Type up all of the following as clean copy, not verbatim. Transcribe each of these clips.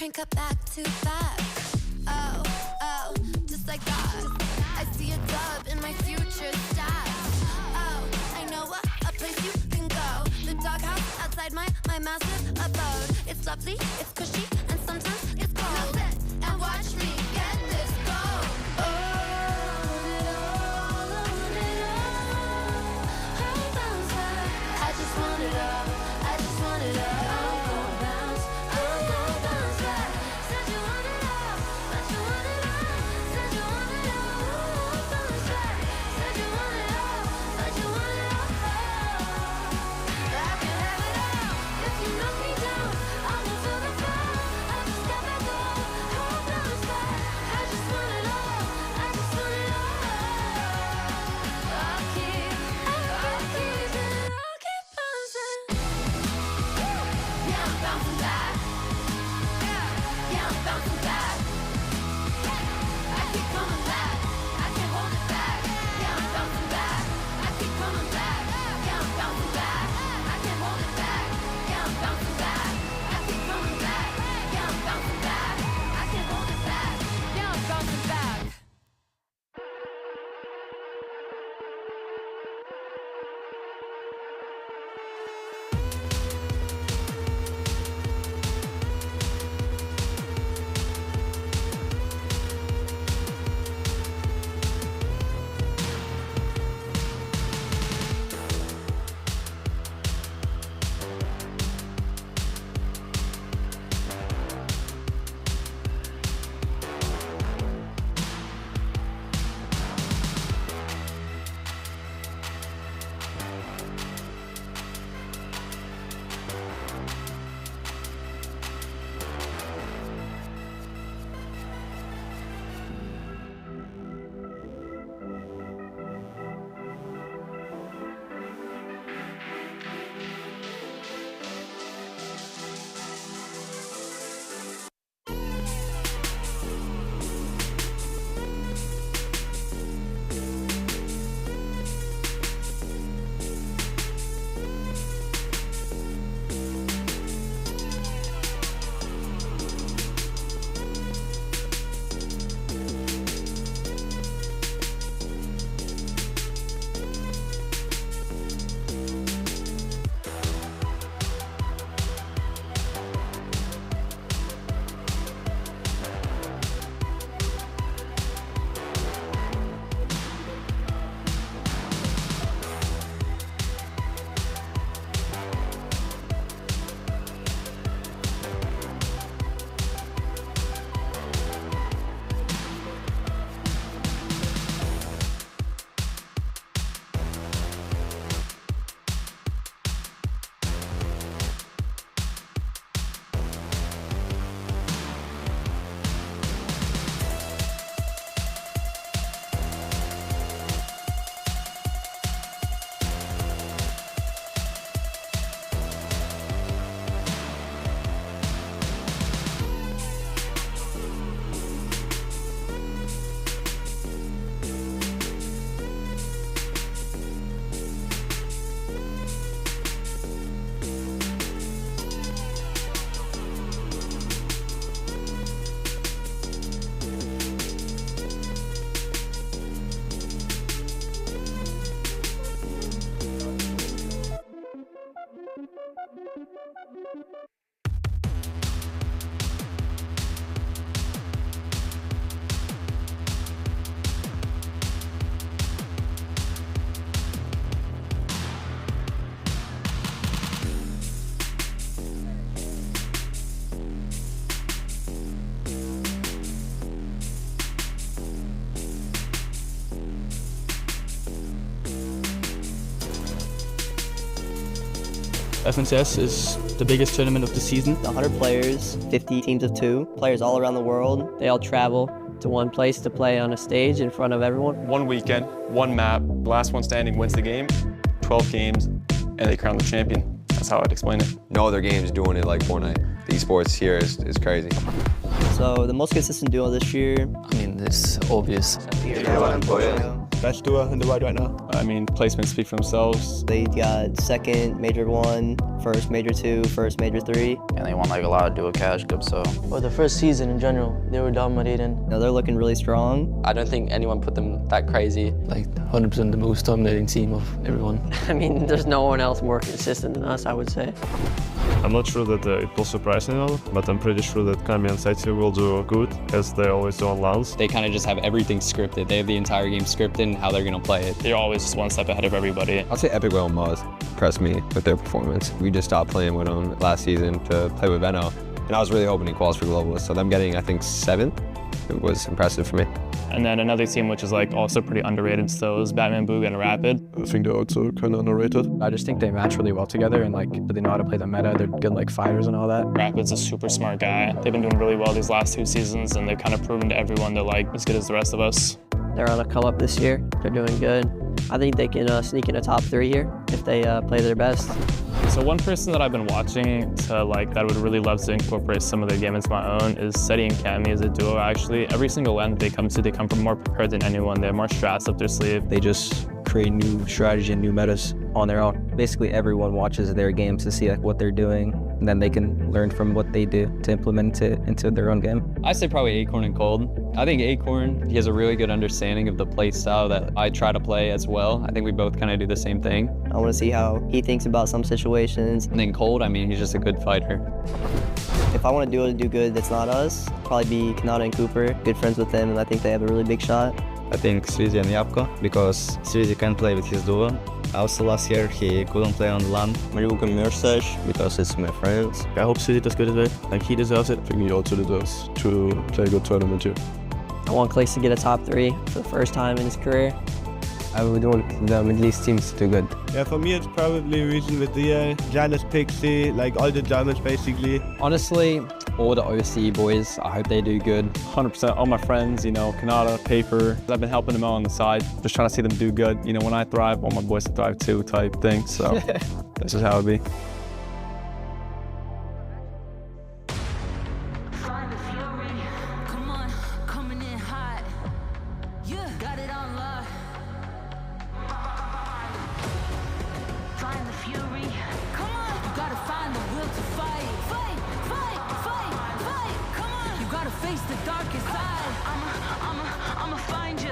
crank up back to back. Oh, oh, just like that. I see a dub in my future stats. Oh, I know a place you can go. The doghouse outside my massive abode. It's lovely, it's cushy, and sometimes it's cold. Now sit and watch me get this gold. Oh, I just want it all. I just want it all. I'm gon' bounce. I'm gon' bounce back. Said you want it all, but you want it all. Said you want it all. Bounce back. Said you want it all, but you want it all. I can have it all. If you knock me down, I'll go to the floor. I just got back up. I'll bounce back. I just want it all. I just want it all. I'll keep bouncing. Yeah, I'm bouncing back. Yeah, I'm bouncing back. I keep coming back. I can't hold it back. Yeah, I'm bouncing back. I keep coming back. Yeah, I'm bouncing back. I can't hold it back. Yeah, I'm bouncing back. I keep coming back. Yeah, I'm bouncing back. I can't hold it back. Yeah, I'm bouncing back. FNCS is the biggest tournament of the season. 100 players, 50 teams of 2, players all around the world. They all travel to one place to play on a stage in front of everyone. One weekend, one map, the last one standing wins the game, 12 games, and they crown the champion. That's how I'd explain it. No other game's doing it like Fortnite. The esports here is crazy. So the most consistent duo this year. I mean, it's obvious. Santiago and Pollo. best duo in the world right now. I mean, placements speak for themselves. They got second Major 1, first Major 2, first Major 3. And they won like a lot of dual cash cups, so. Well, the first season in general, they were dominating. Now they're looking really strong. I don't think anyone put them that crazy. Like 100% the most dominating team of everyone. I mean, there's no one else more consistent than us, I would say. I'm not sure that it will surprise anyone, but I'm pretty sure that Kami and Saiti will do good, as they always do on LANs. They kind of just have everything scripted. They have the entire game scripted and how they're going to play it. They're always one step ahead of everybody. I'll say Epic Whale Muzz impressed me with their performance. We just stopped playing with them last season to play with Veno, and I was really hoping he qualifies for Globalist. So them getting, I think, 7th, it was impressive for me. And then another team which is like also pretty underrated still is Batman Boog and Rapid. I think they're also kind of underrated. I just think they match really well together, and like they know how to play the meta. They're good like fighters and all that. Rapid's a super smart guy. They've been doing really well these last 2 seasons, and they've kind of proven to everyone they're like as good as the rest of us. They're on a come up this year. They're doing good. I think they can sneak in a top 3 here if they play their best. So one person that I've been watching that I would really love to incorporate some of their game into my own is Seti and Kami as a duo. Actually, every single land they come from more prepared than anyone. They have more strats up their sleeve. They just create new strategy and new metas on their own. Basically, everyone watches their games to see like what they're doing, and then they can learn from what they do to implement it into their own game. I say probably Acorn and Cold. I think Acorn, he has a really good understanding of the play style that I try to play as well. I think we both kind of do the same thing. I want to see how he thinks about some situations. And then Cold, I mean, he's just a good fighter. If I want to do good that's not us, probably be Kanata and Cooper. Good friends with them, and I think they have a really big shot. I think Srizi and Yapko, because Srizi can play with his duo. Also last year he couldn't play on the LAN. Mariuka Mirsash, because it's my friends. I hope Suzy does good as well. Like, he deserves it. I think he also deserves to play a good tournament here. I want Clays to get a top 3 for the first time in his career. I would want the Middle East teams to do good. Yeah, for me it's probably Region with the Janus Pixie, like all the Germans basically. Honestly, all the OC boys, I hope they do good. 100%. All my friends, you know, Kanata, Paper. I've been helping them out on the side, just trying to see them do good. You know, when I thrive, I want my boys to thrive too, type thing. So this is how it be. Come on, coming in hot. Yeah, got it on lock. Find the fury. Come on, you gotta find the will to fight. Fight, fight, fight, fight. Come on, you gotta face the darkest side. I'ma find you.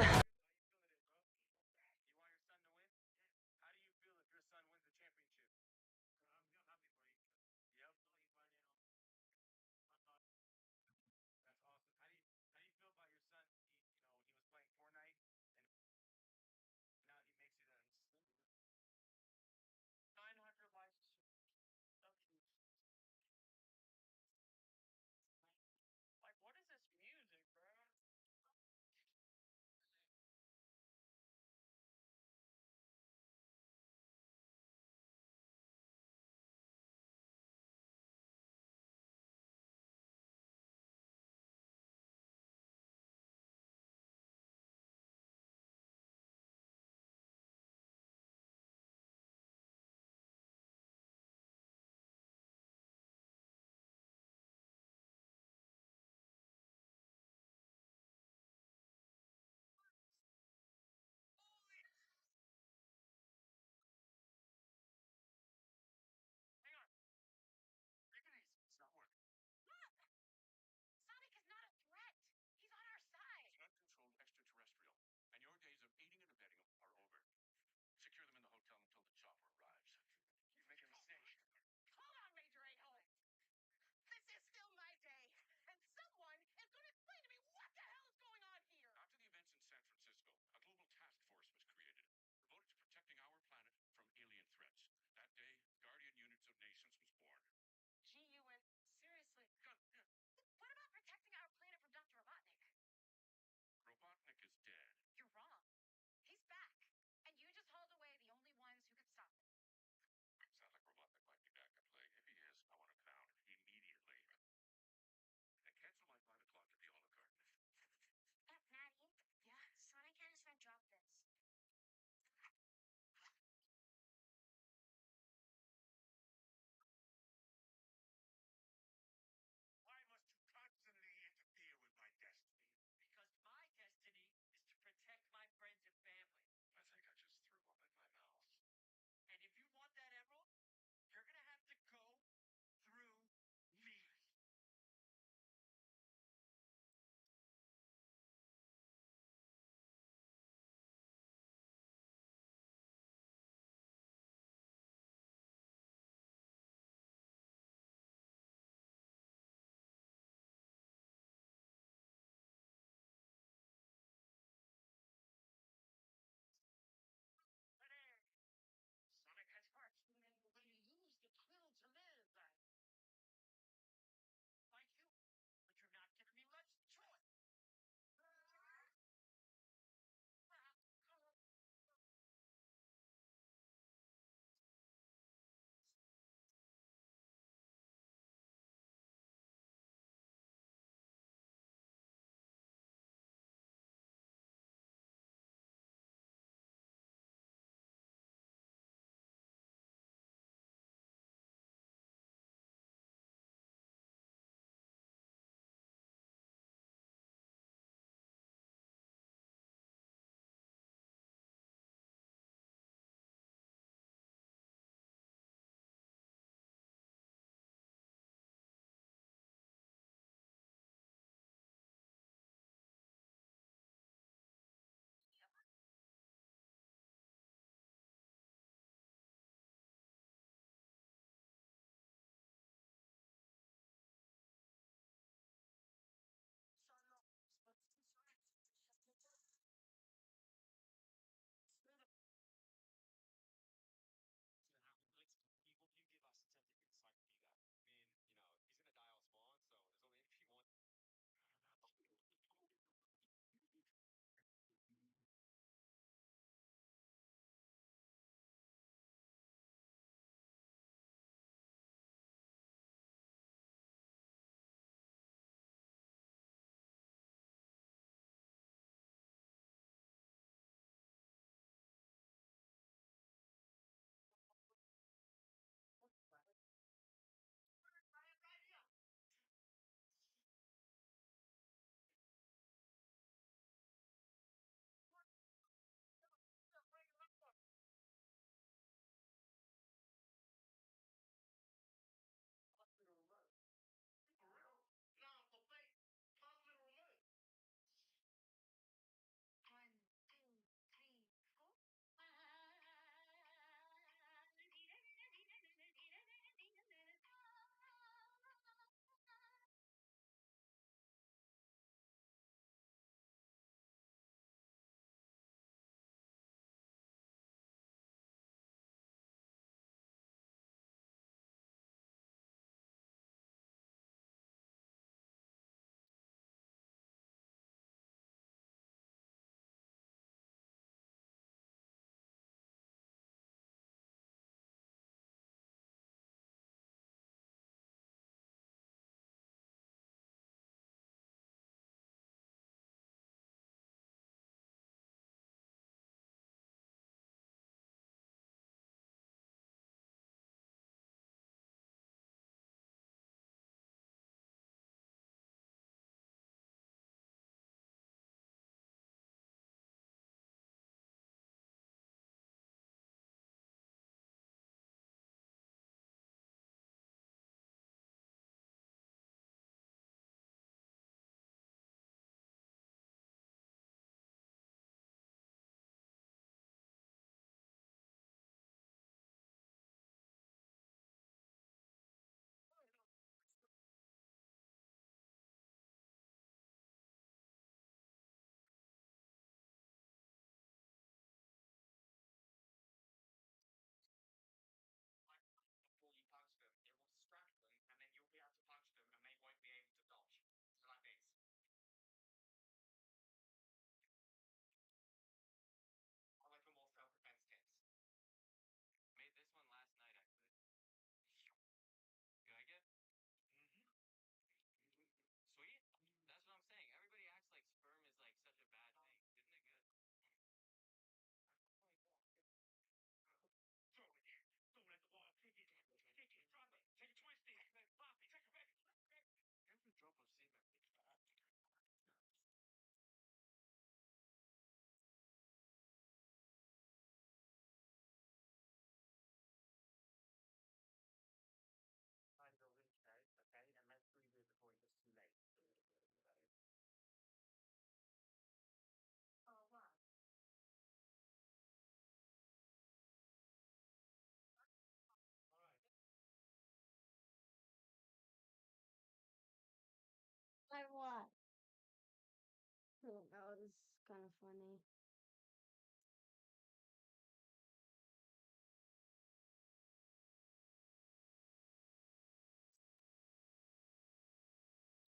kind of funny.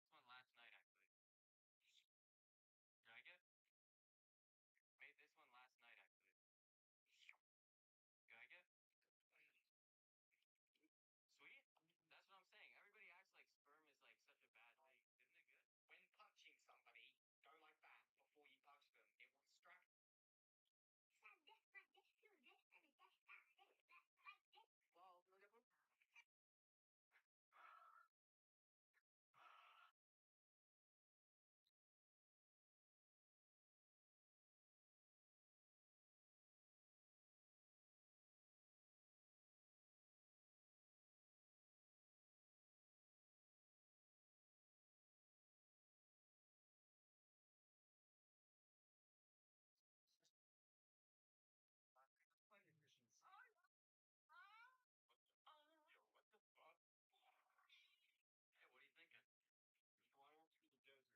One last night, actually. Did I get? Made this one last night, actually. Did I get? Sweet? That's what I'm saying. Everybody acts like sperm is like such a bad thing. Isn't it good? When punching somebody, go like that before you punch them. It will distract. Well, look at them. What the fuck? Hey, what are you thinking? You're flying through the desert. Your boat is a flat tire. What should you have in your pockets? Glue, because ice cream doesn't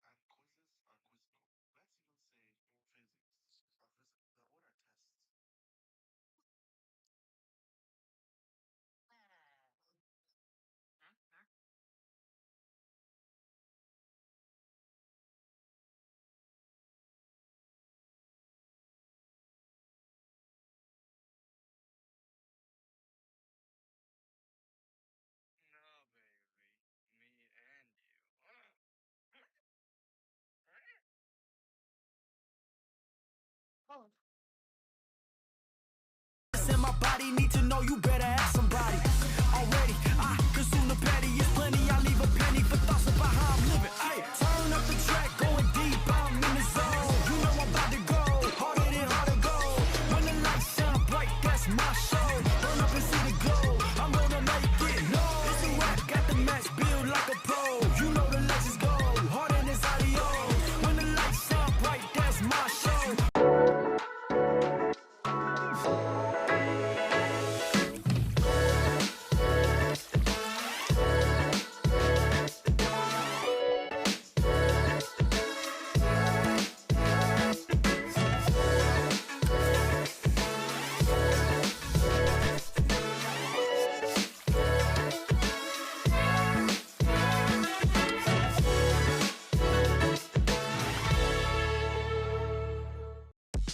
have bubbles. If mathematics are mathematical and quizzes are quizzical, let's even say physics are physical. Then what are tests? No, baby. Me and you. Oh. In my body, need to know you better ask somebody. Already, I consume the petty, it's plenty. I leave a penny for thoughts about how I'm living. Hey, turn up the track, going deep, I'm in the zone. You know I'm about to go, harder than hard to go. When the lights shine bright, that's my show. Burn up and see the glow, I'm gonna make it. No, it's a rap, got the match built like a pro. You know the legends go, harder than audio. When the lights shine bright, that's my show.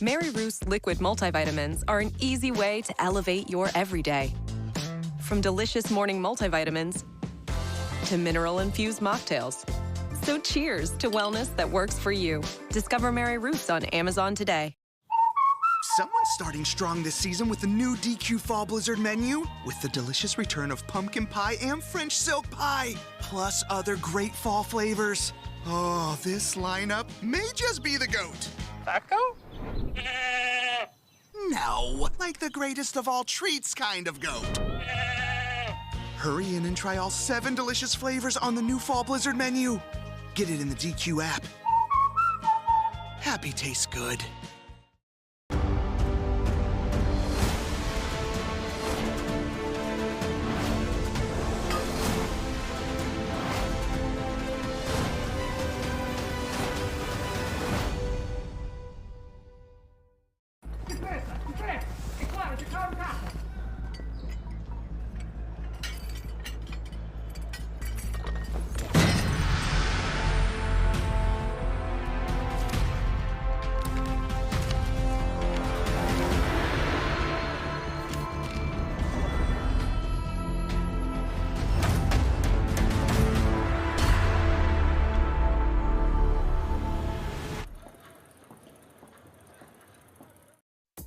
Mary Ruth's liquid multivitamins are an easy way to elevate your everyday. From delicious morning multivitamins to mineral-infused mocktails. So cheers to wellness that works for you. Discover Mary Ruth's on Amazon today. Someone's starting strong this season with the new DQ Fall Blizzard menu, with the delicious return of pumpkin pie and French silk pie, plus other great fall flavors. Oh, this lineup may just be the GOAT. Taco? No, like the greatest of all treats kind of GOAT. Hurry in and try all 7 delicious flavors on the new Fall Blizzard menu. Get it in the DQ app. Happy tastes good.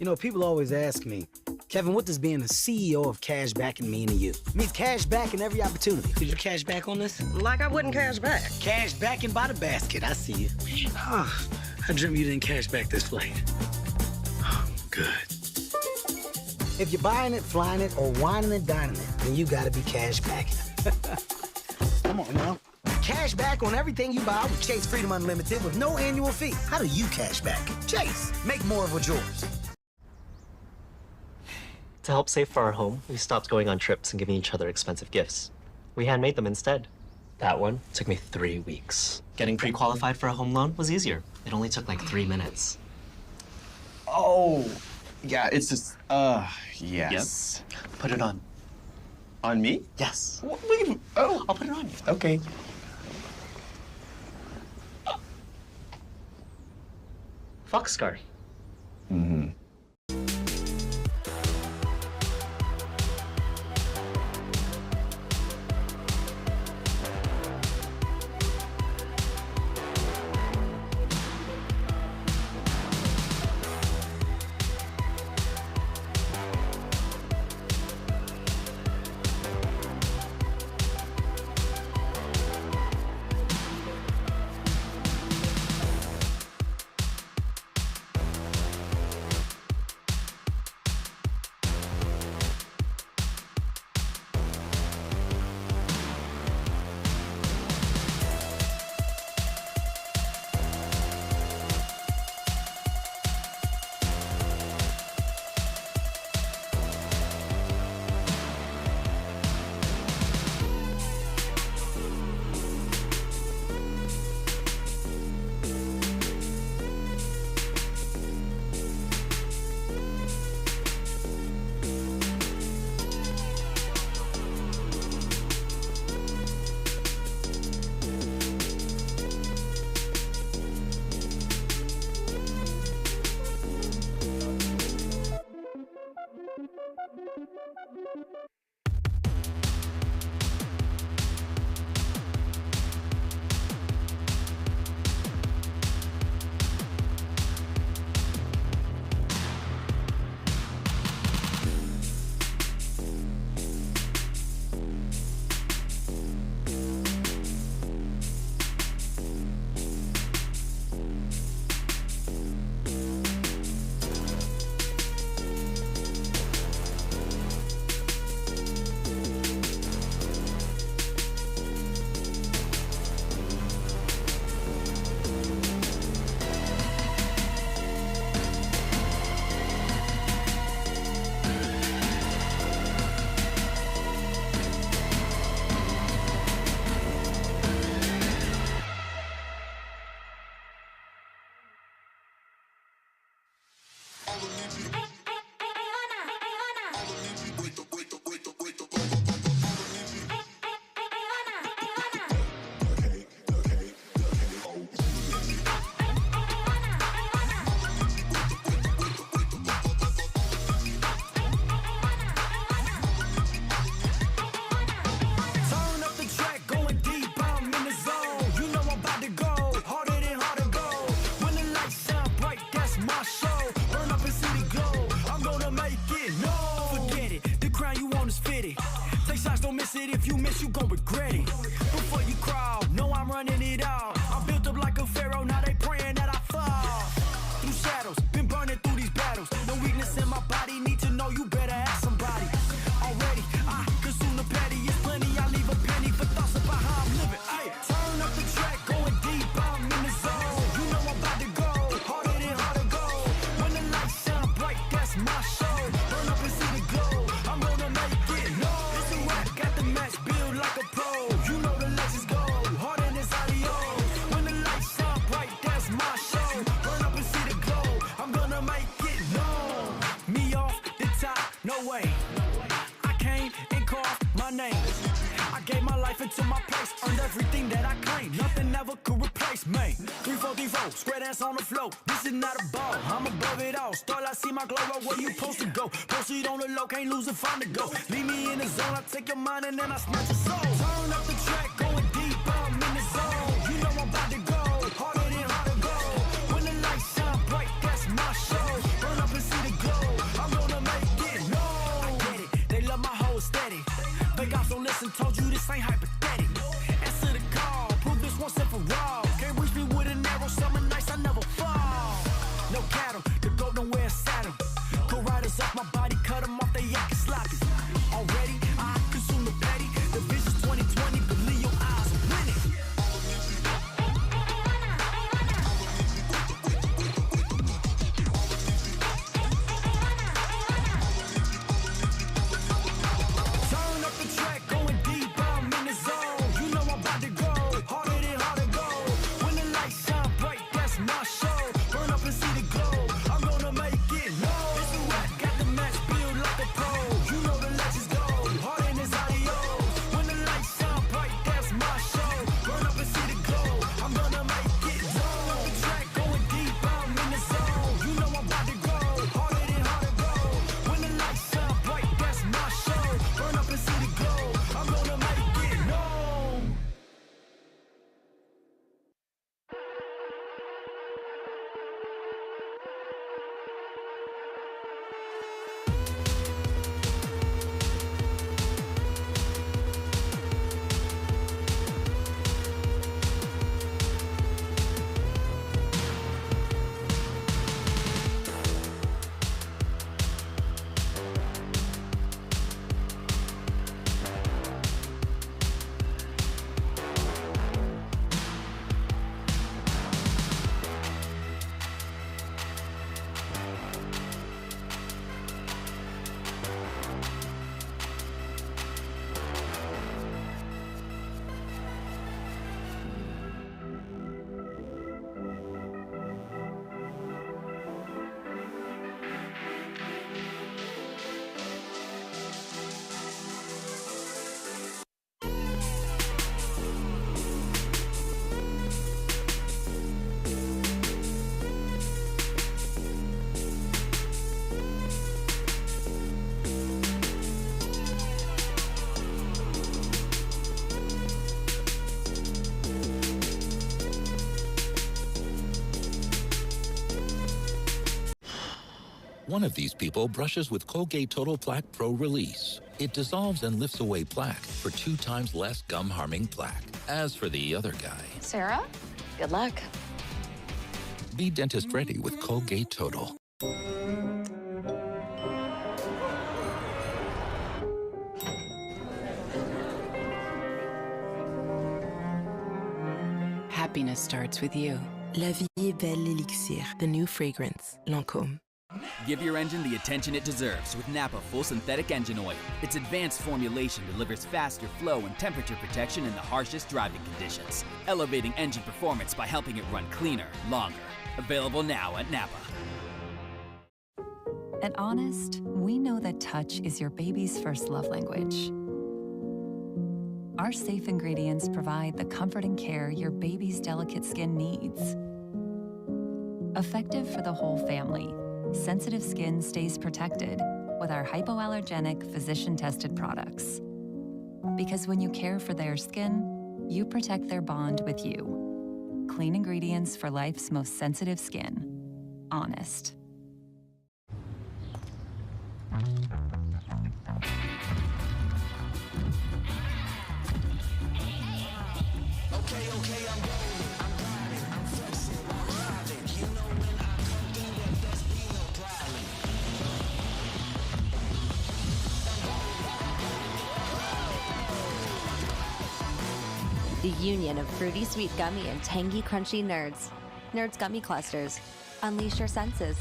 You know, people always ask me, Kevin, what does being the CEO of Cashbacking mean to you? It means cash back in every opportunity. Did you cash back on this? Like I wouldn't cash back. Cash backing by the basket, I see you. Oh, I dreamt you didn't cash back this flight. Oh, good. If you're buying it, flying it, or whining and dining it, then you gotta be cash backing. Come on now. Cash back on everything you buy with Chase Freedom Unlimited with no annual fee. How do you cash back? Chase, make more of what's yours. To help save for our home, we stopped going on trips and giving each other expensive gifts. We handmade them instead. That one took me 3 weeks. Getting pre-qualified for a home loan was easier. It only took like 3 minutes. Oh, yeah, it's just, yes. Yep. Put it on. On me? Yes. Oh. I'll put it on you. Okay. Foxcar. Mm-hmm. If you miss, you gon' regret it. Before you crawl, know I'm running it all. I'm built up like a pharaoh, now they praying that I fall. Through shadows, been burning through these battles. No weakness in my body, need to know you better ask somebody. Already, I consume the petty, it's plenty. I leave a penny for thoughts about how I'm living. Ay, turn up the track, going deep, I'm in the zone. You know I'm about to go, harder than hard to go. When the lights shine bright, that's my show. Burn up and see the glow, I'm gonna make it known. It's a rap, got the match, build like a pro. You know the legends go, harder than adios. When the lights shine bright, that's my show. Burn up and see the glow, I'm gonna make it known. Me off the top, no way. I came and called my name. I gave my life into my place, earned everything that I claimed. Nothing ever could replace me. 3-4-3-4, square dance on the floor. This is not a ball, I'm above it all. Start, I see my glow up where you supposed to go. Proceed on the low, can't lose if I'm to go. Leave me in the zone, I take your mind and then I snatch your soul. Turn up the track, going deep, I'm in the zone. You know I'm about to go, harder than hard to go. When the lights shine bright, that's my show. Burn up and see the glow, I'm gonna make it known. I get it, they love my whole steady. They got so listen, told you this ain't hypothetical. Answer the call, prove this once and for all. Can't reach me with an arrow, summer nights I never fall. No cattle, the goat don't wear a saddle. Go riders off my body, cut them off, they yakking sloppy. Already, I consume the petty. The vision's 2020, believe your eyes are winning. one of these people brushes with Colgate Total Plaque Pro Release. It dissolves and lifts away plaque for 2 times less gum-harming plaque. As for the other guy, Sarah, good luck. be dentist-ready with Colgate Total. Happiness starts with you. La vie est belle l'élixir, the new fragrance, Lancôme. Give your engine the attention it deserves with Napa Full Synthetic Engine Oil. Its advanced formulation delivers faster flow and temperature protection in the harshest driving conditions, elevating engine performance by helping it run cleaner, longer. Available now at Napa. At Honest, we know that touch is your baby's first love language. Our safe ingredients provide the comfort and care your baby's delicate skin needs. Effective for the whole family, sensitive skin stays protected with our hypoallergenic, physician-tested products. Because when you care for their skin, you protect their bond with you. Clean ingredients for life's most sensitive skin. Honest. The union of fruity sweet gummy and tangy crunchy nerds. Nerds Gummy Clusters. Unleash your senses.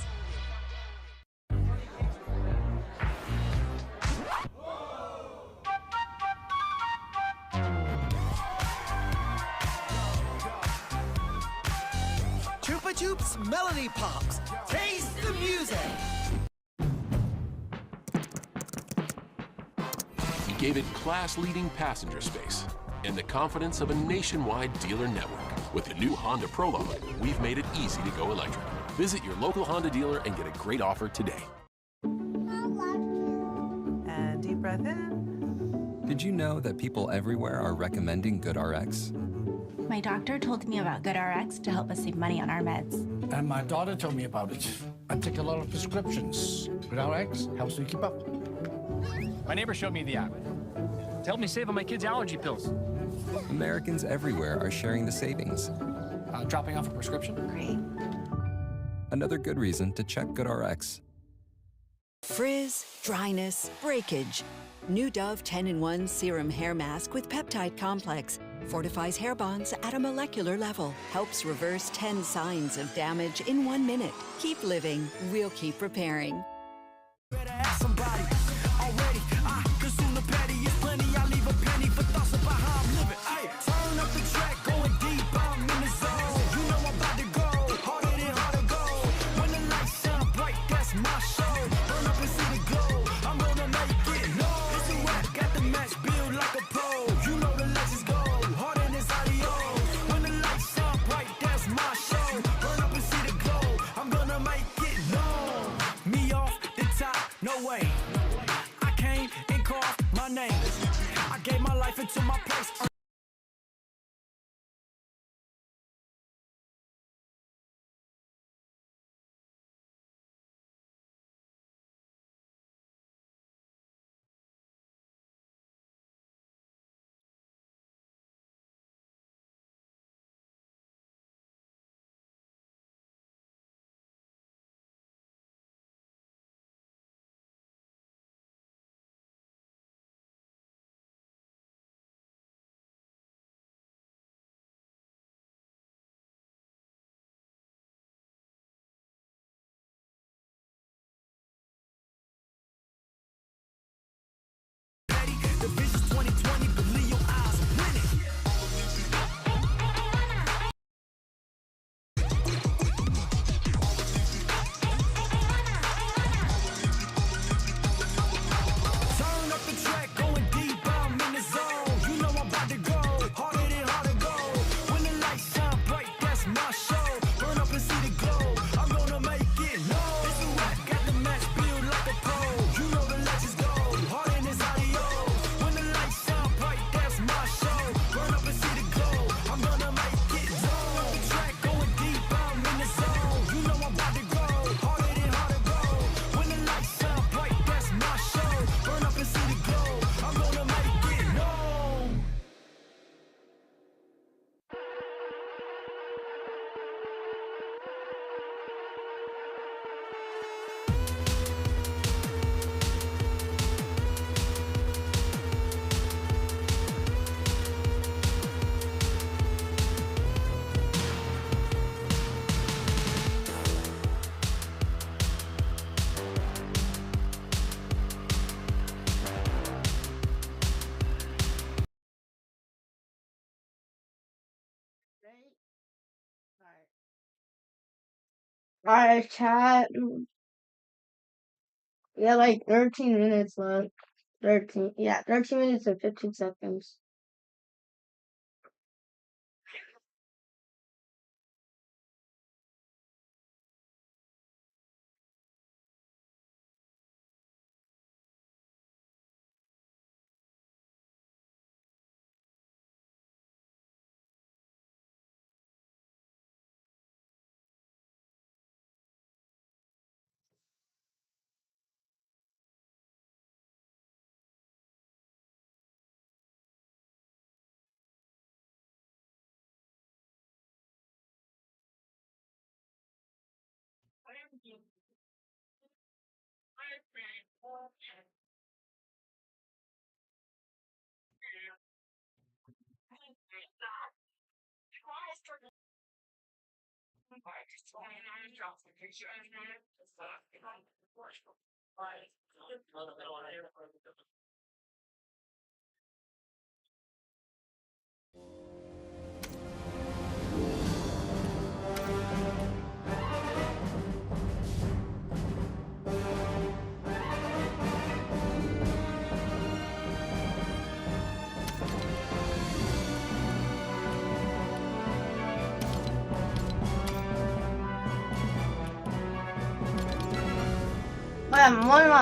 Chupa Chups Melody Pops. Taste the music. He gave it class-leading passenger space and the confidence of a nationwide dealer network. With the new Honda Prologue, we've made it easy to go electric. Visit your local Honda dealer and get a great offer today. And deep breath in. Did you know that people everywhere are recommending GoodRx? My doctor told me about GoodRx to help us save money on our meds. And my daughter told me about it. I take a lot of prescriptions. GoodRx helps me keep up. My neighbor showed me the app to help me save on my kids' allergy pills. Americans everywhere are sharing the savings. Dropping off a prescription? Great. Another good reason to check GoodRx. Frizz, dryness, breakage. New Dove 10-in-1 Serum Hair Mask with Peptide Complex fortifies hair bonds at a molecular level. Helps reverse 10 signs of damage in 1 minute. Keep living. We'll keep repairing. Better ask somebody already. I consume the petty. It's plenty. I leave a penny for thoughts about how I'm living. Ay, turn up the track, going deep. I'm in the zone. You know I'm about to go harder than hard to go. When the lights shine bright, that's my show. Burn up and see the glow. I'm gonna make it. No, it's a rap. Got the match built like a pro. You know the legends go harder than adios. When the lights shine bright, that's my show. Burn up and see the glow. I'm gonna make it known. Me off the top, no way. I came and called my name. I gave my life into my place. Alright, chat. We have like 13 minutes left. 13 minutes and 15 seconds.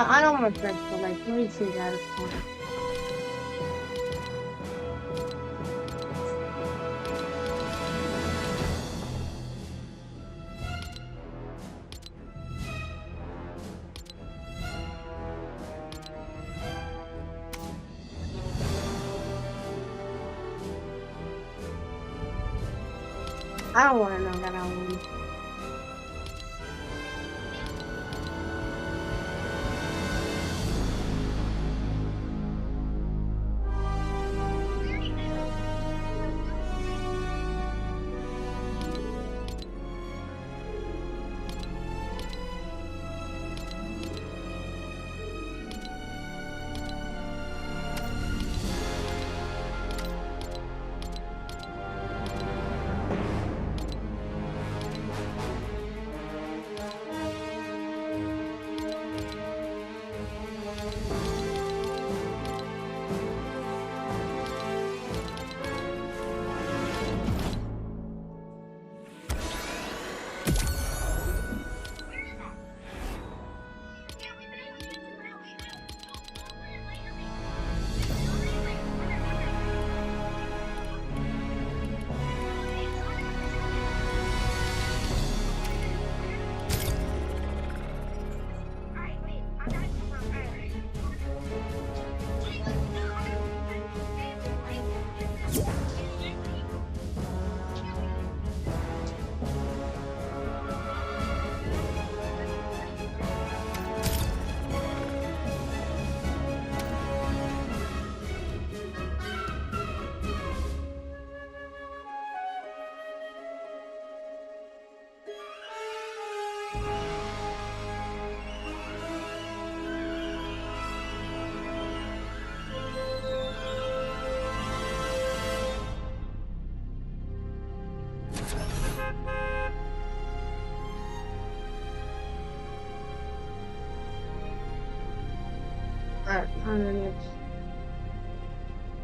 I don't want to press for like 22 out of 20. I don't want to know that I won.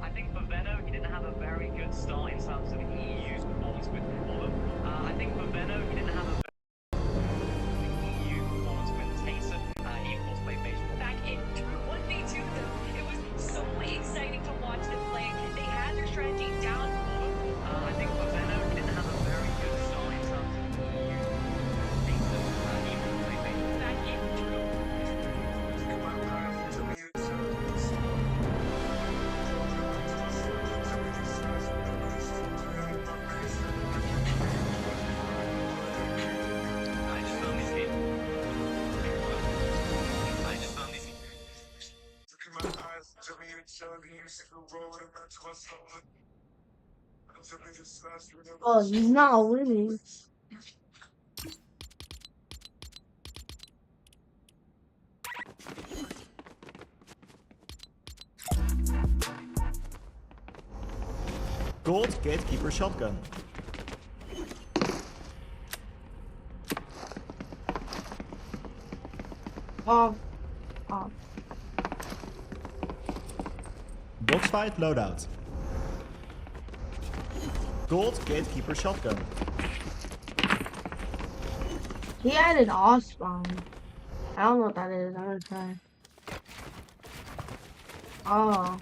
I think for Venno, he didn't have a very good start in terms of EU's performance with Fulham. I think for Venno, he didn't have a EU performance with Tayson. He of course played major back in 1v2 though. It was so exciting to watch them play. They had their strategy down for Fulham. I think for Venno, he didn't have a very good start in terms of EU. Tayson. He of course played major back in 2. Oh, he's not winning. Gold Gatekeeper Shotgun. Off. Off. Box fight loadout. Gold gatekeeper shotgun. He added off spawn. I don't know what that is. I'm gonna try. Oh.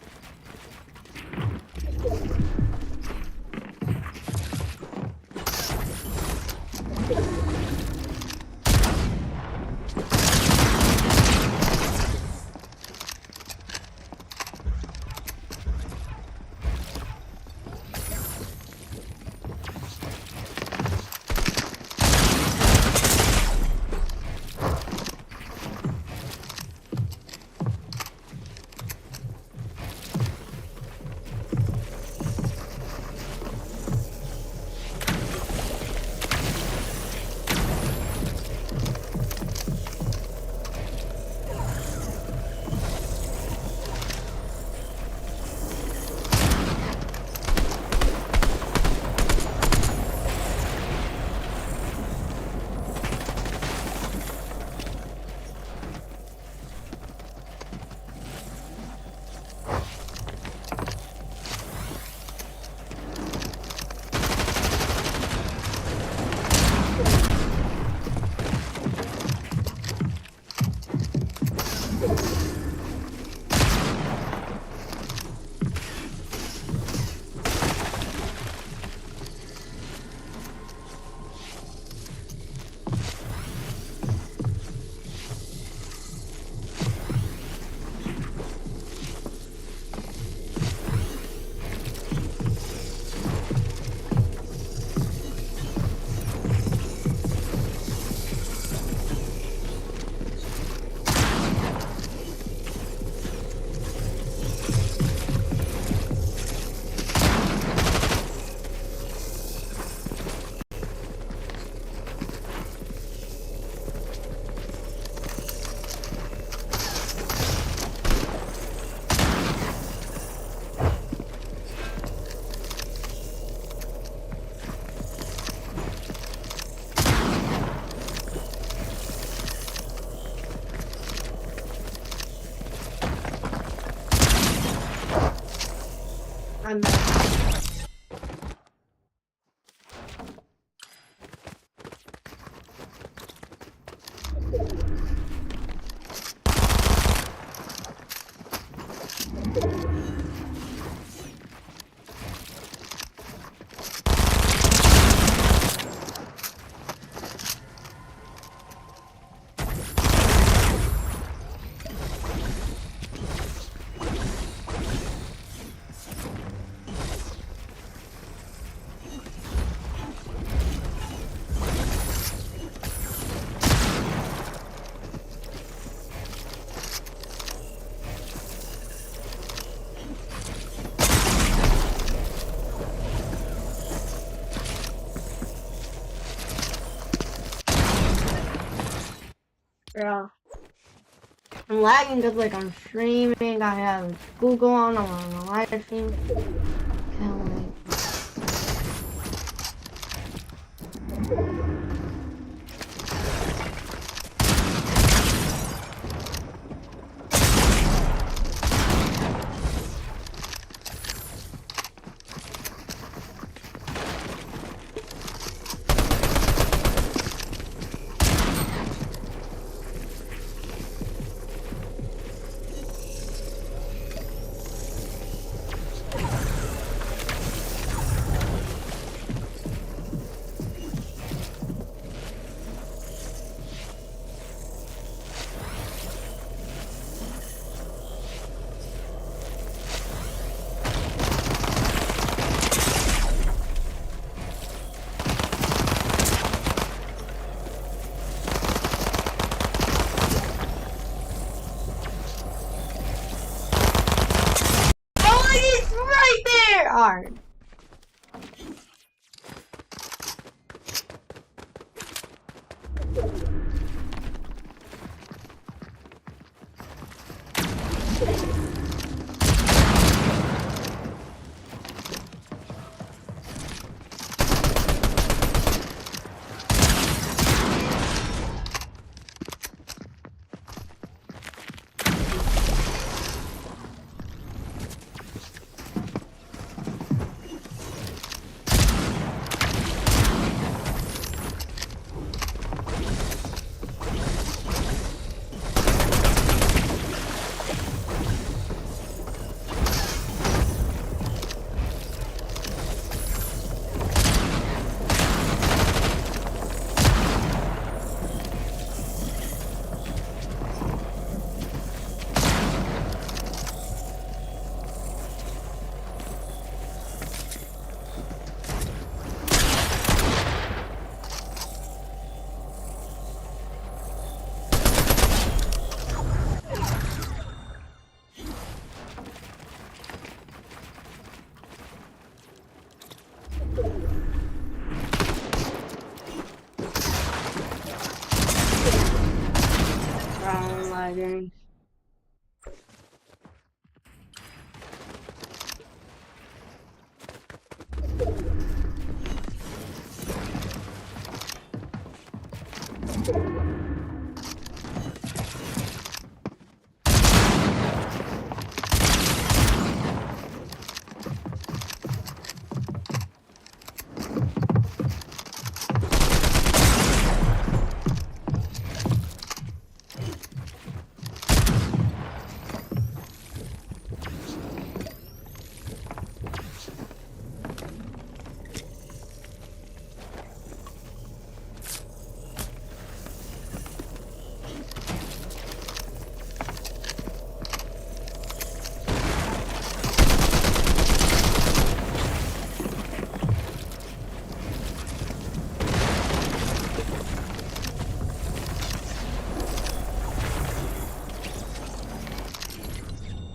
I'm Yeah. I'm lagging because like I'm streaming, I have Google on, I'm on a live stream. Can't wait. lagging.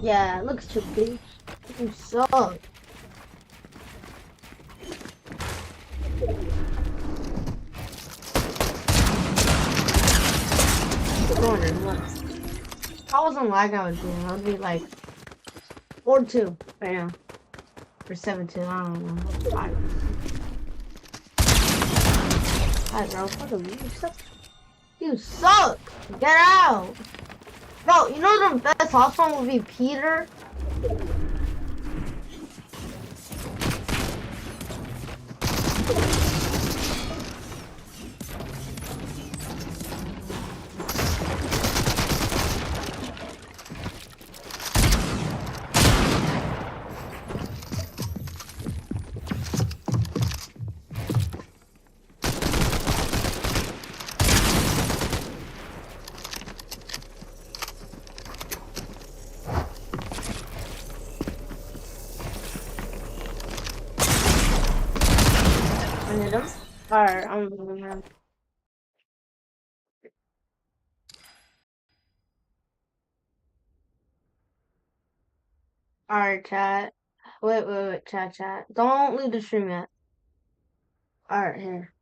Yeah, it looks too big. You suck. Corner, look. If I wasn't lagging, I would be like 4-2 right now. Or 7-2, I don't know. 5. Alright, bro, fuck you. You suck. You suck! Get out! Bro, you know the best house one would be Peter? Alright, I'm moving around. Alright, chat. Wait, chat. Don't leave the stream yet. Alright, here.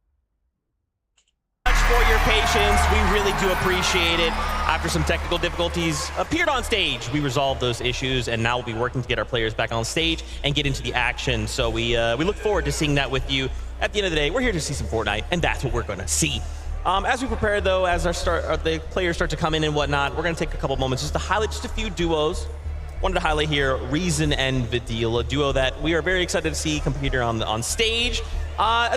For your patience, we really do appreciate it. After some technical difficulties appeared on stage, we resolved those issues, and now we'll be working to get our players back on stage and get into the action. So we look forward to seeing that with you. At the end of the day, we're here to see some Fortnite, and that's what we're going to see. As we prepare, though, as the players start to come in and whatnot, we're going to take a couple moments just to highlight just a few duos. Wanted to highlight here Reason and Vidil, a duo that we are very excited to see compete here on stage.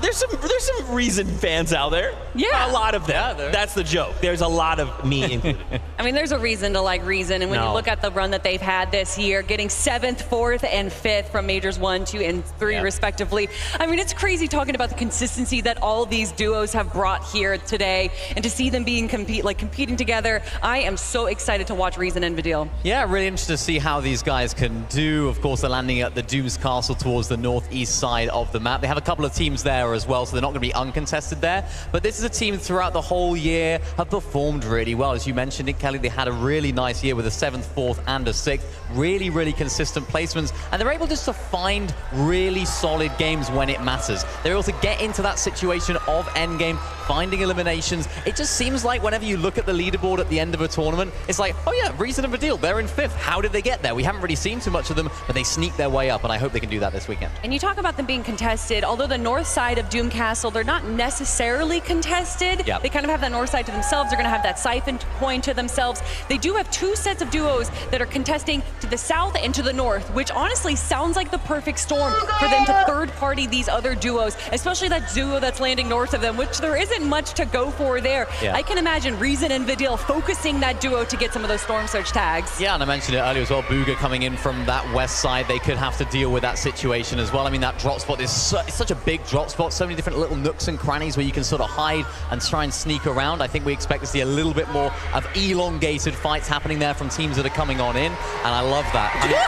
There's some Reason fans out there. Yeah. A lot of them. Yeah, that's the joke. There's a lot of me included. I mean, there's a reason to like Reason, and when you look at the run that they've had this year, getting 7th, 4th, and 5th from Majors 1, 2, and 3 respectively. I mean, it's crazy talking about the consistency that all these duos have brought here today, and to see them being competing together. I am so excited to watch Reason and Vidil. Yeah, really interested to see how these guys can do. Of course, they're landing at the Doom's Castle towards the northeast side of the map. They have a couple of teams there as well, so they're not going to be uncontested there. But this is a team throughout the whole year have performed really well. As you mentioned it, Kelly, they had a really nice year with a 7th, 4th, and a 6th. Really, really consistent placements. And they're able just to find really solid games when it matters. They're able to get into that situation of endgame, finding eliminations. It just seems like whenever you look at the leaderboard at the end of a tournament, it's like, oh yeah, Reason and Vidil, they're in 5th. How did they get there? We haven't really seen too much of them, but they sneak their way up, and I hope they can do that this weekend. And you talk about them being contested, although the north side of Doom Castle, they're not necessarily contested. Yep. They kind of have that north side to themselves. They're going to have that siphon point to themselves. They do have 2 sets of duos that are contesting to the south and to the north, which honestly sounds like the perfect storm for them to third-party these other duos, especially that duo that's landing north of them, which there isn't much to go for there. Yeah. I can imagine Reason and Vidil focusing that duo to get some of those Storm Surge tags. Yeah, and I mentioned it earlier as well, Booga coming in from that west side, they could have to deal with that situation as well. I mean, that drop spot is it's such a big drop spot, so many different little nooks and crannies where you can sort of hide and try and sneak around. I think we expect to see a little bit more of elongated fights happening there from teams that are coming on in, and I love that. I mean,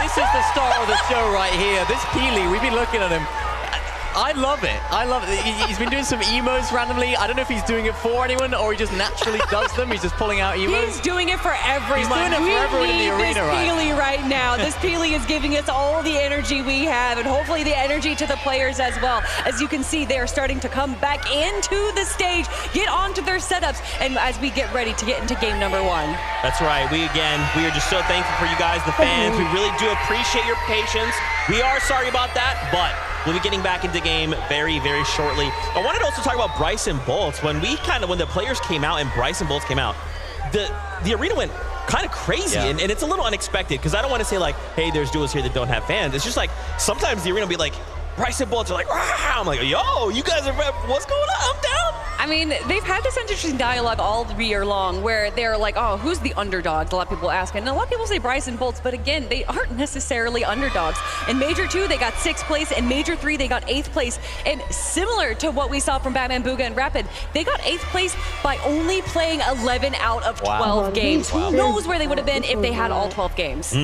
this is the star of the show right here. This Keeley, we've been looking at him. I love it. I love it. He's been doing some emos randomly. I don't know if he's doing it for anyone or he just naturally does them. He's just pulling out emos. He's doing it for everyone. He's doing it for everyone in the arena, this Peely right now. This Peely is giving us all the energy we have and hopefully the energy to the players as well. As you can see, they're starting to come back into the stage, get onto their setups, and as we get ready to get into game number 1. That's right. We are just so thankful for you guys, the fans. We really do appreciate your patience. We are sorry about that, but we'll be getting back into game very, very shortly. I wanted to also talk about Bryson Bolts. When the players came out and Bryson Bolts came out, the arena went kind of crazy, and it's a little unexpected because I don't want to say like, hey, there's duos here that don't have fans. It's just like sometimes the arena will be like, Bryson Bolts are like, rah! I'm like, yo, you guys are, what's going on? I'm down. I mean, they've had this interesting dialogue all year long where they're like, oh, who's the underdogs? A lot of people ask, and a lot of people say Bryson Bolts, but again, they aren't necessarily underdogs. In Major 2, they got 6th place. In Major 3, they got 8th place. And similar to what we saw from Batman Booga and Rapid, they got 8th place by only playing 11 out of 12 games. Who knows where they would have been if they had all 12 games?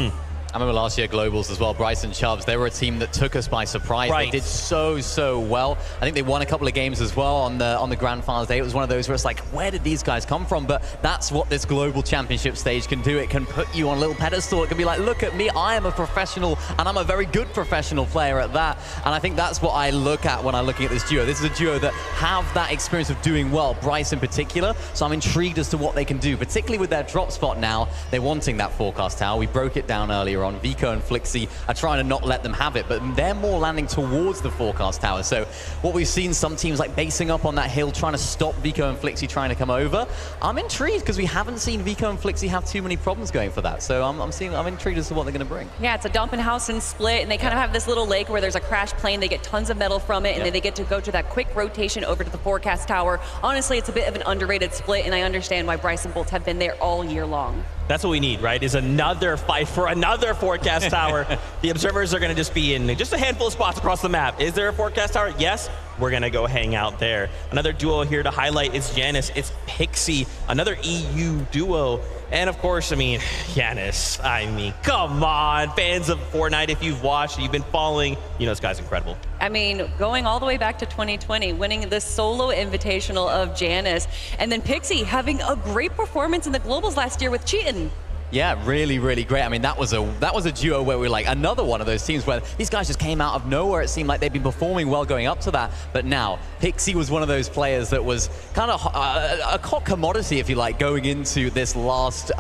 I remember last year Globals as well, Bryson Chubbs, they were a team that took us by surprise. Right. They did so well. I think they won a couple of games as well on the Grand Finals day. It was one of those where it's like, where did these guys come from? But that's what this global championship stage can do. It can put you on a little pedestal. It can be like, look at me, I am a professional, and I'm a very good professional player at that. And I think that's what I look at when I'm looking at this duo. This is a duo that have that experience of doing well, Bryce in particular. So I'm intrigued as to what they can do, particularly with their drop spot now. They're wanting that forecast tower. We broke it down earlier on. Vico and Flixie are trying to not let them have it, but they're more landing towards the forecast tower. So what we've seen, some teams like basing up on that hill, trying to stop Vico and Flixie trying to come over. I'm intrigued because we haven't seen Vico and Flixie have too many problems going for that. So I'm intrigued as to what they're going to bring. Yeah, it's a dump and house and split, and they kind of have this little lake where there's a crash plane. They get tons of metal from it, and then they get to go to that quick rotation over to the forecast tower. Honestly, it's a bit of an underrated split, and I understand why Bryson Bolts have been there all year long. That's what we need, right? Is another fight for another forecast tower. The observers are going to just be in just a handful of spots across the map. Is there a forecast tower? Yes. We're going to go hang out there. Another duo here to highlight is Janus. It's Pixie, another EU duo. And of course, I mean, Janus, I mean, come on, fans of Fortnite, if you've watched, you've been following, you know this guy's incredible. I mean, going all the way back to 2020, winning the solo invitational of Janus, and then Pixie having a great performance in the Globals last year with Cheatin'. Yeah, really great. I mean, that was a duo where we were like another one of those teams where these guys just came out of nowhere. It seemed like they'd been performing well going up to that, but now Pixie was one of those players that was kind of a hot commodity, if you like, going into this last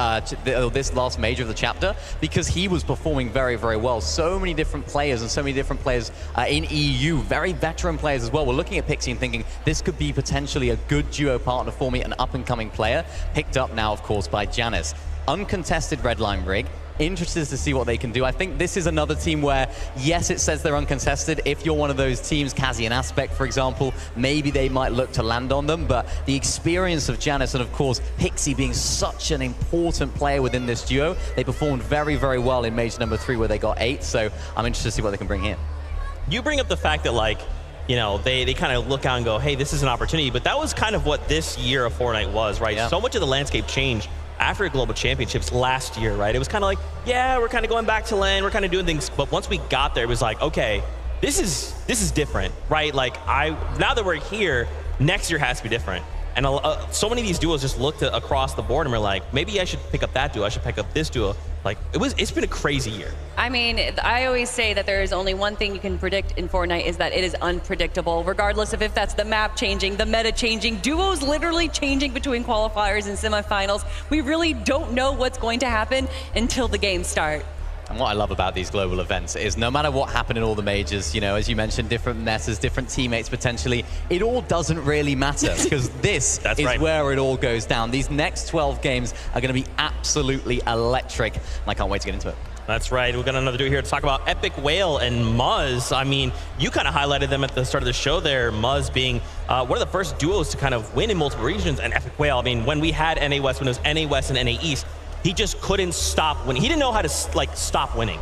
major of the chapter, because he was performing very well. So many different players and so many different players in EU, very veteran players as well. We're looking at Pixie and thinking this could be potentially a good duo partner for me, an up-and-coming player, picked up now, of course, by Janus. Uncontested red line rig. Interested to see what they can do. I think this is another team where, yes, it says they're uncontested. If you're one of those teams, Kazi and Aspect, for example, maybe they might look to land on them, but the experience of Janus and, of course, Pixie being such an important player within this duo, they performed very well in Major number 3 where they got 8, so I'm interested to see what they can bring here. You bring up the fact that, like, you know, they kind of look out and go, hey, this is an opportunity, but that was kind of what this year of Fortnite was, right? Yeah. So much of the landscape changed after Global Championships last year, right? It was kind of like, yeah, we're kind of going back to LAN, we're kind of doing things, but once we got there, it was like, okay, this is different, right? Like, now that we're here, next year has to be different. And so many of these duos just looked across the board and were like, maybe I should pick up that duo, I should pick up this duo. Like, it's been a crazy year. I mean, I always say that there is only one thing you can predict in Fortnite, is that it is unpredictable, regardless of if that's the map changing, the meta changing, duos literally changing between qualifiers and semifinals. We really don't know what's going to happen until the games start. And what I love about these global events is no matter what happened in all the majors, you know, as you mentioned, different messes, different teammates potentially, it all doesn't really matter because this is where it all goes down. These next 12 games are going to be absolutely electric, and I can't wait to get into it. That's right. We've got another duo here to talk about Epic Whale and Muzz. I mean, you kind of highlighted them at the start of the show there, Muzz being one of the first duos to kind of win in multiple regions, and Epic Whale, I mean, when we had NA West, when it was NA West and NA East, he just couldn't stop winning. He didn't know how to, like, stop winning.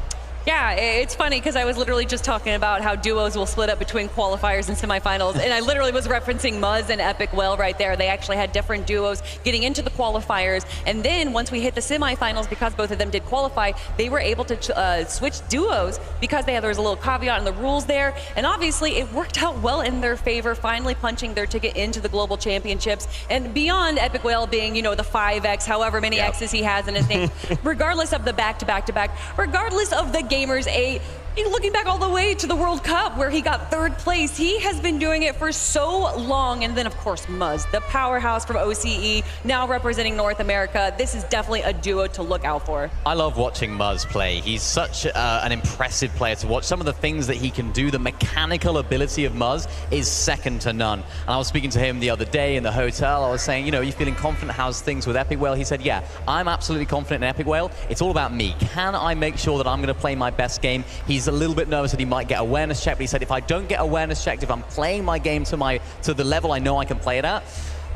Yeah, it's funny because I was literally just talking about how duos will split up between qualifiers and semifinals, and I literally was referencing Muzz and Epic Whale right there. They actually had different duos getting into the qualifiers, and then once we hit the semifinals, because both of them did qualify, they were able to switch duos because there was a little caveat in the rules there, and obviously it worked out well in their favor, finally punching their ticket into the Global Championships, and beyond Epic Whale being, you know, the 5X, however many X's he has in his name, regardless of the back-to-back-to-back, regardless of the Gamers 8, looking back all the way to the World Cup where he got 3rd place, he has been doing it for so long. And then of course Muzz, the powerhouse from OCE, now representing North America. This is definitely a duo to look out for. I love watching Muzz play. He's such an impressive player to watch. Some of the things that he can do, the mechanical ability of Muzz is second to none. And I was speaking to him the other day in the hotel. I was saying, you know, you feeling confident? How's things with Epic Whale? He said, yeah, I'm absolutely confident in Epic Whale. It's all about me. Can I make sure that I'm going to play my best game? He's a little bit nervous that he might get awareness checked, but he said if I don't get awareness checked, if I'm playing my game to the level I know I can play it at,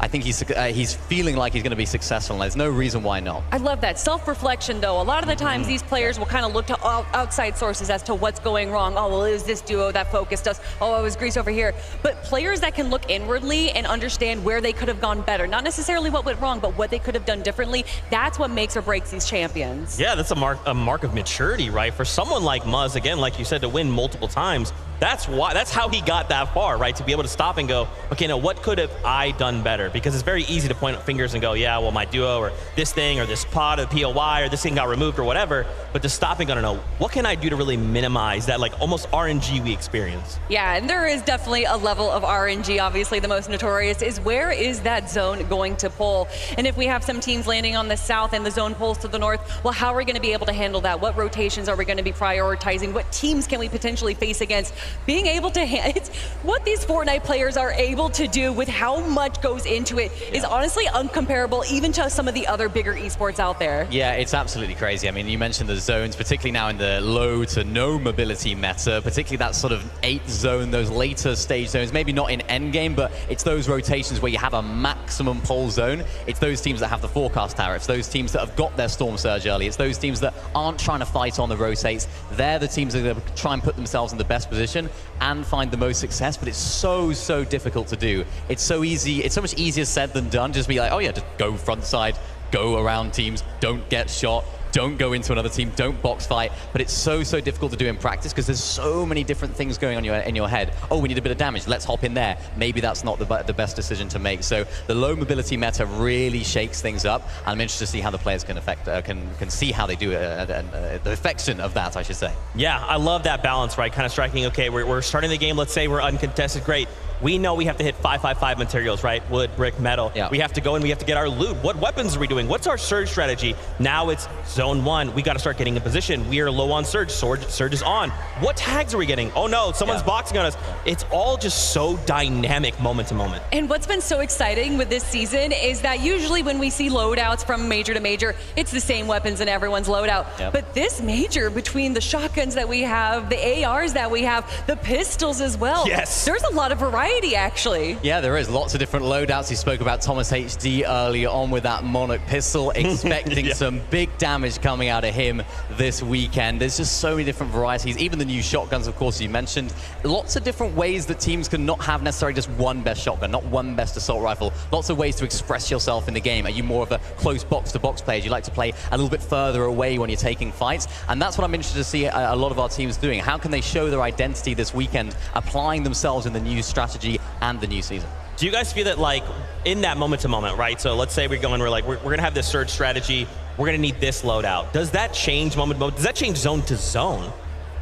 I think he's feeling like he's going to be successful, and there's no reason why not. I love that. Self-reflection, though. A lot of the times, these players will kind of look to outside sources as to what's going wrong. Oh, well, it was this duo that focused us. Oh, it was Greece over here. But players that can look inwardly and understand where they could have gone better, not necessarily what went wrong, but what they could have done differently, that's what makes or breaks these champions. Yeah, that's a mark of maturity, right? For someone like Muzz, again, like you said, to win multiple times, that's how he got that far, right? To be able to stop and go, okay, now what could have I done better? Because it's very easy to point fingers and go, yeah, well, my duo or this thing or this pod or the POY or this thing got removed or whatever. But to stop and go, no, what can I do to really minimize that like almost RNG we experience? Yeah, and there is definitely a level of RNG. Obviously, the most notorious is where is that zone going to pull? And if we have some teams landing on the south and the zone pulls to the north, well, how are we going to be able to handle that? What rotations are we going to be prioritizing? What teams can we potentially face against? Being able to it's what these Fortnite players are able to do with how much goes into it is honestly uncomparable even to some of the other bigger esports out there. Yeah, it's absolutely crazy. I mean, you mentioned the zones, particularly now in the low to no mobility meta, particularly that sort of 8th zone, those later stage zones, maybe not in endgame, but it's those rotations where you have a maximum pull zone. It's those teams that have the forecast tower. It's those teams that have got their storm surge early. It's those teams that aren't trying to fight on the rotates. They're the teams that are going to try and put themselves in the best position and find the most success, but it's so difficult to do. It's so easy. It's so much easier said than done. Just be like, oh yeah, just go front side, go around teams, don't get shot, don't go into another team, don't box fight. But it's so difficult to do in practice because there's so many different things going on in your head. Oh, we need a bit of damage, let's hop in there. Maybe that's not the best decision to make. So the low mobility meta really shakes things up. I'm interested to see how the players can see how they do the affection of that, I should say. Yeah, I love that balance, right? Kind of striking, okay, we're starting the game, let's say we're uncontested, great. We know we have to hit 555 materials, right? Wood, brick, metal. Yeah. We have to go and we have to get our loot. What weapons are we doing? What's our surge strategy? Now it's zone 1. We got to start getting in position. We are low on surge. Surge is on. What tags are we getting? Oh no, someone's boxing on us. It's all just so dynamic moment to moment. And what's been so exciting with this season is that usually when we see loadouts from major to major, it's the same weapons in everyone's loadout. Yep. But this major, between the shotguns that we have, the ARs that we have, the pistols as well. Yes. There's a lot of variety, actually. Yeah, there is lots of different loadouts. He spoke about Thomas HD earlier on with that Monarch pistol, expecting some big damage coming out of him this weekend. There's just so many different varieties. Even the new shotguns, of course, you mentioned. Lots of different ways that teams can not have necessarily just one best shotgun, not one best assault rifle. Lots of ways to express yourself in the game. Are you more of a close box-to-box player? Do you like to play a little bit further away when you're taking fights? And that's what I'm interested to see a lot of our teams doing. How can they show their identity this weekend, applying themselves in the new strategy and the new season? Do you guys feel that, like, in that moment to moment, right? So let's say we're gonna have this surge strategy. We're gonna need this loadout. Does that change moment to moment? Does that change zone to zone?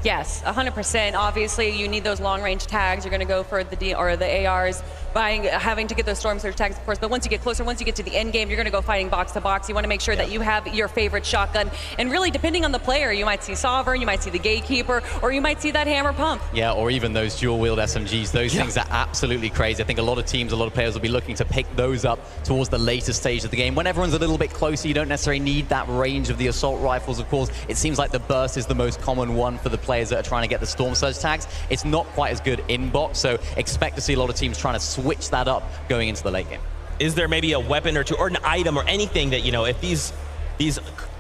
Yes, 100%. Obviously, you need those long-range tags. You're going to go for the ARs, having to get those storm surge tags, of course. But once you get closer, once you get to the end game, you're going to go fighting box to box. You want to make sure that you have your favorite shotgun. And really, depending on the player, you might see Sovereign, you might see the Gatekeeper, or you might see that Hammer Pump. Yeah, or even those dual-wield SMGs. Those things are absolutely crazy. I think a lot of teams, a lot of players will be looking to pick those up towards the later stage of the game. When everyone's a little bit closer, you don't necessarily need that range of the assault rifles, of course. It seems like the burst is the most common one for the players that are trying to get the storm surge tags. It's not quite as good in box, so expect to see a lot of teams trying to switch that up going into the late game. Is there maybe a weapon or two or an item or anything that, you know, if these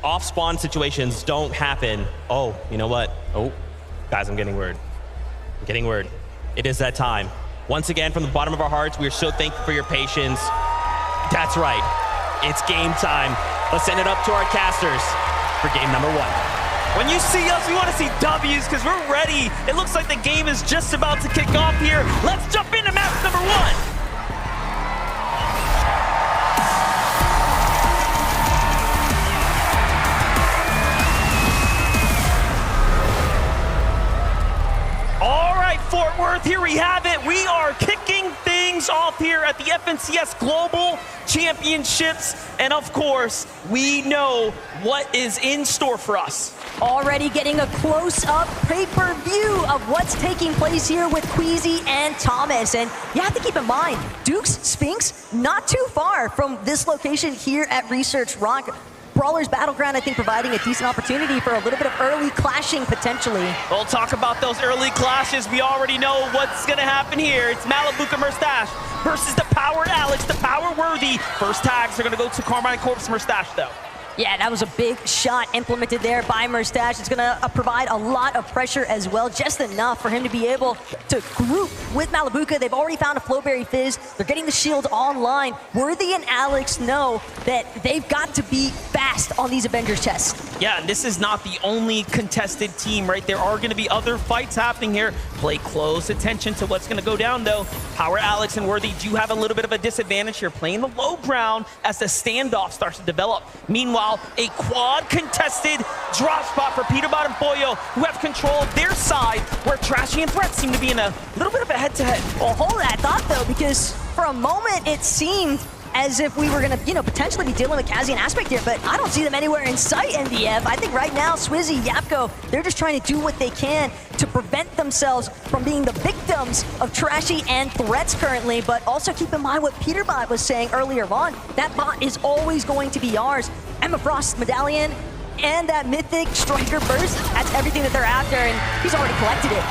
off-spawn situations don't happen. Oh, you know what? Oh, guys, I'm getting word. I'm getting word. It is that time. Once again, from the bottom of our hearts, we are so thankful for your patience. That's right. It's game time. Let's send it up to our casters for game number 1. When you see us, we want to see W's because we're ready. It looks like the game is just about to kick off here. Let's jump into match number 1. Fort Worth, here we have it. We are kicking things off here at the FNCS Global Championships. And of course, we know what is in store for us. Already getting a close-up pay-per-view of what's taking place here with Queasy and Thomas. And you have to keep in mind, Duke's Sphinx, not too far from this location here at Research Rock. Brawler's Battleground, I think, providing a decent opportunity for a little bit of early clashing, potentially. We'll talk about those early clashes. We already know what's going to happen here. It's Malibuca Murstache versus the Powered Alex, the Power Worthy. First tags are going to go to Carmine Corpse Murstache, though. Yeah, that was a big shot implemented there by Murstache. It's going to provide a lot of pressure as well, just enough for him to be able to group with Malibuca. They've already found a Flowberry Fizz. They're getting the shield online. Worthy and Alex know that they've got to be fast on these Avengers chests. Yeah, and this is not the only contested team, right? There are going to be other fights happening here. Play close attention to what's going to go down, though. Power Alex and Worthy do have a little bit of a disadvantage here, playing the low ground as the standoff starts to develop. Meanwhile, a quad contested drop spot for Peterbot and Pollo, who have control of their side, where Trashy and Threat seem to be in a little bit of a head-to-head. Well, hold that thought, though, because for a moment it seemed as if we were going to, potentially be dealing with Kazi and Aspect here, but I don't see them anywhere in sight, NDF. I think right now, Swizzy, Yapko, they're just trying to do what they can to prevent themselves from being the victims of Trashy and Threats currently, but also keep in mind what Peterbot was saying earlier on. That bot is always going to be ours. Emma Frost Medallion and that Mythic Striker Burst, that's everything that they're after, and he's already collected it.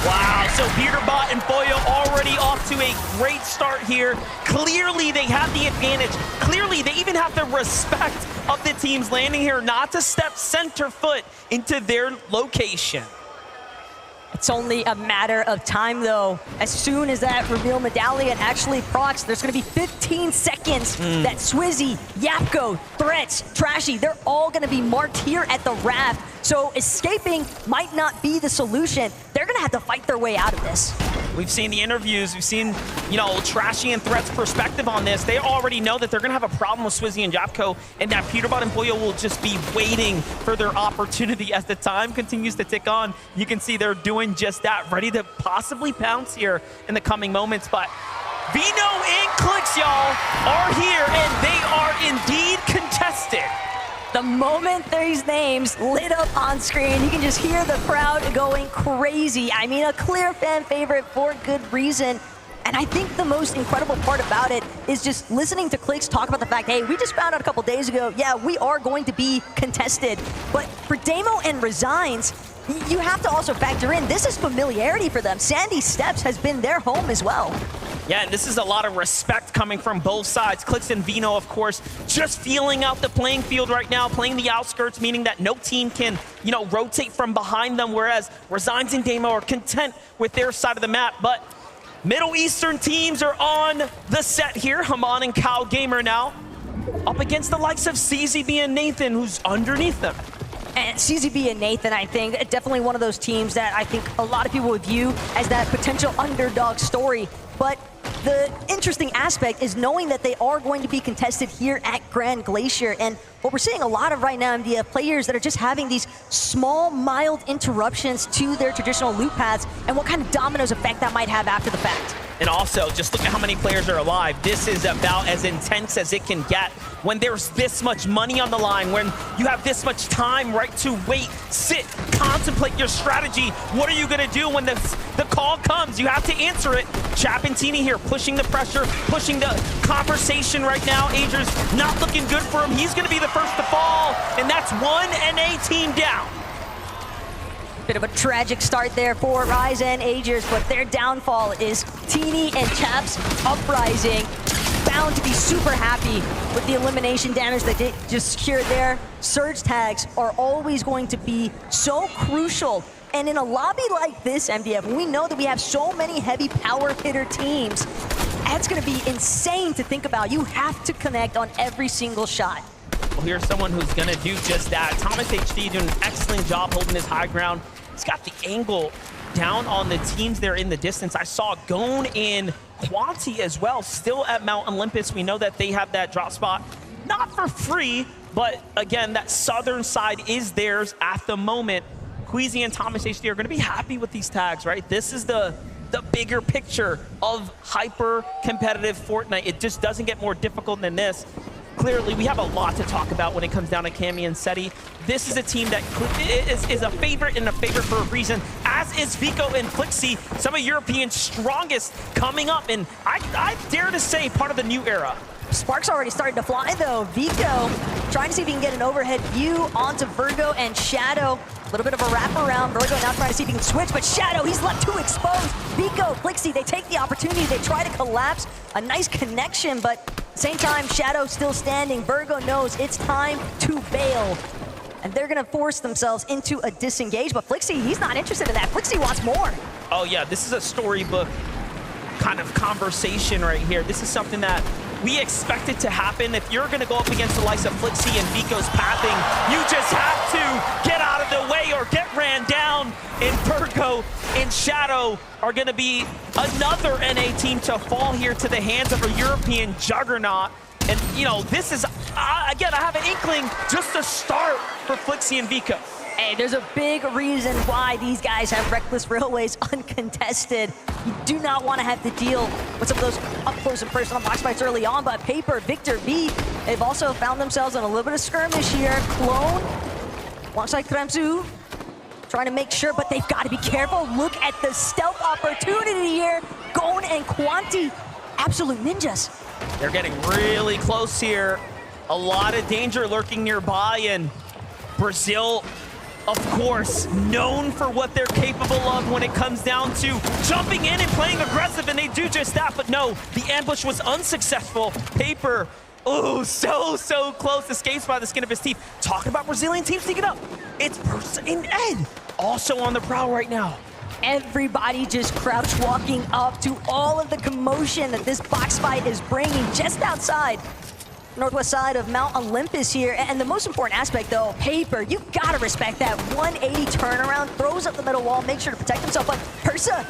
Wow, so Peterbot and Boyo already off to a great start here. Clearly, they have the advantage. Clearly, they even have the respect of the teams landing here not to step center foot into their location. It's only a matter of time, though. As soon as that reveal medallion actually procs, there's going to be 15 seconds that Swizzy, Yapko, Threats, Trashy, they're all going to be marked here at the raft. So escaping might not be the solution. They're going to have to fight their way out of this. We've seen the interviews. We've seen, Trashy and Threat's perspective on this. They already know that they're going to have a problem with Swizzy and Yapko, and that Peterbot and Pollo will just be waiting for their opportunity as the time continues to tick on. You can see they're doing just that, ready to possibly pounce here in the coming moments. But Vino and Clix, y'all, are here, and they are indeed contested. The moment these names lit up on screen, you can just hear the crowd going crazy. I mean, a clear fan favorite for good reason. And I think the most incredible part about it is just listening to Clix talk about the fact, hey, we just found out a couple days ago, yeah, we are going to be contested. But for Damo and Resigns, you have to also factor in, this is familiarity for them. Sandy Steps has been their home as well. Yeah, and this is a lot of respect coming from both sides. Clix and Vino, of course, just feeling out the playing field right now, playing the outskirts, meaning that no team can, rotate from behind them, whereas Resigns and Damo are content with their side of the map. But Middle Eastern teams are on the set here. Haman and Cow Gamer now up against the likes of CZB and Nathan, who's underneath them. And CZB and Nathan, I think, definitely one of those teams that I think a lot of people would view as that potential underdog story. But the interesting aspect is knowing that they are going to be contested here at Grand Glacier. And what we're seeing a lot of right now, MDF, players that are just having these small, mild interruptions to their traditional loot paths, and what kind of dominoes effect that might have after the fact. And also, just look at how many players are alive. This is about as intense as it can get when there's this much money on the line, when you have this much time, right, to wait, sit, contemplate your strategy. What are you going to do when the call comes? You have to answer it. Chapentini here pushing the pressure, pushing the conversation right now. Ager's not looking good for him. He's going to be the first to fall, and that's one NA team down. Bit of a tragic start there for Rise and Agers, but their downfall is Teeny and Chaps Uprising. bound to be super happy with the elimination damage that they just secured there. Surge tags are always going to be so crucial. And in a lobby like this, MDF, we know that we have so many heavy power hitter teams. That's going to be insane to think about. You have to connect on every single shot. Well, here's someone who's going to do just that. Thomas HD doing an excellent job holding his high ground. He's got the angle down on the teams there in the distance. I saw Gone and Quanti as well, still at Mount Olympus. We know that they have that drop spot, not for free, but again, that southern side is theirs at the moment. Queasy and Thomas HD are going to be happy with these tags, right? This is the bigger picture of hyper-competitive Fortnite. It just doesn't get more difficult than this. Clearly, we have a lot to talk about when it comes down to Cammy and Seti. This is a team that is a favorite and a favorite for a reason, as is Vico and Flixie, some of Europeans' strongest coming up, and I dare to say part of the new era. Sparks already started to fly though. Vico trying to see if he can get an overhead view onto Virgo and Shadow. A little bit of a wraparound. Virgo now trying to see if he can switch, but Shadow, he's left too exposed. Vico, Flixie, they take the opportunity. They try to collapse. A nice connection, but at the same time, Shadow still standing. Virgo knows it's time to bail. And they're going to force themselves into a disengage, but Flixie, he's not interested in that. Flixie wants more. Oh yeah, this is a storybook kind of conversation right here. This is something that we expect it to happen. If you're going to go up against the likes of Flixie and Vico's pathing, you just have to get out of the way or get ran down. And Virgo and Shadow are going to be another NA team to fall here to the hands of a European juggernaut. And, you know, this is, again, I have an inkling just to start for Flixie and Vico. Hey, there's a big reason why these guys have Reckless Railways uncontested. You do not want to have to deal with some of those up-close and personal box fights early on, but Paper, Victor V, they've also found themselves in a little bit of skirmish here. Clone, alongside Kremzu, trying to make sure, but they've got to be careful. Look at the stealth opportunity here. Gone and Quanti, absolute ninjas. They're getting really close here. A lot of danger lurking nearby, and Brazil, of course, known for what they're capable of when it comes down to jumping in and playing aggressive, and they do just that, but no, the ambush was unsuccessful. Paper, oh, so close, escapes by the skin of his teeth. Talking about Brazilian teams sneaking up. It's Persa and Ed, also on the prowl right now. Everybody just crouch walking up to all of the commotion that this box fight is bringing just outside northwest side of Mount Olympus here. And the most important aspect though, Paper, you gotta respect that 180 turnaround, throws up the middle wall, make sure to protect himself. But Persa,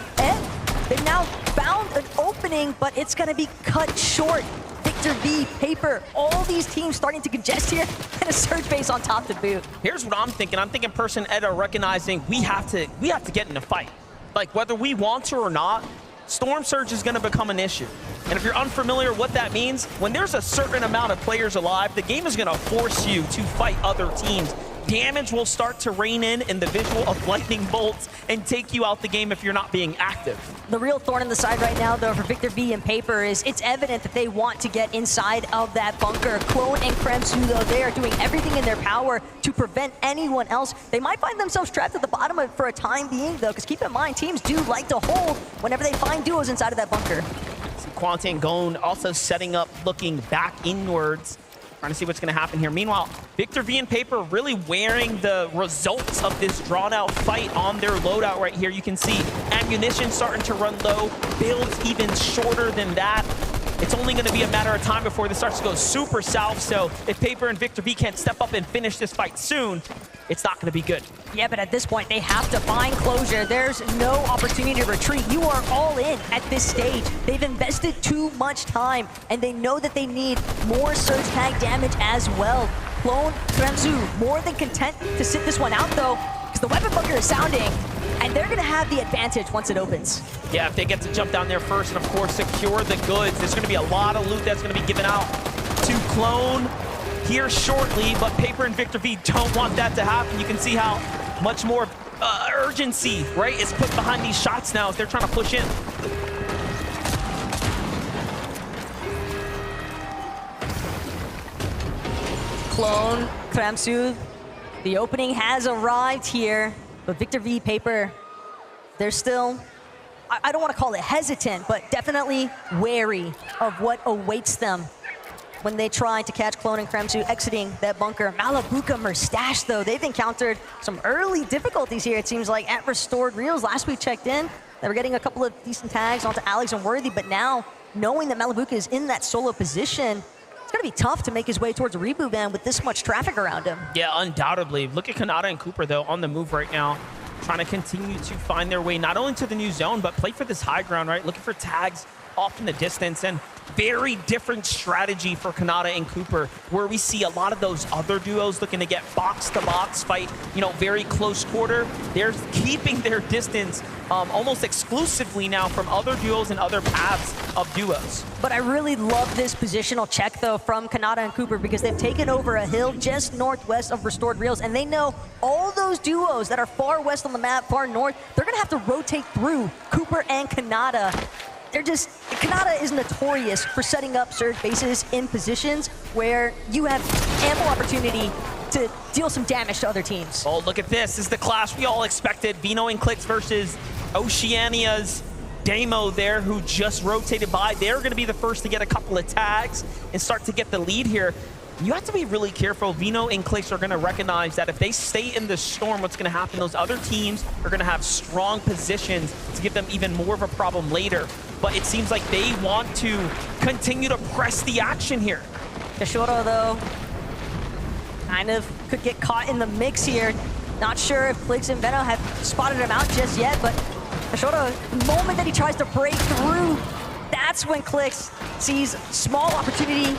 they've now found an opening, but it's gonna be cut short. Victor V, Paper, all these teams starting to congest here, and a surge base on top to boot. Here's what I'm thinking. I'm thinking Persa and Ed are recognizing we have to get in a fight. Like, whether we want to or not, Storm Surge is going to become an issue. And if you're unfamiliar what that means, when there's a certain amount of players alive, the game is going to force you to fight other teams. Damage will start to rain in the visual of lightning bolts and take you out the game if you're not being active. The real thorn in the side right now, though, for Victor V and Paper is it's evident that they want to get inside of that bunker. Clone and Kremzu, though, they are doing everything in their power to prevent anyone else. They might find themselves trapped at the bottom of it for a time being, though, because keep in mind, teams do like to hold whenever they find duos inside of that bunker. See Quanti and Gone also setting up, looking back inwards. Trying to see what's going to happen here. Meanwhile, Victor V and Paper really wearing the results of this drawn-out fight on their loadout right here. You can see ammunition starting to run low, builds even shorter than that. It's only going to be a matter of time before this starts to go super south, so if Paper and Victor V can't step up and finish this fight soon, it's not going to be good. Yeah, but at this point, they have to find closure. There's no opportunity to retreat. You are all in at this stage. They've invested too much time, and they know that they need more surge tag damage as well. Clone, Kremzu, more than content to sit this one out, though, because the weapon bunker is sounding, and they're going to have the advantage once it opens. Yeah, if they get to jump down there first and, of course, secure the goods, there's going to be a lot of loot that's going to be given out to Clone here shortly, but Paper and Victor V don't want that to happen. You can see how much more urgency, right, is put behind these shots now as they're trying to push in. Clone, Kremzu, the opening has arrived here, but Victor V, Paper, they're still I don't want to call it hesitant, but definitely wary of what awaits them when they try to catch Clone and Kremzu exiting that bunker. Malabuka Merstash, though, they've encountered some early difficulties here, it seems like, at Restored Reels. Last we checked in, they were getting a couple of decent tags onto Alex and Worthy, but now, knowing that Malabuka is in that solo position, it's going to be tough to make his way towards a reboot van with this much traffic around him. Yeah, undoubtedly. Look at Kanata and Cooper, though, on the move right now, trying to continue to find their way not only to the new zone, but play for this high ground, right? Looking for tags off in the distance, and very different strategy for Kanata and Cooper, where we see a lot of those other duos looking to get box-to-box fight, you know, very close quarter. They're keeping their distance almost exclusively now from other duos and other paths of duos. But I really love this positional check, though, from Kanata and Cooper, because they've taken over a hill just northwest of Restored Reels, and they know all those duos that are far west on the map, far north, they're going to have to rotate through Cooper and Kanata. Kanata is notorious for setting up surge bases in positions where you have ample opportunity to deal some damage to other teams. Oh, look at this. This is the clash we all expected. Vino and Clix versus Oceania's Damo there, who just rotated by. They're going to be the first to get a couple of tags and start to get the lead here. You have to be really careful. Vino and Clix are going to recognize that if they stay in the storm, what's going to happen, those other teams are going to have strong positions to give them even more of a problem later. But it seems like they want to continue to press the action here. Kashoro, though, kind of could get caught in the mix here. Not sure if Clix and Veno have spotted him out just yet, but Kashoro, the moment that he tries to break through, that's when Clix sees small opportunity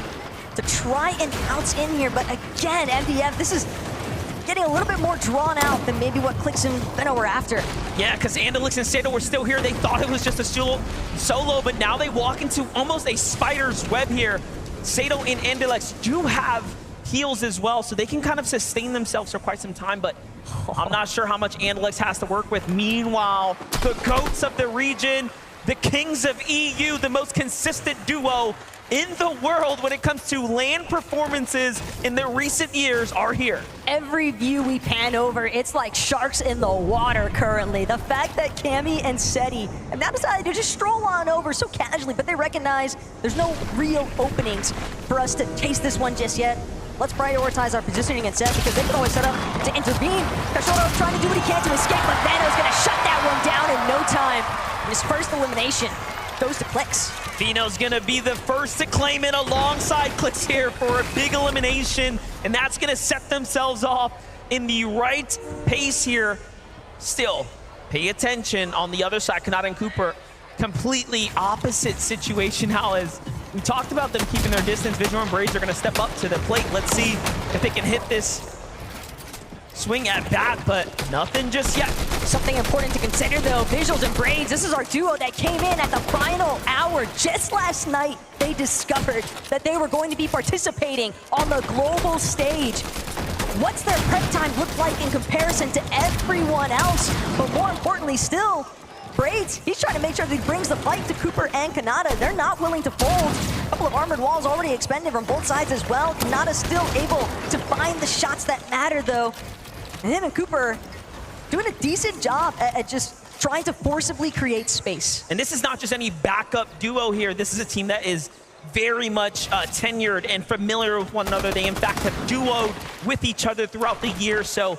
to try and pounce in here. But again, MDF, this is getting a little bit more drawn out than maybe what Clix and Veno were after. Yeah, because Andalix and Sato were still here. They thought it was just a solo, but now they walk into almost a spider's web here. Sato and Andalix do have heals as well, so they can kind of sustain themselves for quite some time, but I'm not sure how much Andalix has to work with. Meanwhile, the GOATs of the region, the Kings of EU, the most consistent duo in the world when it comes to LAN performances in the recent years, are here. Every view we pan over, it's like sharks in the water currently. The fact that Cammy and Seti have now decided to just stroll on over so casually, but they recognize there's no real openings for us to taste this one just yet. Let's prioritize our positioning and set, because they can always set up to intervene. Kashoro trying to do what he can to escape, but Vano's gonna shut that one down in no time. And his first elimination goes to Clix. Vino's gonna be the first to claim it alongside Clix here for a big elimination, and that's gonna set themselves off in the right pace here. Still, pay attention on the other side. Kanata and Cooper, completely opposite situation now. As we talked about them keeping their distance, Visual and Braves are gonna step up to the plate. Let's see if they can hit this swing at bat, but nothing just yet. Something important to consider, though, Visuals and Braids, this is our duo that came in at the final hour. Just last night, they discovered that they were going to be participating on the global stage. What's their prep time look like in comparison to everyone else? But more importantly still, Braids, he's trying to make sure that he brings the fight to Cooper and Kanata. They're not willing to fold. A couple of armored walls already expended from both sides as well. Kanata's still able to find the shots that matter, though. And him and Cooper doing a decent job at just trying to forcibly create space. And this is not just any backup duo here. This is a team that is very much tenured and familiar with one another. They, in fact, have duoed with each other throughout the year. So,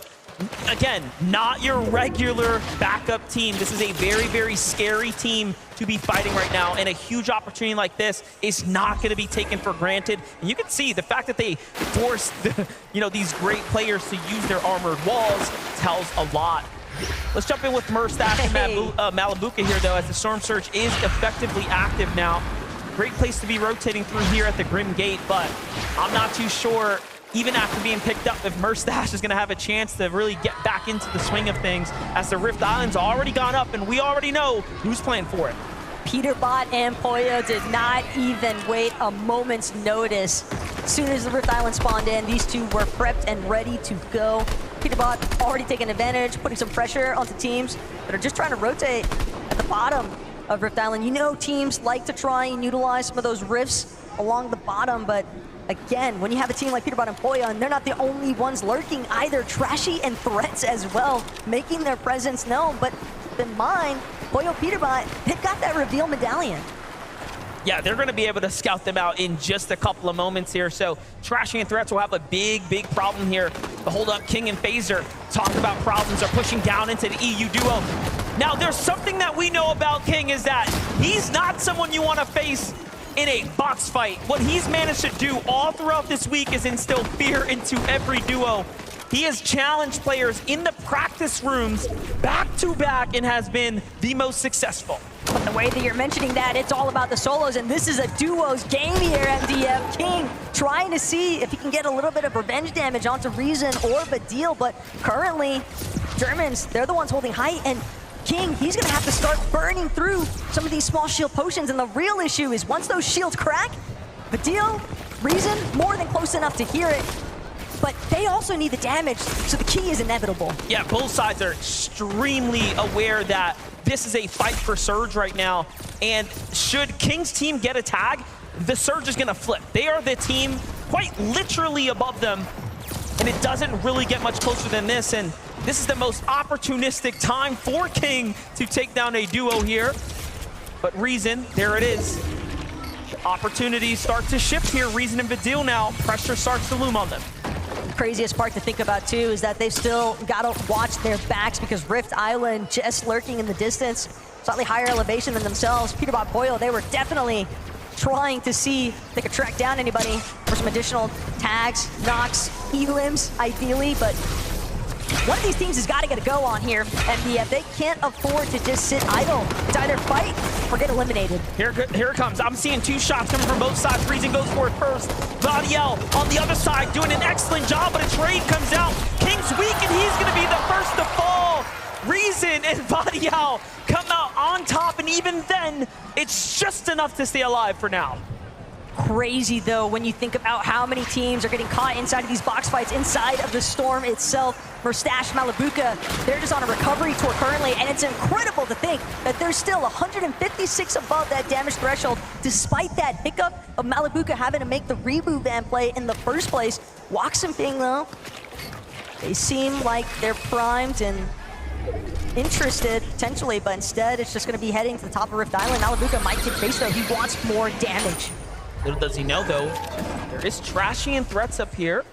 again, not your regular backup team. This is a very, very scary team to be fighting right now, and a huge opportunity like this is not going to be taken for granted. And you can see the fact that they forced these great players to use their armored walls tells a lot. Let's jump in with Merstash and Malabuka here, though, as the Storm Surge is effectively active now. Great place to be rotating through here at the Grim Gate, but I'm not too sure, even after being picked up, if Merstash is going to have a chance to really get back into the swing of things, as the Rift Island's already gone up, and we already know who's playing for it. Peterbot and Poyo did not even wait a moment's notice. As soon as the Rift Island spawned in, these two were prepped and ready to go. Peterbot already taking advantage, putting some pressure onto teams that are just trying to rotate at the bottom of Rift Island. You know, teams like to try and utilize some of those rifts along the bottom, but again, when you have a team like Peterbot and Poyo, and they're not the only ones lurking either, Trashy and Threats as well, making their presence known. But keep in mind, Boyo Peterbot, they've got that reveal medallion. Yeah, they're going to be able to scout them out in just a couple of moments here. So Trashing and Threats will have a big problem here. The hold up, King and Phaser talk about problems, are pushing down into the EU duo. Now, there's something that we know about King is that he's not someone you want to face in a box fight. What he's managed to do all throughout this week is instill fear into every duo. He has challenged players in the practice rooms back to back and has been the most successful. But the way that you're mentioning that, it's all about the solos, and this is a duos game here, MDF. King trying to see if he can get a little bit of revenge damage onto Reason or Badil, but currently, Germans, they're the ones holding height, and King, he's gonna have to start burning through some of these small shield potions, and the real issue is once those shields crack, Badil, Reason, more than close enough to hear it, but they also need the damage, so the key is inevitable. Yeah, both sides are extremely aware that this is a fight for Surge right now, and should King's team get a tag, the Surge is gonna flip. They are the team quite literally above them, and it doesn't really get much closer than this, and this is the most opportunistic time for King to take down a duo here. But Reason, there it is. Opportunities start to shift here. Reason and Badil now, pressure starts to loom on them. Craziest part to think about too is that they've still got to watch their backs because Rift Island just lurking in the distance, slightly higher elevation than themselves. Peterbot Boyle, they were definitely trying to see if they could track down anybody for some additional tags, knocks, elims ideally, but one of these teams has got to get a go on here, MDF. They can't afford to just sit idle. It's either fight or get eliminated. Here it comes. I'm seeing two shots coming from both sides. Reason goes for it first. Vadiel on the other side doing an excellent job, but a trade comes out. King's weak, and he's going to be the first to fall. Reason and Vadiel come out on top, and even then, it's just enough to stay alive for now. Crazy though when you think about how many teams are getting caught inside of these box fights inside of the Storm itself. Merstash, Malabuka, they're just on a recovery tour currently, and it's incredible to think that they're still 156 above that damage threshold despite that hiccup of Malabuka having to make the reboot van play in the first place. Wax and Ping though, they seem like they're primed and interested potentially, but instead it's just going to be heading to the top of Rift Island. Malabuka might get faced though, he wants more damage. Little does he know, though, there is Trashy and Threats up here.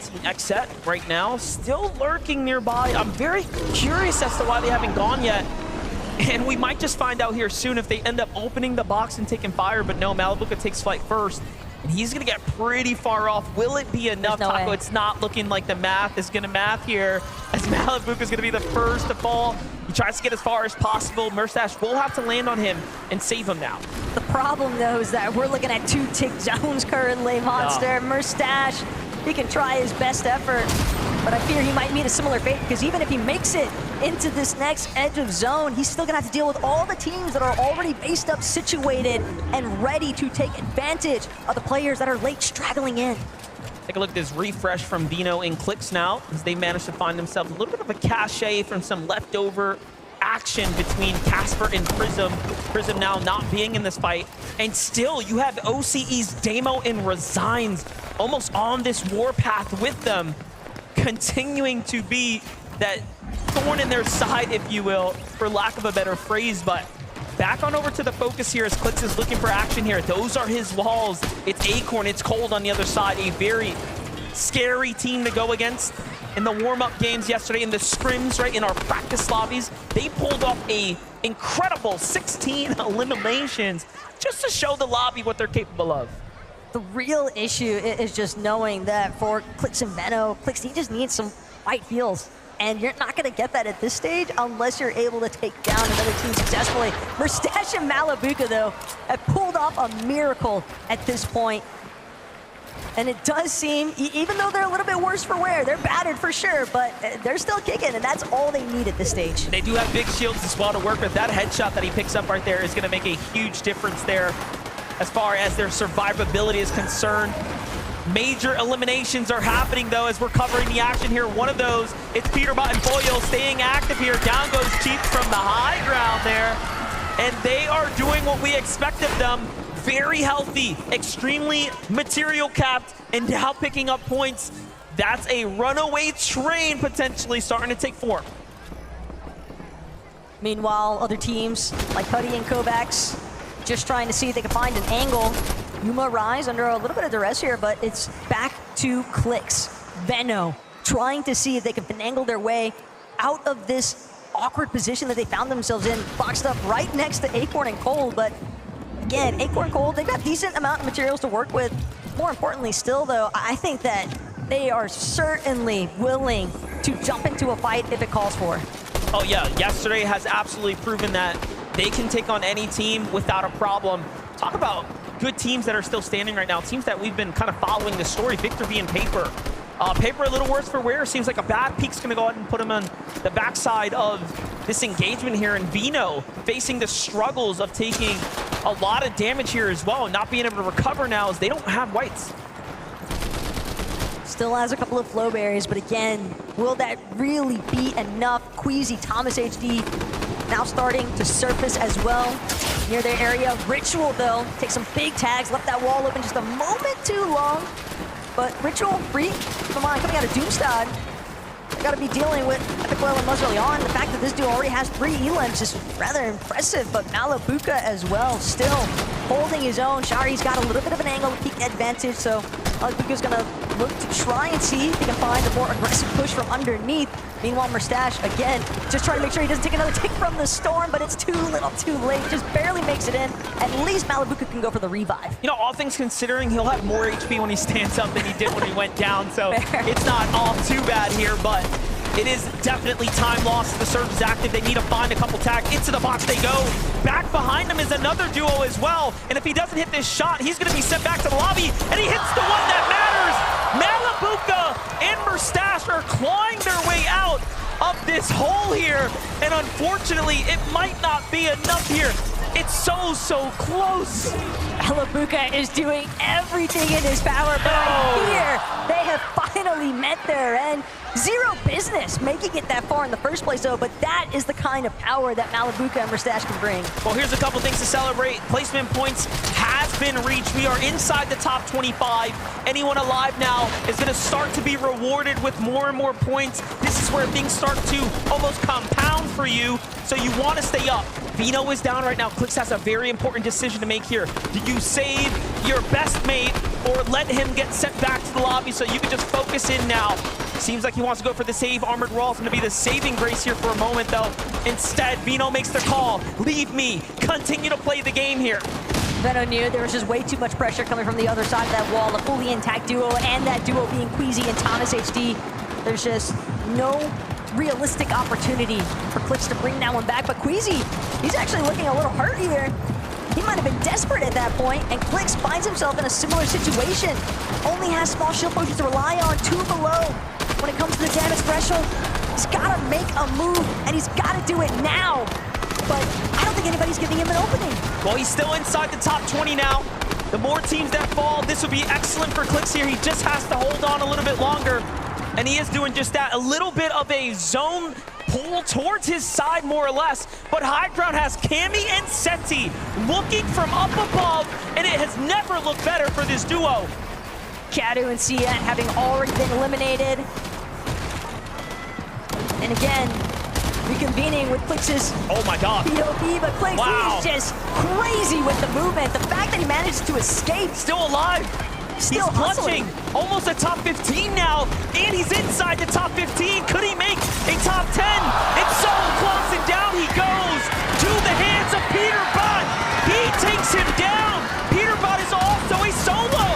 Team Xset right now, still lurking nearby. I'm very curious as to why they haven't gone yet. And we might just find out here soon if they end up opening the box and taking fire. But no, Malabuka takes flight first. And he's going to get pretty far off. Will it be enough, Taco? Way. It's not looking like the math is going to math here, as Malabuka is going to be the first to fall. He tries to get as far as possible. Merstash will have to land on him and save him now. The problem, though, is that we're looking at 2 tick zones currently, Monster. Merstash, he can try his best effort, but I fear he might meet a similar fate, because even if he makes it into this next edge of zone, he's still going to have to deal with all the teams that are already based up, situated, and ready to take advantage of the players that are late straggling in. Take a look at this refresh from Dino and Clix now, as they managed to find themselves a little bit of a cachet from some leftover action between Casper and Prism. Prism now not being in this fight. And still, you have OCE's Damo and Resigns almost on this warpath with them, continuing to be that thorn in their side, if you will, for lack of a better phrase. But back on over to the focus here as Clix is looking for action here. Those are his walls. It's Acorn, it's Cold on the other side. A very scary team to go against. In the warm-up games yesterday, in the scrims, right, in our practice lobbies, they pulled off a incredible 16 eliminations just to show the lobby what they're capable of. The real issue is just knowing that for Clix and Venno, Clix, he just needs some white heals. And you're not going to get that at this stage unless you're able to take down another team successfully. Merstash and Malabuka, though, have pulled off a miracle at this point. And it does seem, even though they're a little bit worse for wear, they're battered for sure, but they're still kicking, and that's all they need at this stage. They do have big shields as well to work with. That headshot that he picks up right there is going to make a huge difference there as far as their survivability is concerned. Major eliminations are happening, though, as we're covering the action here. One of those, it's Peterbot and Boyle staying active here. Down goes Cheap from the high ground there. And they are doing what we expect of them. Very healthy, extremely material capped, and now picking up points. That's a runaway train potentially starting to take form. Meanwhile, other teams like Cuddy and Kovacs just trying to see if they can find an angle. Yuma Rise under a little bit of duress here, but it's back to Clix. Veno trying to see if they can finagle their way out of this awkward position that they found themselves in, boxed up right next to Acorn and Cold. But again, Acorn Cold, they've got a decent amount of materials to work with. More importantly still, though, I think that they are certainly willing to jump into a fight if it calls for. Oh yeah, yesterday has absolutely proven that they can take on any team without a problem. Talk about good teams that are still standing right now, teams that we've been kind of following the story. Victor V and Paper. Paper a little worse for wear. Seems like a bad peek's gonna go ahead and put him on the backside of this engagement here. And Veno facing the struggles of taking a lot of damage here as well, and not being able to recover now as they don't have whites. Still has a couple of flow berries, but again, will that really be enough? Queasy, Thomas HD now starting to surface as well near their area. Ritual, though, takes some big tags, left that wall open just a moment too long. But Ritual, free, come on, coming out of Doomstad. They gotta be dealing with Epic Oil and Muzz early on. The fact that this dude already has 3 elims is rather impressive, but Malabuka as well, still holding his own. Shari's got a little bit of an angle peak advantage, so Malabuka's gonna look to try and see if he can find a more aggressive push from underneath. Meanwhile, Mustache, again, just trying to make sure he doesn't take another tick from the Storm, but it's too little too late. Just barely makes it in. At least Malabuka can go for the revive. You know, all things considering, he'll have more HP when he stands up than he did when he went down, so it's not all too bad here, but it is definitely time lost. The surge is active. They need to find a couple tags. Into the box they go. Back behind him is another duo as well, and if he doesn't hit this shot, he's going to be sent back to the lobby, and he hits the one that matters. Malabuka and Mustache are clawing their way out of this hole here, and unfortunately, it might not be enough here. It's so close. Malabuka is doing everything in his power, but I fear they have finally met their end. Zero business making it that far in the first place, though, but that is the kind of power that Malabuka and Mustache can bring. Well, here's a couple things to celebrate. Placement points has been reached. We are inside the top 25. Anyone alive now is going to start to be rewarded with more and more points. This is where things start to almost compound for you, so you want to stay up. Veno is down right now. Clix has a very important decision to make here. Do you save your best mate or let him get sent back to the lobby so you can just focus in now? Seems like he wants to go for the save. Armored Wall is going to be the saving grace here for a moment, though. Instead, Veno makes the call. Leave me. Continue to play the game here. Veno knew there was just way too much pressure coming from the other side of that wall. A fully intact duo, and that duo being Queasy and Thomas HD. There's just no realistic opportunity for Clix to bring that one back. But Queasy, he's actually looking a little hurt here. He might have been desperate at that point, and Clix finds himself in a similar situation. Only has small shield potions to rely on, 2 below. When it comes to the damage threshold, he's got to make a move, and he's got to do it now. But I don't think anybody's giving him an opening. Well, he's still inside the top 20 now. The more teams that fall, this would be excellent for Clix here. He just has to hold on a little bit longer, and he is doing just that. A little bit of a zone pull towards his side, more or less. But High Ground has Cammy and Seti looking from up above, and it has never looked better for this duo. Kadu and Cien having already been eliminated. And again, reconvening with Clix's oh my god POV, but Clix is just crazy with the movement. The fact that he managed to escape. Still alive. Still he's clutching. Almost a top 15 now, and he's inside the top 15. Could he make a top 10? It's so close, and down he goes to the hands of Peterbot. He takes him down. Peterbot is also a solo.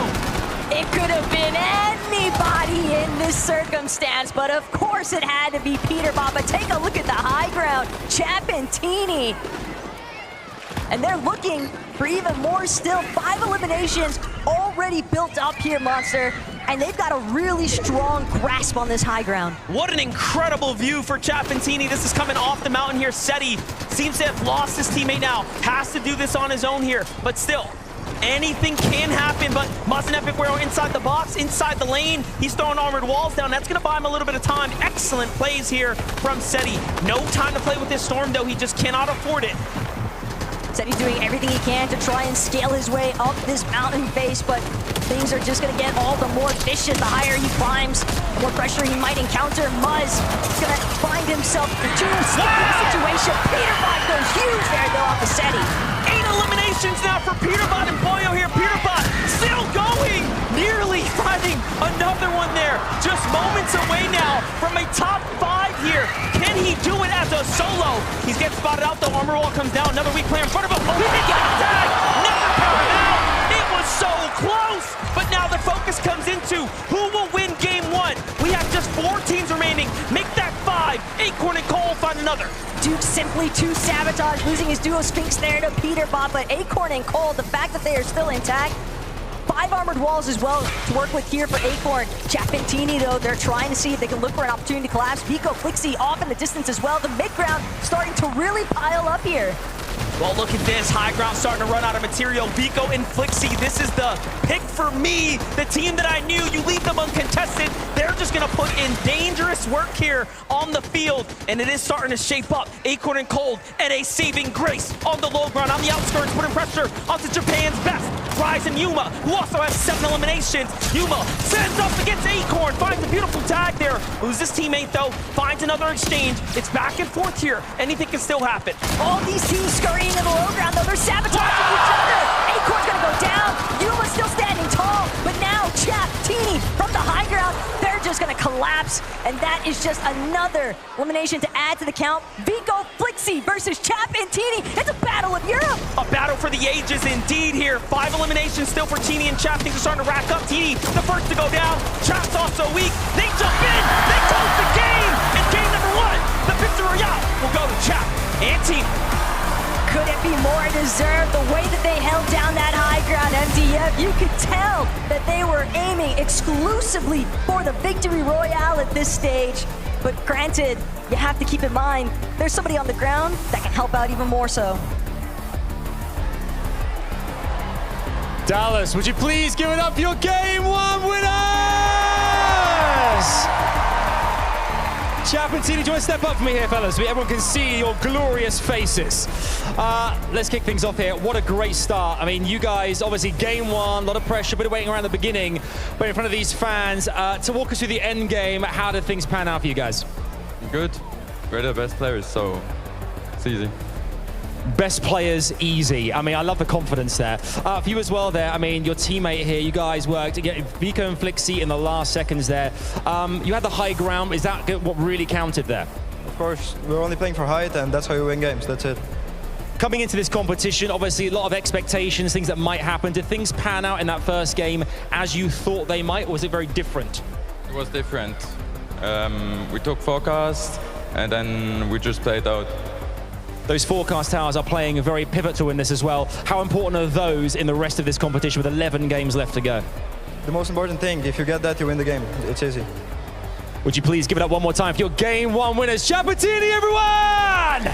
It could have been anybody in this circumstance, but of course it had to be Peterbot. But take a look at the high ground, Chapentini. And they're looking for even more still. 5 eliminations already built up here, Monster. And they've got a really strong grasp on this high ground. What an incredible view for Chapentini. This is coming off the mountain here. Seti seems to have lost his teammate now. Has to do this on his own here, but still. Anything can happen, but Muzz and Epic Guerrero inside the box, inside the lane. He's throwing armored walls down. That's going to buy him a little bit of time. Excellent plays here from Seti. No time to play with this Storm, though. He just cannot afford it. Said he's doing everything he can to try and scale his way up this mountain face, but things are just gonna get all the more vicious the higher he climbs, the more pressure he might encounter. Muzz is gonna find himself into a sticky situation. Peterbot goes huge there though off the SETI. 8 eliminations now for Peterbot and Boyo here. Peterbot still going, nearly finding another one there. Just moments away now from a top 5 here. Can he do it as a solo? He's getting spotted out though. Armor wall comes down. Another weak player in front of him. Oh, he got tag. Never powered out. It was so close. But now the focus comes into who will win game 1. We have just 4 teams remaining. Make that 5. Acorn and Cole find another. Duke simply too sabotage, losing his duo Sphinx there to Peterbot, but Acorn and Cole, the fact that they are still intact, 5 armored walls as well to work with here for Acorn. Chapentini, though, they're trying to see if they can look for an opportunity to collapse. Vico, Flixie off in the distance as well. The mid-ground starting to really pile up here. Well, look at this. High ground starting to run out of material. Vico and Flixie, this is the pick for me. The team that I knew, you leave them uncontested. They're just going to put in dangerous work here on the field, and it is starting to shape up. Acorn and Cold and a saving grace on the low ground, on the outskirts, putting pressure onto Japan's best. Rise and Yuma, who also has 7 eliminations. Yuma sends up against Acorn, finds a beautiful tag there. Loses his teammate though, finds another exchange. It's back and forth here. Anything can still happen. All these teams scurrying in the low ground though, they're sabotaging each other. Acorn's gonna go down. Yuma's still standing tall, but now Chapentini from the high ground, they're just gonna collapse, and that is just another elimination to add to the count. Vico, Flixie versus Chapentini. It's a battle of Europe. A battle for the ages indeed here. 5 eliminations still for Teeny and Chap. Things are starting to rack up. Teeny, the first to go down. Chap's also weak. They jump in. They close the game. And game number 1, the Victory Royale will go to Chap and Teeny. Could it be more deserved? The way that they held down that high ground, MDF, you could tell that they were aiming exclusively for the Victory Royale at this stage. But granted, you have to keep in mind, there's somebody on the ground that can help out even more so. Dallas, would you please give it up for your Game 1 winners? Chapentini, do you want to step up for me here, fellas? So everyone can see your glorious faces. Let's kick things off here. What a great start. I mean, you guys, obviously, Game 1, a lot of pressure, bit of waiting around the beginning, but in front of these fans. To walk us through the end game, how did things pan out for you guys? Good. We're the best players, so it's easy. Best players, easy. I mean, I love the confidence there. For you as well there, I mean, your teammate here, you guys worked to get Vico and Flixie in the last seconds there. You had the high ground. Is that what really counted there? Of course, we're only playing for height, and that's how you win games. That's it. Coming into this competition, obviously a lot of expectations, things that might happen. Did things pan out in that first game as you thought they might, or was it very different? It was different. We took forecast, and then we just played out. Those forecast towers are playing very pivotal in this as well. How important are those in the rest of this competition with 11 games left to go? The most important thing, if you get that, you win the game. It's easy. Would you please give it up one more time for your Game 1 winners? Chapentini, everyone!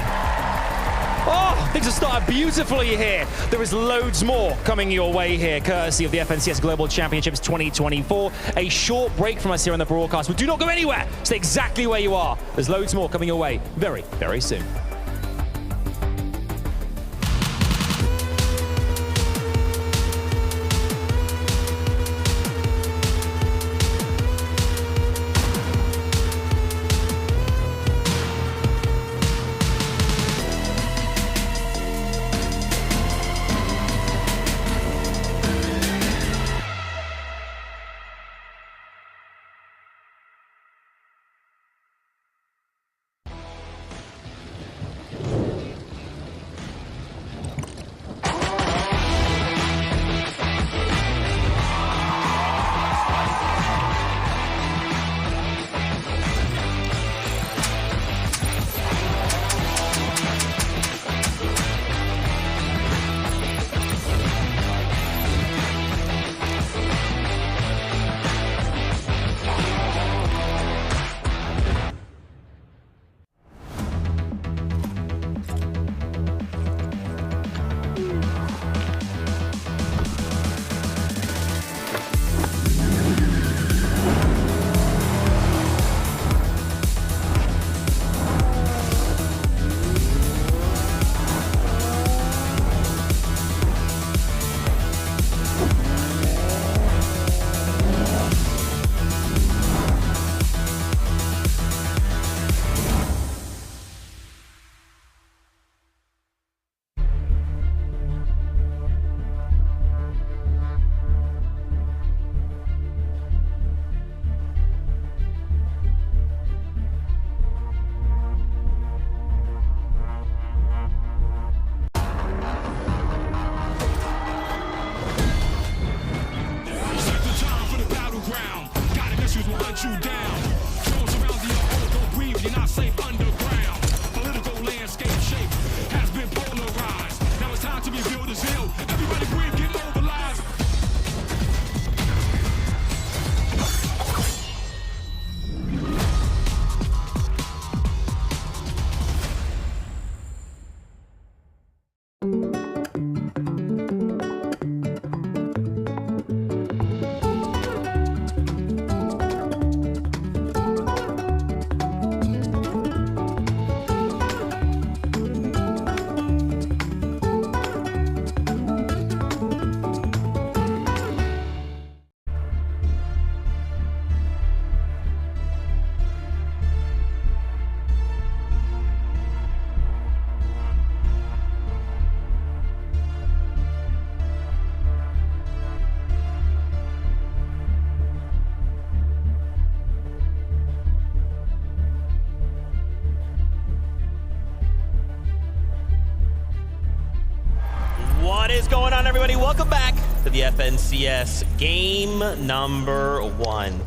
Oh, things have started beautifully here. There is loads more coming your way here, courtesy of the FNCS Global Championships 2024. A short break from us here on the broadcast, but do not go anywhere. Stay exactly where you are. There's loads more coming your way very, very soon. going on, everybody? Welcome back to the FNCS game number 1.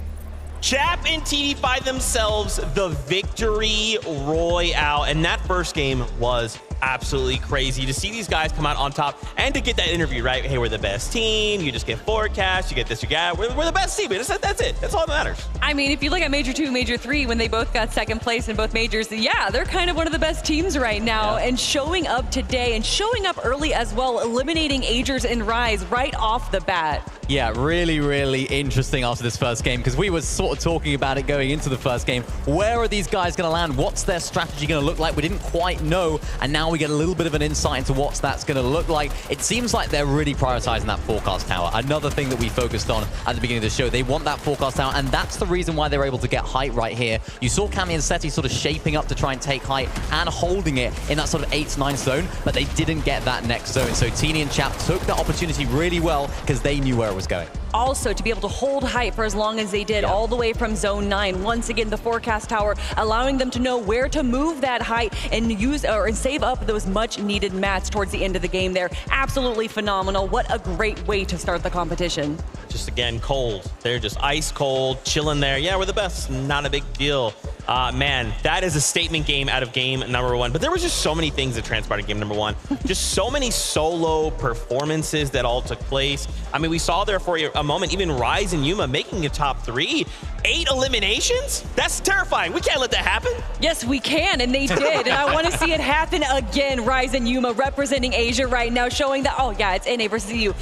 Chap and TD find themselves the victory royale, and that first game was absolutely crazy to see these guys come out on top and to get that interview, right? Hey, we're the best team. You just get forecast. You get this, you get we're the best team. That's it. That's all that matters. I mean, if you look at Major 2, Major 3, when they both got second place in both majors, yeah, they're kind of one of the best teams right now. Yeah. And showing up today and showing up early as well, eliminating Agers and Rise right off the bat. Yeah, really, really interesting after this first game, because we were sort of talking about it going into the first game. Where are these guys going to land? What's their strategy going to look like? We didn't quite know, and now we get a little bit of an insight into what that's going to look like. It seems like they're really prioritizing that forecast tower. Another thing that we focused on at the beginning of the show. They want that forecast tower, and that's the reason why they're able to get height right here. You saw Cammy and Seti sort of shaping up to try and take height and holding it in that sort of 8-9 zone, but they didn't get that next zone. So Teeny and Chap took that opportunity really well because they knew where it was going. Also, to be able to hold height for as long as they did, all the way from zone 9. Once again, the forecast tower allowing them to know where to move that height and use and save up those much needed mats towards the end of the game there. Absolutely phenomenal. What a great way to start the competition. Just again, cold. They're just ice cold, chilling there. Yeah, we're the best. Not a big deal. Man, that is a statement game out of game number 1. But there was just so many things that transpired in game number 1. Just so many solo performances that all took place. I mean, we saw there for a moment, even Rise and Yuma making a top 3. 8 eliminations? That's terrifying. We can't let that happen. Yes, we can, and they did. And I want to see it happen again. Rise and Yuma representing Asia right now, showing that, oh yeah, it's NA versus EU.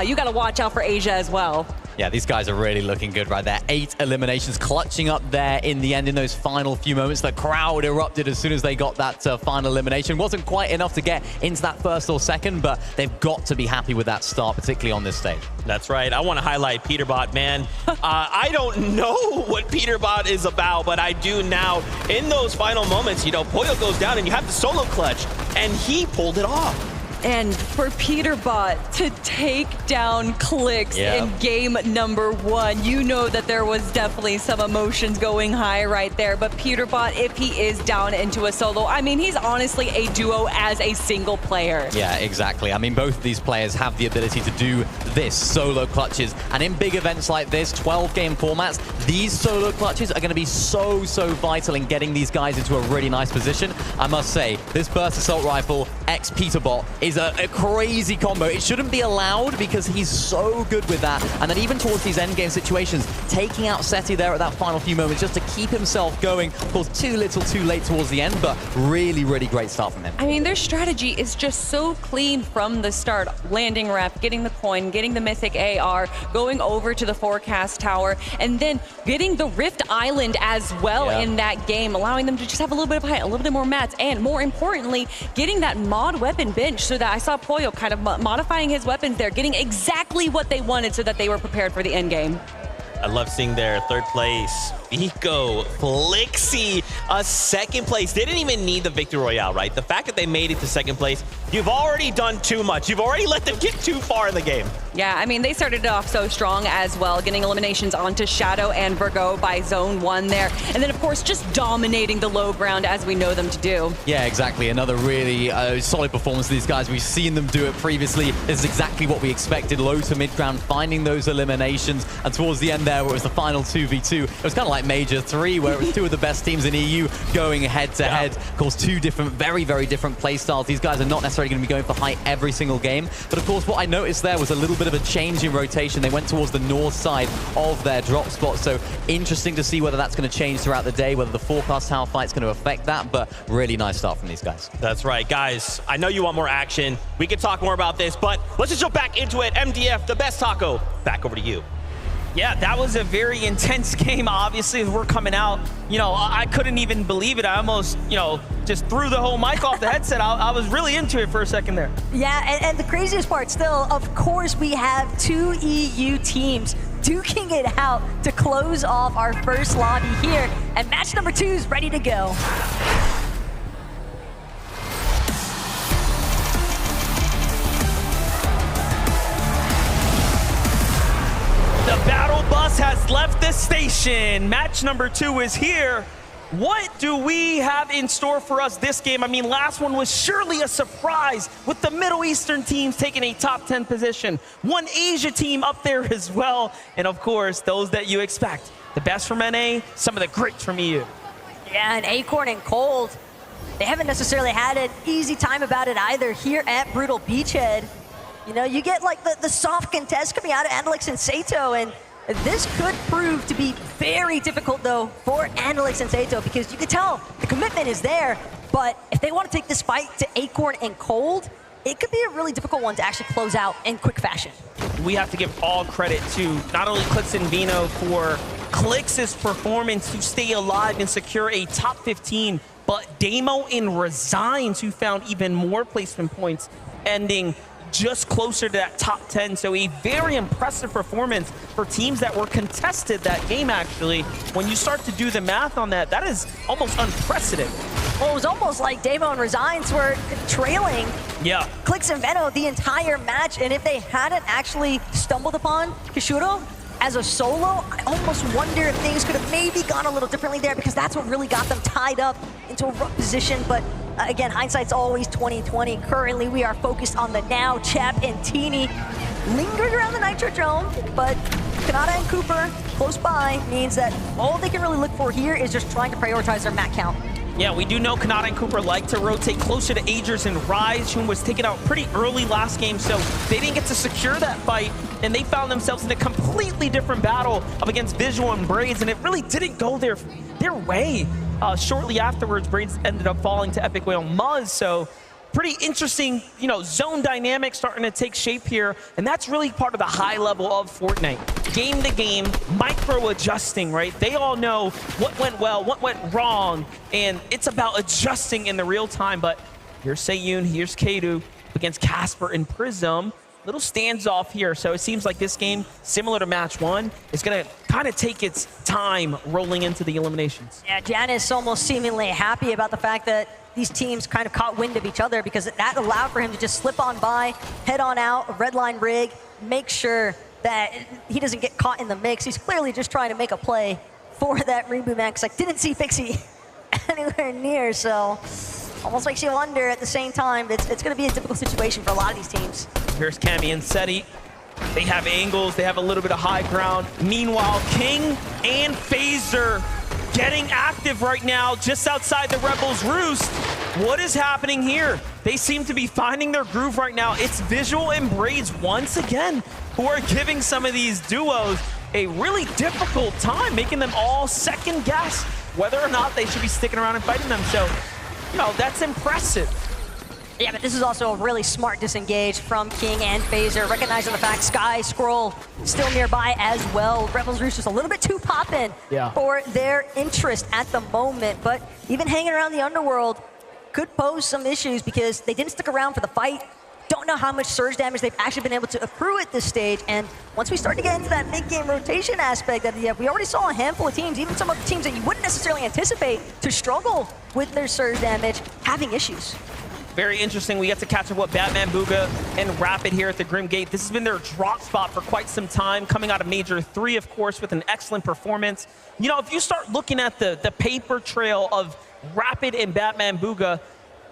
You got to watch out for Asia as well. Yeah, these guys are really looking good right there. 8 eliminations clutching up there in the end in those final few moments. The crowd erupted as soon as they got that final elimination. Wasn't quite enough to get into that first or second, but they've got to be happy with that start, particularly on this stage. That's right. I want to highlight Peterbot, man. I don't know what Peterbot is about, but I do now. In those final moments, you know, Pollo goes down and you have the solo clutch, and he pulled it off. And for Peterbot to take down Clix in game number 1, you know that there was definitely some emotions going high right there. But Peterbot, if he is down into a solo, I mean, he's honestly a duo as a single player. Yeah, exactly. I mean, both of these players have the ability to do this, solo clutches. And in big events like this, 12-game formats, these solo clutches are going to be so vital in getting these guys into a really nice position. I must say, this Burst Assault Rifle x Peterbot is a crazy combo. It shouldn't be allowed because he's so good with that. And then even towards these endgame situations, taking out Seti there at that final few moments just to keep himself going. Of course, too little, too late towards the end, but really, really great start from him. I mean, their strategy is just so clean from the start. Landing rep, getting the coin, getting the mythic AR, going over to the forecast tower, and then getting the Rift Island as well in that game, allowing them to just have a little bit of height, a little bit more mats, and more importantly, getting that mod weapon bench so that I saw Pollo kind of modifying his weapons there, getting exactly what they wanted so that they were prepared for the end game. I love seeing their 3rd place. Vico, Flixie, a 2nd place. They didn't even need the Victory Royale, right? The fact that they made it to 2nd place, you've already done too much. You've already let them get too far in the game. Yeah, I mean, they started off so strong as well, getting eliminations onto Shadow and Virgo by zone 1 there. And then, of course, just dominating the low ground as we know them to do. Yeah, exactly. Another really solid performance of these guys. We've seen them do it previously. This is exactly what we expected. Low to mid ground, finding those eliminations. And towards the end there, where it was the final 2v2, it was kind of like Major 3, where it was 2 of the best teams in EU going head-to-head. Of course, 2 different, very different play styles. These guys are not necessarily going to be going for height every single game. But of course, what I noticed there was a little bit of a change in rotation. They went towards the north side of their drop spot. So interesting to see whether that's going to change throughout the day, whether the forecast tower fight's going to affect that. But really nice start from these guys. That's right, guys. I know you want more action. We can talk more about this, but let's just jump back into it. MDF, the best taco. Back over to you. Yeah, that was a very intense game. Obviously, as we're coming out, you know, I couldn't even believe it. I almost, you know, just threw the whole mic off the headset. I was really into it for a second there. Yeah, and the craziest part still, of course, we have 2 EU teams duking it out to close off our first lobby here. And match number 2 is ready to go. The battle bus has left the station. Match number 2 is here. What do we have in store for us this game? I mean, last one was surely a surprise with the Middle Eastern teams taking a top 10 position. One Asia team up there as well. And of course, those that you expect. The best from NA, some of the greats from EU. Yeah, and Acorn and Cold, they haven't necessarily had an easy time about it either here at Brutal Beachhead. You know, you get like the soft contest coming out of Andalux and Sato, and this could prove to be very difficult, though, for Andalux and Sato, because you can tell the commitment is there, but if they want to take this fight to Acorn and Cold, it could be a really difficult one to actually close out in quick fashion. We have to give all credit to not only Clix and Vino for Clix's performance to stay alive and secure a top 15, but Damo and Resigns, who found even more placement points, ending just closer to that top 10. So a very impressive performance for teams that were contested that game, actually. When you start to do the math on that, that is almost unprecedented. Well, it was almost like Damo and Resigns were trailing Clix and Veno the entire match, and if they hadn't actually stumbled upon Kishuro as a solo, I almost wonder if things could have maybe gone a little differently there, because that's what really got them tied up into a rough position. But again, hindsight's always 20/20. Currently, we are focused on the now. Chap and Teeny lingering around the Nitrodrome, but Kanata and Cooper close by means that all they can really look for here is just trying to prioritize their mat count. Yeah, we do know Kanata and Cooper like to rotate closer to Agers and Rise, who was taken out pretty early last game, so they didn't get to secure that fight, and they found themselves in a completely different battle up against Visual and Braids, and it really didn't go their way. Shortly afterwards, Braids ended up falling to Epic Whale Muzz, so pretty interesting, you know, zone dynamic starting to take shape here, and that's really part of the high level of Fortnite. Game to game, micro adjusting, right? They all know what went well, what went wrong, and it's about adjusting in the real time. But here's Seiyun, here's Kadu against Casper and Prism. Little stands off here, so it seems like this game, similar to match one, is gonna kind of take its time rolling into the eliminations. Yeah, Janice almost seemingly happy about the fact that these teams kind of caught wind of each other, because that allowed for him to just slip on by, head on out, a red line rig, make sure that he doesn't get caught in the mix. He's clearly just trying to make a play for that Reboot Max. I didn't see Pixie anywhere near, so almost makes you wonder at the same time. It's going to be a difficult situation for a lot of these teams. Here's Cammy and Seti. They have angles, they have a little bit of high ground. Meanwhile, King and Phaser getting active right now just outside the Rebels' roost. What is happening here? They seem to be finding their groove right now. It's Visual and Braids once again who are giving some of these duos a really difficult time, making them all second guess whether or not they should be sticking around and fighting them. So, you know, that's impressive. Yeah, but this is also a really smart disengage from King and Phaser, recognizing the fact Sky Scroll still nearby as well. Rebels Roost just a little bit too poppin' for their interest at the moment, but even hanging around the Underworld could pose some issues because they didn't stick around for the fight. Don't know how much surge damage they've actually been able to accrue at this stage, and once we start to get into that mid-game rotation aspect, we already saw a handful of teams, even some of the teams that you wouldn't necessarily anticipate to struggle with their surge damage, having issues. Very interesting. We get to catch up with Batman Booga and Rapid here at the Grim Gate. This has been their drop spot for quite some time, coming out of Major 3, of course, with an excellent performance. You know, if you start looking at the paper trail of Rapid and Batman Booga,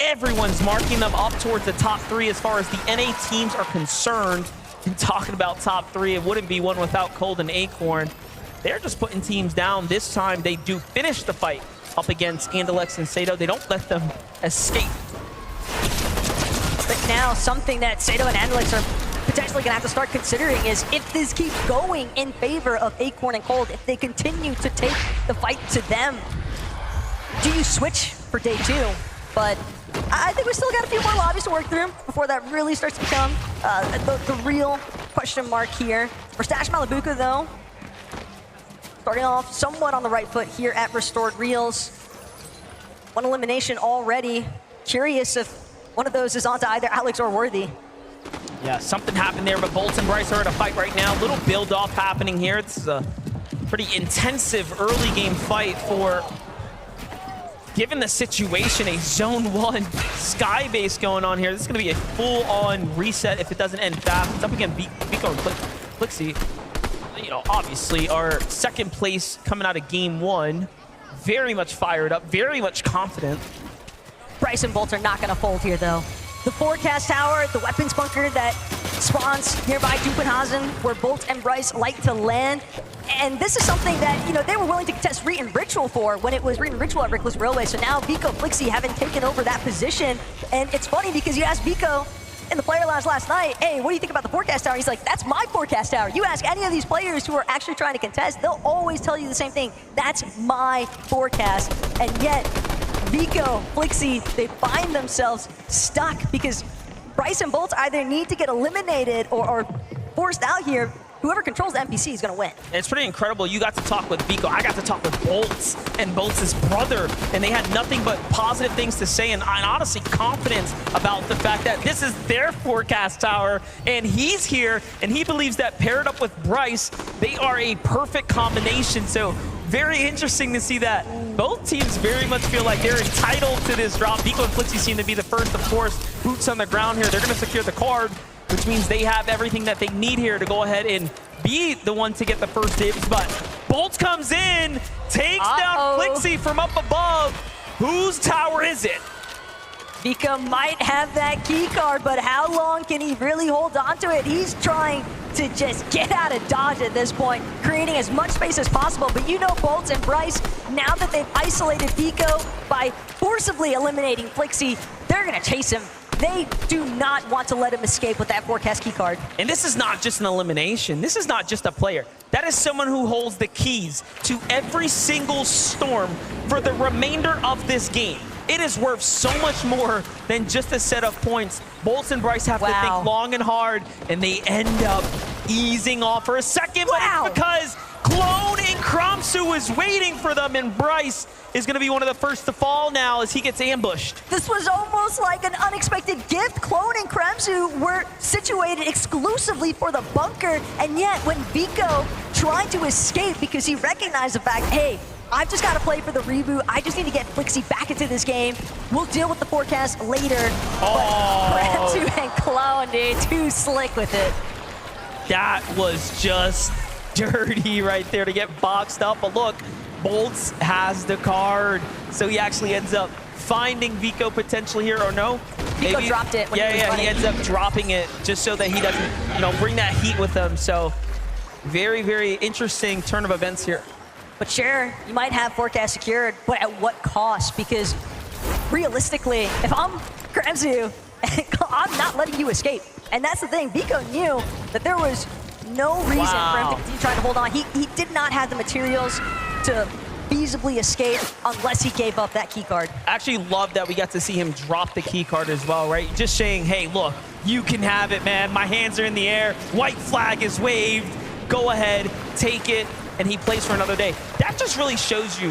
everyone's marking them up towards the top 3 as far as the NA teams are concerned. And talking about top 3, it wouldn't be one without Cold and Acorn. They're just putting teams down. This time, they do finish the fight up against Andalux and Sato. They don't let them escape. But now something that Sato and Andalux are potentially going to have to start considering is if this keeps going in favor of Acorn and Cold, if they continue to take the fight to them, do you switch for day 2? But I think we still got a few more lobbies to work through before that really starts to become the real question mark here. For Stash Malibuca, though, starting off somewhat on the right foot here at Restored Reels. One elimination already. Curious if one of those is onto either Alex or Worthy. Yeah, something happened there, but Bolt and Bryce are at a fight right now. Little build-off happening here. This is a pretty intensive early game fight for, given the situation, a Zone 1 Sky base going on here. This is going to be a full-on reset if it doesn't end fast. It's up again, Vico and Clixie. You know, obviously, our second place coming out of game 1. very much fired up, very much confident. Bryce and Bolt are not going to fold here, though. The forecast tower, the weapons bunker that spawns nearby Dupenhazen, where Bolt and Bryce like to land. And this is something that, you know, they were willing to contest Reet and Ritual for when it was Reet and Ritual at Reckless Railway. So now Vico, Flixie haven't taken over that position. And it's funny because you asked Vico in the player lounge last night, hey, what do you think about the forecast tower? He's like, that's my forecast tower. You ask any of these players who are actually trying to contest, they'll always tell you the same thing. That's my forecast. And yet, Vico, Flixie, they find themselves stuck because Bryce and Bolt either need to get eliminated or forced out here. Whoever controls the NPC is going to win. It's pretty incredible. You got to talk with Vico. I got to talk with Bolts and Bolts' brother, and they had nothing but positive things to say and honestly confidence about the fact that this is their forecast tower, and he's here, and he believes that paired up with Bryce, they are a perfect combination. So very interesting to see that both teams very much feel like they're entitled to this drop. Vico and Flixie seem to be the first, of course, boots on the ground here. They're going to secure the card, which means they have everything that they need here to go ahead and be the one to get the first dibs. But Bolt comes in, takes down Flixie from up above. Whose tower is it? Vico might have that key card, but how long can he really hold on to it? He's trying to just get out of dodge at this point, creating as much space as possible. But you know Bolt and Bryce, now that they've isolated Vico by forcibly eliminating Flixie, they're going to chase him. They do not want to let him escape with that forecast key card. And this is not just an elimination. This is not just a player. That is someone who holds the keys to every single storm for the remainder of this game. It is worth so much more than just a set of points. Bolts and Bryce have to think long and hard, and they end up easing off for a second, but it's because Clone and Kramsu is waiting for them, and Bryce is going to be one of the first to fall now as he gets ambushed. This was almost like an unexpected gift. Clone and Kramsu were situated exclusively for the bunker, and yet when Vico tried to escape because he recognized the fact, hey, I've just got to play for the reboot. I just need to get Flixie back into this game. We'll deal with the forecast later. But Kramsu and Clone, dude, too slick with it. That was just dirty right there to get boxed up. But look, Bolts has the card, so he actually ends up finding Vico potentially here, or no? Vico dropped it when he was running. He ends up dropping it just so that he doesn't, you know, bring that heat with him. So very, very interesting turn of events here. But sure, you might have forecast secured, but at what cost? Because realistically, if I'm Kramsu, I'm not letting you escape. And that's the thing, Vico knew that there was no reason for him to continue trying to hold on. He did not have the materials to feasibly escape unless he gave up that key card. I actually love that we got to see him drop the key card as well, right? Just saying, hey, look, you can have it, man. My hands are in the air. White flag is waved. Go ahead, take it. And he plays for another day. That just really shows you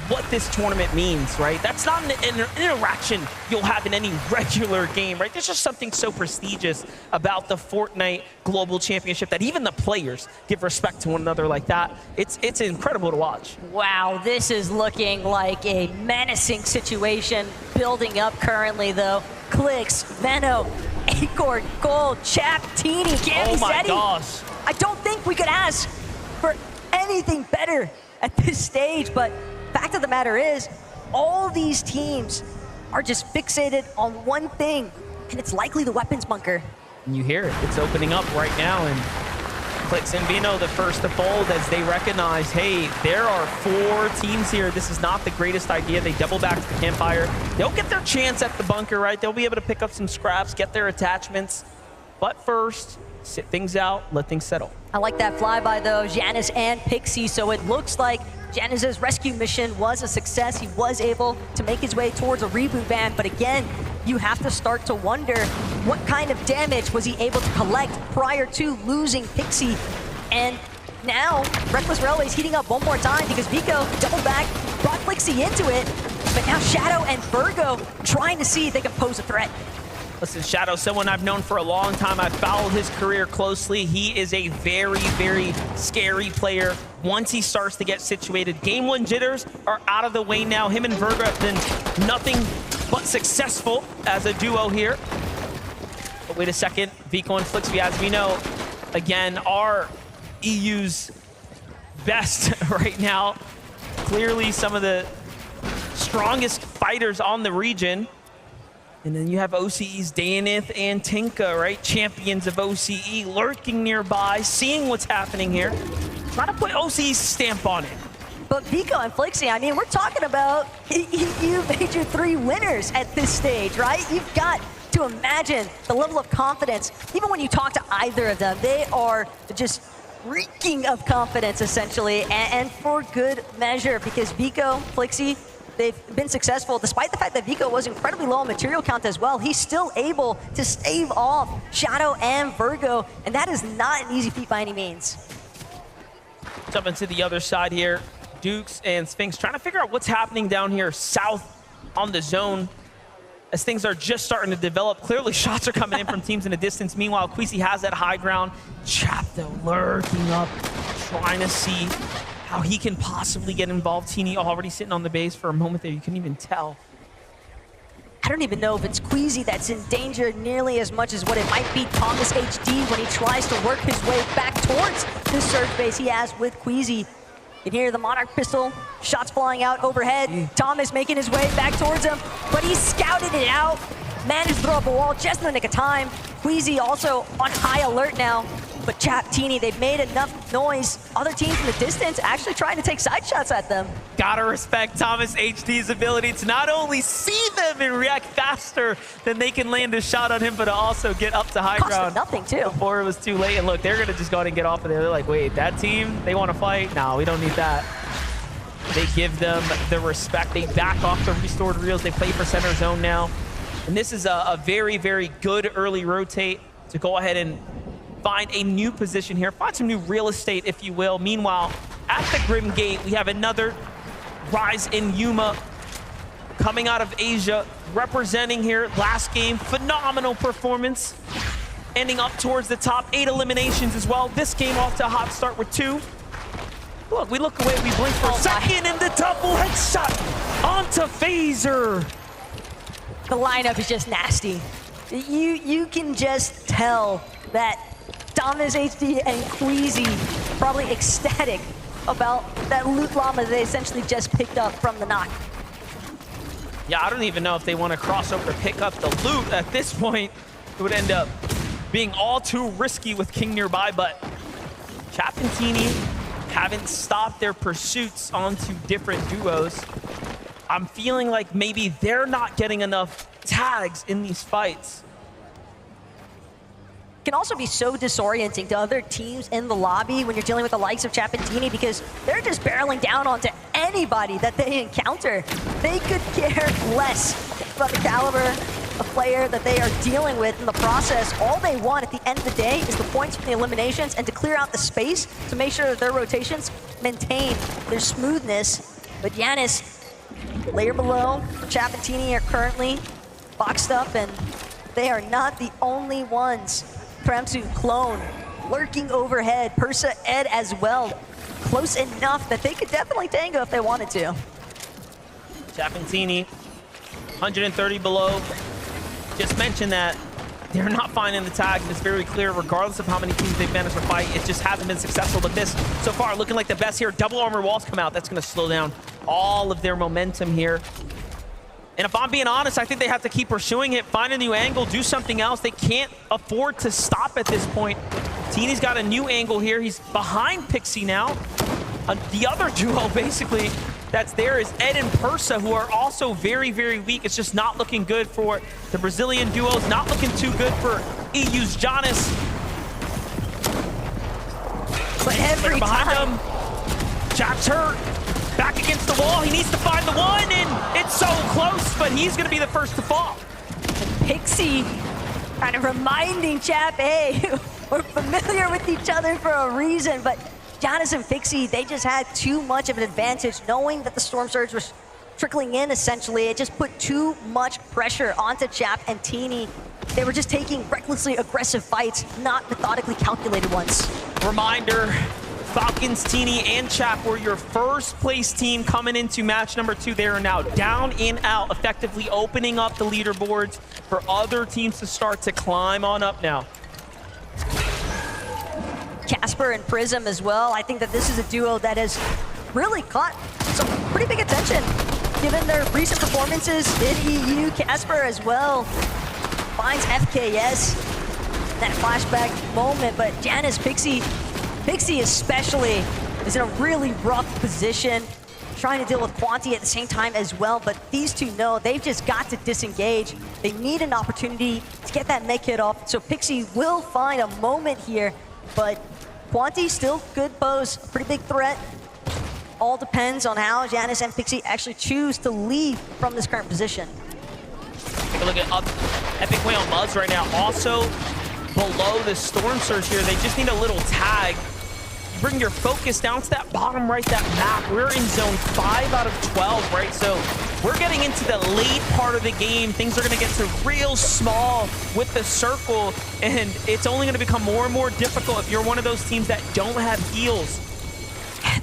what this tournament means, right? That's not an interaction you'll have in any regular game, right? There's just something so prestigious about the Fortnite Global Championship that even the players give respect to one another like that. It's incredible to watch. Wow, this is looking like a menacing situation building up currently, though. Clix, Veno, Acorn, Gold, Chap, Teeny, Gabby, Oh my Zeddy. gosh. I don't think we could ask for anything better at this stage, but fact of the matter is, all these teams are just fixated on one thing, and it's likely the weapons bunker. And you hear it. It's opening up right now, and Clix and Veno the first to fold as they recognize, hey, there are 4 teams here. This is not the greatest idea. They double back to the campfire. They'll get their chance at the bunker, right? They'll be able to pick up some scraps, get their attachments. But first, sit things out, let things settle. I like that flyby, though, Janus and Pixie, so it looks like Janus's rescue mission was a success. He was able to make his way towards a reboot van, but again, you have to start to wonder what kind of damage was he able to collect prior to losing Pixie. And now, Reckless Railway is heating up one more time because Vico doubled back, brought Flixie into it, but now Shadow and Virgo trying to see if they can pose a threat. Listen, Shadow, someone I've known for a long time. I've followed his career closely. He is a very, very scary player once he starts to get situated. Game 1 jitters are out of the way now. Him and Virgo have been nothing but successful as a duo here. But wait a second, Vico and Flixie, as we know, again, are EU's best right now. clearly some of the strongest fighters on the region. And then you have OCE's Dayanith and Tinka, right? Champions of OCE lurking nearby, seeing what's happening here. Trying to put OCE's stamp on it. But Vico and Flixie, I mean, we're talking about you major 3 winners at this stage, right? You've got to imagine the level of confidence. Even when you talk to either of them, they are just reeking of confidence, essentially, and for good measure, because Vico, Flixie, they've been successful, despite the fact that Vico was incredibly low on material count as well. He's still able to stave off Shadow and Virgo, and that is not an easy feat by any means. Jumping to the other side here, Dukes and Sphinx trying to figure out what's happening down here south on the zone as things are just starting to develop. Clearly, shots are coming in from teams in the distance. Meanwhile, Queasy has that high ground. Chap, though, lurking up, trying to see how he can possibly get involved. Teeny already sitting on the base for a moment there. You couldn't even tell. I don't even know if it's Queasy that's in danger nearly as much as what it might be Thomas HD when he tries to work his way back towards the surge base he has with Queasy. You can hear the Monarch pistol, shots flying out overhead. Thomas making his way back towards him, but he scouted it out. Managed to throw up a wall just in the nick of time. Queasy also on high alert now. But Chap, Teeny, they've made enough noise. Other teams in the distance actually trying to take side shots at them. Gotta respect Thomas HD's ability to not only see them and react faster than they can land a shot on him, but to also get up to high ground. Nothing too. Before it was too late. And look, they're gonna just go ahead and get off of there. They're like, wait, that team, they wanna fight? No, we don't need that. They give them the respect. They back off the restored reels. They play for center zone now. And this is a very, very good early rotate to go ahead and find a new position here, find some new real estate, if you will. Meanwhile, at the Grim Gate, we have another Rise in Yuma coming out of Asia, representing here last game. Phenomenal performance, ending up towards the top, 8 eliminations as well. This game off to a hot start with 2. Look, we look away, we blink for a second, and the double headshot onto Phaser. The lineup is just nasty. You can just tell that Thomas HD and Queasy probably ecstatic about that loot llama they essentially just picked up from the knock. Yeah, I don't even know if they want to cross over to pick up the loot. At this point, it would end up being all too risky with King nearby, but Chap and Teeny haven't stopped their pursuits onto different duos. I'm feeling like maybe they're not getting enough tags in these fights. Can also be so disorienting to other teams in the lobby when you're dealing with the likes of Chap and Teeny, because they're just barreling down onto anybody that they encounter. They could care less about the caliber of player that they are dealing with in the process. All they want at the end of the day is the points from the eliminations and to clear out the space to make sure that their rotations maintain their smoothness. But Yanis, layer below, Chap and Teeny are currently boxed up, and they are not the only ones. Premsu, Clone, lurking overhead. Persa, Ed as well. Close enough that they could definitely tango if they wanted to. Chap and Teeny, 130 below. Just mentioned that they're not finding the tag, and it's very clear, regardless of how many teams they've managed to fight, it just hasn't been successful. But this, so far, looking like the best here. Double armor walls come out. That's going to slow down all of their momentum here. And if I'm being honest, I think they have to keep pursuing it, find a new angle, do something else. They can't afford to stop at this point. Teeny's got a new angle here. He's behind Pixie now. The other duo, basically, that's there is Ed and Persa, who are also very, very weak. It's just not looking good for the Brazilian duos. Not looking too good for EU's Jonas. But every behind time. him, Chap's hurt. Back against the wall, he needs to find the one, and it's so close, but he's gonna be the first to fall. And Pixie kind of reminding Chap, hey, we're familiar with each other for a reason, but Jonas and Pixie, they just had too much of an advantage, knowing that the Storm Surge was trickling in, essentially. It just put too much pressure onto Chap and Teeny. They were just taking recklessly aggressive fights, not methodically calculated ones. Reminder, Falcons, Teeny, and Chap were your first place team coming into match number 2. They are now down and out, effectively opening up the leaderboards for other teams to start to climb on up now. Casper and Prism as well. I think that this is a duo that has really caught some pretty big attention given their recent performances in EU. Casper as well finds FKS that flashback moment, but Janus, Pixie especially is in a really rough position, trying to deal with Quanti at the same time as well, but these two know they've just got to disengage. They need an opportunity to get that mech hit off, so Pixie will find a moment here, but Quanti still good pose, pretty big threat. All depends on how Janus and Pixie actually choose to leave from this current position. Take a look at Epic Whale Muzz right now, also below the Storm Surge here. They just need a little tag. Bring your focus down to that bottom right, that map. We're in zone 5 out of 12, right? So we're getting into the late part of the game. Things are gonna get to real small with the circle, and it's only gonna become more and more difficult if you're one of those teams that don't have heals.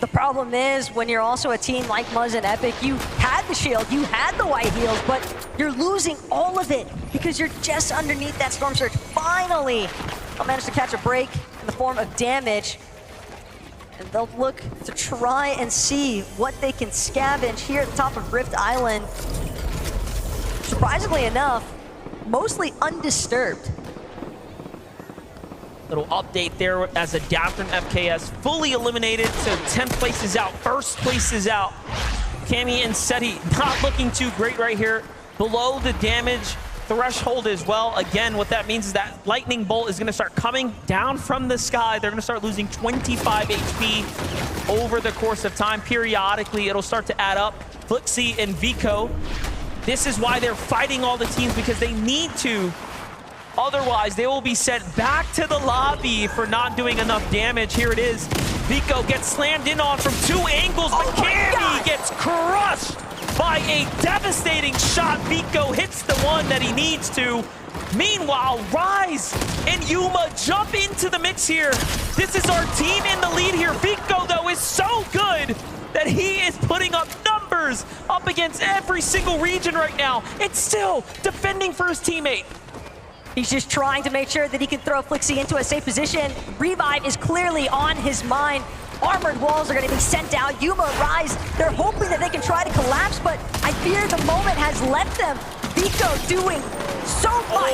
The problem is when you're also a team like Muzz and Epic, you had the shield, you had the white heals, but you're losing all of it because you're just underneath that Storm Surge. Finally, they'll manage to catch a break in the form of damage. And they'll look to try and see what they can scavenge here at the top of Rift Island. Surprisingly enough, mostly undisturbed. Little update there as a down from FKS fully eliminated, so 10th place is out, first place is out. Cammy and Seti not looking too great right here, below the damage threshold as well. Again, what that means is that Lightning Bolt is gonna start coming down from the sky. They're gonna start losing 25 HP over the course of time. Periodically, it'll start to add up. Flixie and Vico, this is why they're fighting all the teams, because they need to. Otherwise, they will be sent back to the lobby for not doing enough damage. Here it is. Vico gets slammed in on from 2 angles, but Cammy gets crushed by a devastating shot. Vico hits the one that he needs to. Meanwhile, Rise and Yuma jump into the mix here. This is our team in the lead here. Vico, though, is so good that he is putting up numbers up against every single region right now. It's still defending for his teammate. He's just trying to make sure that he can throw Flixie into a safe position. Revive is clearly on his mind. Armored walls are going to be sent out. Yuma, Rise, they're hoping that they can try to collapse, but I fear the moment has left them. Vico doing so much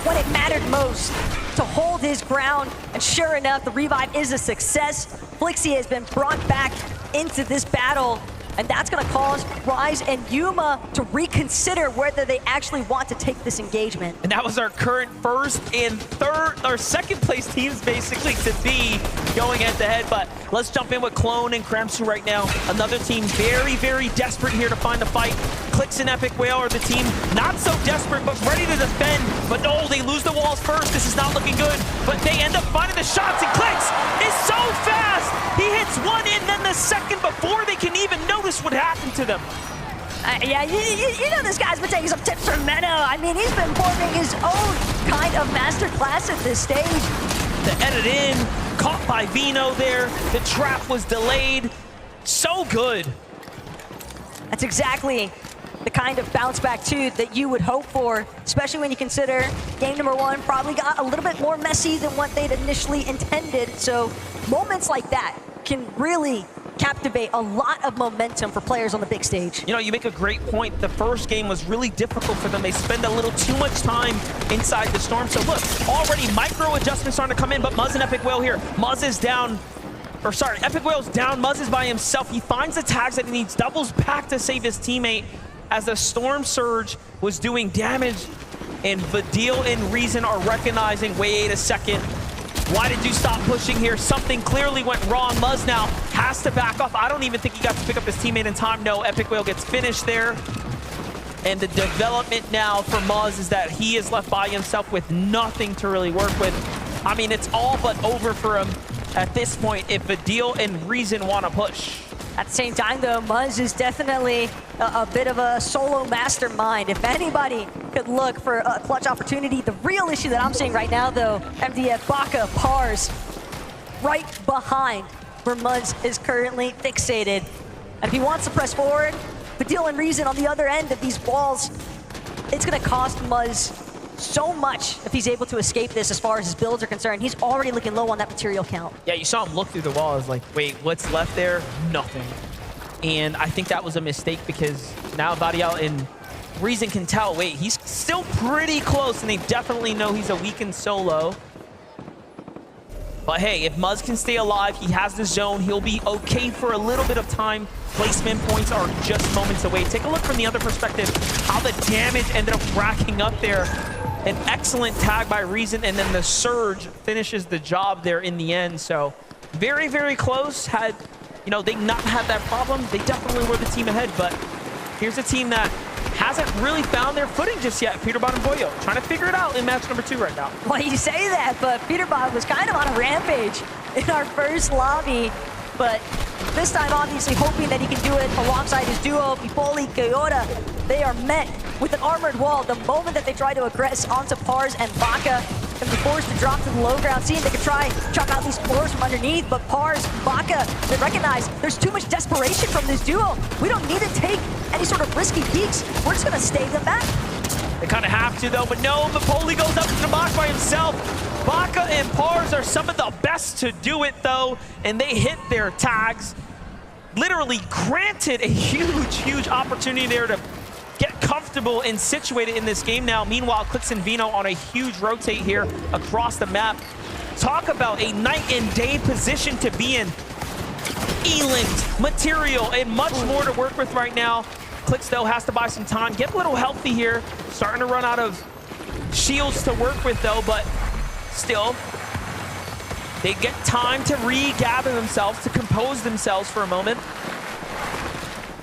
when it mattered most to hold his ground, and sure enough, the revive is a success. Flixie has been brought back into this battle, and that's going to cause Rise and Yuma to reconsider whether they actually want to take this engagement. And that was our current first and second place teams basically to be going head to head. But let's jump in with Clone and Kramsu right now. Another team very, very desperate here to find a fight. Clix and Epic Whale are the team not so desperate, but ready to defend. But no, they lose the walls first. This is not looking good. But they end up finding the shots, and Clix is so fast. He hits one in, then the second before they can even notice what happened to them. Yeah, you know this guy's been taking some tips from Menno. I mean, he's been forming his own kind of master class at this stage. The edit in, caught by Vino there. The trap was delayed. So good. That's exactly the kind of bounce back too that you would hope for, especially when you consider game number 1 probably got a little bit more messy than what they'd initially intended. So moments like that can really captivate a lot of momentum for players on the big stage. You know, you make a great point. The first game was really difficult for them. They spend a little too much time inside the storm. So look, already micro adjustments starting to come in, but Muzz and Epic Whale here. Muzz is down, or sorry, Epic Whale's down. Muzz is by himself. He finds the tags that he needs, doubles back to save his teammate as the Storm Surge was doing damage. And Vidil and Reason are recognizing, wait a second, why did you stop pushing here? Something clearly went wrong. Muzz now has to back off. I don't even think he got to pick up his teammate in time. No, Epic Whale gets finished there. And the development now for Muzz is that he is left by himself with nothing to really work with. I mean, it's all but over for him at this point if Vidil and Reason want to push. At the same time, though, Muzz is definitely a bit of a solo mastermind. If anybody could look for a clutch opportunity, the real issue that I'm seeing right now, though, MDF, Baka, Pars, right behind where Muzz is currently fixated. And if he wants to press forward, Vidil and Reason on the other end of these walls, it's going to cost Muzz so much if he's able to escape this as far as his builds are concerned. He's already looking low on that material count. Yeah, you saw him look through the wall. I was like, wait, what's left there? Nothing. And I think that was a mistake because now Varial and Reason can tell, wait, he's still pretty close, and they definitely know he's a weakened solo. But hey, if Muzz can stay alive, he has the zone, he'll be okay for a little bit of time. Placement points are just moments away. Take a look from the other perspective, how the damage ended up racking up there. An excellent tag by Reason, and then the Surge finishes the job there in the end. So very, very close. Had, you know, they not had that problem, they definitely were the team ahead. But here's a team that hasn't really found their footing just yet. Peterbot and Boyo trying to figure it out in match number 2 right now. Well, you say that, but Peterbot was kind of on a rampage in our first lobby. But this time, obviously, hoping that he can do it alongside his duo, Pipoli, Kayota. They are met with an armored wall. The moment that they try to aggress onto Pars and Baka, can be forced to drop to the low ground, seeing they can try chop out these floors from underneath, but Pars, Baka, they recognize there's too much desperation from this duo. We don't need to take any sort of risky peeks. We're just gonna stay them back. They kind of have to though, but no, Mapoli goes up to the box by himself. Baka and Pars are some of the best to do it though, and they hit their tags. Literally granted a huge opportunity there to get comfortable and situated in this game now. Meanwhile, Clix and Vino on a huge rotate here across the map. Talk about a night and day position to be in. Eland, material, and much more to work with right now. Clix, though, has to buy some time, get a little healthy here. Starting to run out of shields to work with, though, but still, they get time to regather themselves, to compose themselves for a moment.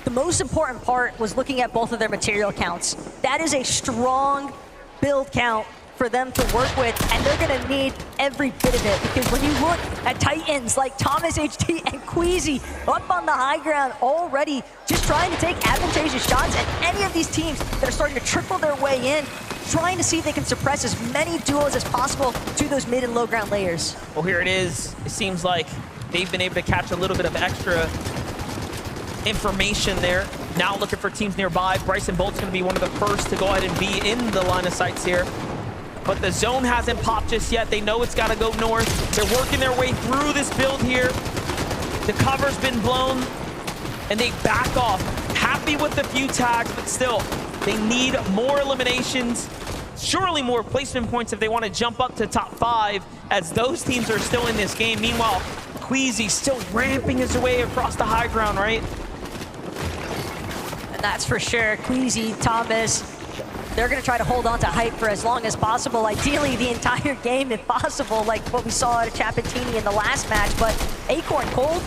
The most important part was looking at both of their material counts. That is a strong build count for them to work with, and they're gonna need every bit of it, because when you look at Titans like Thomas HT and Queasy up on the high ground already, just trying to take advantageous shots, and any of these teams that are starting to trickle their way in, trying to see if they can suppress as many duos as possible to those mid and low ground layers. Well, here it is. It seems like they've been able to catch a little bit of extra information there. Now looking for teams nearby. Bryson Bolt's going to be one of the first to go ahead and be in the line of sights here. But the zone hasn't popped just yet. They know it's got to go north. They're working their way through this build here. The cover's been blown, and they back off. Happy with the few tags, but still, they need more eliminations. Surely more placement points if they want to jump up to top 5, as those teams are still in this game. Meanwhile, Queasy still ramping his way across the high ground, right? And that's for sure. Queasy, Thomas, they're going to try to hold on to hype for as long as possible. Ideally, the entire game, if possible, like what we saw at Chapatini in the last match. But Acorn Cold,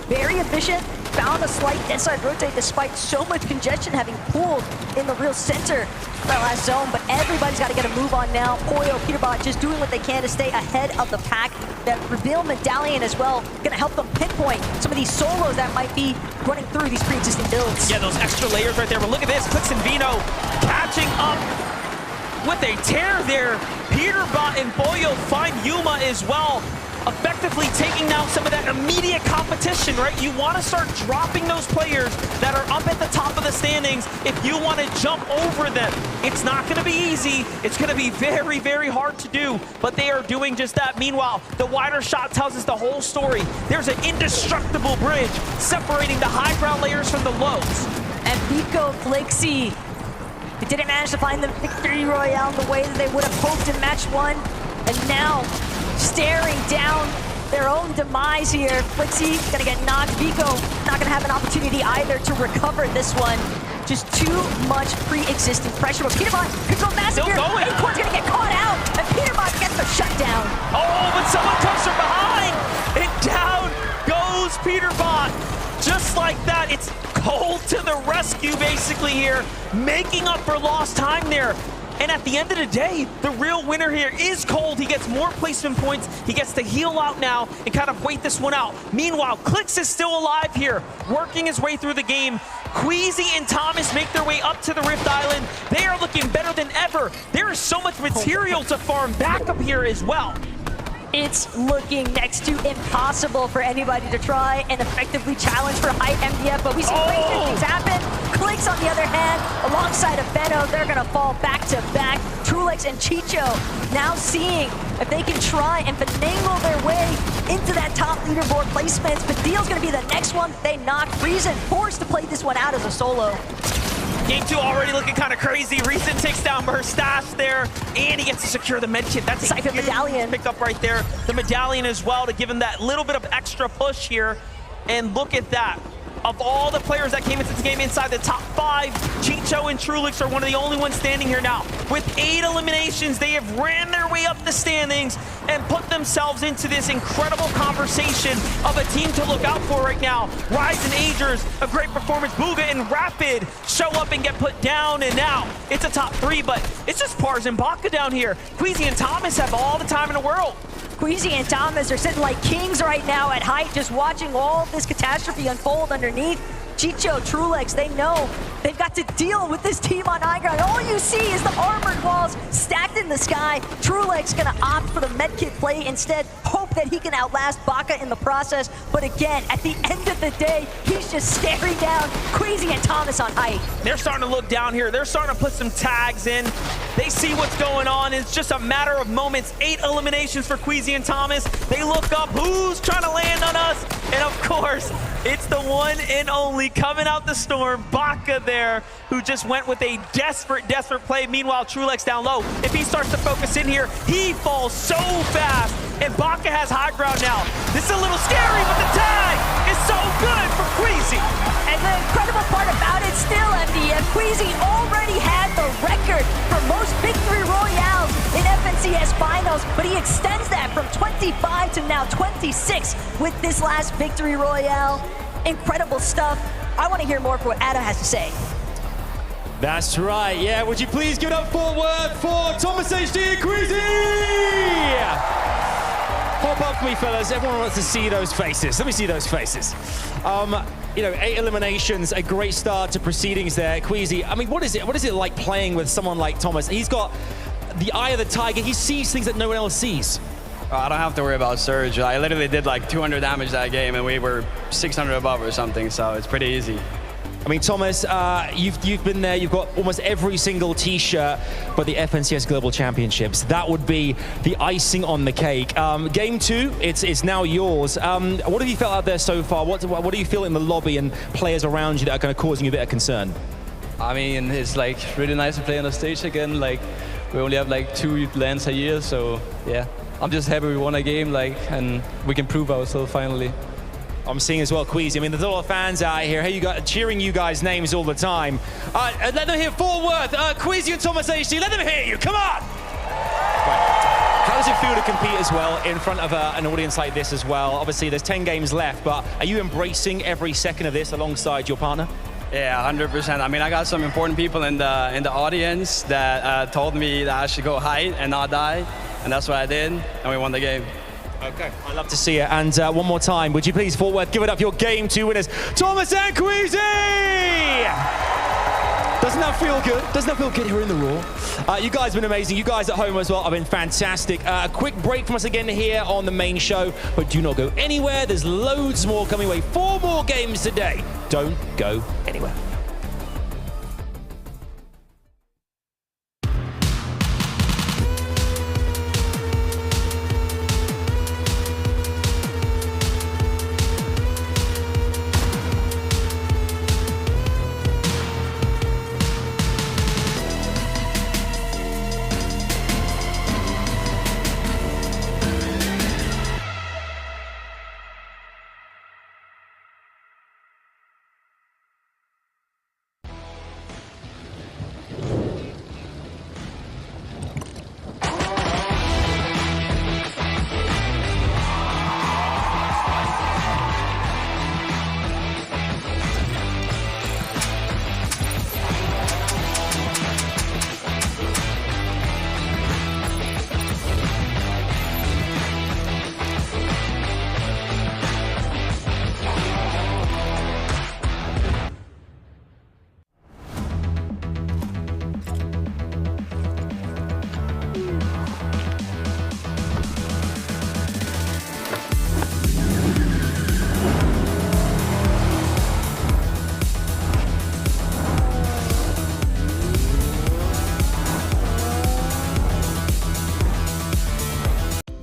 very efficient, found a slight inside rotate despite so much congestion having pooled in the real center of that last zone. But everybody's got to get a move on now. Poyo, Peterbot just doing what they can to stay ahead of the pack. That reveal medallion as well, going to help them pinpoint some of these solos that might be running through these pre-existing builds. Yeah, those extra layers right there. But look at this, Clix and Vino catching up with a tear there. Peterbot and Boyo find Yuma as well, effectively taking down some of that immediate competition, right? You want to start dropping those players that are up at the top of the standings if you want to jump over them. It's not going to be easy. It's going to be very, very hard to do, but they are doing just that. Meanwhile, the wider shot tells us the whole story. There's an indestructible bridge separating the high ground layers from the lows. And Pico, Flixie, they didn't manage to find the victory royale the way that they would have hoped in match 1, and now staring down their own demise here. Flixie gonna get knocked. Vico not gonna have an opportunity either to recover this one. Just too much pre-existing pressure. But Peterbot could go massive here. Acorn's gonna get caught out, and Peterbot gets the shutdown. Oh, but someone comes from behind, and down goes Peterbot. Just like that, it's Cold to the rescue basically here, making up for lost time there. And at the end of the day, the real winner here is Cold. He gets more placement points. He gets to heal out now and kind of wait this one out. Meanwhile, Clix is still alive here, working his way through the game. Queasy and Thomas make their way up to the Rift Island. They are looking better than ever. There is so much material to farm back up here as well. It's looking next to impossible for anybody to try and effectively challenge for high MDF, but we see great things happen. Clix, on the other hand, alongside of Benno, they're gonna fall back to back. Trulex and Chicho now seeing if they can try and finagle their way into that top leaderboard placements, but Deal's gonna be the next one they knock. Reason forced to play this one out as a solo. Game 2 already looking kind of crazy. Reason takes down Mustache there, and he gets to secure the medkit. That's a Cypher huge medallion. pick up right there. The medallion as well to give him that little bit of extra push here. And look at that. Of all the players that came into this game inside the top 5, Chicho and Trulix are one of the only ones standing here now. With 8 eliminations, they have ran their way up the standings and put themselves into this incredible conversation of a team to look out for right now. Rise and Agers, a great performance. Bugha and Rapid show up and get put down, and now it's a top 3, but it's just Pars and Baka down here. Queasy and Thomas have all the time in the world. Queasy and Thomas are sitting like kings right now at height, just watching all of this catastrophe unfold underneath. Chicho, Trulix, they know they've got to deal with this team on high ground. All you see is the armored walls stacked in the sky. Trulix gonna opt for the medkit play instead, hope that he can outlast Baka in the process. But again, at the end of the day, he's just staring down Queasy and Thomas on height. They're starting to look down here. They're starting to put some tags in. They see what's going on. It's just a matter of moments. 8 eliminations for Queasy and Thomas. They look up, who's trying to land on us? And of course, it's the one and only coming out the storm, Baka there, who just went with a desperate play. Meanwhile, Trulix down low. If he starts to focus in here, he falls so fast. And Baka has high ground now. This is a little scary, but the tag is so good for Queasy. And the incredible part about it still, MDF, Queasy already had the record for most victory royales in FNCS finals, but he extends that from 25 to now 26 with this last victory royale. Incredible stuff. I want to hear more for what Ada has to say. That's right, yeah. Would you please give it up forward for Thomas HD and Queasy? Hop up for me, fellas. Everyone wants to see those faces. Let me see those faces. You know, 8 eliminations, a great start to proceedings there. Queasy, I mean, what is it like playing with someone like Thomas? He's got the eye of the tiger. He sees things that no one else sees. I don't have to worry about Surge. I literally did like 200 damage that game, and we were 600 above or something, so it's pretty easy. I mean, Thomas, you've been there. You've got almost every single T-shirt for the FNCS Global Championships. That would be the icing on the cake. Game 2, it's now yours. What have you felt out there so far? What do you feel in the lobby and players around you that are kind of causing you a bit of concern? I mean, it's like really nice to play on the stage again. Like, we only have like 2 lands a year, so yeah. I'm just happy we won a game, like, and we can prove ourselves finally. I'm seeing as well, Queasy. I mean, there's a lot of fans out here. Hey, you got cheering you guys' names all the time. Let them hear Fort Worth, Queasy and Thomas HD. Let them hear you. Come on. Right. How does it feel to compete as well in front of an audience like this as well? Obviously, there's 10 games left, but are you embracing every second of this alongside your partner? Yeah, 100%. I mean, I got some important people in the audience that told me that I should go hide and not die, and that's what I did, and we won the game. Okay, I'd love to see it. And one more time, would you please, Fort Worth, give it up for your Game 2 winners, Thomas and Queasy! Doesn't that feel good? Doesn't that feel good here in the Raw? You guys have been amazing. You guys at home as well have been fantastic. A quick break from us again here on the main show, but do not go anywhere. There's loads more coming away. 4 more games today. Don't go anywhere.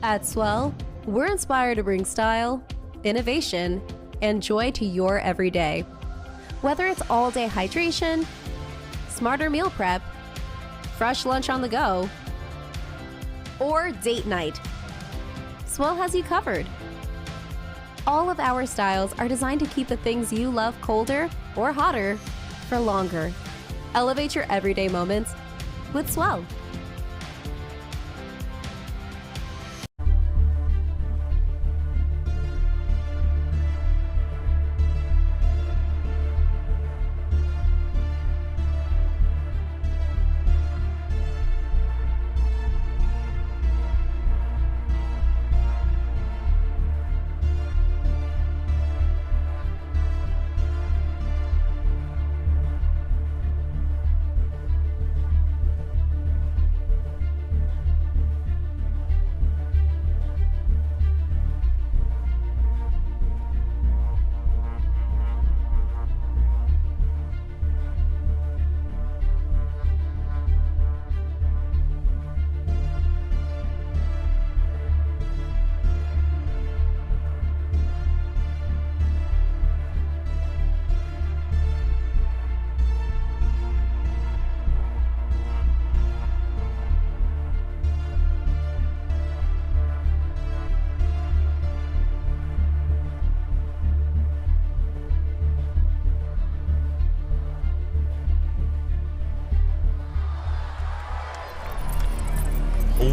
At Swell, we're inspired to bring style innovation, and joy to your everyday. Whether it's all-day hydration, smarter meal prep, fresh lunch on the go, or date night, Swell has you covered. All of our styles are designed to keep the things you love colder or hotter for longer. Elevate your everyday moments with Swell.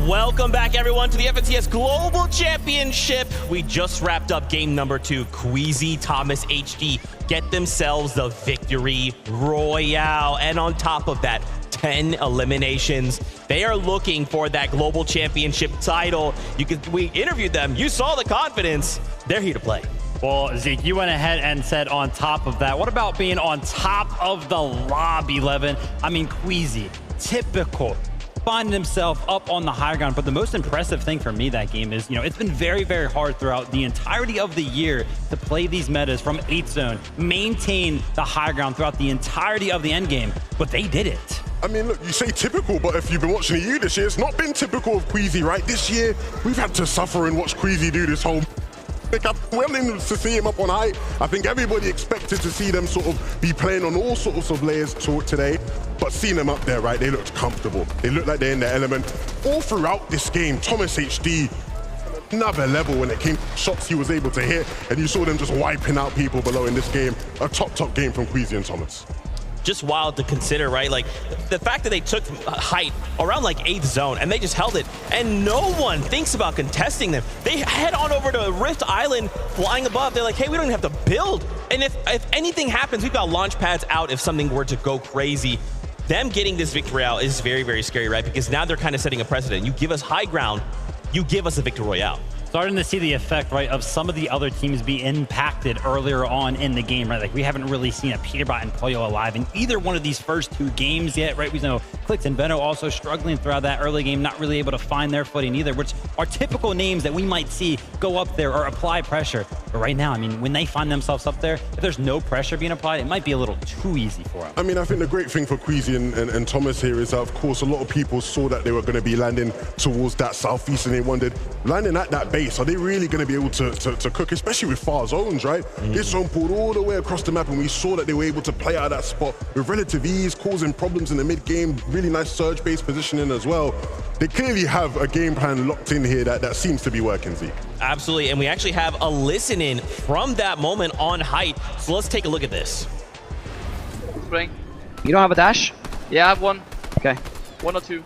Welcome back, everyone, to the FNCS Global Championship. We just wrapped up game number 2. Queasy Thomas HD get themselves the victory royale. And on top of that, 10 eliminations. They are looking for that Global Championship title. We interviewed them. You saw the confidence. They're here to play. Well, Zeke, you went ahead and said on top of that. What about being on top of the lobby, Levin? I mean, Queasy, typical. Finding himself up on the high ground. But the most impressive thing for me that game is, it's been very, very hard throughout the entirety of the year to play these metas from 8th zone, maintain the high ground throughout the entirety of the end game, but they did it. I mean, look, you say typical, but if you've been watching the EU this year, it's not been typical of Queasy, right? This year, we've had to suffer and watch Queasy do this whole... We're willing to see him up on high. I think everybody expected to see them sort of be playing on all sorts of layers today, but seeing them up there, right, they looked comfortable. They looked like they're in their element. All throughout this game, Thomas HD, another level when it came to shots he was able to hit, and you saw them just wiping out people below in this game. A top game from Queasy and Thomas. Just wild to consider, right? Like the fact that they took height around like 8th zone and they just held it, and no one thinks about contesting them. They head on over to Rift Island flying above. They're like, hey, we don't even have to build. And if anything happens, we've got launch pads out if something were to go crazy. Them getting this victory royale is very, very scary, right? Because now they're kind of setting a precedent. You give us high ground, you give us a victory royale. Starting to see the effect, right, of some of the other teams be impacted earlier on in the game, right? Like, we haven't really seen a Peterbot and Pollo alive in either one of these first 2 games yet, right? We know Clix and Veno also struggling throughout that early game, not really able to find their footing either, which are typical names that we might see go up there or apply pressure. But right now, I mean, when they find themselves up there, if there's no pressure being applied, it might be a little too easy for them. I mean, I think the great thing for Queasy and Thomas here is that, of course, a lot of people saw that they were going to be landing towards that southeast, and they wondered, landing at that base, are they really going to be able to cook, especially with far zones, right? This zone pulled all the way across the map, and we saw that they were able to play out of that spot with relative ease, causing problems in the mid-game, really nice surge-based positioning as well. They clearly have a game plan locked in here that seems to be working, Zeke. Absolutely, and we actually have a listen-in from that moment on height. So let's take a look at this. Spring. You don't have a dash? Yeah, I have one. Okay. 1 or 2.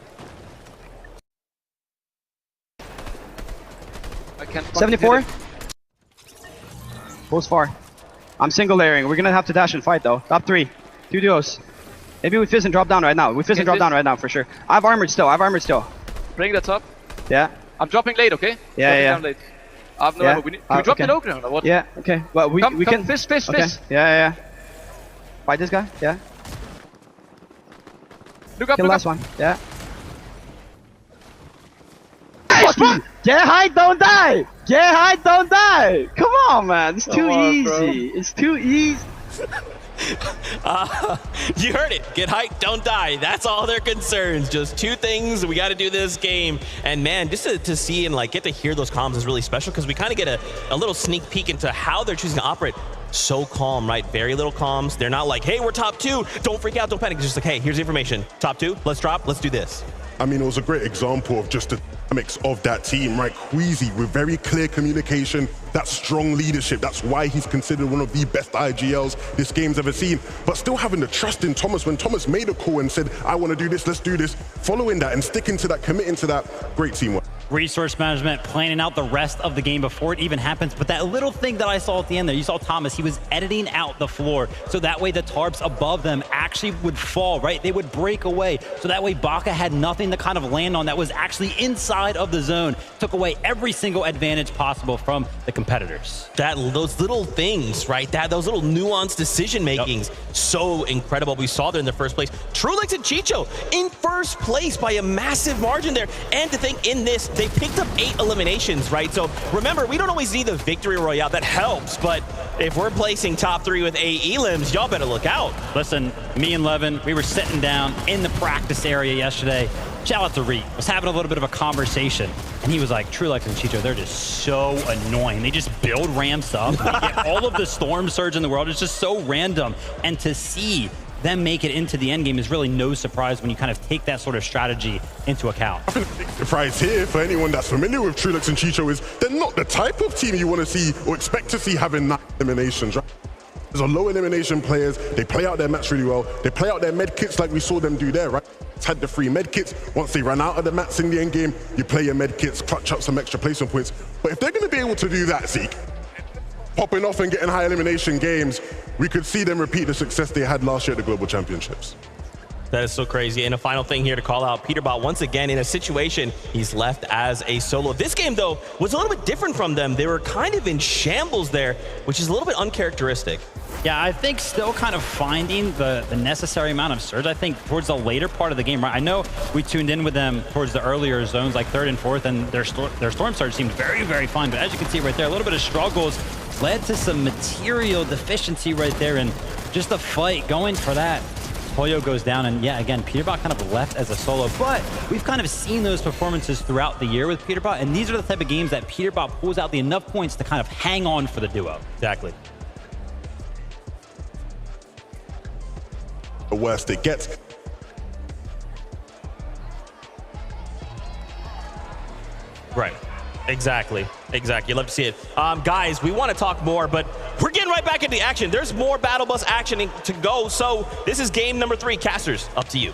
I can't 74. Goes far. I'm single layering. We're gonna have to dash and fight though. Top 3. 2 duos. Maybe we fizz and drop down right now. We fizz and drop down right now for sure. I have armored still. Bring that up. Yeah. I'm dropping late, okay? Yeah. Down late. I have no ammo. Can we drop the low ground or what? Yeah, okay. Well, we can... Fizz. Okay. Yeah. Fight this guy, yeah. Look up, Kill last up. one, yeah. Get high, don't die! Get high, don't die! Come on, man. It's too easy. Bro. It's too easy. You heard it. Get hyped, don't die. That's all their concerns. Just two things. We got to do this game. And man, just to see and like get to hear those comms is really special because we kind of get a little sneak peek into how they're choosing to operate. So calm, right? Very little comms. They're not like, hey, we're top 2. Don't freak out, don't panic. It's just like, hey, here's the information. Top 2, let's drop, let's do this. I mean, it was a great example of just the dynamics of that team, right? Queasy with very clear communication, that strong leadership. That's why he's considered one of the best IGLs this game's ever seen. But still having the trust in Thomas. When Thomas made a call and said, I want to do this, let's do this, following that and sticking to that, committing to that, great teamwork. Resource management, planning out the rest of the game before it even happens. But that little thing that I saw at the end there, you saw Thomas, he was editing out the floor. So that way the tarps above them actually would fall, right? They would break away. So that way Baka had nothing to kind of land on that was actually inside of the zone. Took away every single advantage possible from the competitors. Those little things, right? Those little nuanced decision makings, so incredible. We saw there in the first place. Trulix and Chicho in first place by a massive margin there. And to think in this, they picked up 8 eliminations, right? So remember, we don't always need the victory royale. That helps, but if we're placing top 3 with 8 elims, y'all better look out. Listen, me and Levin, we were sitting down in the practice area yesterday. Shout out to Reed, was having a little bit of a conversation, and he was like, Trulix and Chicho, they're just so annoying. They just build ramps up, they get all of the storm surge in the world. It's just so random, and to see them make it into the end game is really no surprise when you kind of take that sort of strategy into account. I think the big surprise here for anyone that's familiar with Trulix and Chicho is they're not the type of team you want to see or expect to see having 9 eliminations, right? There's a low elimination players, they play out their mats really well, they play out their med kits like we saw them do there, right? Had the 3 med kits. Once they ran out of the mats in the end game, you play your med kits, clutch up some extra placement points. But if they're going to be able to do that, Zeke, popping off and getting high elimination games, we could see them repeat the success they had last year at the Global Championships. That is so crazy. And a final thing here to call out, Peterbot once again in a situation he's left as a solo. This game, though, was a little bit different from them. They were kind of in shambles there, which is a little bit uncharacteristic. Yeah, I think still kind of finding the necessary amount of surge, I think, towards the later part of the game, right? I know we tuned in with them towards the earlier zones, like 3rd and 4th, and their storm surge seemed very, very fine. But as you can see right there, a little bit of struggles led to some material deficiency right there, and just the fight going for that. Pollo goes down, and yeah, again, Peterbot kind of left as a solo, but we've kind of seen those performances throughout the year with Peterbot, and these are the type of games that Peterbot pulls out the enough points to kind of hang on for the duo. Exactly. The worst it gets. Right. Exactly. You love to see it. Guys, we want to talk more, but we're getting right back into the action. There's more Battle Bus action to go. So this is game number 3. Casters, up to you.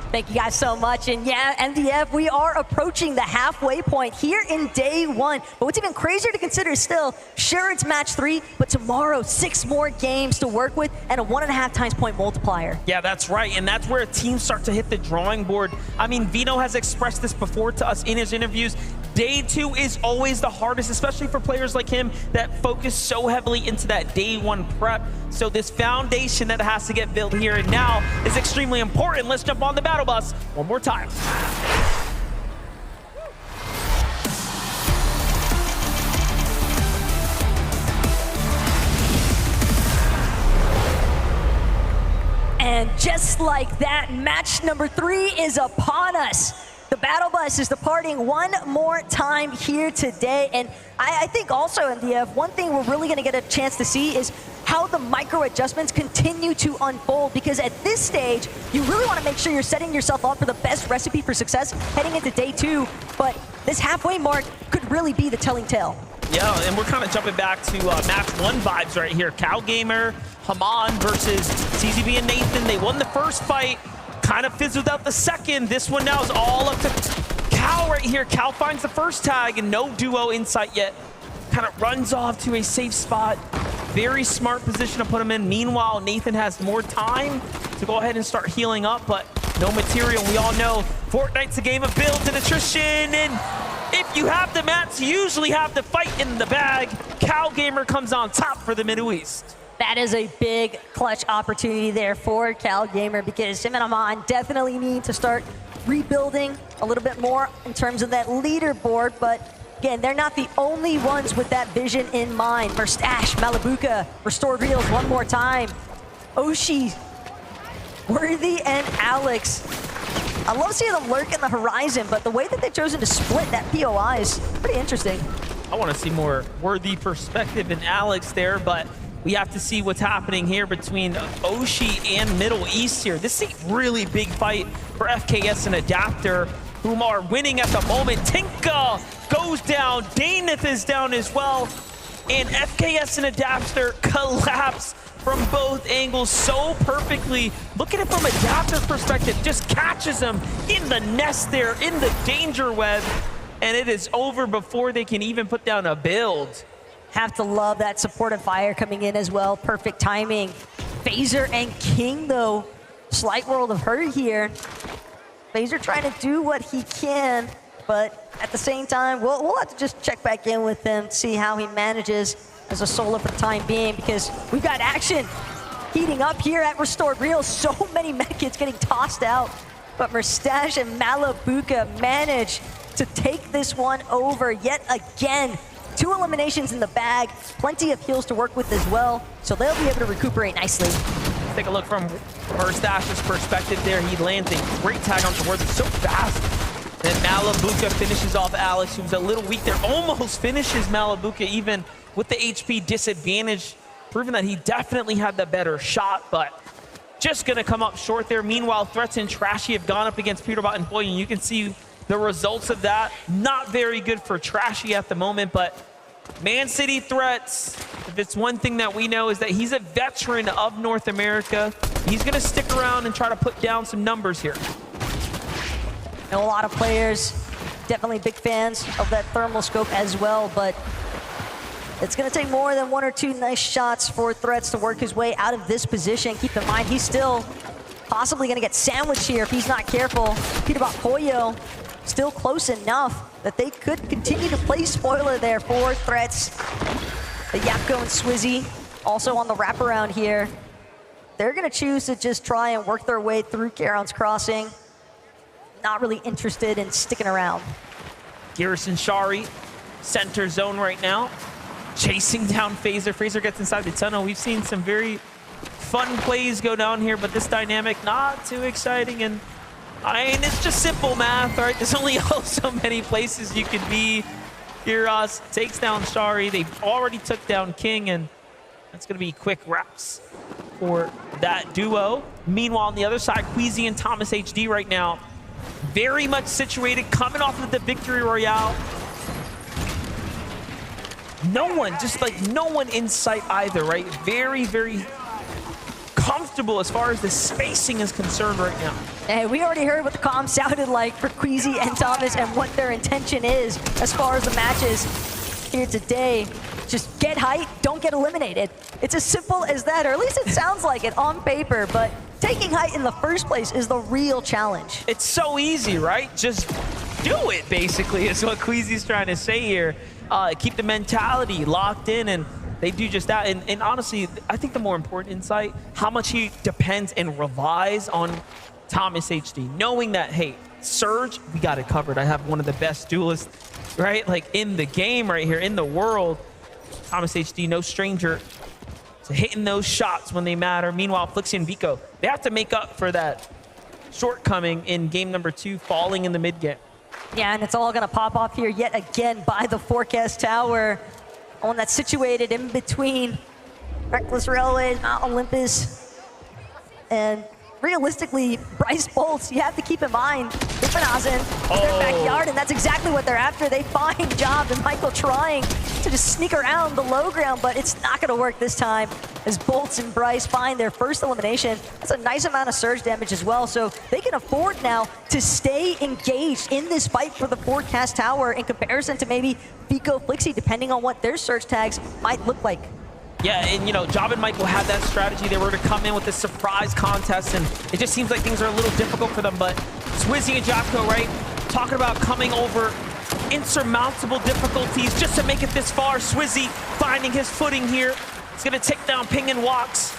Thank you guys so much. And yeah, MDF, we are approaching the halfway point here in day 1. But what's even crazier to consider is still, sure, it's match 3, but tomorrow, 6 more games to work with and a 1.5 times point multiplier. Yeah, that's right. And that's where teams start to hit the drawing board. I mean, Vino has expressed this before to us in his interviews. Day 2 is always the hardest, especially for players like him that focus so heavily into that day 1 prep. So this foundation that has to get built here and now is extremely important. Let's jump on the Battle Bus one more time. And just like that, match number 3 is upon us. The Battle Bus is departing one more time here today. And I think also, MDF, one thing we're really going to get a chance to see is how the micro adjustments continue to unfold. Because at this stage, you really want to make sure you're setting yourself up for the best recipe for success heading into day 2. But this halfway mark could really be the telling tale. Yeah, and we're kind of jumping back to match 1 vibes right here. CalGamer, Haman versus CZB and Nathan. They won the first fight. Kind of fizzled out the second. This one now is all up to Cal right here. Cal finds the first tag and no duo in sight yet. Kind of runs off to a safe spot. Very smart position to put him in. Meanwhile, Nathan has more time to go ahead and start healing up, but no material. We all know Fortnite's a game of builds and attrition, and if you have the mats, you usually have the fight in the bag. CalGamer comes on top for the Middle East. That is a big clutch opportunity there for CalGamer, because him and Haman definitely need to start rebuilding a little bit more in terms of that leaderboard. But again, they're not the only ones with that vision in mind. Merstash, Malabuka, Restored Reels one more time. Oshi, Worthy, and Alex. I love seeing them lurk in the horizon, but the way that they've chosen to split that POI is pretty interesting. I want to see more Worthy perspective in Alex there, but we have to see what's happening here between Oshi and Middle East here. This is a really big fight for FKS and Adapter, whom are winning at the moment. Tinka goes down, Daneth is down as well, and FKS and Adapter collapse from both angles so perfectly. Look at it from Adapter's perspective, just catches him in the nest there, in the danger web, and it is over before they can even put down a build. Have to love that supportive fire coming in as well. Perfect timing. Phaser and King, though, slight world of hurt here. Phaser trying to do what he can, but at the same time, we'll have to just check back in with him, see how he manages as a solo for the time being, because we've got action heating up here at Restored Real. So many medkits getting tossed out, but Merstash and Malabuka manage to take this one over yet again. 2 eliminations in the bag, plenty of heals to work with as well, so they'll be able to recuperate nicely. Take a look from Merstash's perspective there. He lands a great tag onto Worthy so fast. Then Malabuka finishes off Alex, who's a little weak there. Almost finishes Malabuka even with the HP disadvantage, proving that he definitely had the better shot, but just gonna come up short there. Meanwhile, Threats and Trashy have gone up against Peterbot and Boy, and you can see the results of that. Not very good for Trashy at the moment, but Man City Threats, if it's one thing that we know, is that he's a veteran of North America. He's gonna stick around and try to put down some numbers here. Know a lot of players, definitely big fans of that thermal scope as well, but it's gonna take more than 1 or 2 nice shots for Threats to work his way out of this position. Keep in mind, he's still possibly gonna get sandwiched here if he's not careful. Peterbot Pollo still close enough that they could continue to play spoiler there for Threats. The Yapko and Swizzy also on the wraparound here. They're gonna choose to just try and work their way through Charon's Crossing. Not really interested in sticking around. Garrison Shari, center zone right now, chasing down Phaser. Phaser gets inside the tunnel. We've seen some very fun plays go down here, but this dynamic not too exciting. And I mean, it's just simple math, right? There's only so many places you could be. Kiros takes down Shari. They already took down King, and that's going to be quick wraps for that duo. Meanwhile, on the other side, Queasy and Thomas HD right now, very much situated, coming off of the victory royale. No one, just like no one in sight either, right? Very, very comfortable as far as the spacing is concerned right now. And we already heard what the comm sounded like for Queasy and Thomas and what their intention is as far as the matches here today. Just get height, don't get eliminated. It's as simple as that, or at least it sounds like it on paper, but taking height in the first place is the real challenge. It's so easy, right? Just do it, basically, is what Queasy's trying to say here. Keep the mentality locked in, and they do just that. And honestly, I think the more important insight, how much he depends and relies on Thomas HD, knowing that, hey, Surge, we got it covered. I have one of the best duelists, right? Like in the game right here, in the world. Thomas HD, no stranger to hitting those shots when they matter. Meanwhile, Flixie and Vico, they have to make up for that shortcoming in game number 2, falling in the mid game. Yeah, and it's all gonna pop off here yet again by the Forecast Tower. One that's situated in between Reckless Railway, Mount Olympus, and realistically, Bryce Bolts, you have to keep in mind, Ipanaz in their backyard, and that's exactly what they're after. They find Job and Michael trying to just sneak around the low ground, but it's not gonna work this time as Bolts and Bryce find their first elimination. That's a nice amount of surge damage as well, so they can afford now to stay engaged in this fight for the Forecast Tower in comparison to maybe Vico, Flixie, depending on what their surge tags might look like. Yeah, and you know, Job and Michael had that strategy. They were to come in with this surprise contest, and it just seems like things are a little difficult for them. But Swizzy and Japko, right, talking about coming over insurmountable difficulties just to make it this far. Swizzy finding his footing here. He's gonna take down Ping and Walks.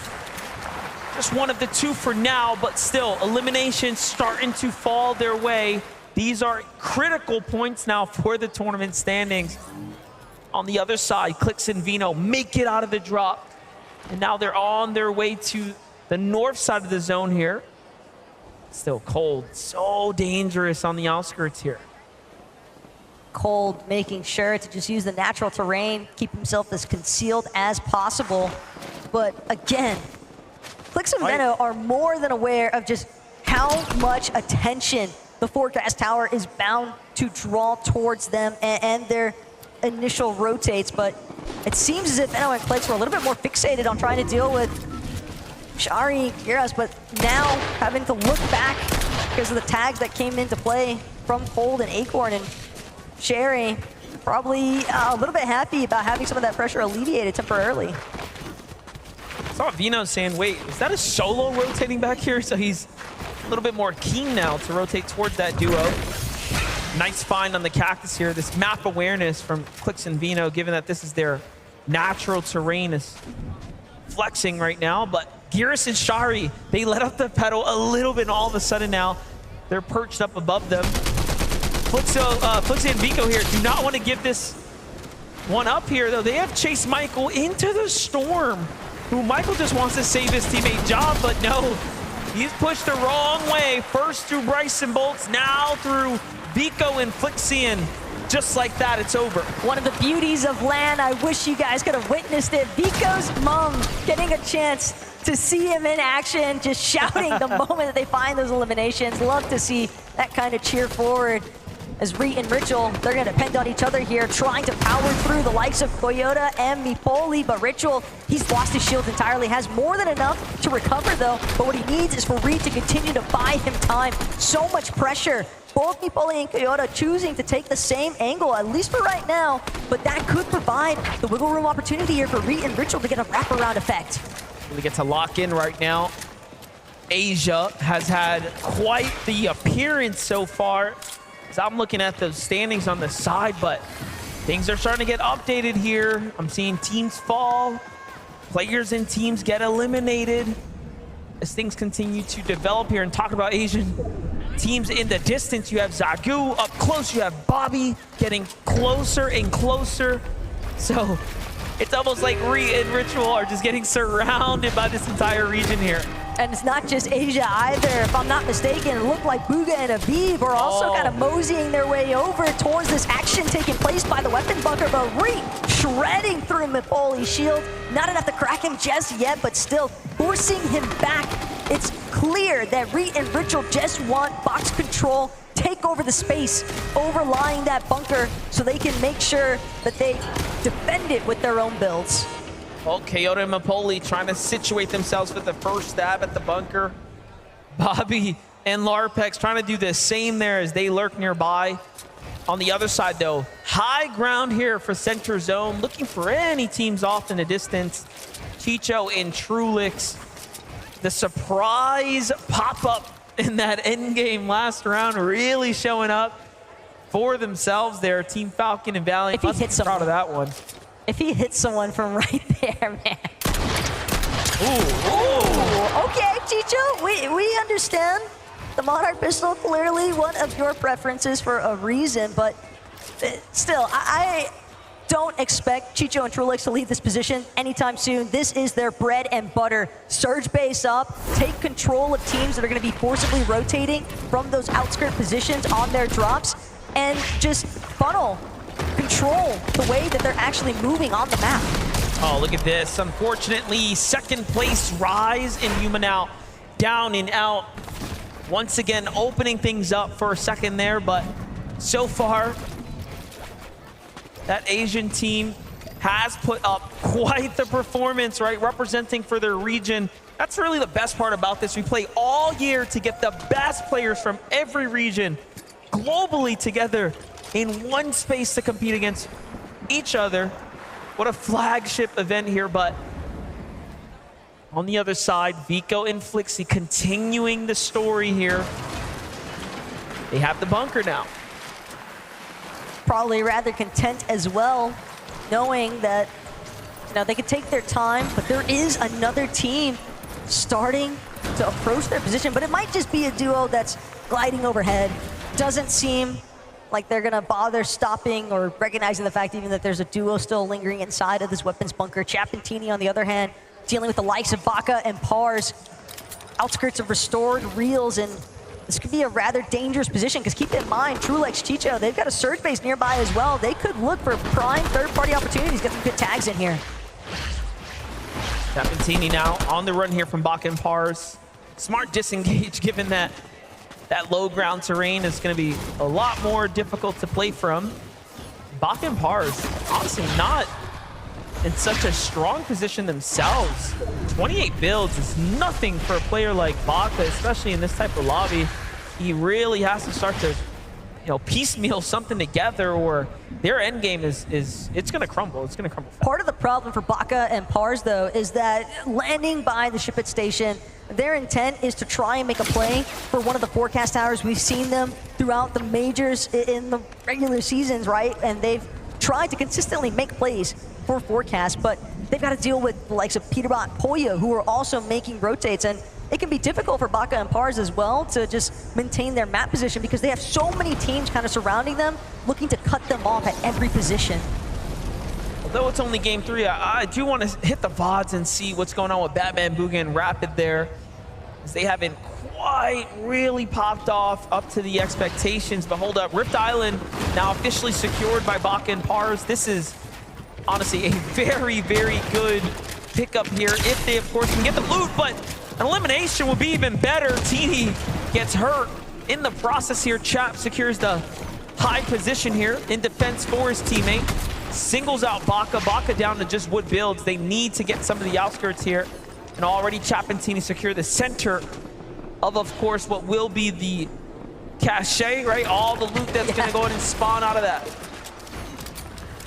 Just one of the 2 for now, but still, elimination starting to fall their way. These are critical points now for the tournament standings. On the other side, Clix and Vino make it out of the drop. And now they're on their way to the north side of the zone here. Still cold, so dangerous on the outskirts here. Cold making sure to just use the natural terrain, keep himself as concealed as possible. But again, Clix and Veno are more than aware of just how much attention the forecast tower is bound to draw towards them and their initial rotates. But it seems as if Veno and Clix were a little bit more fixated on trying to deal with Shari, Giras, but now having to look back because of the tags that came into play from Fold and Acorn, and Sherry probably a little bit happy about having some of that pressure alleviated temporarily. I saw Vino saying, wait, is that a solo rotating back here? So he's a little bit more keen now to rotate towards that duo. Nice find on the Cactus here. This map awareness from Clix and Vino, given that this is their natural terrain, is flexing right now. But Giras and Shari, they let up the pedal a little bit, and all of a sudden now they're perched up above them. Flixie and Vico here do not want to give this one up here, though. They have chased Michael into the storm, who Michael just wants to save his teammate Job, but no, he's pushed the wrong way. First through Bryson Bolts, now through Vico and Flixian. Just like that, it's over. One of the beauties of LAN, I wish you guys could have witnessed it. Vico's mom getting a chance to see him in action, just shouting the moment that they find those eliminations. Love to see that kind of cheer forward. As Reet and Ritual, they're going to depend on each other here, trying to power through the likes of Toyota and Mipoli, but Ritual, he's lost his shields entirely, has more than enough to recover though, but what he needs is for Reet to continue to buy him time. So much pressure. Both Mipoli and Toyota choosing to take the same angle, at least for right now, but that could provide the wiggle room opportunity here for Reet and Ritual to get a wraparound effect. We get to lock in right now. Asia has had quite the appearance so far. As I'm looking at the standings on the side, but things are starting to get updated here. I'm seeing teams fall, players and teams get eliminated as things continue to develop here. And talking about Asian teams in the distance, you have Zagu up close, you have Bobby getting closer and closer. So it's almost like Reet and Ritual are just getting surrounded by this entire region here. And it's not just Asia either. If I'm not mistaken, it looked like Bugha and Aviv are also kind of moseying their way over towards this action taking place by the weapon bunker, but Reet shredding through Mipoli's shield. Not enough to crack him just yet, but still forcing him back. It's clear that Reet and Ritual just want box control, take over the space overlying that bunker so they can make sure that they defend it with their own builds. Well, Toyota and Mipoli trying to situate themselves for the first stab at the bunker. Bobby and Larpex trying to do the same there as they lurk nearby. On the other side, though, high ground here for Center Zone, looking for any teams off in the distance. Chicho and Trulix, the surprise pop-up in that end game last round, really showing up for themselves there. Team Falcon and Valiant. If he hits proud of that one. If he hits someone from right there, man. Ooh. Okay, Chicho, we understand. The Monarch pistol, clearly one of your preferences for a reason, but still, I don't expect Chicho and Trulix to leave this position anytime soon. This is their bread and butter. Surge base up, take control of teams that are going to be forcibly rotating from those outskirt positions on their drops, and just funnel, control the way that they're actually moving on the map. Oh, look at this. Unfortunately, second place Rise and Yuma now down and out. Once again, opening things up for a second there, but so far, that Asian team has put up quite the performance, right? Representing for their region. That's really the best part about this. We play all year to get the best players from every region globally together in one space to compete against each other. What a flagship event here, but on the other side, Vico and Flixie continuing the story here. They have the bunker now. Probably rather content as well, knowing that they could take their time, but there is another team starting to approach their position, but it might just be a duo that's gliding overhead. Doesn't seem like they're gonna bother stopping or recognizing the fact even that there's a duo still lingering inside of this weapons bunker. Chapentini, on the other hand, dealing with the likes of Baka and Pars. outskirts of restored reels, and this could be a rather dangerous position because keep in mind, Trulex, Chicho, they've got a surge base nearby as well. They could look for prime third-party opportunities, get some good tags in here. Chapentini now on the run here from Baka and Pars. Smart disengage given that low ground terrain is going to be a lot more difficult to play from. Baka and Pars, honestly not in such a strong position themselves. 28 builds is nothing for a player like Baka, especially in this type of lobby. He really has to start to, piecemeal something together, or their end game is it's going to crumble. It's going to crumble fast. Part of the problem for Baka and Pars, though, is that landing by the ship at station, their intent is to try and make a play for one of the forecast towers. We've seen them throughout the majors in the regular seasons, right? And they've tried to consistently make plays for forecast, but they've got to deal with the likes of Peterbot, Poyo, who are also making rotates, and it can be difficult for Baka and Pars as well to just maintain their map position because they have so many teams kind of surrounding them, looking to cut them off at every position. Although it's only game 3, I do want to hit the VODs and see what's going on with Batman, Booga, and Rapid there, as they haven't quite really popped off up to the expectations. But hold up, Rift Island now officially secured by Baka and Pars. This is honestly a very, very good pickup here if they, of course, can get the loot, but an elimination would be even better. Teeny gets hurt in the process here. Chap secures the high position here in defense for his teammate. Singles out Baka. Baka down to just wood builds. They need to get some of the outskirts here. And already Chapentini secure the center of course, what will be the cache, right? All the loot that's going to go in and spawn out of that.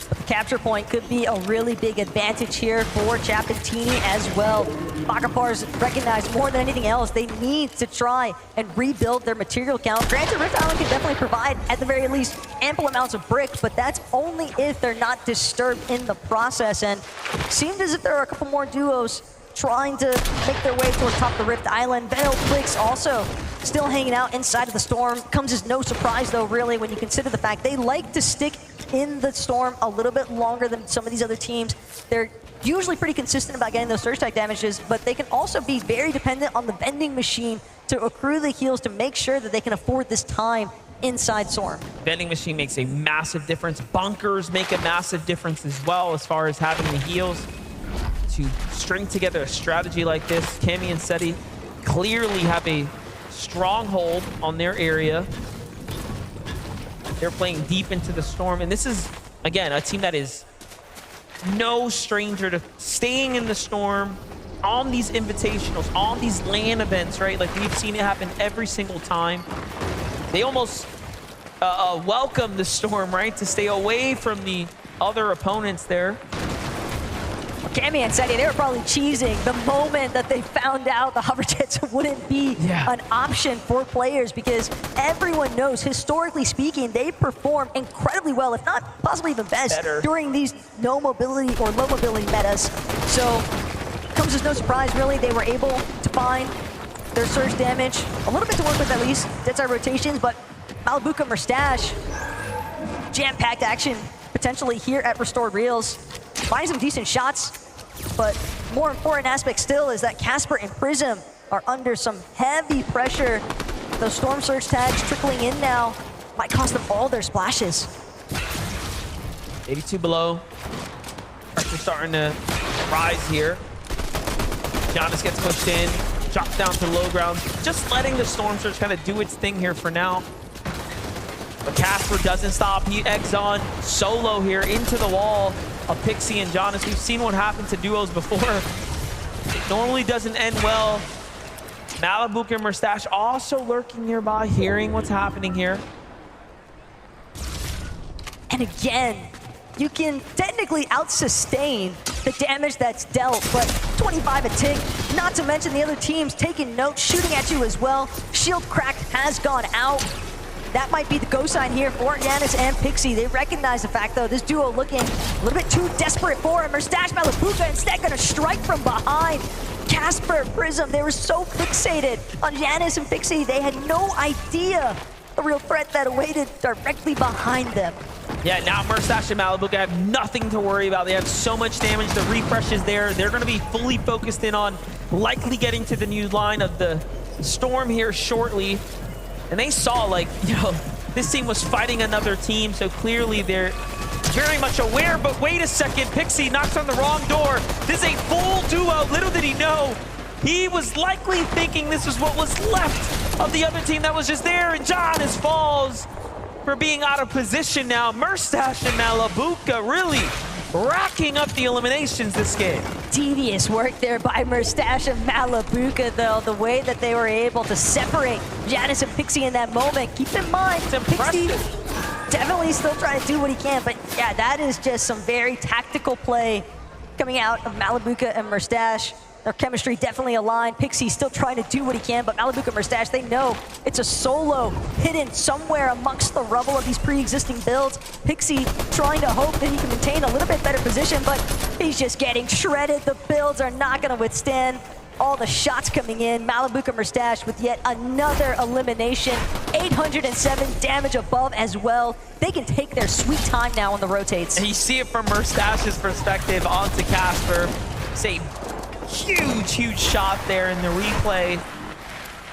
The capture point could be a really big advantage here for Chapentini as well. Baka Pars recognize more than anything else, they need to try and rebuild their material count. Granted, Rift Island can definitely provide, at the very least, ample amounts of bricks, but that's only if they're not disturbed in the process. And it seemed as if there are a couple more duos trying to make their way towards top of the Rift Island. Venom Clicks also still hanging out inside of the Storm. Comes as no surprise, though, really, when you consider the fact they like to stick in the Storm a little bit longer than some of these other teams. They're usually pretty consistent about getting those surge tag damages, but they can also be very dependent on the vending machine to accrue the heals to make sure that they can afford this time inside Storm. Vending machine makes a massive difference. Bunkers make a massive difference as well as far as having the heals to string together a strategy like this. Cammy and Seti clearly have a stronghold on their area. They're playing deep into the Storm, and this is, again, a team that is no stranger to staying in the Storm on these invitationals, on these LAN events, right? Like, we've seen it happen every single time. They almost welcome the Storm, right? To stay away from the other opponents there. Cammy and Seti, they were probably cheesing the moment that they found out the hover jets wouldn't be an option for players, because everyone knows, historically speaking, they perform incredibly well, if not possibly even best, during these no mobility or low mobility metas. So it comes as no surprise, really. They were able to find their surge damage, a little bit to work with at least, Deadside rotations, but Malabuka Mustache, jam-packed action potentially here at Restored Reels. Find some decent shots, but more important aspect still is that Casper and Prism are under some heavy pressure. Those Storm Surge tags trickling in now might cost them all their splashes. 82 below. Pressure starting to rise here. Giannis gets pushed in, drops down to low ground. Just letting the Storm Surge kind of do its thing here for now. But Casper doesn't stop. He eggs on solo here into the wall of Pixie and Giannis. We've seen what happened to duos before. It normally doesn't end well. Malabuka and Mustache also lurking nearby, hearing what's happening here. And again, you can technically out-sustain the damage that's dealt, but 25 a tick, not to mention the other teams taking notes, shooting at you as well. Shield crack has gone out. That might be the go sign here for Giannis and Pixie. They recognize the fact, though, this duo looking a little bit too desperate for him. Mustache Malabuka instead gonna strike from behind. Casper, Prism, they were so fixated on Giannis and Pixie, they had no idea the real threat that awaited directly behind them. Yeah, now Murstache and Malibuca have nothing to worry about. They have so much damage. The refresh is there. They're going to be fully focused in on likely getting to the new line of the Storm here shortly. And they saw, like, you know, this team was fighting another team, so clearly they're very much aware. But wait a second, Pixie knocks on the wrong door. This is a full duo. Little did he know, he was likely thinking this was what was left of the other team that was just there. And Johannes falls for being out of position now. Murstache and Malibuca really racking up the eliminations this game. Devious work there by Murstache and Malibuca, though. The way that they were able to separate Janus and Pixie in that moment. Keep in mind, Pixie definitely still trying to do what he can, but yeah, that is just some very tactical play coming out of Malibuca and Murstache. Their chemistry definitely aligned. Pixie still trying to do what he can, but Malibuca and Murstache, they know it's a solo hidden somewhere amongst the rubble of these pre-existing builds. Pixie trying to hope that he can maintain a little bit better position, but he's just getting shredded. The builds are not going to withstand all the shots coming in. Malibuca Murstache with yet another elimination. 807 damage above as well. They can take their sweet time now on the rotates. And you see it from Murstache's perspective onto Casper. Say, huge shot there in the replay.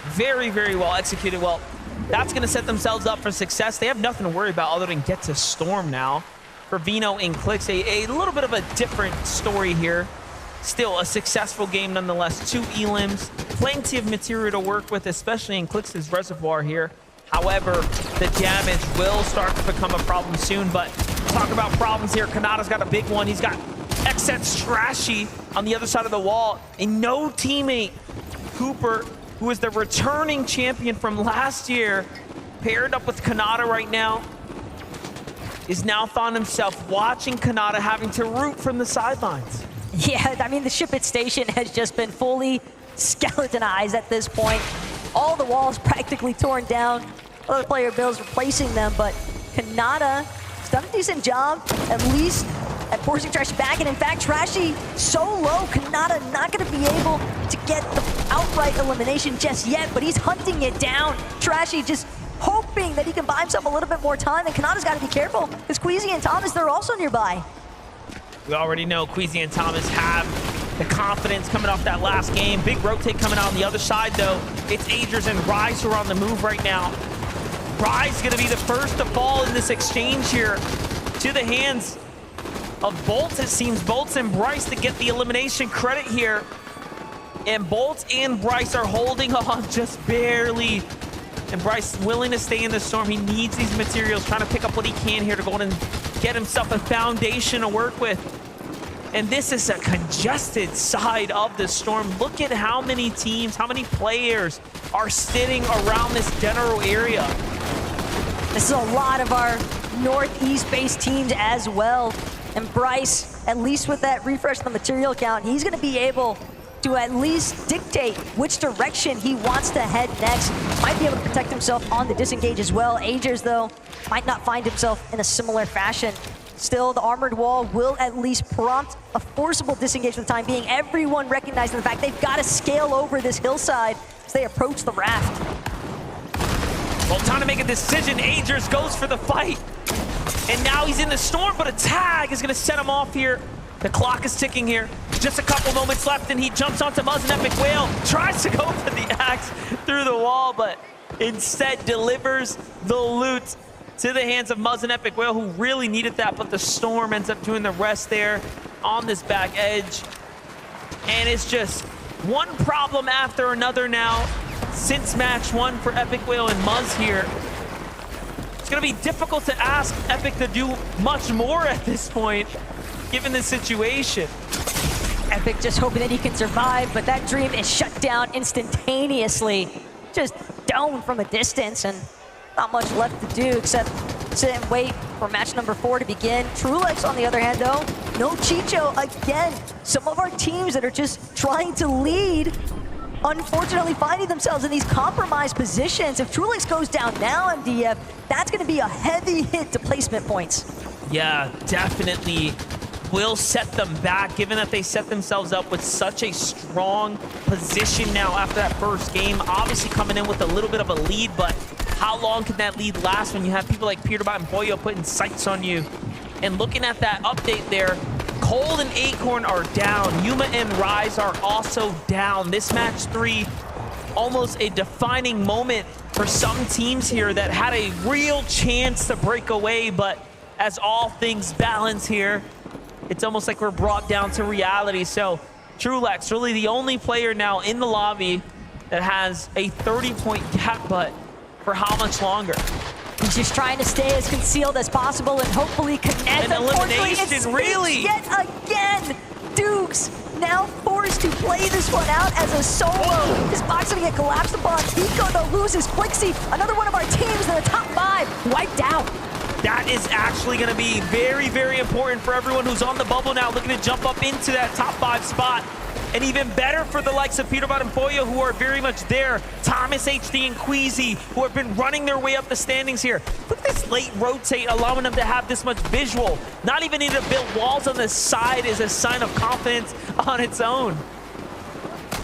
Very well executed. Well, that's going to set themselves up for success. They have nothing to worry about other than get to Storm now. For Vino and Clix, a little bit of a different story here. Still a successful game nonetheless. 2 elims, plenty of material to work with, especially in Clix's reservoir here. However, the damage will start to become a problem soon. But talk about problems here. Kanata's got a big one. He's got XZ Trashy on the other side of the wall. And no teammate, Cooper, who is the returning champion from last year, paired up with Kanata right now, is now found himself watching Kanata having to root from the sidelines. Yeah, I mean, the Ship It station has just been fully skeletonized at this point. All the walls practically torn down. Other player builds replacing them, but Kanata has done a decent job, at least at forcing Trashy back. And in fact, Trashy so low, Kanata not going to be able to get the outright elimination just yet, but he's hunting it down. Trashy just hoping that he can buy himself a little bit more time, and Kanata's got to be careful because Queasy and Thomas, they're also nearby. We already know Queasy and Thomas have the confidence coming off that last game. Big rotate coming out on the other side, though. It's Agers and Rise who are on the move right now. Rise is going to be the first to fall in this exchange here to the hands of Bolt. It seems Bolt and Bryce to get the elimination credit here. And Bolt and Bryce are holding on just barely. And Bryce willing to stay in the Storm. He needs these materials, trying to pick up what he can here to go in and get himself a foundation to work with. And this is a congested side of the Storm. Look at how many teams, how many players are sitting around this general area. This is a lot of our Northeast-based teams as well. And Bryce, at least with that refresh on the material count, he's going to be able to at least dictate which direction he wants to head next. Might be able to protect himself on the disengage as well. Agers, though, might not find himself in a similar fashion. Still, the armored wall will at least prompt a forcible disengage for the time being. Everyone recognizing the fact they've got to scale over this hillside as they approach the raft. Well, time to make a decision. Agers goes for the fight. And now he's in the Storm, but a tag is going to set him off here. The clock is ticking here. Just a couple moments left, and he jumps onto Muzz and Epic Whale. Tries to go for the axe through the wall, but instead delivers the loot to the hands of Muzz and Epic Whale, who really needed that, but the Storm ends up doing the rest there on this back edge. And it's just one problem after another now since match 1 for Epic Whale and Muzz here. It's going to be difficult to ask Epic to do much more at this point, given the situation. Epic just hoping that he can survive, but that dream is shut down instantaneously. Just down from a distance, and not much left to do except sit and wait for match number 4 to begin. Trulex, on the other hand, though, no Chicho again. Some of our teams that are just trying to lead, unfortunately finding themselves in these compromised positions. If Trulex goes down now, MDF, that's going to be a heavy hit to placement points. Yeah, definitely will set them back, given that they set themselves up with such a strong position now after that first game. Obviously coming in with a little bit of a lead, but how long can that lead last when you have people like Peterbot and Pollo putting sights on you? And looking at that update there, Cold and Acorn are down. Yuma and Rise are also down. This match 3, almost a defining moment for some teams here that had a real chance to break away, but as all things balance here, it's almost like we're brought down to reality. So Trulex, really the only player now in the lobby that has a 30-point gap, but for how much longer? He's just trying to stay as concealed as possible and hopefully connect. An elimination, really? Yet again, Dukes now forced to play this one out as a solo. His box gonna get collapsed upon. Pico though loses Flixie. Another one of our teams in the top 5 wiped out. That is actually going to be very, very important for everyone who's on the bubble now, looking to jump up into that top 5 spot. And even better for the likes of Peterbot and Pollo, who are very much there. Thomas, HD, and Queasy, who have been running their way up the standings here. Look at this late rotate, allowing them to have this much visual. Not even needing to build walls on the side is a sign of confidence on its own.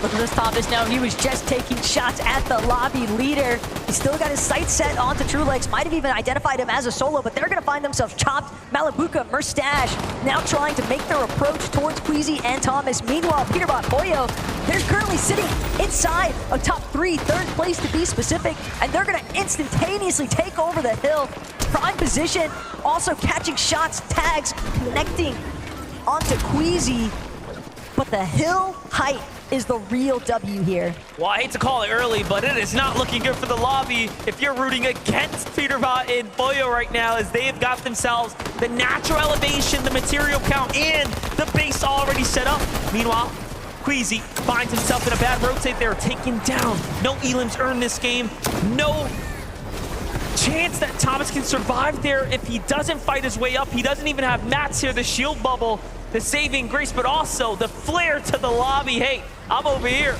Look at this Thomas now. He was just taking shots at the lobby leader. He's still got his sights set onto Trulex. Might have even identified him as a solo, but they're going to find themselves chopped. Malabuka, Merstash now trying to make their approach towards Queasy and Thomas. Meanwhile, Peterbot, Pollo, they're currently sitting inside of top 3, 3rd place to be specific, and they're going to instantaneously take over the hill. Prime position, also catching shots, tags, connecting onto Queasy, but the hill height is the real W here. Well, I hate to call it early, but it is not looking good for the lobby if you're rooting against Peterbot and Pollo right now, as they have got themselves the natural elevation, the material count, and the base already set up. Meanwhile, Queasy finds himself in a bad rotate there, taken down. No elims earned this game. No chance that Thomas can survive there if he doesn't fight his way up. He doesn't even have mats here, the shield bubble, the saving grace, but also the flare to the lobby. Hey, I'm over here.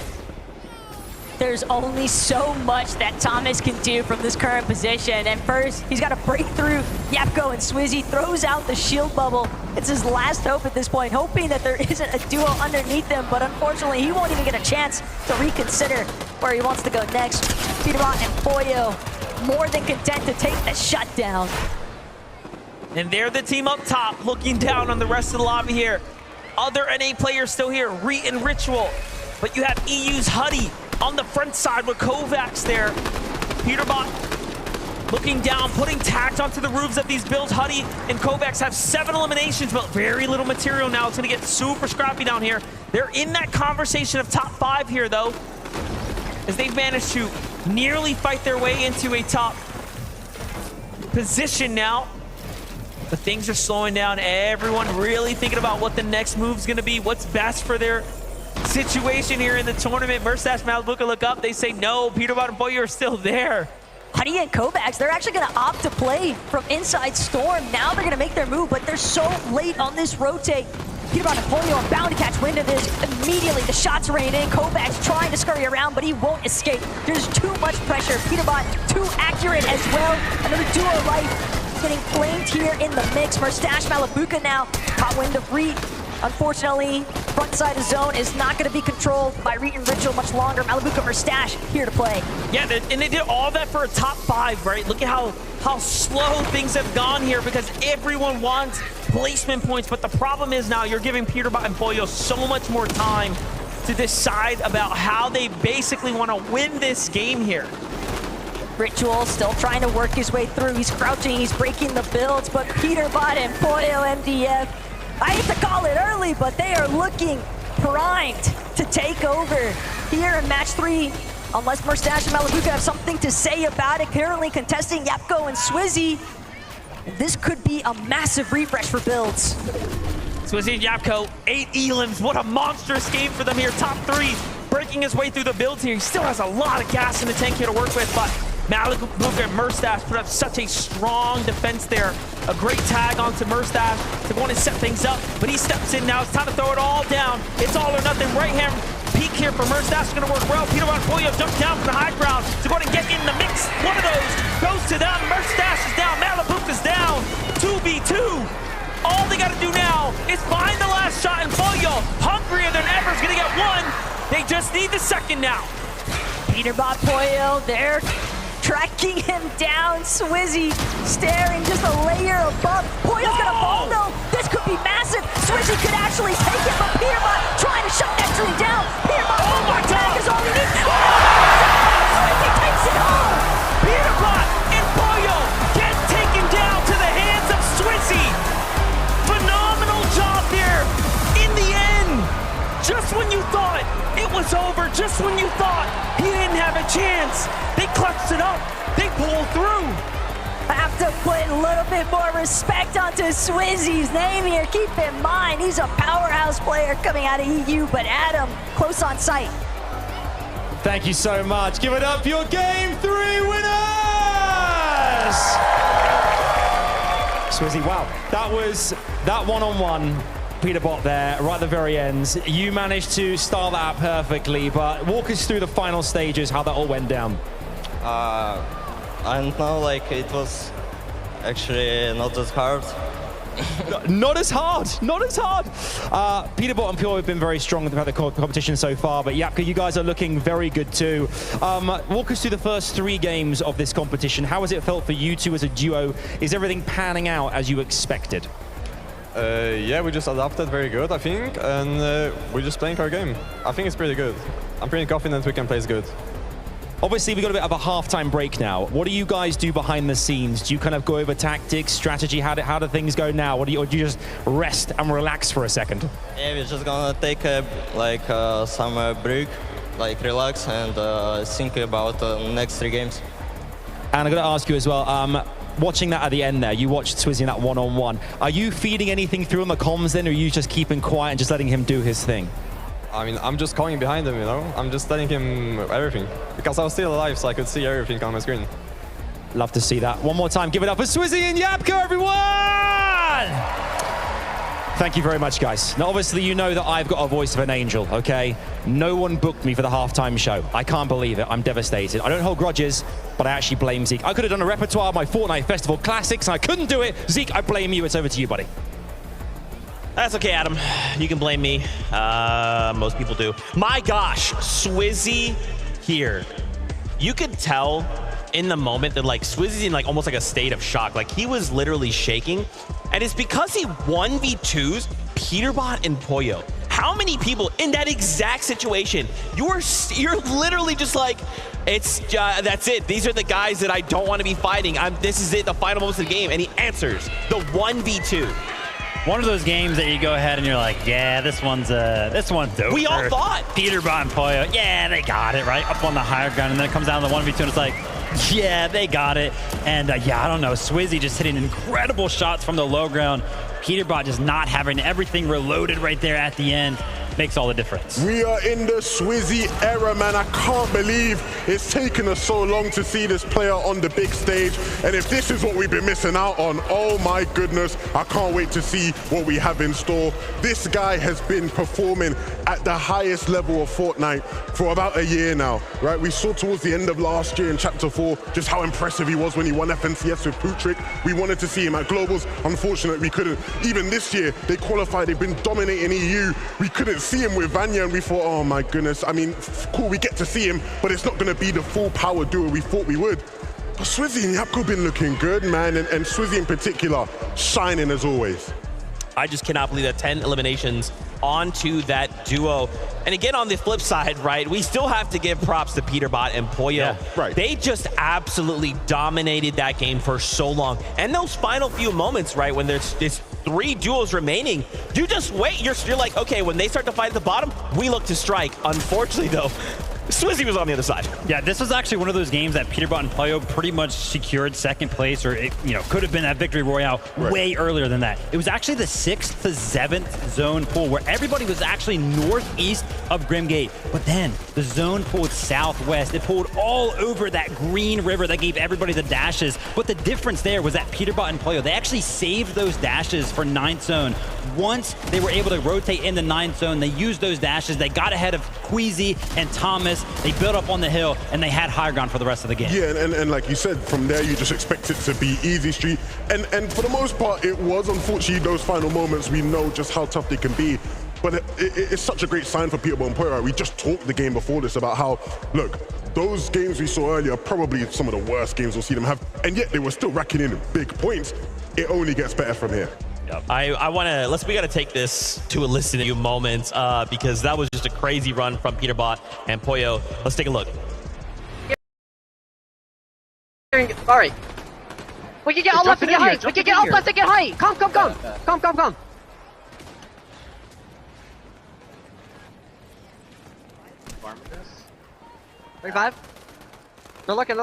There's only so much that Thomas can do from this current position. And first, he's got to break through Yapko and Swizzy, throws out the shield bubble. It's his last hope at this point, hoping that there isn't a duo underneath him, but unfortunately, he won't even get a chance to reconsider where he wants to go next. Peterbot and Pollo more than content to take the shutdown. And they're the team up top, looking down on the rest of the lobby here. Other NA players still here, Reet and Ritual. But you have EU's Huddy on the front side with Kovacs there. Peterbot looking down, putting tags onto the roofs of these builds. Huddy and Kovacs have 7 eliminations, but very little material now. It's gonna get super scrappy down here. They're in that conversation of top 5 here, though, as they've managed to nearly fight their way into a top position now. But things are slowing down. Everyone really thinking about what the next move's gonna be, what's best for their situation here in the tournament. Merstash, Malabuka look up, they say no. Peterbot and Pollo are still there. Huddy and Kovacs, they're actually gonna opt to play from inside Storm. Now they're gonna make their move, but they're so late on this rotate. Peterbot and Pollo are bound to catch wind of this. Immediately, the shots rain in. Kovacs trying to scurry around, but he won't escape. There's too much pressure. Peterbot too accurate as well. Another duo life getting flamed here in the mix. Merstash, Malabuka now caught wind of Reet. Unfortunately, front side of zone is not going to be controlled by Reet and Ritual much longer. Malabuka, Merstash here to play. Yeah, and they did all that for a top 5, right? Look at how slow things have gone here because everyone wants placement points, but the problem is now you're giving Peterbot and Pollo so much more time to decide about how they basically want to win this game here. Ritual still trying to work his way through. He's crouching, he's breaking the builds, but Peterbot and Pollo MDF, I hate to call it early, but they are looking primed to take over here in match 3. Unless Merstash and Malabuka have something to say about it, currently contesting Yapko and Swizzy. This could be a massive refresh for builds. Swizzy and Yapko, 8 elims. What a monstrous game for them here. Top 3, breaking his way through the builds here. He still has a lot of gas in the tank here to work with, but Malabuka and Merstash put up such a strong defense there. A great tag onto Merstash to want to set things up, but he steps in now. It's time to throw it all down. It's all or nothing. Right hand peek here for Merstash is going to work well. Peterbot and Pollo jumps down from the high ground to go ahead and get in the mix. One of those goes to them. Merstash is down. Malabuka's down. 2v2. All they got to do now is find the last shot, and Pollo, hungrier than ever, is going to get one. They just need the second now. Peterbot, Pollo, they're tracking him down. Swizzy staring just a layer above. Poyo's gonna fall though. This could be massive. Swizzy could actually take it, but Peterbot trying to shut that dream down. Peterbot, oh my God, is all he needs. Swizzy takes it home. Peterbot and Poyo get taken down to the hands of Swizzy. Phenomenal job there in the end. Just when you thought it was over, just when you thought he didn't have a chance, they clutched it up. They pulled through. I have to put a little bit more respect onto Swizzy's name here. Keep in mind, he's a powerhouse player coming out of EU, but Adam, close on sight. Thank you so much. Give it up for your Game 3 winners! Swizzy, wow. That was that one-on-one. Peterbot there, right at the very end. You managed to start that out perfectly, but walk us through the final stages, how that all went down. I don't know, like, it was actually not as hard. Not as hard, not as hard. Peterbot and Pure have been very strong throughout the competition so far, but Yapka, you guys are looking very good too. Walk us through the first 3 games of this competition. How has it felt for you two as a duo? Is everything panning out as you expected? Yeah, we just adapted very good, I think, and we're just playing our game. I think it's pretty good. I'm pretty confident we can play good. Obviously, we've got a bit of a halftime break now. What do you guys do behind the scenes? Do you kind of go over tactics, strategy? How do things go now? Or do you just rest and relax for a second? Yeah, we're just gonna take some break, like relax and think about the next 3 games. And I'm going to ask you as well, watching that at the end there, you watched Swizzy in that one-on-one. Are you feeding anything through on the comms then, or are you just keeping quiet and just letting him do his thing? I mean, I'm just calling behind him, you know? I'm just telling him everything. Because I was still alive, so I could see everything on my screen. Love to see that. One more time, give it up for Swizzy and Yapka, everyone! Thank you very much, guys. Now, obviously, you know that I've got a voice of an angel, okay? No one booked me for the halftime show. I can't believe it. I'm devastated. I don't hold grudges, but I actually blame Zeke. I could have done a repertoire of my Fortnite Festival classics, and I couldn't do it. Zeke, I blame you. It's over to you, buddy. That's okay, Adam. You can blame me. Most people do. My gosh, Swizzy here. You could tell in the moment that like Swizzy's in like almost like a state of shock. Like he was literally shaking. And it's because he 1v2s Peterbot and Poyo. How many people in that exact situation, you're literally just like, it's that's it. These are the guys that I don't want to be fighting. This is it, the final moments of the game. And he answers the 1v2. One of those games that you go ahead and you're like, yeah, this one's dope. We all thought. Peterbot and Poyo, yeah, they got it, right? Up on the higher ground, and then it comes down to the 1v2, and it's like, yeah, they got it. And yeah, I don't know, Swizzy just hitting incredible shots from the low ground. Peterbot just not having everything reloaded right there at the end. Makes all the difference. We are in the Swizzy era, man. I can't believe it's taken us so long to see this player on the big stage. And if this is what we've been missing out on, oh my goodness, I can't wait to see what we have in store. This guy has been performing at the highest level of Fortnite for about a year now, right? We saw towards the end of last year in Chapter 4 just how impressive he was when he won FNCS with Putrick. We wanted to see him at Globals. Unfortunately, we couldn't. Even this year, they qualified. They've been dominating EU. We couldn't see him with Vanya, and we thought, oh my goodness. I mean, cool, we get to see him, but it's not going to be the full power duo we thought we would. But Swizzy and Yapko have been looking good, man, and Swizzy in particular, shining as always. I just cannot believe that 10 eliminations onto that duo. And again, on the flip side, right, we still have to give props to Peterbot and Poyo. Yeah, right. They just absolutely dominated that game for so long. And those final few moments, right, when there's 3 duos remaining, you just wait. You're like, okay, when they start to fight at the bottom, we look to strike. Unfortunately, though, Swizzy was on the other side. Yeah, this was actually one of those games that Peterbot and Poyo pretty much secured second place, or it, could have been that victory royale way earlier than that. It was actually the 6th to 7th zone pool where everybody was actually northeast of Grimgate, but then the zone pulled southwest. It pulled all over that green river that gave everybody the dashes. But the difference there was that Peterbot and Poyo, they actually saved those dashes for 9th zone. Once they were able to rotate in the 9th zone, they used those dashes. They got ahead of Queasy and Thomas. They built up on the hill, and they had high ground for the rest of the game. Yeah, and like you said, from there you just expect it to be easy street. And for the most part, it was. Unfortunately, those final moments, we know just how tough they can be. But it's such a great sign for Peterbot and Poyo. We just talked the game before this about how, look, those games we saw earlier are probably some of the worst games we'll see them have, and yet they were still racking in big points. It only gets better from here. I want to, we got to take this to a listen in a few moments because that was just a crazy run from Peterbot and Pollo. Let's take a look. All right. We can get all left and get height. We can get all left and get height. Come. Come. 35. They're looking.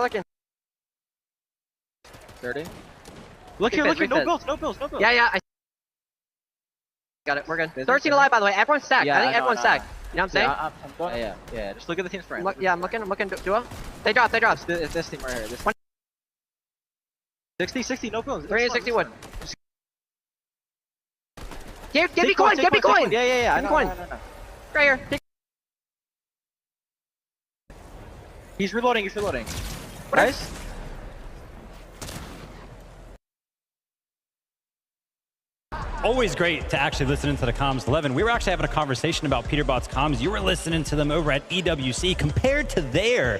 30. Look here. No bills. Yeah. I got it. We're good. 13 alive, by the way. Everyone's stacked. I think everyone's stacked. You know what I'm saying? I'm going. Yeah. Just look at the team's frame. I'm looking. Duo. They drop. It's this team right here. This 60, no bills. 360 wood. Give me coin. Yeah. Give me coin. No. Right here. He's reloading. Guys. Always great to actually listen into the comms. 11, we were actually having a conversation about Peterbot's comms. You were listening to them over at EWC. Compared to there,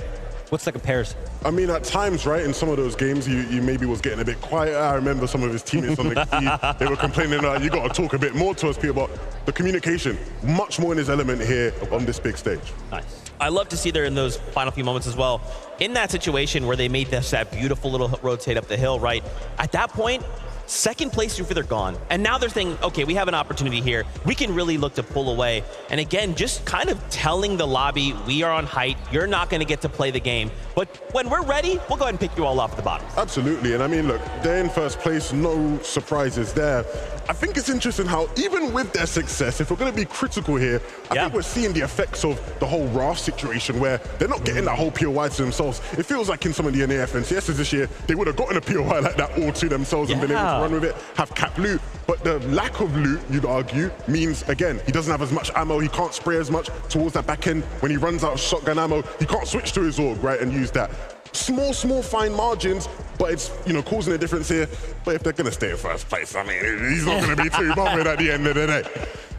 what's the comparison? I mean, at times, right, in some of those games, you maybe was getting a bit quiet. I remember some of his teammates on the key, they were complaining, you got to talk a bit more to us, Peterbot. The communication, much more in his element here on this big stage. Nice. I love to see there in those final few moments as well. In that situation where they made that beautiful little rotate up the hill, right? At that point, second place through, they're gone. And now they're thinking, okay, we have an opportunity here. We can really look to pull away. And again, just kind of telling the lobby, we are on height. You're not going to get to play the game. But when we're ready, we'll go ahead and pick you all off at the bottom. Absolutely. And I mean, look, they're in first place. No surprises there. I think it's interesting how even with their success, if we're going to be critical here, I think we're seeing the effects of the whole Raft situation where they're not getting that whole POI to themselves. It feels like in some of the NAF and CSs this year, they would have gotten a POI like that all to themselves and been able to run with it, have cap loot. But the lack of loot, you'd argue, means, again, he doesn't have as much ammo. He can't spray as much towards that back end. When he runs out of shotgun ammo, he can't switch to his AUG, right, and use that. Small, fine margins, but it's, causing a difference here. But if they're going to stay in first place, I mean, he's not going to be too bothered at the end of the day.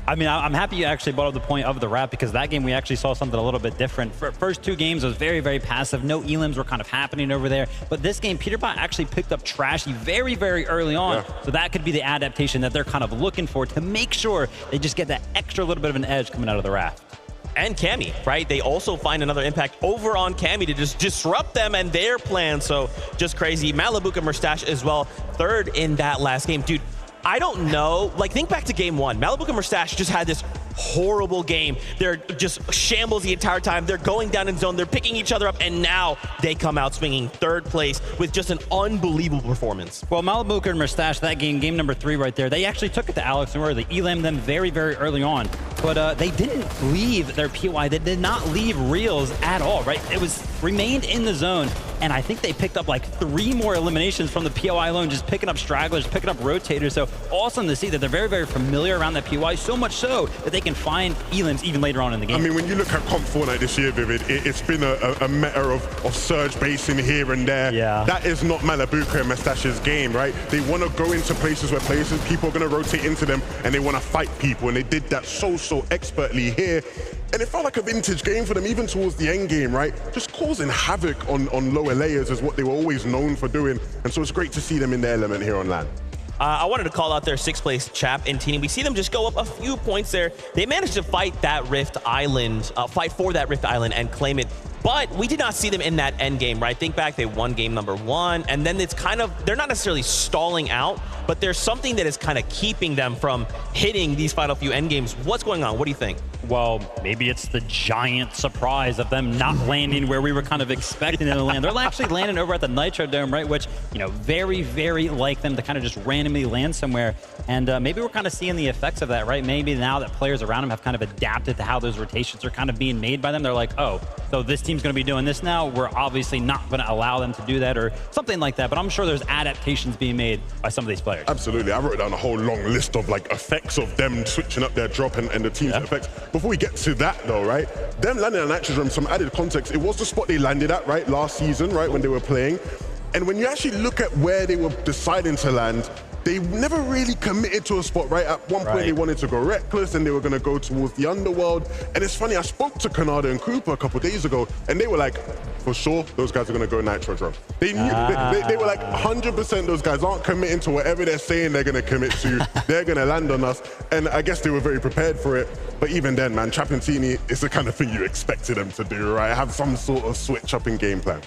I mean, I'm happy you actually brought up the point of the Wrap because that game we actually saw something a little bit different. First two games was very, very passive. No elims were kind of happening over there. But this game, Peterbot actually picked up Trashy very, very early on. So that could be the adaptation that they're kind of looking for to make sure they just get that extra little bit of an edge coming out of the Wrath. And Cammy, right? They also find another impact over on Cammy to just disrupt them and their plans. So just crazy. Malibuca Mustache as well, third in that last game. Dude, I don't know. Like, think back to game one. Malibuca Mustache just had this horrible game. They're just shambles the entire time. They're going down in zone. They're picking each other up. And now they come out swinging third place with just an unbelievable performance. Well, Malibuca and Mustache, that game number 3 right there, they actually took it to Alex Noir. They elammed them very, very early on. But they didn't leave their POI. They did not leave reels at all, right? It was remained in the zone. And I think they picked up like 3 more eliminations from the POI alone, just picking up stragglers, picking up rotators. So awesome to see that they're very, very familiar around that POI, so much so that they can find elims even later on in the game. I mean, when you look at Comp Fortnite this year, Vivid, it's been a matter of surge basing here and there. Yeah. That is not Malibuca and Mustache's game, right? They want to go into places where people are going to rotate into them and they want to fight people. And they did that so expertly here. And it felt like a vintage game for them, even towards the end game, right? Just causing havoc on lower layers is what they were always known for doing. And so it's great to see them in their element here on LAN. I wanted to call out their 6th place Chap and Teeny. We see them just go up a few points there. They managed to fight that Rift Island, fight for that Rift Island and claim it. But we did not see them in that end game, right? Think back, they won game number 1, and then it's kind of, they're not necessarily stalling out, but there's something that is kind of keeping them from hitting these final few end games. What's going on? What do you think? Well, maybe it's the giant surprise of them not landing where we were kind of expecting them to land. They're actually landing over at the Nitro Dome, right? Which, very, very like them to kind of just randomly land somewhere. And maybe we're kind of seeing the effects of that, right? Maybe now that players around them have kind of adapted to how those rotations are kind of being made by them. They're like, oh, so this team's going to be doing this now. We're obviously not going to allow them to do that or something like that. But I'm sure there's adaptations being made by some of these players. Absolutely. I wrote down a whole long list of like effects of them switching up their drop and the team's effects. Before we get to that though, right? Them landing on Nitrodrome, some added context. It was the spot they landed at, right? Last season, right? When they were playing. And when you actually look at where they were deciding to land, they never really committed to a spot, right? At one point, they wanted to go Reckless and they were going to go towards the Underworld. And it's funny, I spoke to Kanada and Cooper a couple days ago, and they were like, for sure those guys are going to go Nitro Drone. They knew, they were like 100% those guys aren't committing to whatever they're saying they're going to commit to. They're going to land on us. And I guess they were very prepared for it. But even then, man, Trapattini is the kind of thing you expected them to do, right? Have some sort of switch up in game plan.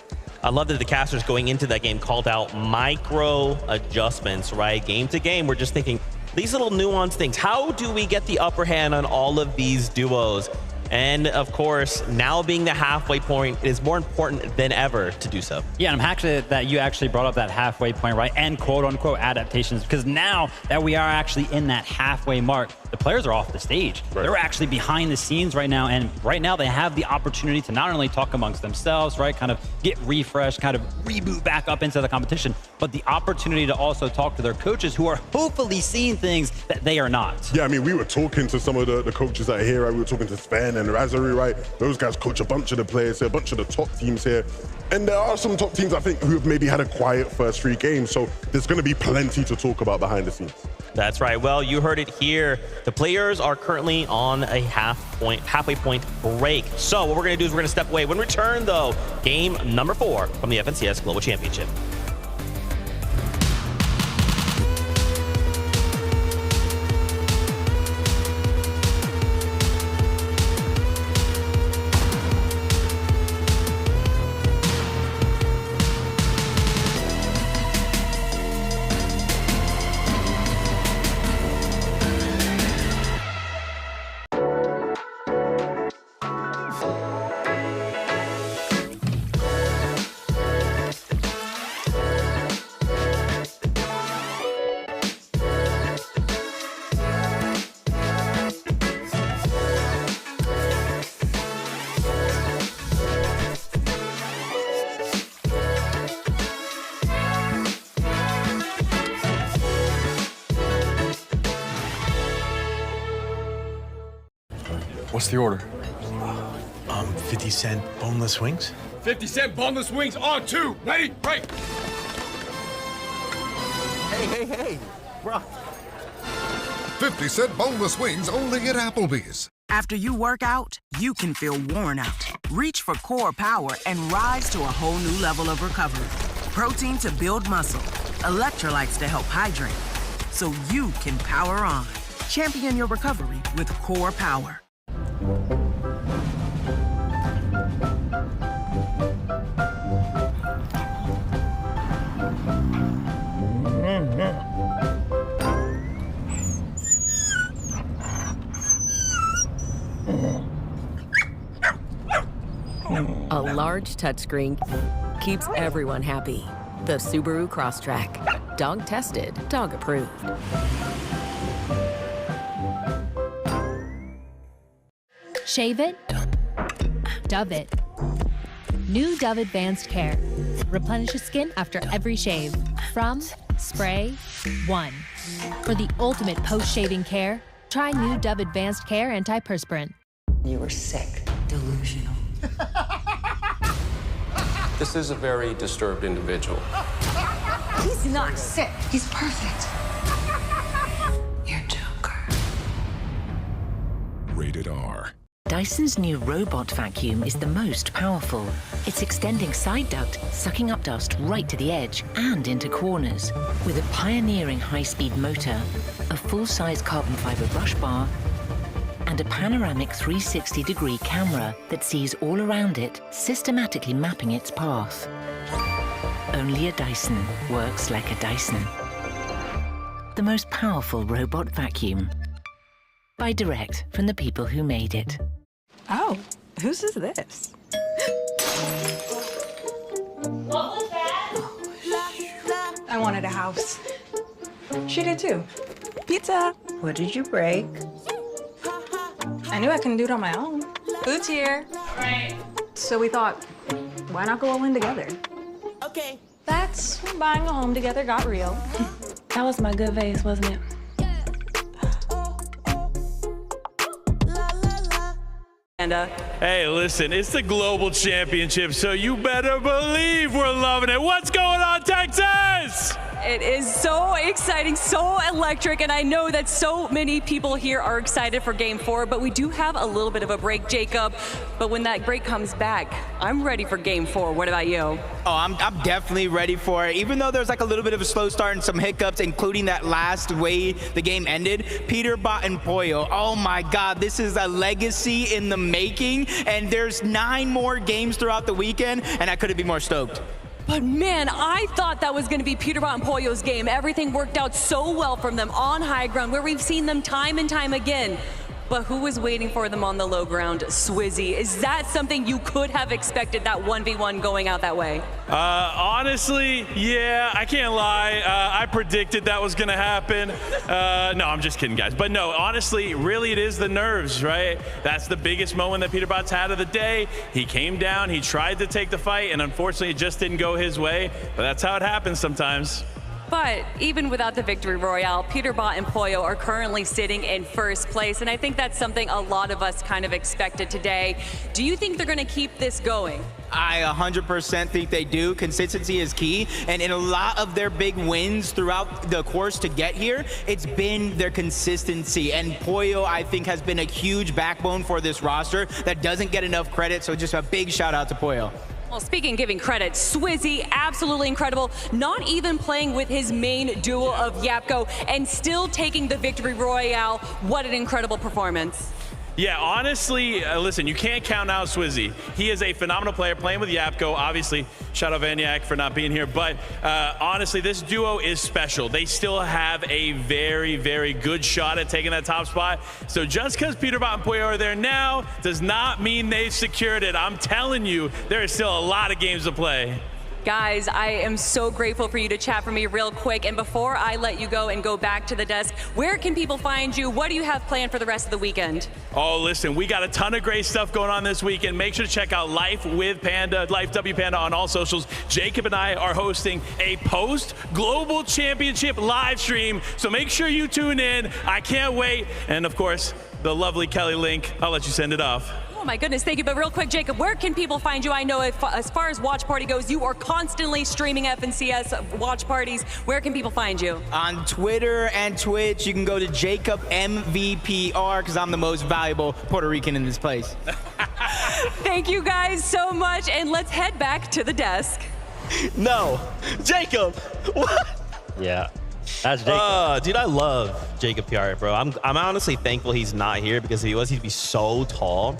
I love that the casters going into that game called out micro adjustments, right? Game to game, we're just thinking these little nuanced things. How do we get the upper hand on all of these duos? And of course, now being the halfway point, it is more important than ever to do so. Yeah, and I'm happy that you actually brought up that halfway point, right? And quote unquote adaptations, because now that we are actually in that halfway mark, the players are off the stage. Right. They're actually behind the scenes right now. And right now they have the opportunity to not only talk amongst themselves, right? Kind of get refreshed, kind of reboot back up into the competition, but the opportunity to also talk to their coaches who are hopefully seeing things that they are not. Yeah, I mean, we were talking to some of the coaches that are here, right? We were talking to Sven and Razari, right? Those guys coach a bunch of the players here, a bunch of the top teams here. And there are some top teams, I think, who have maybe had a quiet first 3 games. So there's going to be plenty to talk about behind the scenes. That's right. Well, you heard it here. The players are currently on a halfway point break. So what we're going to do is we're going to step away. When we return, though, game number 4 from the FNCS Global Championship. What's the order? 50-cent boneless wings. 50-cent boneless wings on 2. Ready? Break. Hey, bro. 50-cent boneless wings only at Applebee's. After you work out, you can feel worn out. Reach for Core Power and rise to a whole new level of recovery. Protein to build muscle, electrolytes to help hydrate, so you can power on. Champion your recovery with Core Power. A large touchscreen keeps everyone happy. The Subaru Crosstrek. Dog tested, dog approved. Shave it, Dove it. New Dove Advanced Care. Replenishes skin after every shave. From Spray One. For the ultimate post-shaving care, try new Dove Advanced Care Antiperspirant. You were sick, delusional. This is a very disturbed individual. He's not sick. He's perfect. You're Joker. Rated R. Dyson's new robot vacuum is the most powerful. It's extending side duct, sucking up dust right to the edge and into corners. With a pioneering high-speed motor, a full-size carbon fiber brush bar, and a panoramic 360-degree camera that sees all around it, systematically mapping its path. Only a Dyson works like a Dyson. The most powerful robot vacuum. Buy direct from the people who made it. Oh, whose is this? I wanted a house. She did too. Pizza. What did you break? I knew I couldn't do it on my own. Food's here. Right. So we thought, why not go all in together? Okay. That's when buying a home together got real. That was my good vase, wasn't it? Hey, listen, it's the Global Championship, so you better believe we're loving it. What's going on, Texas? It is so exciting, so electric, and I know that so many people here are excited for Game 4, but we do have a little bit of a break, Jacob. But when that break comes back, I'm ready for Game 4. What about you? Oh, I'm definitely ready for it. Even though there's like a little bit of a slow start and some hiccups, including that last way the game ended, Peterbot and Pollo, oh my God, this is a legacy in the making, and there's 9 more games throughout the weekend, and I couldn't be more stoked. But man, I thought that was going to be Peterbot and Pollo's game. Everything worked out so well from them on high ground, where we've seen them time and time again. But who was waiting for them on the low ground? Swizzy. Is that something you could have expected, that 1v1 going out that way? Honestly, yeah, I can't lie. I predicted that was going to happen. No, I'm just kidding, guys. But no, honestly, really it is the nerves, right? That's the biggest moment that Peterbot's had of the day. He came down, he tried to take the fight, and unfortunately it just didn't go his way. But that's how it happens sometimes. But even without the victory royale, Peterbot and Pollo are currently sitting in first place, and I think that's something a lot of us kind of expected today. Do you think they're going to keep this going? I 100% think they do. Consistency is key, and in a lot of their big wins throughout the course to get here, it's been their consistency, and Pollo, I think, has been a huge backbone for this roster that doesn't get enough credit, so just a big shout out to Pollo. Well, speaking giving credit, Swizzy, absolutely incredible. Not even playing with his main duo of Yapko and still taking the victory royale. What an incredible performance. Yeah, honestly, listen, you can't count out Swizzy. He is a phenomenal player playing with Yapko. Obviously, shout out Vaniac for not being here. But honestly, this duo is special. They still have a very, very good shot at taking that top spot. So just because Peterbot and Pollo are there now does not mean they've secured it. I'm telling you, there is still a lot of games to play. Guys, I am so grateful for you to chat for me real quick. And before I let you go and go back to the desk, where can people find you? What do you have planned for the rest of the weekend? Oh, listen, we got a ton of great stuff going on this weekend. Make sure to check out Life with Panda, Life W Panda on all socials. Jacob and I are hosting a post-Global Championship live stream, so make sure you tune in. I can't wait. And of course, the lovely Kelly Link. I'll let you send it off. Oh my goodness, thank you. But real quick, Jacob, where can people find you? I know as far as watch party goes, you are constantly streaming FNCS watch parties. Where can people find you? On Twitter and Twitch, you can go to Jacob MVPR, because I'm the most valuable Puerto Rican in this place. Thank you guys so much, and let's head back to the desk. No, Jacob, what? Yeah. That's Jacob. Dude, I love Jacob PR, bro. I'm honestly thankful he's not here, because if he was, he'd be so tall.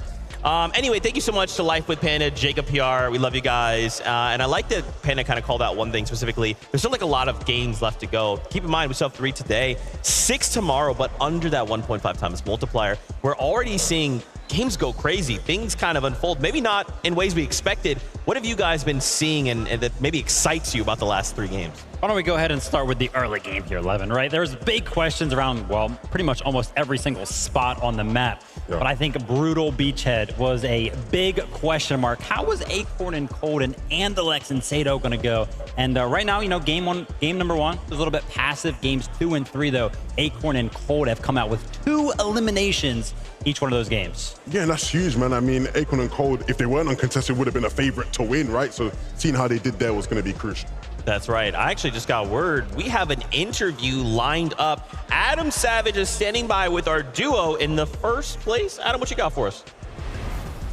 Anyway, thank you so much to Life with Panda, Jacob PR. We love you guys. And I like that Panda kind of called out one thing specifically. There's still like a lot of games left to go. Keep in mind, we still have 3 today, 6 tomorrow, but under that 1.5 times multiplier. We're already seeing games go crazy. Things kind of unfold, maybe not in ways we expected. What have you guys been seeing and that maybe excites you about the last 3 games? Why don't we go ahead and start with the early game here, Levin, right? There's big questions around, well, pretty much almost every single spot on the map. Yeah. But I think Brutal Beachhead was a big question mark. How was Acorn and Cold and Andalex and Sato going to go? And right now, you know, game number 1 is a little bit passive. Games 2 and 3, though, Acorn and Cold have come out with 2 eliminations each one of those games. Yeah, and that's huge, man. I mean, Acorn and Cold, if they weren't uncontested, would have been a favorite to win, right? So seeing how they did there was going to be crucial. That's right. I actually just got word. We have an interview lined up. Adam Savage is standing by with our duo in the first place. Adam, what you got for us?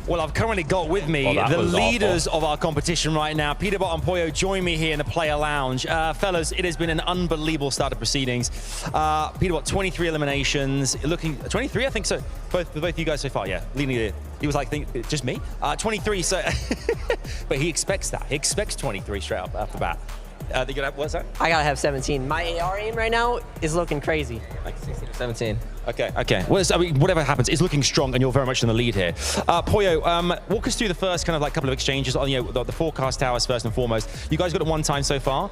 Well, I've currently got with me the leaders of our competition right now. Peterbot and Pollo join me here in the player lounge. Fellas, it has been an unbelievable start of proceedings. Peterbot, 23 eliminations. Looking 23, I think so. Both you guys so far, yeah. Leading it. He was like, just me? 23, so. But he expects that. He expects 23 straight up after bat. What's that? I gotta have 17. My AR aim right now is looking crazy. Like 16 or 17. Okay. Well, I mean, whatever happens, it's looking strong, and you're very much in the lead here. Pollo, walk us through the first kind of like couple of exchanges on the forecast towers first and foremost. You guys got it one time so far.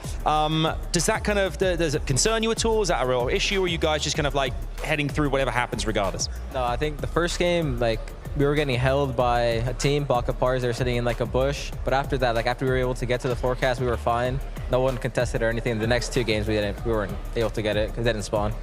Does that kind of does it concern you at all? Is that a real issue, or are you guys just kind of like heading through whatever happens regardless? No, I think the first game, like, we were getting held by a team, Baka Pars. They were sitting in like a bush. But after that, like after we were able to get to the forecast, we were fine. No one contested or anything. The next 2 games, we weren't able to get it because they didn't spawn.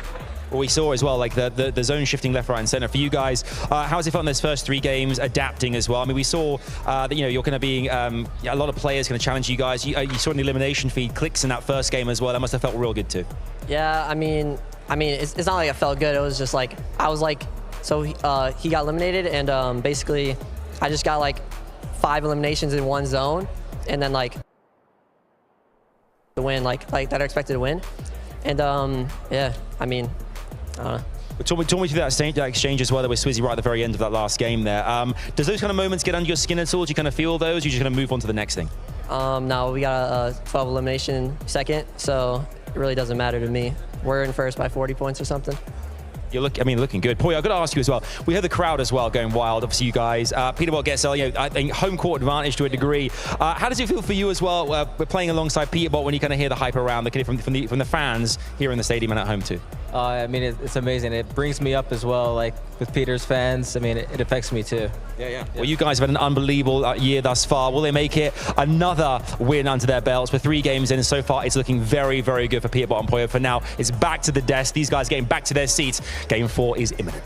what we saw as well, like the zone shifting left, right, and center for you guys. How's it felt in those first 3 games, adapting as well? I mean, we saw that you're going to be a lot of players going to challenge you guys. You saw an elimination feed, Clix in that first game as well. That must have felt real good too. Yeah, I mean, it's not like it felt good. It was just like I was like, so he got eliminated, and basically, I just got like 5 eliminations in one zone, and then like the win, like that are expected to win, and yeah, I mean, I don't know. Talk me through that exchange as well. There was Swizzy right at the very end of that last game there. Does those kind of moments get under your skin at all? Do you kind of feel those? Or you just going to move on to the next thing? No, we got a 12 elimination second, so it really doesn't matter to me. We're in first by 40 points or something. You look, looking good. Poyo, I've got to ask you as well. We heard the crowd as well going wild. Obviously, you guys. Peterbot gets, I think, home court advantage to a degree. How does it feel for you as well? We're playing alongside Peterbot when you kind of hear the hype around from the fans here in the stadium and at home too. I mean, it's amazing. It brings me up as well, like with Peter's fans. I mean, it affects me too. Yeah. Well, you guys have had an unbelievable year thus far. Will they make it another win under their belts? We're 3 games in, and so far it's looking very, very good for Peterbot and Poyo. For now, it's back to the desk. These guys getting back to their seats. Game 4 is imminent.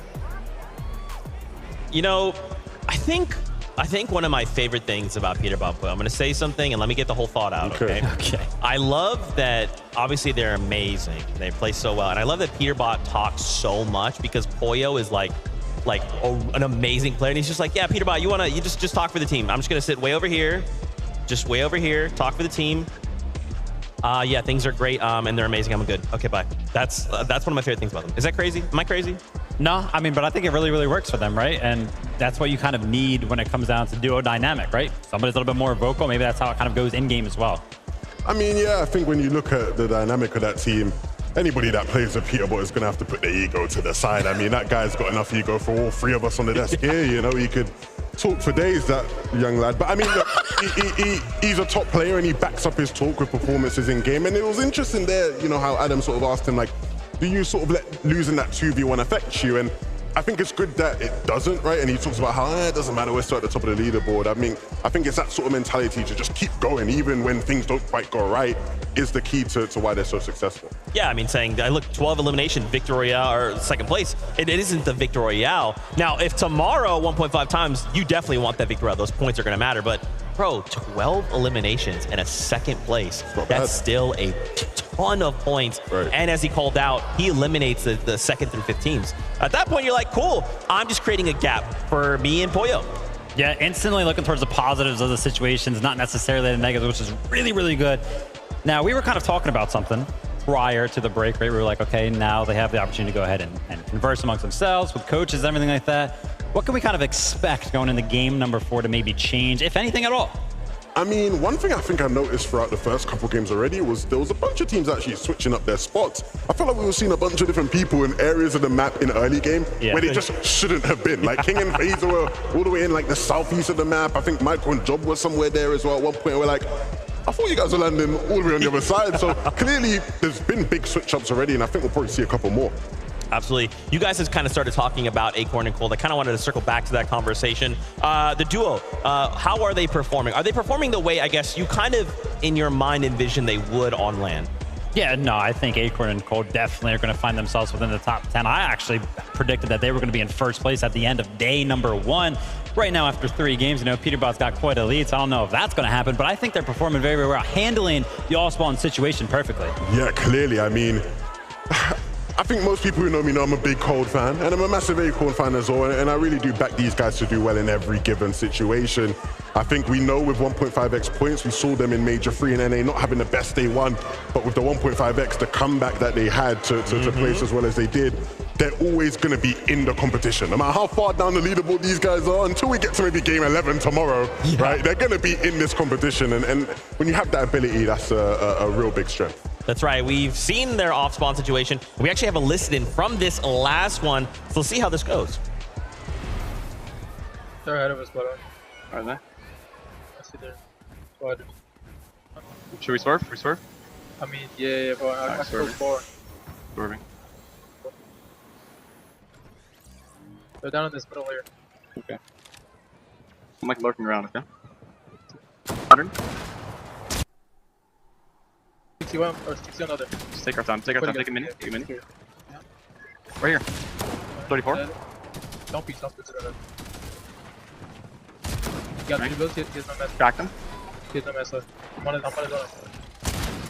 I think one of my favorite things about Peterbot, I'm going to say something and let me get the whole thought out, okay? I love that, obviously, they're amazing. They play so well. And I love that Peterbot talks so much because Poyo is like an amazing player. And he's just like, yeah, Peterbot, you just talk for the team. I'm just going to sit way over here, talk for the team. Yeah, things are great, and they're amazing. I'm good. Okay, bye. That's one of my favorite things about them. Is that crazy? Am I crazy? No, I mean, but I think it really, really works for them, right? And that's what you kind of need when it comes down to duo dynamic, right? Somebody's a little bit more vocal. Maybe that's how it kind of goes in-game as well. I mean, yeah, I think when you look at the dynamic of that team, anybody that plays with Peterbot is going to have to put their ego to the side. I mean, that guy's got enough ego for all 3 of us on the desk here. He could talk for days, that young lad. But I mean, look, he's a top player and he backs up his talk with performances in game. And it was interesting there, how Adam sort of asked him, like, do you sort of let losing that 2v1 affect you? And I think it's good that it doesn't, right? And he talks about how it doesn't matter, we're still at the top of the leaderboard. I mean, I think it's that sort of mentality to just keep going, even when things don't quite go right, is the key to why they're so successful. Yeah, I mean, saying, look, 12 elimination, Victor Royale, or second place, it isn't the Victor Royale. Now, if tomorrow, 1.5 times, you definitely want that Victor Royale. Those points are going to matter. But, bro, 12 eliminations and a second place, that's still a ton of points. Right. And as he called out, he eliminates the second through 5th teams. At that point, you're like, cool, I'm just creating a gap for me and Poyo. Yeah, instantly looking towards the positives of the situations, not necessarily the negatives, which is really, really good. Now, we were kind of talking about something prior to the break, right? We were like, okay, now they have the opportunity to go ahead and converse amongst themselves with coaches, everything like that. What can we kind of expect going into game number 4 to maybe change, if anything at all? I mean, one thing I think I noticed throughout the first couple games already was there was a bunch of teams actually switching up their spots. I felt like we were seeing a bunch of different people in areas of the map in early game where they just shouldn't have been. Like King and FaZe were all the way in like the southeast of the map. I think Michael and Job was somewhere there as well. At one point we're like, I thought you guys were landing all the way on the other side. So clearly there's been big switch ups already, and I think we'll probably see a couple more. Absolutely. You guys have kind of started talking about Acorn and Cold. I kind of wanted to circle back to that conversation. The duo, how are they performing? Are they performing the way, I guess, you kind of, in your mind, envision they would on LAN? Yeah, no, I think Acorn and Cold definitely are going to find themselves within the top 10. I actually predicted that they were going to be in first place at the end of day number 1. Right now, after 3 games, Peterbot's got quite a lead, so I don't know if that's going to happen, but I think they're performing very, very well, handling the all-spawn situation perfectly. Yeah, clearly. I mean, I think most people who know me know I'm a big Cold fan, and I'm a massive Acorn fan as well, and I really do back these guys to do well in every given situation. I think we know with 1.5x points, we saw them in Major 3 and NA not having the best day 1, but with the 1.5x, the comeback that they had to place as well as they did, they're always going to be in the competition. No matter how far down the leaderboard these guys are, until we get to maybe game 11 tomorrow, right? They're going to be in this competition, and when you have that ability, that's a real big strength. That's right. We've seen their off-spawn situation. We actually have a list in from this last one, so we'll see how this goes. They're ahead of us, by the way. Are they? I see their squad. Should we swerve? We swerve? I mean, yeah, but I can go far. Swerving. They're down in this middle here. Okay. I'm like lurking around, okay? 100. 61 or 60 another. Just take our time. Take our time. Take a minute. Take a minute. Yeah. Right here. 34. Don't be tough. He got 3 builds. He has no mess. Cracked him. He has no mess left. I'm on his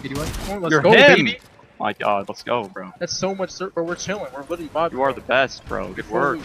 81. Come on, let's You're go, him. baby. My God, let's go, bro. That's so much, bro. We're chilling. We're literally vibing. You are the best, bro. Good work.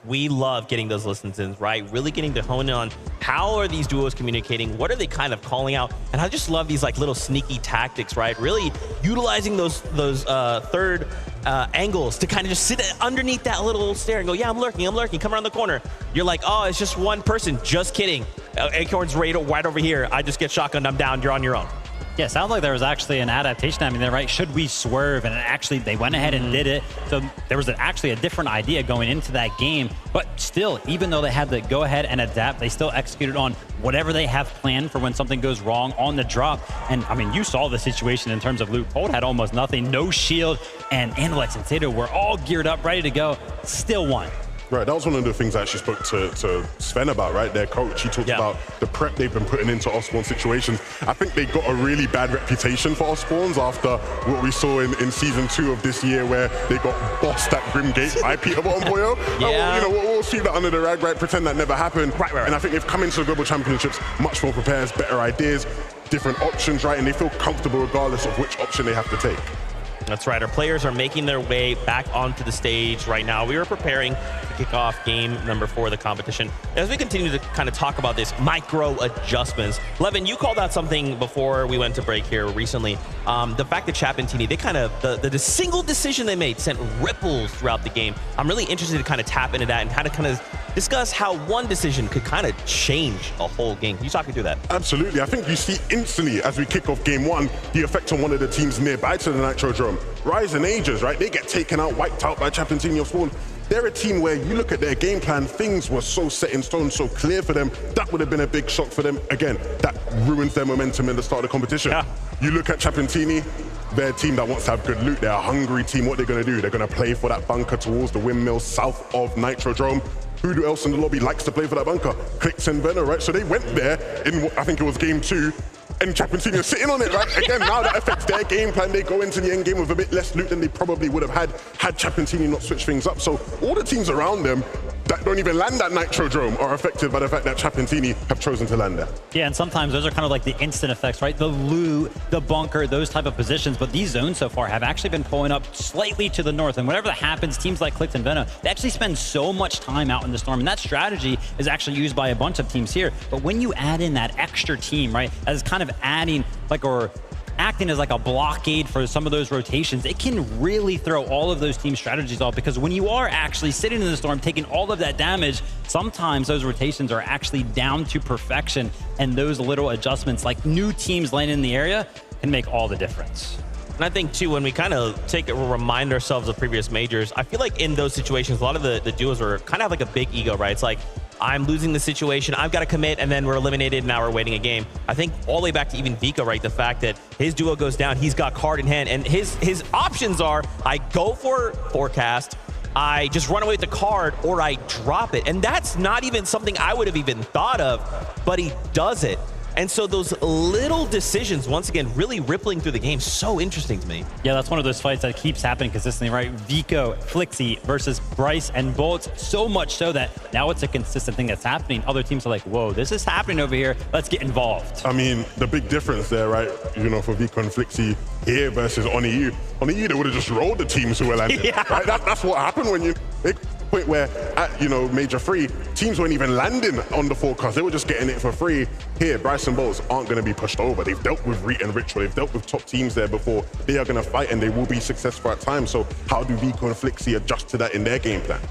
We love getting those listens, right? Really getting to hone in on how are these duos communicating? What are they kind of calling out? And I just love these like little sneaky tactics, right? Really utilizing those third angles to kind of just sit underneath that little stair and go, yeah, I'm lurking, come around the corner. You're like, oh, it's just one person. Just kidding. Acorn's right over here. I just get shotgunned, I'm down, you're on your own. Yeah, sounds like there was actually an adaptation happening there, right? Should we swerve? And actually, they went ahead and did it. So there was actually a different idea going into that game. But still, even though they had to go ahead and adapt, they still executed on whatever they have planned for when something goes wrong on the drop. And I mean, you saw the situation in terms of Luke. Cold had almost nothing, no shield, and Analex and Sato were all geared up, ready to go. Still won. Right, that was one of the things I actually spoke to Sven about, right? Their coach. He talked about the prep they've been putting into off-spawn situations. I think they got a really bad reputation for off-spawns after what we saw in season 2 of this year, where they got bossed at Grim Gate by Peter Bottom Pollo. We'll sweep that under the rag, right? Pretend that never happened. Right. And I think they've come into the Global Championships much more prepared, better ideas, different options, right? And they feel comfortable regardless of which option they have to take. That's right. Our players are making their way back onto the stage right now. We are preparing to kick off game number 4 of the competition. As we continue to kind of talk about this micro adjustments, Levin, you called out something before we went to break here recently. The fact that Chapentini, they kind of, the single decision they made sent ripples throughout the game. I'm really interested to kind of tap into that and how to kind of discuss how one decision could kind of change a whole game. Can you talk me through that? Absolutely. I think you see instantly as we kick off game 1, the effect on one of the teams nearby to the Nitrodrome. Rise and Ages, right? They get taken out, wiped out by Chapentini of Spawn. They're a team where you look at their game plan, things were so set in stone, so clear for them. That would have been a big shock for them. Again, that ruins their momentum in the start of the competition. Yeah. You look at Chapentini, they're a team that wants to have good loot. They're a hungry team. What they're going to do? They're going to play for that bunker towards the windmill south of Nitrodrome. Who else in the lobby likes to play for that bunker? Clix and Venom, right? So they went there in, I think it was game 2, and Chapentini is sitting on it, right? Again, now that affects their game plan. They go into the end game with a bit less loot than they probably would have had Chapentini not switched things up. So all the teams around them that don't even land at Nitrodrome are affected by the fact that Chapentini have chosen to land there. Yeah, and sometimes those are kind of like the instant effects, right? The loot, the bunker, those type of positions. But these zones so far have actually been pulling up slightly to the north. And whenever that happens, teams like Clix and Venom, they actually spend so much time out in the storm. And that strategy is actually used by a bunch of teams here. But when you add in that extra team, right, as kind of adding like, or acting as like a blockade for some of those rotations, it can really throw all of those team strategies off, because when you are actually sitting in the storm taking all of that damage, sometimes those rotations are actually down to perfection, and those little adjustments like new teams landing in the area can make all the difference. And I think too, when we kind of remind ourselves of previous majors, I feel like in those situations, a lot of the duos are kind of like a big ego, right? It's like, I'm losing the situation, I've got to commit, and then we're eliminated, now we're waiting a game. I think all the way back to even Vico, right? The fact that his duo goes down, he's got card in hand, and his options are, I go for forecast, I just run away with the card, or I drop it. And that's not even something I would have even thought of, but he does it. And so those little decisions, once again, really rippling through the game, so interesting to me. Yeah, that's one of those fights that keeps happening consistently, right? Vico, Flixie versus Bryce and Bolts, so much so that now it's a consistent thing that's happening. Other teams are like, whoa, this is happening over here. Let's get involved. I mean, the big difference there, right? You know, for Vico and Flixie here versus on EU, they would have just rolled the teams who were landing. Yeah. Right? That's what happened when you... point where at Major 3, teams weren't even landing on the forecast. They were just getting it for free. Here, Bryce and Bolts aren't going to be pushed over. They've dealt with Reet and Ritual. They've dealt with top teams there before. They are going to fight, and they will be successful at times. So how do Vico and Flixie adjust to that in their game plan?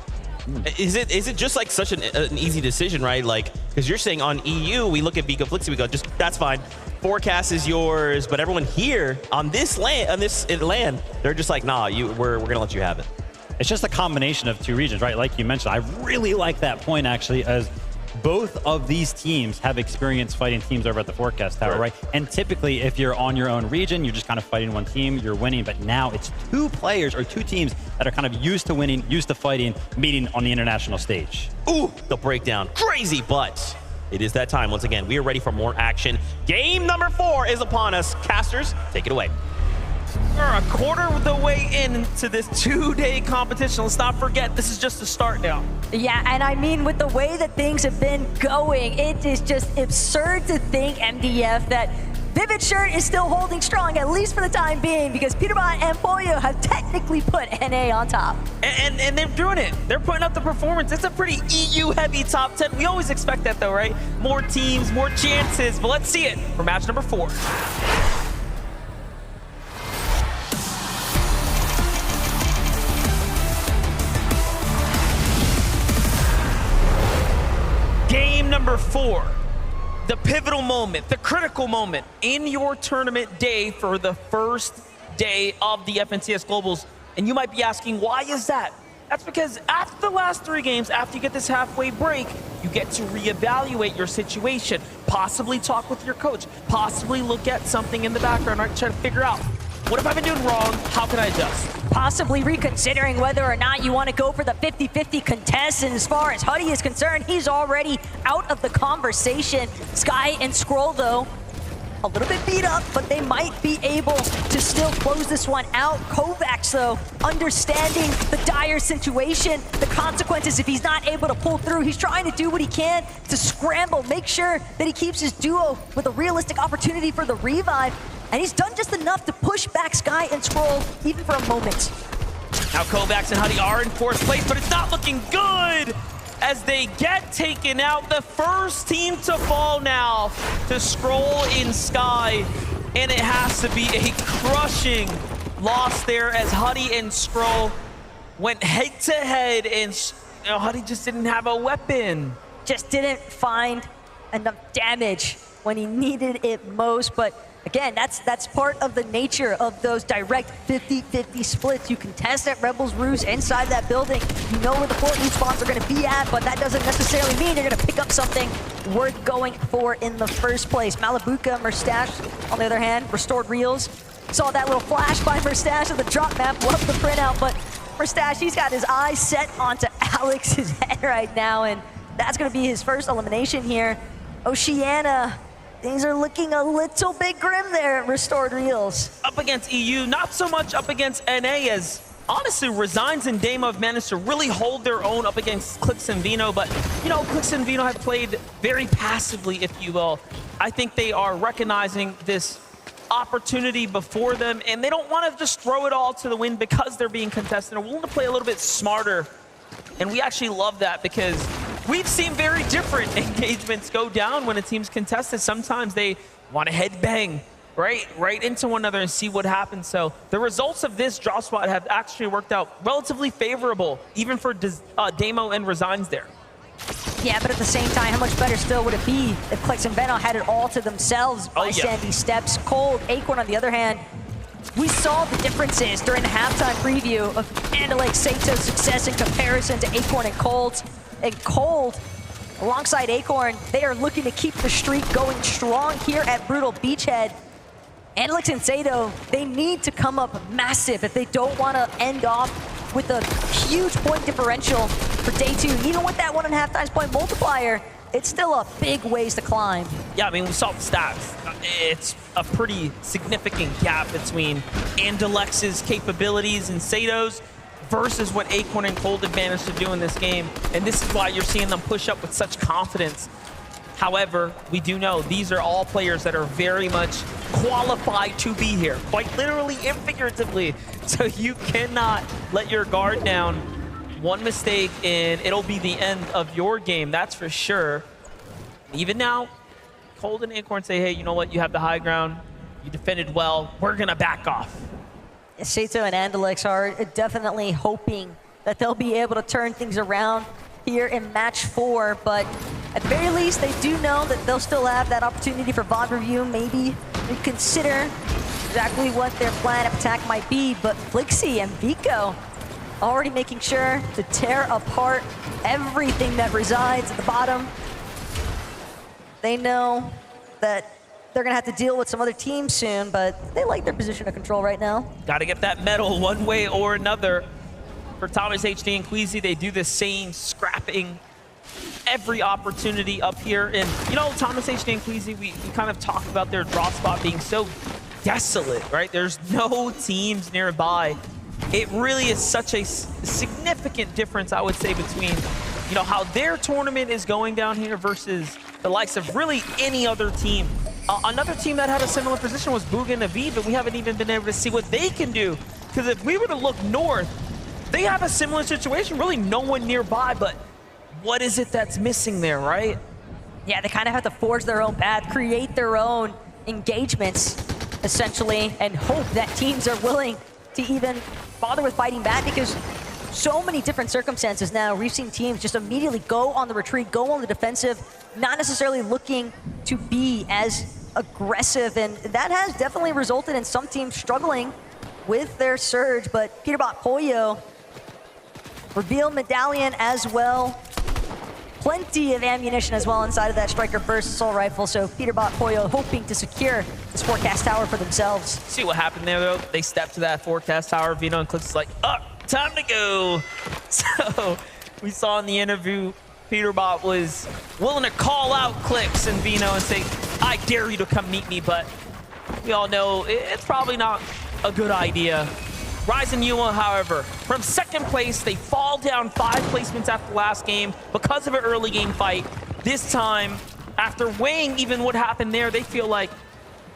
Is it just like such an easy decision, right? Like, because you're saying on EU, we look at Vico Flixie, we go, just that's fine. Forecast is yours, but everyone here on this land, they're just like, nah, we're gonna let you have it. It's just a combination of two regions, right? Like you mentioned, I really like that point actually, as both of these teams have experience fighting teams over at the Forecast Tower, right? And typically, if you're on your own region, you're just kind of fighting one team, you're winning. But now it's two players or two teams that are kind of used to winning, used to fighting, meeting on the international stage. Ooh, the breakdown, crazy, but it is that time. Once again, we are ready for more action. Game number 4 is upon us. Casters, take it away. We're a quarter of the way into this 2-day competition. Let's not forget, this is just the start now. Yeah, and I mean, with the way that things have been going, it is just absurd to think, MDF, that Vivid Shirt is still holding strong, at least for the time being, because Peterbot and Pollo have technically put NA on top. And they're doing it. They're putting up the performance. It's a pretty EU-heavy top 10. We always expect that, though, right? More teams, more chances. But let's see it for match number 4. Game number 4. The pivotal moment, the critical moment in your tournament day for the first day of the FNCS Globals. And you might be asking, why is that? That's because after the last 3 games, after you get this halfway break, you get to reevaluate your situation, possibly talk with your coach, possibly look at something in the background, right? Try to figure out, what have I been doing wrong? How can I adjust? Possibly reconsidering whether or not you want to go for the 50-50 contest. And as far as Huddy is concerned, he's already out of the conversation. Sky and Scroll, though, a little bit beat up, but they might be able to still close this one out. Kovacs, though, understanding the dire situation, the consequences if he's not able to pull through. He's trying to do what he can to scramble, make sure that he keeps his duo with a realistic opportunity for the revive. And he's done just enough to push back Sky and Scroll, even for a moment. Now Kovacs and Huddy are in 4th place, but it's not looking good as they get taken out. The first team to fall now to Scroll in Sky. And it has to be a crushing loss there as Huddy and Scroll went head to head, and Huddy just didn't have a weapon. Just didn't find enough damage when he needed it most, but again, that's part of the nature of those direct 50-50 splits. You can test at Rebels Roost inside that building. You know where the port respawns are going to be at, but that doesn't necessarily mean you're going to pick up something worth going for in the first place. Malabuka, Merstash, on the other hand, Restored Reels. Saw that little flash by Merstash of the drop map. Love the printout, but Merstash, he's got his eyes set onto Alex's head right now, and that's going to be his first elimination here. Oceania, things are looking a little bit grim there at Restored Reels. Up against EU, not so much up against NA, as honestly Resigns and Damo have managed to really hold their own up against Clix and Vino, but you know, Clix and Vino have played very passively, if you will. I think they are recognizing this opportunity before them, and they don't want to just throw it all to the wind because they're being contested. They're willing to play a little bit smarter, and we actually love that because we've seen very different engagements go down when a team's contested. Sometimes they want to headbang right into one another and see what happens. So the results of this drop spot have actually worked out relatively favorable, even for Damo and Resigns there. Yeah, but at the same time, how much better still would it be if Clix and Veno had it all to themselves by Sandy Steps? Cold, Acorn on the other hand, we saw the differences during the halftime preview of Andalake Sato's success in comparison to Acorn and Cold's. And Cold, alongside Acorn, they are looking to keep the streak going strong here at Brutal Beachhead. Andalake and Sato, they need to come up massive if they don't want to end off with a huge point differential for day 2. Even with that 1.5 times point multiplier, it's still a big ways to climb. Yeah, I mean, we saw the stats. It's a pretty significant gap between Andalex's capabilities and Sato's versus what Acorn and Cold have managed to do in this game. And this is why you're seeing them push up with such confidence. However, we do know these are all players that are very much qualified to be here, quite literally and figuratively. So you cannot let your guard down. One mistake and it'll be the end of your game, that's for sure. Even now, Cold and Acorn say, hey, you know what? You have the high ground. You defended well. We're going to back off. Sato and Andalake are definitely hoping that they'll be able to turn things around here in match 4, but at the very least, they do know that they'll still have that opportunity for VOD review, maybe reconsider exactly what their plan of attack might be, but Flixie and Vico already making sure to tear apart everything that resides at the bottom. They know that they're gonna have to deal with some other teams soon, but they like their position of control right now. Gotta get that medal one way or another. For Thomas HD and Queasy, they do the same, scrapping every opportunity up here. And you know, Thomas HD and Queasy, we kind of talk about their draw spot being so desolate, right? There's no teams nearby. It really is such a significant difference, I would say, between, you know, how their tournament is going down here versus the likes of really any other team. Another team that had a similar position was Bugha and Aviv, but we haven't even been able to see what they can do. Because if we were to look north, they have a similar situation, really no one nearby, but what is it that's missing there, right? Yeah, they kind of have to forge their own path, create their own engagements, essentially, and hope that teams are willing to even bother with fighting back, because so many different circumstances now. We've seen teams just immediately go on the retreat, go on the defensive, not necessarily looking to be as aggressive, and that has definitely resulted in some teams struggling with their surge. But Peterbot Pollo, reveal medallion as well. Plenty of ammunition as well inside of that Striker Burst assault rifle, so Peterbot Pollo hoping to secure this forecast tower for themselves. See what happened there, though? They stepped to that forecast tower. Vino and Clix is like, oh, time to go. So we saw in the interview, Peterbot was willing to call out Clix and Vino and say, I dare you to come meet me, but we all know it's probably not a good idea. Rise and Yuma, however, from second place, they fall down 5 placements after last game because of an early game fight. This time, after weighing even what happened there, they feel like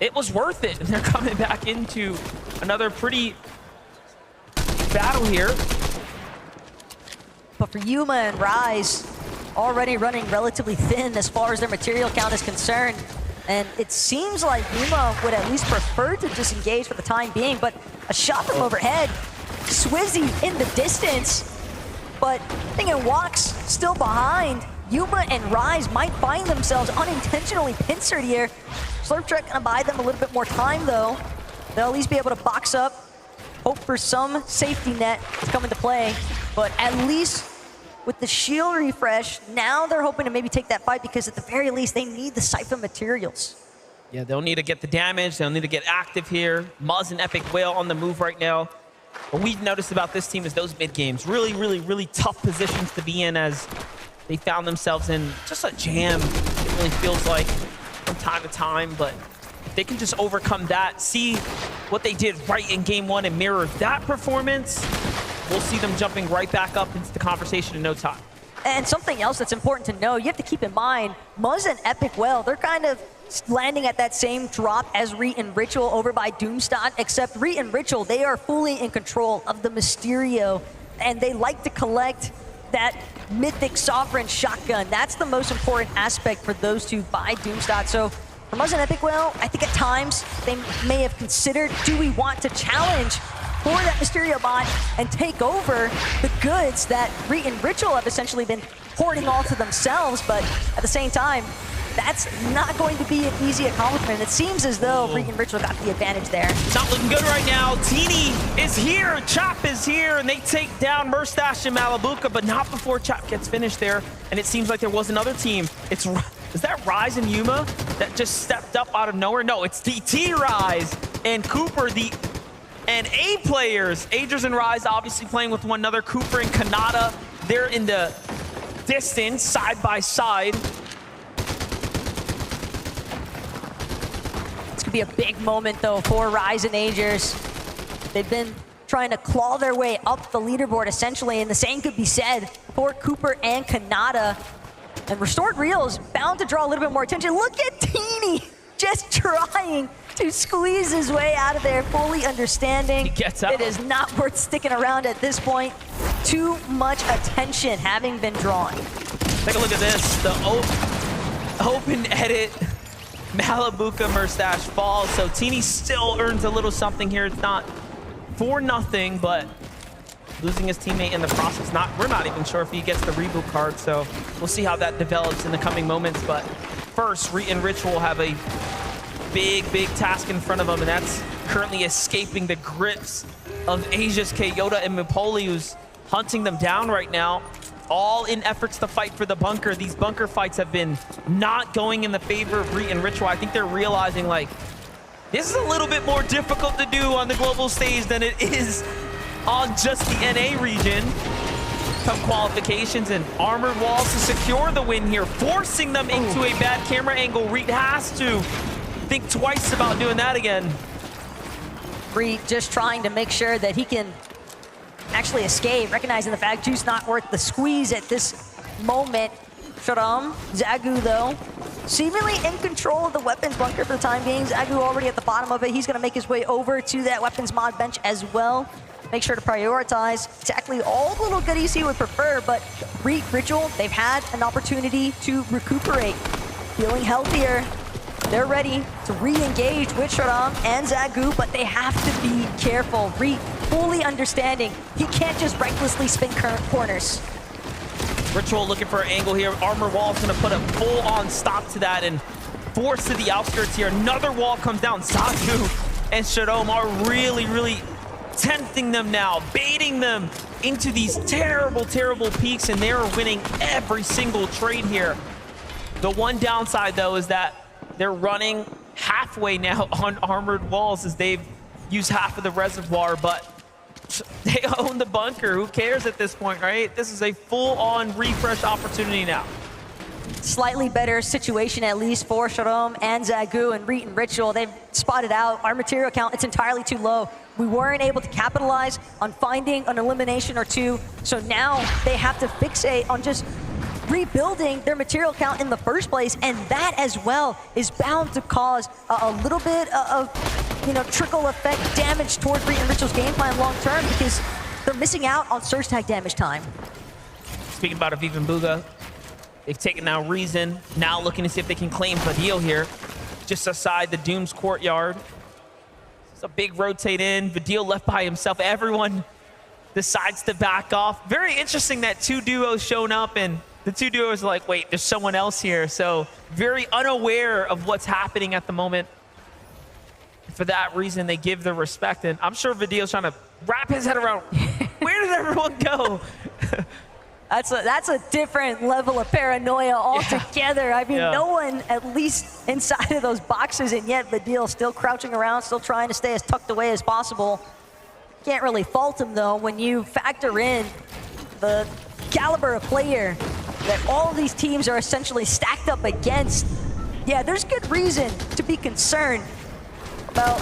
it was worth it, and they're coming back into another pretty battle here. But for Yuma and Rise, already running relatively thin as far as their material count is concerned. And it seems like Yuma would at least prefer to disengage for the time being, but a shot from overhead. Swizzy in the distance, but Thinking Walks still behind. Yuma and Rise might find themselves unintentionally pincered here. Slurptrek gonna buy them a little bit more time though. They'll at least be able to box up, hope for some safety net to come into play, but at least with the shield refresh, now they're hoping to maybe take that fight, because at the very least, they need the Siphon materials. Yeah, they'll need to get the damage. They'll need to get active here. Muzz and Epic Whale on the move right now. What we've noticed about this team is those mid games. Really, really, really tough positions to be in, as they found themselves in just a jam, it really feels like, from time to time. But if they can just overcome that, see what they did right in game 1 and mirror that performance, we'll see them jumping right back up into the conversation in no time. And something else that's important to know, you have to keep in mind, Muzz and Epic Whale, they're kind of landing at that same drop as Reet and Ritual over by Doomstot, except Reet and Ritual, they are fully in control of the Mysterio, and they like to collect that Mythic Sovereign shotgun. That's the most important aspect for those two by Doomstot. So for Muzz and Epic Whale, I think at times they may have considered, do we want to challenge for that Mysterio bot and take over the goods that Reet and Ritual have essentially been hoarding all to themselves, but at the same time, that's not going to be an easy accomplishment. It seems as though Reet and Ritual got the advantage there. It's not looking good right now. Teeny is here, Chop is here, and they take down Murstache and Malabuka, but not before Chop gets finished there. And it seems like there was another team. Is that Rise and Yuma that just stepped up out of nowhere? No, it's TT Rise and Cooper, the NA players. Agers and Rise obviously playing with one another. Cooper and Kanata, they're in the distance, side by side. It's gonna be a big moment though for Rise and Agers. They've been trying to claw their way up the leaderboard essentially, and the same could be said for Cooper and Kanata. And Restored Real is bound to draw a little bit more attention. Look at Teeny just trying to squeeze his way out of there, fully understanding he gets out. It is not worth sticking around at this point. Too much attention having been drawn. Take a look at this. The open edit Malabuka Murstache falls, so Teeny still earns a little something here. It's not for nothing, but losing his teammate in the process, we're not even sure if he gets the reboot card, so we'll see how that develops in the coming moments. But first, Reet and Ritual have a big task in front of them, and that's currently escaping the grips of Aegis, Yoda, and Mupoli, who's hunting them down right now, all in efforts to fight for the bunker. These bunker fights have been not going in the favor of Reet and Ritual. I think they're realizing, like, this is a little bit more difficult to do on the global stage than it is on just the NA region. Come qualifications and armored walls to secure the win here, forcing them into a bad camera angle. Reet has to think twice about doing that again. Reed just trying to make sure that he can actually escape, recognizing the fact Juice not worth the squeeze at this moment. Sharam, Zagu though, seemingly in control of the weapons bunker for the time being. Zagu already at the bottom of it. He's gonna make his way over to that weapons mod bench as well. Make sure to prioritize exactly all the little goodies he would prefer, but Ritual, they've had an opportunity to recuperate, feeling healthier. They're ready to re-engage with Sharam and Zagu, but they have to be careful. Reed fully understanding he can't just recklessly spin corners. Ritual looking for an angle here. Armor Wall's gonna put a full-on stop to that and force to the outskirts here. Another wall comes down. Zagu and Sharam are really tempting them now, baiting them into these terrible peaks, and they're winning every single trade here. The one downside, though, is that they're running halfway now on armored walls as they've used half of the reservoir, but they own the bunker. Who cares at this point, right? This is a full-on refresh opportunity now. Slightly better situation, at least, for Sharam and Zagu and Reet and Ritual. They've spotted out our material count. It's entirely too low. We weren't able to capitalize on finding an elimination or two, so now they have to fixate on just rebuilding their material count in the first place, and that as well is bound to cause a little bit of trickle effect damage towards Reet and Ritual's game plan long term, because they're missing out on surge tag damage time. Speaking about Aviv and Bugha, they've taken now Reason, now looking to see if they can claim Vadil here, just aside the Doom's courtyard. It's a big rotate in, Vadil left by himself. Everyone decides to back off. Very interesting that two duos shown up, and the two duos are like, wait, there's someone else here. So very unaware of what's happening at the moment. For that reason, they give the respect, and I'm sure Vadil's trying to wrap his head around, where did everyone go? That's a different level of paranoia altogether. I mean, no one, at least inside of those boxes, and yet Vadil still crouching around, still trying to stay as tucked away as possible. Can't really fault him, though, when you factor in the caliber of player that all of these teams are essentially stacked up against. Yeah, there's good reason to be concerned about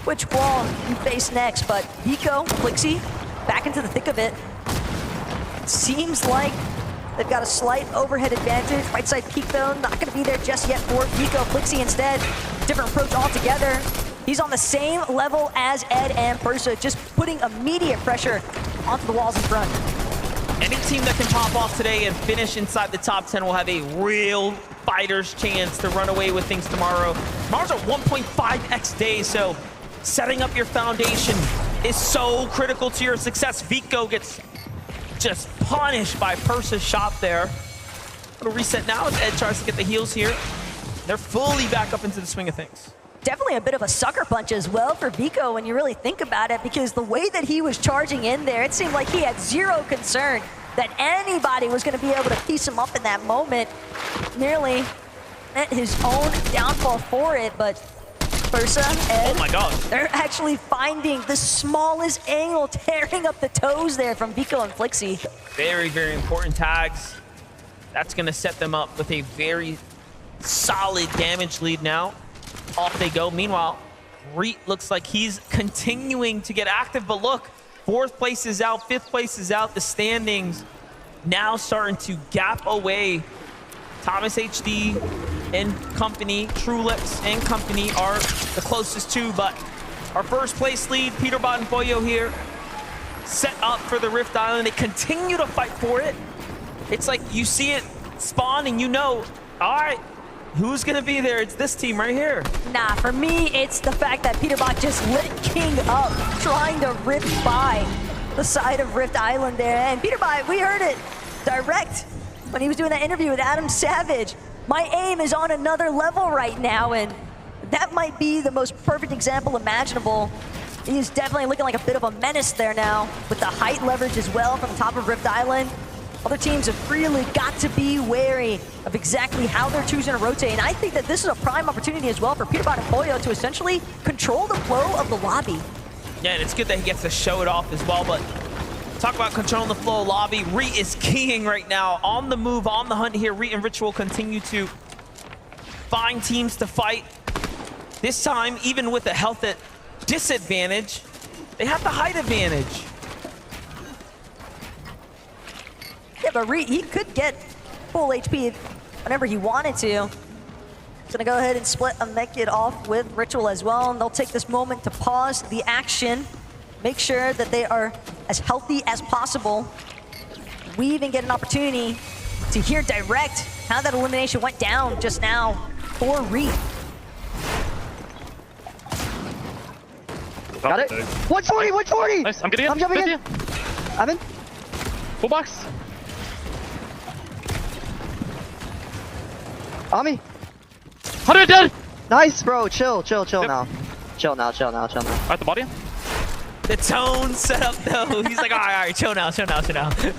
which wall you face next, but Vico, Flixie, back into the thick of it. Seems like they've got a slight overhead advantage. Right side peak, though, not going to be there just yet for Vico. Flixie instead, different approach altogether. He's on the same level as Ed and Persa, just putting immediate pressure onto the walls in front. Any team that can pop off today and finish inside the top 10 will have a real fighter's chance to run away with things tomorrow. Tomorrow's a 1.5x day, so setting up your foundation is so critical to your success. Vico gets just punished by Persa's shot there. Little reset now as Ed tries to get the heals here. They're fully back up into the swing of things. Definitely a bit of a sucker punch as well for Vico when you really think about it, because the way that he was charging in there, it seemed like he had zero concern that anybody was going to be able to piece him up in that moment. Nearly meant his own downfall for it, but Persa, Ed, oh my God, they're actually finding the smallest angle, tearing up the toes there from Vico and Flixie. Very, very important tags. That's going to set them up with a very solid damage lead now. Off they go. Meanwhile, Reet looks like he's continuing to get active, but look, 4th place is out, 5th place is out. The standings now starting to gap away. Thomas HD and company, Trulips and company are the closest two, but our 1st place lead, Peterbot and Pollo here, set up for the Rift Island. They continue to fight for it. It's like you see it spawn and you know, all right, who's gonna be there? It's this team right here. Nah, for me, it's the fact that Peterbot just lit King up, trying to rip by the side of Rift Island there. And Peterbot, we heard it direct when he was doing that interview with Adam Savage. My aim is on another level right now, and that might be the most perfect example imaginable. He is definitely looking like a bit of a menace there now, with the height leverage as well from the top of Rift Island. Other teams have really got to be wary of exactly how they're choosing to rotate, and I think that this is a prime opportunity as well for Peterbot and Pollo to essentially control the flow of the lobby. Yeah, and it's good that he gets to show it off as well, but talk about controlling the flow of lobby. Reet is keying right now, on the move, on the hunt here. Reet and Ritual continue to find teams to fight. This time, even with the health that disadvantage. They have the height advantage. Yeah, but he could get full HP whenever he wanted to. He's gonna go ahead and split a mech kit off with Ritual as well, and they'll take this moment to pause the action, make sure that they are as healthy as possible. We even get an opportunity to hear direct how that elimination went down just now for Reed. Got it. 140, 140! Nice, I'm getting it. I'm jumping in. I'm in. Full box. On me. 100 dead! Nice, bro. Chill now. Chill now. Alright, the body. The tone set up though. He's like, all right, chill now.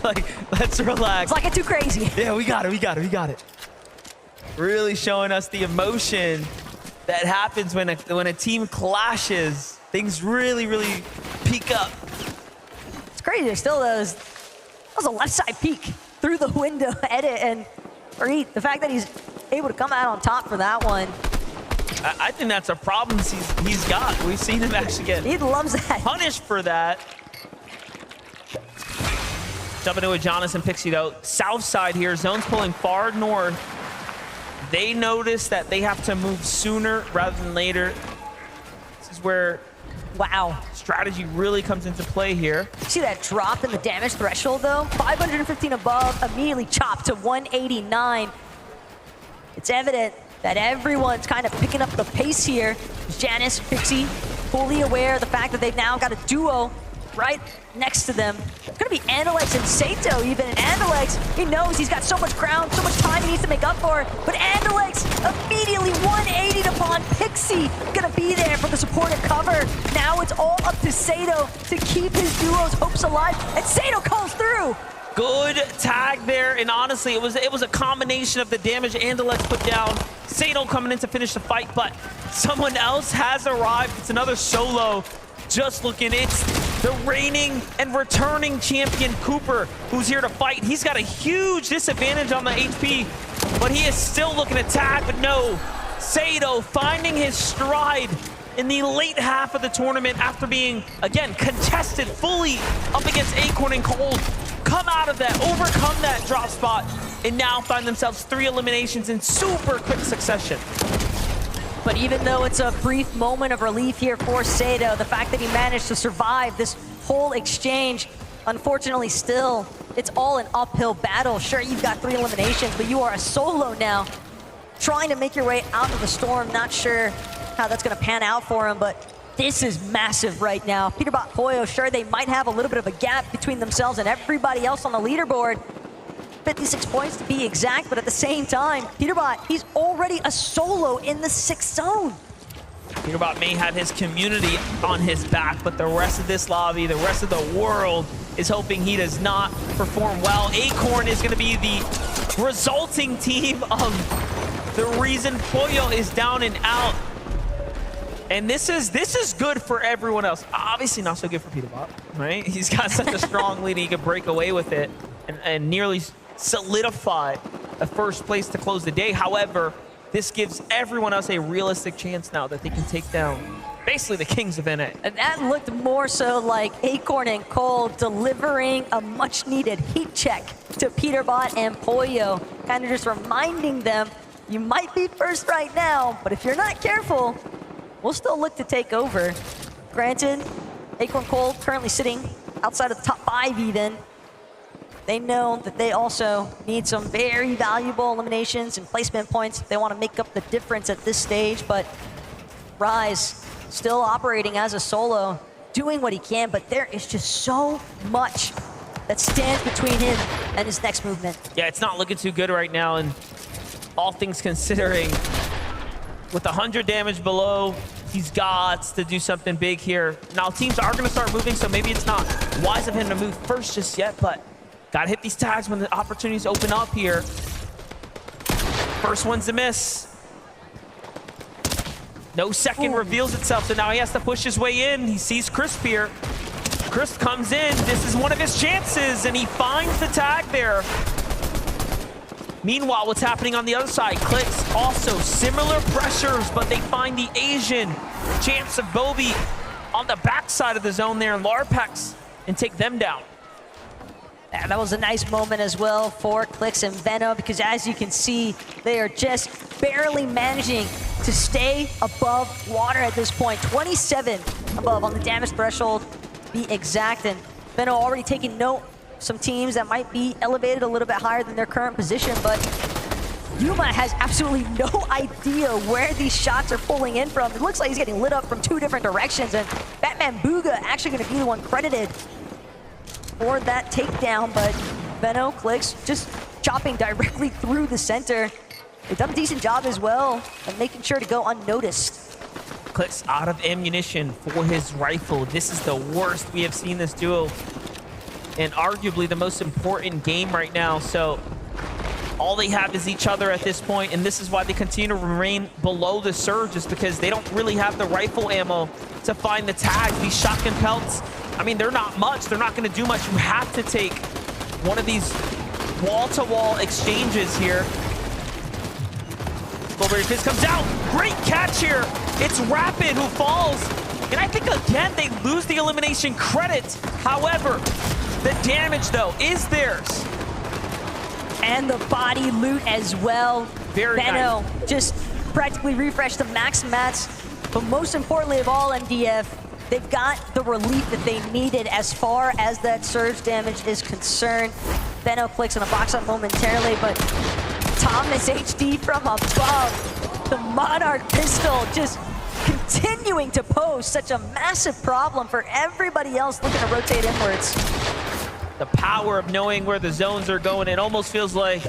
Like, let's relax. It's like it's too crazy. Yeah, we got it. Really showing us the emotion that happens when a team clashes. Things really peak up. It's crazy. There's still that was a left side peek through the window edit, and Reed, the fact that he's able to come out on top for that one. I think that's a problem he's got. We've seen him actually get he loves that. Punished for that. Jumping to a Jonas and Pixie though. South side here, zone's pulling far north. They notice that they have to move sooner rather than later. This is where strategy really comes into play here. See that drop in the damage threshold though? 515 above, immediately chopped to 189. It's evident that everyone's kind of picking up the pace here. Janice, Pixie, fully aware of the fact that they've now got a duo right next to them. It's gonna be Andalex and Sato even, and Andalex, he knows he's got so much ground, so much time he needs to make up for, but Andalex immediately 180'd upon Pixie, gonna be there for the supportive cover. Now it's all up to Sato to keep his duo's hopes alive, and Sato calls through. Good tag there, and honestly, it was a combination of the damage Andalex put down. Sato coming in to finish the fight, but someone else has arrived. It's another solo. Just looking, it's the reigning and returning champion Cooper, who's here to fight. He's got a huge disadvantage on the HP, but he is still looking to tag, but no. Sato finding his stride in the late half of the tournament after being, again, contested fully up against Acorn and Cold. Come out of that, overcome that drop spot, and now find themselves 3 eliminations in super quick succession. But even though it's a brief moment of relief here for Sato, the fact that he managed to survive this whole exchange, unfortunately still, it's all an uphill battle. Sure, you've got 3 eliminations, but you are a solo now, trying to make your way out of the storm. Not sure how that's gonna pan out for him, but this is massive right now. Peterbot Pollo, sure, they might have a little bit of a gap between themselves and everybody else on the leaderboard. 56 points to be exact, but at the same time, Peterbot, he's already a solo in the 6th zone. Peterbot may have his community on his back, but the rest of this lobby, the rest of the world is hoping he does not perform well. Acorn is gonna be the resulting team of the reason Pollo is down and out. And this is good for everyone else. Obviously not so good for Peterbot, right? He's got such a strong lead, he could break away with it and nearly solidify a first place to close the day. However, this gives everyone else a realistic chance now that they can take down basically the kings of NA. And that looked more so like Acorn and Cole delivering a much needed heat check to Peterbot and Pollo, kind of just reminding them, you might be first right now, but if you're not careful, we'll still look to take over. Granted, Acorn Cole currently sitting outside of the top 5 even. They know that they also need some very valuable eliminations and placement points if they want to make up the difference at this stage, but Rise still operating as a solo, doing what he can, but there is just so much that stands between him and his next movement. Yeah, it's not looking too good right now, and all things considering, with 100 damage below, he's got to do something big here. Now, teams are going to start moving, so maybe it's not wise of him to move first just yet, but gotta hit these tags when the opportunities open up here. First one's a miss. No second reveals itself, so now he has to push his way in. He sees Crisp here. Crisp comes in. This is one of his chances, and he finds the tag there. Meanwhile, what's happening on the other side? Clicks also similar pressures, but they find the Asian. Chance of Bobby on the backside of the zone there, Larpex, and take them down. And that was a nice moment as well for Clix and Veno, because as you can see, they are just barely managing to stay above water at this point. 27 above on the damage threshold, be exact. And Veno already taking note, some teams that might be elevated a little bit higher than their current position, but Yuma has absolutely no idea where these shots are pulling in from. It looks like he's getting lit up from 2 different directions, and Batman Booga actually going to be the one credited for that takedown, but Veno, Clix just chopping directly through the center. They've done a decent job as well of making sure to go unnoticed. Clix out of ammunition for his rifle. This is the worst we have seen this duo, and arguably the most important game right now. So all they have is each other at this point, and this is why they continue to remain below the surge, is because they don't really have the rifle ammo to find the tags. These shotgun pelts, I mean, they're not much. They're not going to do much. You have to take one of these wall-to-wall exchanges here. Flowberry Fizz comes out. Great catch here. It's Rapid who falls. And I think, again, they lose the elimination credit. However, the damage, though, is theirs. And the body loot as well. Very Veno nice. just practically refreshed the max mats. But most importantly of all, MDF, they've got the relief that they needed as far as that surge damage is concerned. Veno clicks on a box up momentarily, but Thomas HD from above. The Monarch pistol just continuing to pose such a massive problem for everybody else looking to rotate inwards. The power of knowing where the zones are going, it almost feels like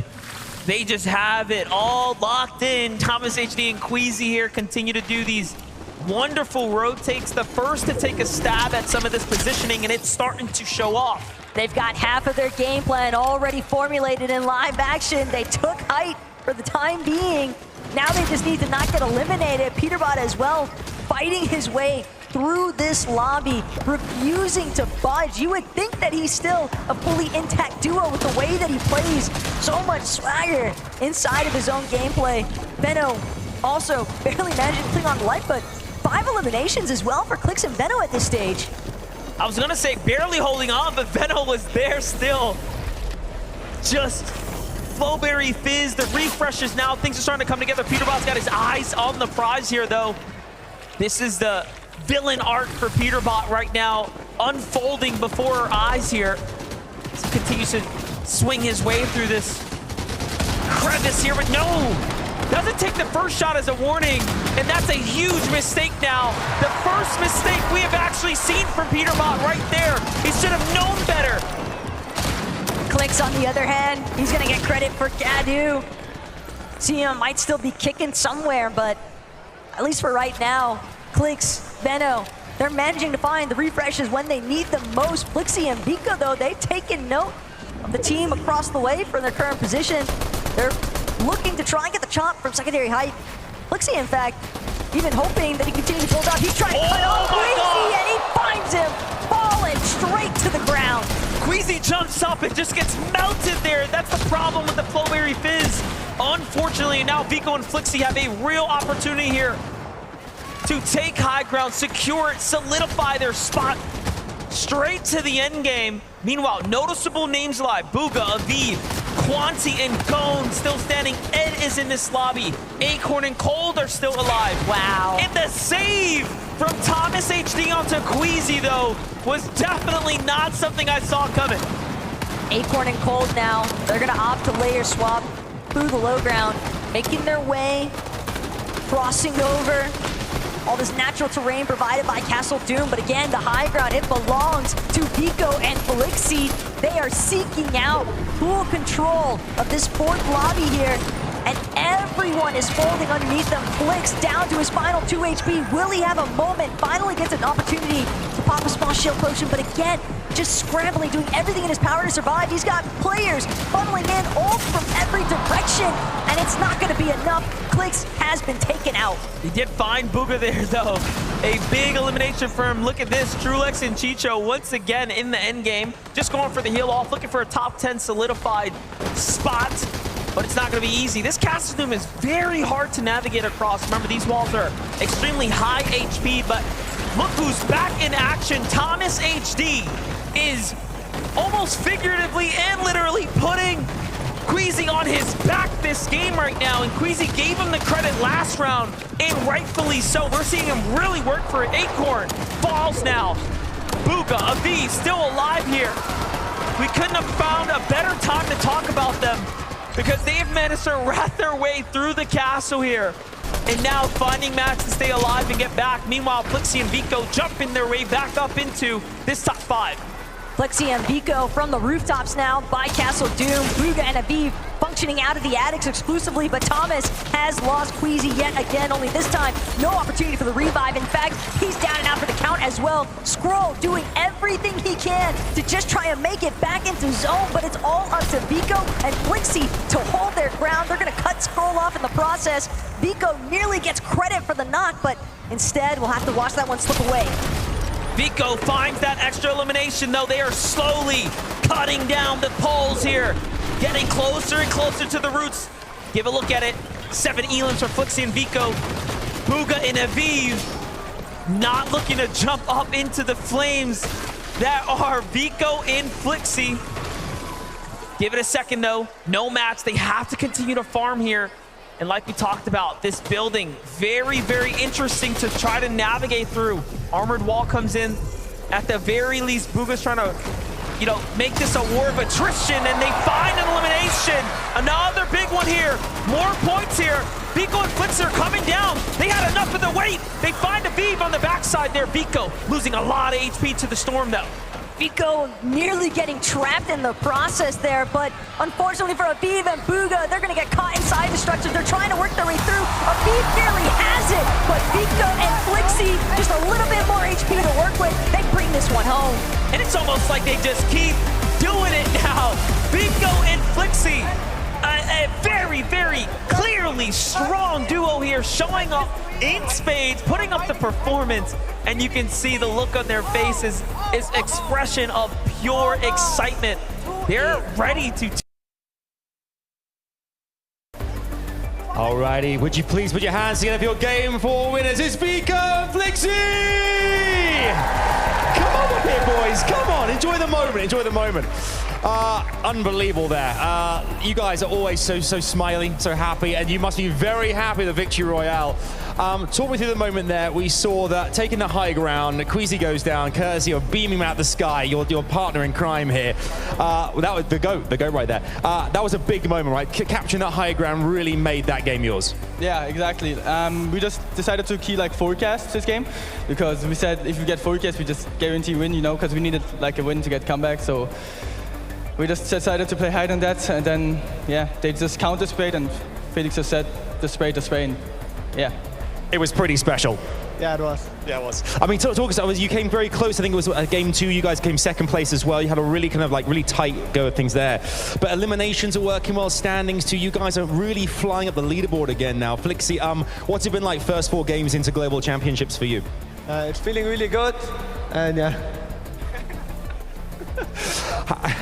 they just have it all locked in. Thomas HD and Queasy here continue to do these wonderful rotates, the first to take a stab at some of this positioning, and it's starting to show off. They've got half of their game plan already formulated in live action. They took height for the time being. Now they just need to not get eliminated. Peterbot as well, fighting his way through this lobby, refusing to budge. You would think that he's still a fully intact duo with the way that he plays. So much swagger inside of his own gameplay. Veno also barely managing to cling on to life, but 5 eliminations as well for Clix and Veno at this stage. I was gonna say barely holding on, but Veno was there still. Just Flowberry Fizz, the refreshes now, things are starting to come together. Peterbot's got his eyes on the prize here though. This is the villain arc for Peterbot right now, unfolding before our eyes here. As he continues to swing his way through this crevice here, but no! Doesn't take the first shot as a warning, and that's a huge mistake now. The first mistake we have actually seen from Peterbot right there. He should have known better. Clix on the other hand, he's gonna get credit for Gadu. CM might still be kicking somewhere, but at least for right now, Clix, Veno, they're managing to find the refreshes when they need them most. Flixie and Vika, though, they've taken note of the team across the way from their current position. They're looking to try and get the chop from secondary height. Flixie, in fact, even hoping that he continues to build up. He's trying to cut off Queasy, and he finds him falling straight to the ground. Queasy jumps up and just gets melted there. That's the problem with the Flowberry Fizz. Unfortunately, now Vico and Flixie have a real opportunity here to take high ground, secure it, solidify their spot straight to the end game. Meanwhile, noticeable names alive. Booga, Aviv, Quanti, and Gone still standing. Ed is in this lobby. Acorn and Cold are still alive. Wow. And the save from Thomas HD onto Queasy, though, was definitely not something I saw coming. Acorn and Cold now, they're gonna opt to layer swap through the low ground, making their way, crossing over all this natural terrain provided by Castle Doom. But again, the high ground, it belongs to Vico and Flixie. They are seeking out full control of this 4th lobby here, and everyone is folding underneath them. Flix down to his final 2 HP. Will he have a moment? Finally gets an opportunity to pop a small shield potion, but again, just scrambling, doing everything in his power to survive. He's got players funneling in ult from every direction, and it's not going to be enough. Clix has been taken out. He did find Booga there, though. A big elimination for him. Look at this. Trulex and Chicho once again in the end game. Just going for the heal off, looking for a top 10 solidified spot. But it's not going to be easy. This Castle Doom is very hard to navigate across. Remember, these walls are extremely high HP, but look who's back in action. Thomas HD is almost figuratively and literally putting Queasy on his back this game right now, and Queasy gave him the credit last round, and rightfully so. We're seeing him really work for it. Acorn falls now. Bugha, Aviv still alive here. We couldn't have found a better time to talk about them because they've managed to rat their way through the castle here. And now finding Max to stay alive and get back. Meanwhile, Flixie and Vico jumping their way back up into this top 5. Flexi and Vico from the rooftops now by Castle Doom. Bugha and Aviv functioning out of the attics exclusively, but Thomas has lost Queasy yet again, only this time no opportunity for the revive. In fact, he's down and out for the count as well. Skrull doing everything he can to just try and make it back into zone, but it's all up to Vico and Flixie to hold their ground. They're gonna cut Skrull off in the process. Vico nearly gets credit for the knock, but instead we'll have to watch that one slip away. Vico finds that extra elimination, though. They are slowly cutting down the poles here, getting closer and closer to the roots. Give a look at it. 7 elims for Flixie and Vico. Bugha and Aviv not looking to jump up into the flames that are Vico and Flixie. Give it a second, though. No match. They have to continue to farm here. And like we talked about, this building, very, very interesting to try to navigate through. Armored wall comes in. At the very least, Bugha's trying to, make this a war of attrition, and they find an elimination. Another big one here. More points here. Vico and Flixie are coming down. They had enough of the weight. They find Aviv on the backside there. Vico losing a lot of HP to the storm, though. Vico nearly getting trapped in the process there, but unfortunately for Aviv and Bugha, they're gonna get caught inside the structures. They're trying to work their way through. Aviv barely has it, but Vico and Flixie, just a little bit more HP to work with. They bring this one home. And it's almost like they just keep doing it now. Vico and Flixie, a very, very clearly strong duo here, showing up in spades, putting up the performance, and you can see the look on their faces is expression of pure excitement. They're ready to. Alrighty, would you please put your hands together for your game 4 winners? It's Vico and Flixie! Come on up here, boys. Come on, enjoy the moment. Enjoy the moment. Unbelievable there. You guys are always so smiling, so happy, and you must be very happy with the Victory Royale. Talk me through the moment there. We saw that taking the high ground, Queasy goes down, courtesy of beaming out the sky, your partner in crime here. That was the goat right there. That was a big moment, right? Capturing that high ground really made that game yours. Yeah, exactly. We just decided to key forecast this game because we said if we get forecast, we just guarantee win, because we needed a win to get comeback. So we just decided to play hide on that, and then they just counter sprayed, and Felix just said the spray, and it was pretty special. Yeah, it was. Yeah, it was. I mean, talk us. You came very close. I think it was game 2. You guys came second place as well. You had a really really tight go of things there. But eliminations are working well. Standings too. You guys are really flying up the leaderboard again now. Flixie, what's it been like first 4 games into Global Championships for you? It's feeling really good, and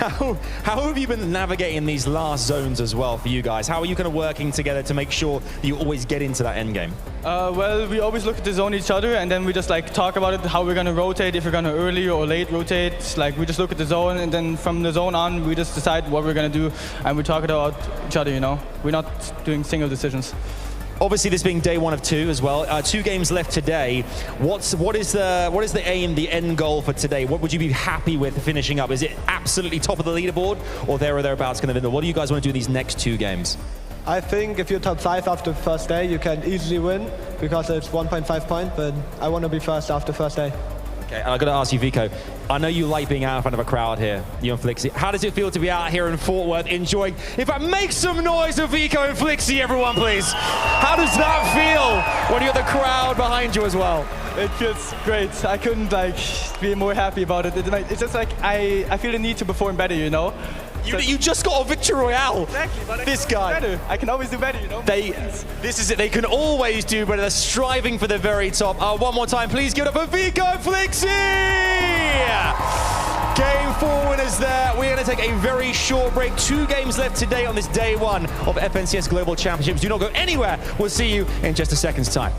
How have you been navigating these last zones as well for you guys? How are you kind of working together to make sure that you always get into that end game? Well, we always look at the zone each other, and then we just talk about it, how we're gonna rotate, if we're gonna early or late rotate. We just look at the zone, and then from the zone on, we just decide what we're gonna do, and we talk about each other. We're not doing single decisions. Obviously, this being day 1 of 2 as well. 2 games left today. What is the aim, the end goal for today? What would you be happy with finishing up? Is it absolutely top of the leaderboard, or there or thereabouts going to win? What do you guys want to do these next 2 games? I think if you're top 5 after the first day, you can easily win because it's 1.5 point, but I want to be first after first day. Okay, and I've got to ask you, Vico, I know you like being out in front of a crowd here, you and Flixie. How does it feel to be out here in Fort Worth enjoying? In fact, make some noise for Vico and Flixie, everyone, please. How does that feel when you got the crowd behind you as well? It feels great. I couldn't be more happy about it. It's just I feel the need to perform better, You just got a Victory Royale. Exactly, but this guy. Better. I can always do better, This is it. They can always do better. They're striving for the very top. One more time, please give it up for Vico and Flixie. Game 4 winners there. We're going to take a very short break. 2 games left today on this day 1 of FNCS Global Championships. Do not go anywhere. We'll see you in just a second's time.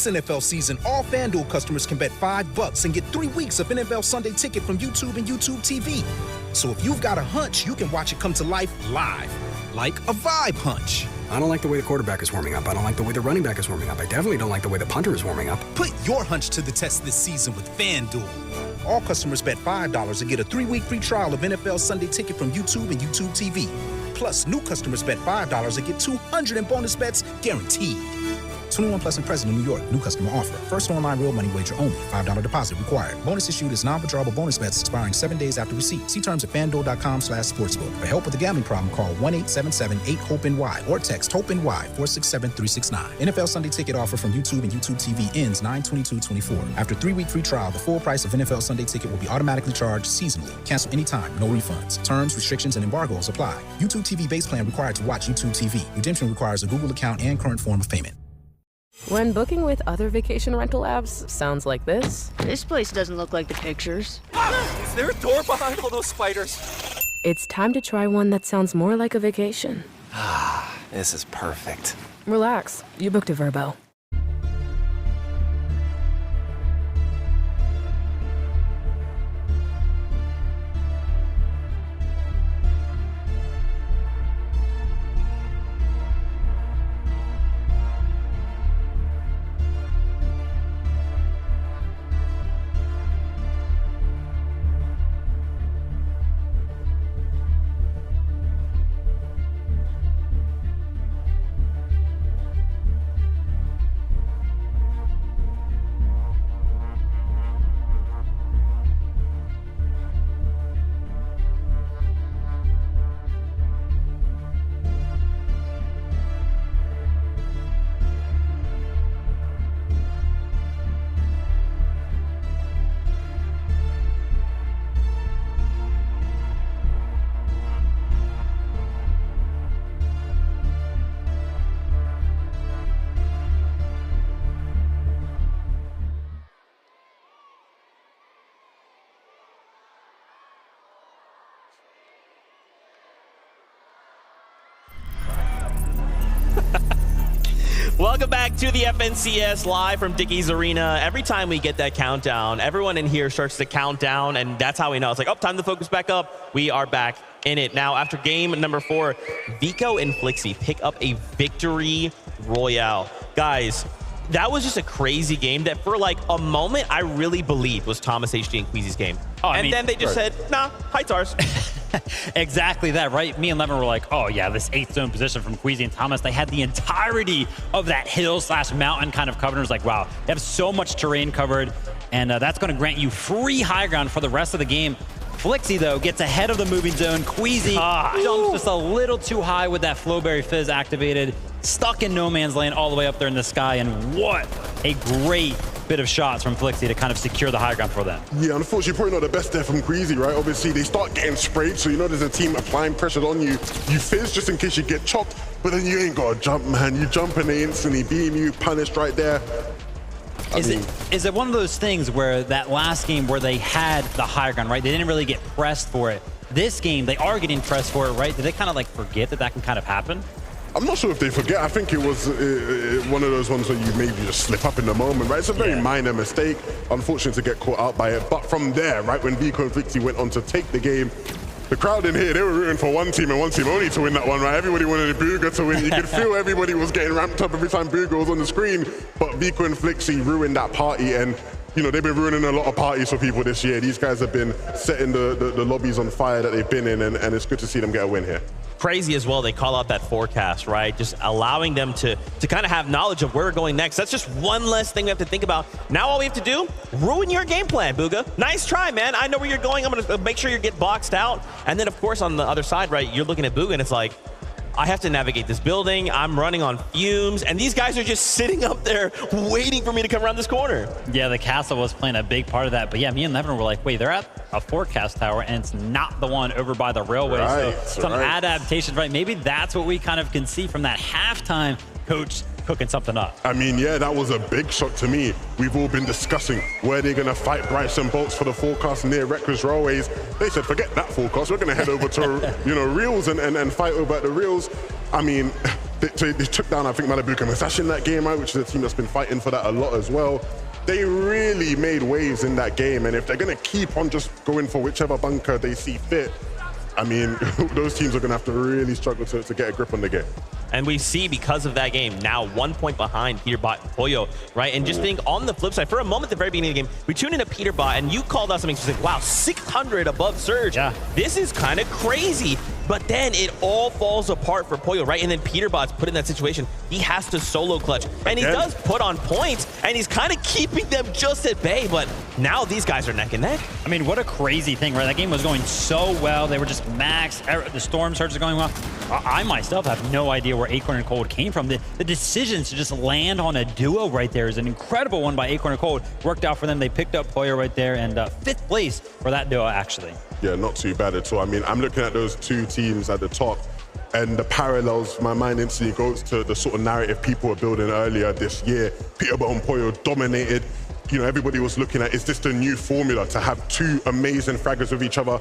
This NFL season, all FanDuel customers can bet $5 and get 3 weeks of NFL Sunday Ticket from YouTube and YouTube TV. So if you've got a hunch, you can watch it come to life live, like a vibe hunch. I don't like the way the quarterback is warming up. I don't like the way the running back is warming up. I definitely don't like the way the punter is warming up. Put your hunch to the test this season with FanDuel. All customers bet $5 and get a 3-week free trial of NFL Sunday Ticket from YouTube and YouTube TV. Plus, new customers bet $5 and get 200 in bonus bets guaranteed. 21 plus and present in New York. New customer offer. First online real money wager only. $5 deposit required. Bonus issued is non-withdrawable bonus bets expiring 7 days after receipt. See terms at FanDuel.com/sportsbook. For help with a gambling problem, call 1-877-8-HOPE-NY or text HOPE-NY 467-369. NFL Sunday Ticket offer from YouTube and YouTube TV ends 9/22/24. After 3-week free trial, the full price of NFL Sunday Ticket will be automatically charged seasonally. Cancel anytime. No refunds. Terms, restrictions, and embargoes apply. YouTube TV base plan required to watch YouTube TV. Redemption requires a Google account and current form of payment. When booking with other vacation rental apps sounds like this. This place doesn't look like the pictures. Is there a door behind all those spiders? It's time to try one that sounds more like a vacation. This is perfect. Relax, you booked a Vrbo. Welcome back to the FNCS live from Dickies Arena. Every time we get that countdown, everyone in here starts to count down, and that's how we know. It's like, oh, time to focus back up. We are back in it. Now, after game number 4, Vico and Flixie pick up a victory royale. Guys, that was just a crazy game that for like a moment I really believed was Thomas HD and Queasy's game. Then they just said, nah, Heights ours. Exactly that, right? Me and Levin were like, oh yeah, this 8th zone position from Queasy and Thomas. They had the entirety of that hill/mountain kind of covered. It was like, wow, they have so much terrain covered, and that's going to grant you free high ground for the rest of the game. Flixie, though, gets ahead of the moving zone. Queasy jumps just a little too high with that Flowberry Fizz activated, stuck in no man's land all the way up there in the sky, and what a great bit of shots from Flixie to kind of secure the high ground for them. Yeah, unfortunately, probably not the best there from Queasy, right? Obviously, they start getting sprayed, so you know there's a team applying pressure on you. You fizz just in case you get chopped, but then you ain't got to jump, man. You jump and they instantly beam you, punished right there. Is it one of those things where that last game where they had the high ground, right? They didn't really get pressed for it. This game, they are getting pressed for it, right? Did they kind of like forget that that can kind of happen? I'm not sure if they forget. I think it was one of those ones where you maybe just slip up in the moment, right? It's a very minor mistake. Unfortunate to get caught out by it. But from there, right, when Vico and Flixie went on to take the game, the crowd in here, they were rooting for one team and one team only to win that one, right? Everybody wanted Bugha to win. You could feel everybody was getting ramped up every time Bugha was on the screen. But Vico and Flixie ruined that party, and you know, they've been ruining a lot of parties for people this year. These guys have been setting the lobbies on fire that they've been in, and it's good to see them get a win here. Crazy as well, they call out that forecast, right? Just allowing them to kind of have knowledge of where we're going next. That's just one less thing we have to think about. Now all we have to do, ruin your game plan, Bugha. Nice try, man. I know where you're going. I'm gonna make sure you get boxed out. And then of course on the other side, right, you're looking at Bugha and it's like, I have to navigate this building. I'm running on fumes, and these guys are just sitting up there waiting for me to come around this corner. Yeah, the castle was playing a big part of that. But yeah, me and Levin were like, wait, they're at a forecast tower, and it's not the one over by the railway. Right, so some adaptations, right? Maybe that's what we kind of can see from that halftime coach cooking something up. I mean, yeah, that was a big shock to me. We've all been discussing where they're going to fight Brights and Bolts for the forecast near Reckless Railways. They said, forget that forecast. We're going to head over to, you know, Reels and fight over at the Reels. I mean, They took down, I think, Malibuca Musashi in that game, right, which is a team that's been fighting for that a lot as well. They really made waves in that game, and if they're going to keep on just going for whichever bunker they see fit, I mean, those teams are going to have to really struggle to get a grip on the game. And we see, because of that game, now 1 point behind Peterbot and Pollo, right? And just think, on the flip side, for a moment at the very beginning of the game, we tuned into Peterbot, and you called out something specific. Wow, 600 above Surge. Yeah. This is kind of crazy. But then it all falls apart for Pollo, right? And then Peterbot's put in that situation. He has to solo clutch. And he does put on points, and he's kind of keeping them just at bay. But now these guys are neck and neck. I mean, what a crazy thing, right? That game was going so well. They were just max. The Storm Surge is going well. I myself have no idea where Acorn and Cold came from. The decisions to just land on a duo right there is an incredible one by Acorn and Cold. Worked out for them. They picked up Pollo right there, and 5th place for that duo, actually. Yeah, not too bad at all. I mean, I'm looking at those two teams at the top, and the parallels, my mind instantly goes to the sort of narrative people were building earlier this year. Peterbot and Pollo dominated. You know, everybody was looking at, is this the new formula to have two amazing fraggers with each other?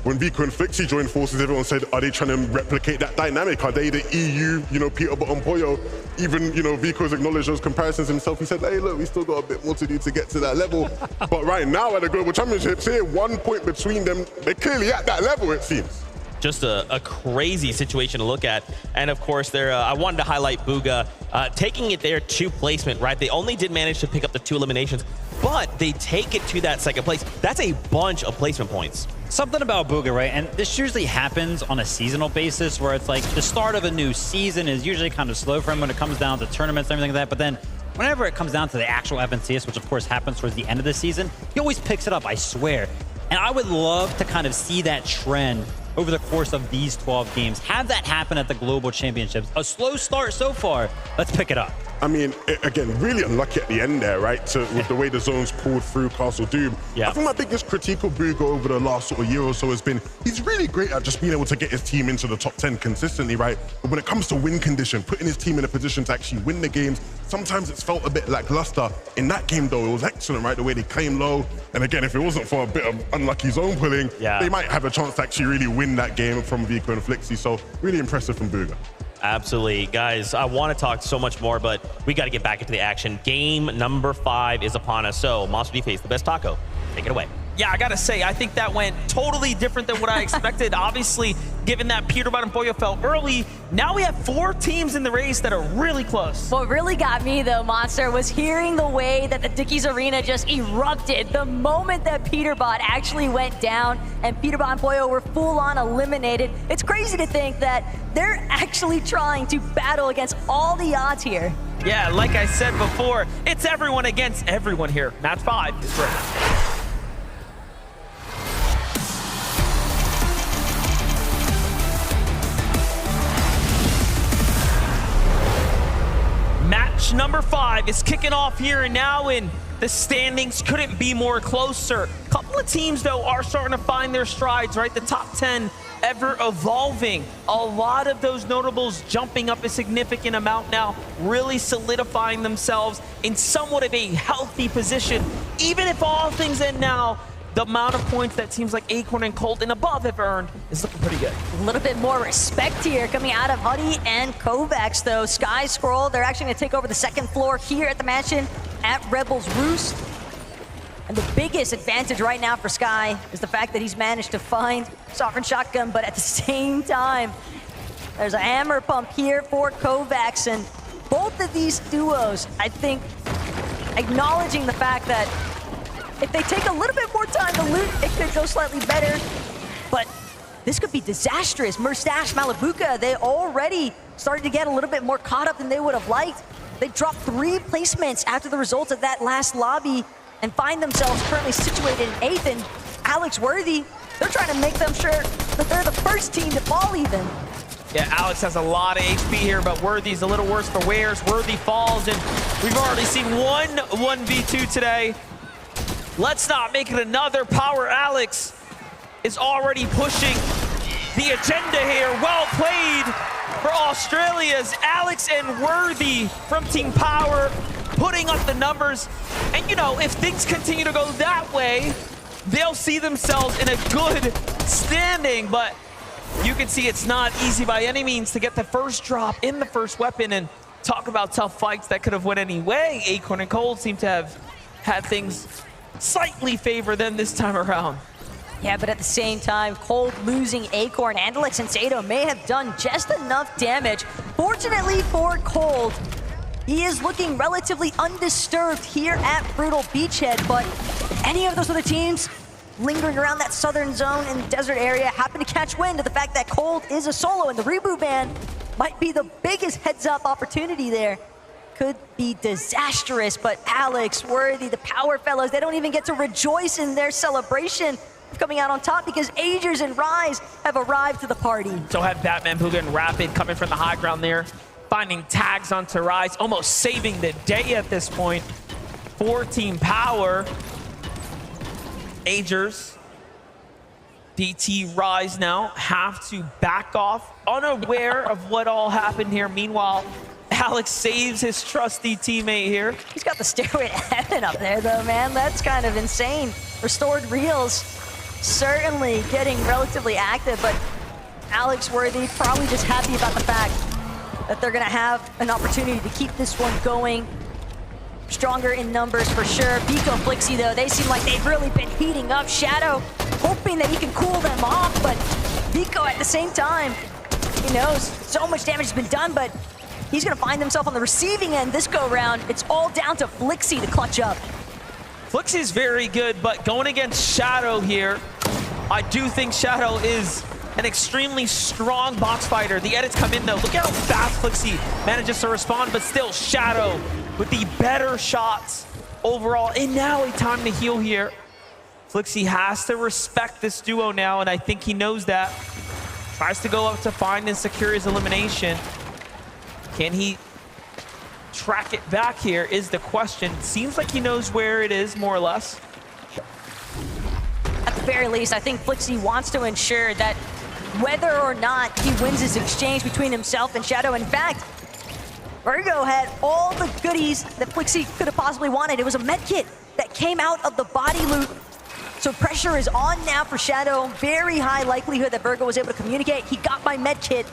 When Vico and Flixie joined forces, everyone said, are they trying to replicate that dynamic? Are they the EU, you know, Peterbot and Pollo? Even, you know, Vico's acknowledged those comparisons himself. He said, hey, look, we still got a bit more to do to get to that level. But right now at the Global Championships here, 1 point between them, they're clearly at that level, it seems. Just a crazy situation to look at. And of course, I wanted to highlight Bugha taking it there to placement, right? They only did manage to pick up the 2 eliminations, but they take it to that 2nd place. That's a bunch of placement points. Something about Bugha, right? And this usually happens on a seasonal basis where it's like the start of a new season is usually kind of slow for him when it comes down to tournaments and everything like that. But then whenever it comes down to the actual FNCS, which of course happens towards the end of the season, he always picks it up, I swear. And I would love to kind of see that trend over the course of these 12 games. Have that happen at the Global Championships. A slow start so far. Let's pick it up. I mean, again, really unlucky at the end there, right? With the way the zones pulled through Castle Doom. Yeah. I think my biggest critique of Bugha over the last sort of year or so has been, he's really great at just being able to get his team into the top 10 consistently, right? But when it comes to win condition, putting his team in a position to actually win the games, sometimes it's felt a bit lackluster. In that game, though, it was excellent, right? The way they came low. And again, if it wasn't for a bit of unlucky zone pulling, they might have a chance to actually really win that game from Vico and Flixie. So really impressive from Bugha. Absolutely. Guys, I want to talk so much more, but we got to get back into the action. Game number 5 is upon us. So, Monster D-Face, the best taco. Take it away. Yeah, I gotta say, I think that went totally different than what I expected. Obviously, given that Peterbot and Pollo fell early, now we have 4 teams in the race that are really close. What really got me, though, Monster, was hearing the way that the Dickies Arena just erupted the moment that Peterbot actually went down and Peterbot and Pollo were full-on eliminated. It's crazy to think that they're actually trying to battle against all the odds here. Yeah, like I said before, it's everyone against everyone here. Match 5 is ready. Match number 5 is kicking off here and now, and the standings couldn't be more closer. A couple of teams, though, are starting to find their strides, right? The top 10 ever evolving. A lot of those notables jumping up a significant amount now, really solidifying themselves in somewhat of a healthy position. Even if all things end now, the amount of points that teams like Acorn and Colt and above have earned is looking pretty good. A little bit more respect here coming out of Huddy and Kovacs, though. Sky Scroll, they're actually going to take over the 2nd floor here at the mansion at Rebels Roost. And the biggest advantage right now for Sky is the fact that he's managed to find Sovereign Shotgun, but at the same time, there's a hammer pump here for Kovacs. And both of these duos, I think, acknowledging the fact that if they take a little bit more time to loot, it could go slightly better. But this could be disastrous. Mustache, Malibuca, they already started to get a little bit more caught up than they would have liked. They dropped 3 placements after the results of that last lobby and find themselves currently situated in 8th. And Alex Worthy, they're trying to make them sure that they're the first team to fall even. Yeah, Alex has a lot of HP here, but Worthy's a little worse for wears. Worthy falls, and we've already seen 1v2 today. Let's not make it another. Power Alex is already pushing the agenda here. Well played for Australia's Alex and Worthy from Team Power, putting up the numbers. And, you know, if things continue to go that way, they'll see themselves in a good standing. But you can see it's not easy by any means to get the first drop in the first weapon, and talk about tough fights that could have went any way. Acorn and Cold seem to have had things slightly favor them this time around. Yeah, but at the same time, Cold losing Acorn, Andalux and Sado may have done just enough damage. Fortunately for Cold, he is looking relatively undisturbed here at Brutal Beachhead, but any of those other teams lingering around that southern zone and desert area happen to catch wind of the fact that Cold is a solo, and the reboot ban might be the biggest heads-up opportunity there. Could be disastrous, but Alex, Worthy, the Power Fellows, they don't even get to rejoice in their celebration of coming out on top because Agers and Rise have arrived to the party. So have Batman, Puga, and Rapid coming from the high ground there, finding tags onto Rise, almost saving the day at this point for Team Power. Agers, DT, Rise now have to back off, unaware of what all happened here. Meanwhile, Alex saves his trusty teammate here. He's got the Stairway to Heaven up there though, man. That's kind of insane. Restored Reels certainly getting relatively active, but Alex Worthy probably just happy about the fact that they're gonna have an opportunity to keep this one going. Stronger in numbers for sure. Vico and Flixie though, they seem like they've really been heating up. Shadow hoping that he can cool them off, but Vico at the same time, he knows so much damage has been done, but he's gonna find himself on the receiving end this go round. It's all down to Flixie to clutch up. Flixie's very good, but going against Shadow here, I do think Shadow is an extremely strong box fighter. The edits come in though. Look at how fast Flixie manages to respond, but still Shadow with the better shots overall. And now a time to heal here. Flixie has to respect this duo now, and I think he knows that. Tries to go up to find and secure his elimination. Can he track it back here is the question. Seems like he knows where it is, more or less. At the very least, I think Flixie wants to ensure that whether or not he wins his exchange between himself and Shadow. In fact, Virgo had all the goodies that Flixie could have possibly wanted. It was a med kit that came out of the body loot. So pressure is on now for Shadow. Very high likelihood that Virgo was able to communicate. He got my med kit.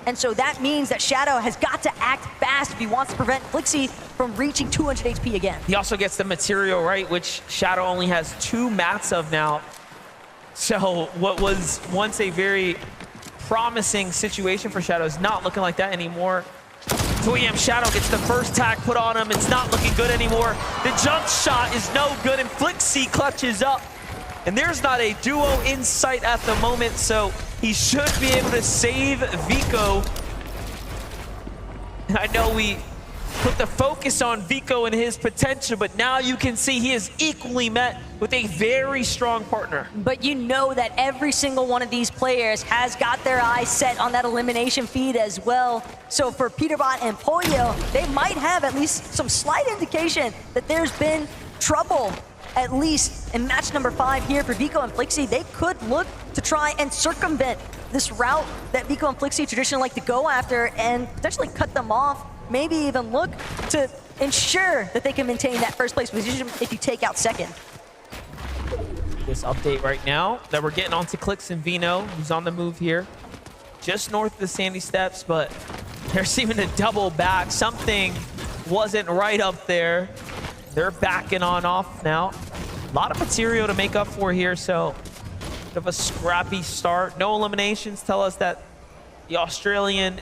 And so that means that Shadow has got to act fast if he wants to prevent Flixie from reaching 200 HP again. He also gets the material, right, which Shadow only has 2 mats of now. So what was once a very promising situation for Shadow is not looking like that anymore. 2AM Shadow gets the first tag put on him. It's not looking good anymore. The jump shot is no good, and Flixie clutches up. And there's not a duo in sight at the moment, so he should be able to save Vico. And I know we put the focus on Vico and his potential, but now you can see he is equally met with a very strong partner. But you know that every single one of these players has got their eyes set on that elimination feed as well. So for Peterbot and Pollo, they might have at least some slight indication that there's been trouble, at least in match number 5 here for Vico and Flixie. They could look to try and circumvent this route that Vico and Flixie traditionally like to go after and potentially cut them off. Maybe even look to ensure that they can maintain that first place position if you take out second. This update right now that we're getting onto Clix and Vino, who's on the move here, just north of the Sandy Steps, but they're seeming to double back. Something wasn't right up there. They're backing on off now. A lot of material to make up for here, so bit of a scrappy start. No eliminations tell us that the Australian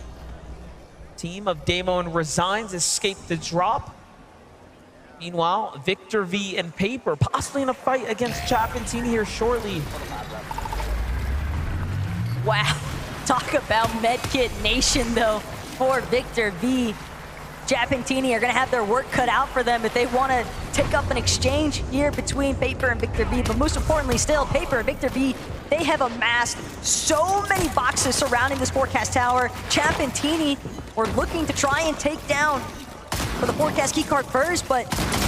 team of Damo and Resigns escaped the drop. Meanwhile, Victor V and Paper possibly in a fight against Chapentini here shortly. Wow, talk about Medkit Nation though for Victor V. Chapentini are gonna have their work cut out for them if they wanna take up an exchange here between Paper and Victor V. But most importantly still, Paper and Victor V, they have amassed so many boxes surrounding this forecast tower. Chapentini were looking to try and take down for the forecast keycard first, but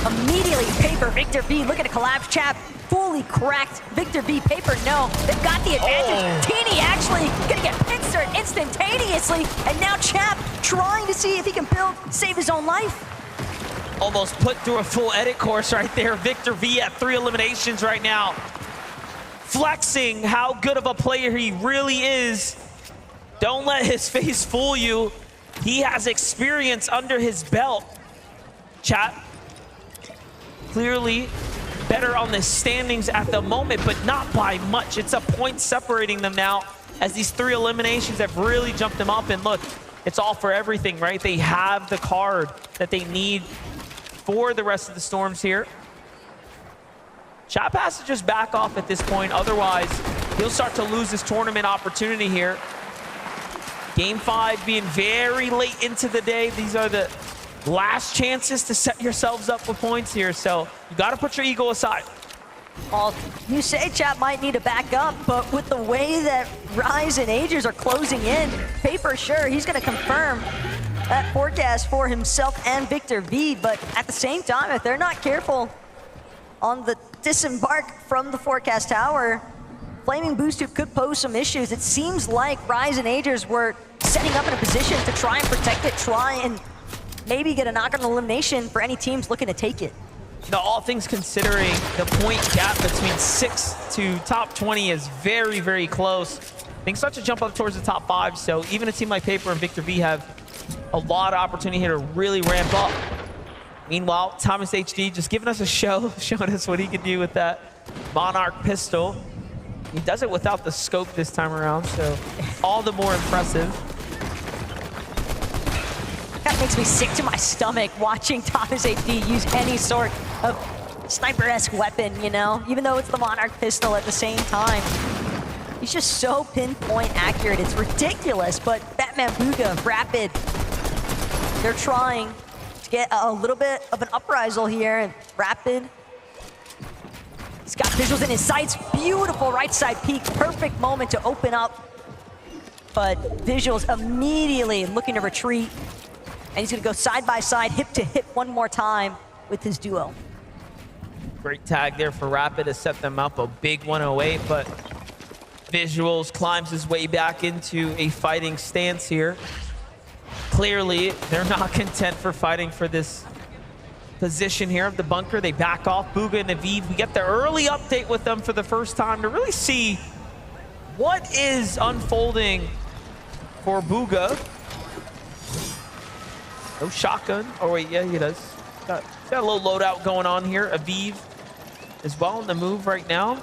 immediately Paper, Victor V, look at a collapse. Chap fully cracked Victor V. Paper, no, they've got the advantage. Teeny actually gonna get pincered instantaneously, and now Chap trying to see if he can save his own life. Almost put through a full edit course right there. Victor V at 3 eliminations right now. Flexing how good of a player he really is. Don't let his face fool you. He has experience under his belt. Chat. Clearly better on the standings at the moment, but not by much. It's a point separating them now, as these 3 eliminations have really jumped them up. And look, it's all for everything, right? They have the card that they need for the rest of the Storms here. Chap has to just back off at this point. Otherwise, he'll start to lose his tournament opportunity here. Game 5 being very late into the day. These are the last chances to set yourselves up with points here. So you got to put your ego aside. Well, you say Chap might need to back up, but with the way that Rise and Agers are closing in, Paper, sure, he's going to confirm that forecast for himself and Victor V. But at the same time, if they're not careful on the disembark from the forecast tower, Flaming Boost Tube could pose some issues. It seems like Rise and Agers were setting up in a position to try and protect it, try and maybe get a knock-on elimination for any teams looking to take it. Now, all things considering, the point gap between 6 to top 20 is very, very close. Things start to jump up towards the top 5, so even a team like Paper and Victor V have a lot of opportunity here to really ramp up. Meanwhile, Thomas HD just giving us a show, showing us what he can do with that Monarch pistol. He does it without the scope this time around, so all the more impressive. That makes me sick to my stomach watching Thomas HD use any sort of sniper-esque weapon, you know? Even though it's the Monarch pistol at the same time. He's just so pinpoint accurate. It's ridiculous, but Batman Bugha, Rapid, they're trying to get a little bit of an uprisal here. And Rapid, he's got visuals in his sights. Beautiful right side peek. Perfect moment to open up. But visuals immediately looking to retreat. And he's going to go side by side, hip to hip one more time with his duo. Great tag there for Rapid to set them up. A big 108, but Visuals climbs his way back into a fighting stance here. Clearly, they're not content for fighting for this position here of the bunker. They back off. Bugha and Aviv, we get the early update with them for the first time to really see what is unfolding for Bugha. No shotgun. Oh, wait, yeah, he does. Got a little loadout going on here. Aviv as well on the move right now.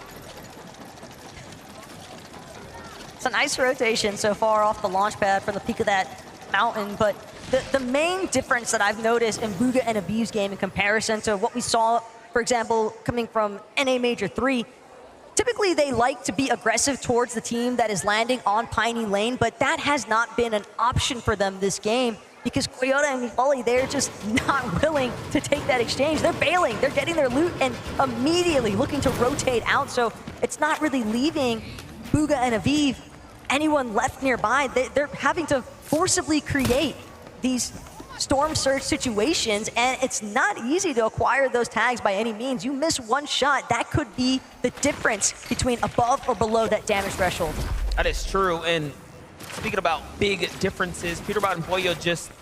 It's a nice rotation so far off the launch pad from the peak of that mountain, but the main difference that I've noticed in Bugha and Aviv's game in comparison to what we saw, for example, coming from NA Major 3, typically they like to be aggressive towards the team that is landing on Piney Lane, but that has not been an option for them this game because Koyota and Mifali, they're just not willing to take that exchange. They're bailing, they're getting their loot and immediately looking to rotate out, so it's not really leaving Bugha and Aviv anyone left nearby. They're having to forcibly create these storm surge situations, and it's not easy to acquire those tags by any means. You miss one shot, that could be the difference between above or below that damage threshold. That is true, and speaking about big differences, Peterbot and Pollo just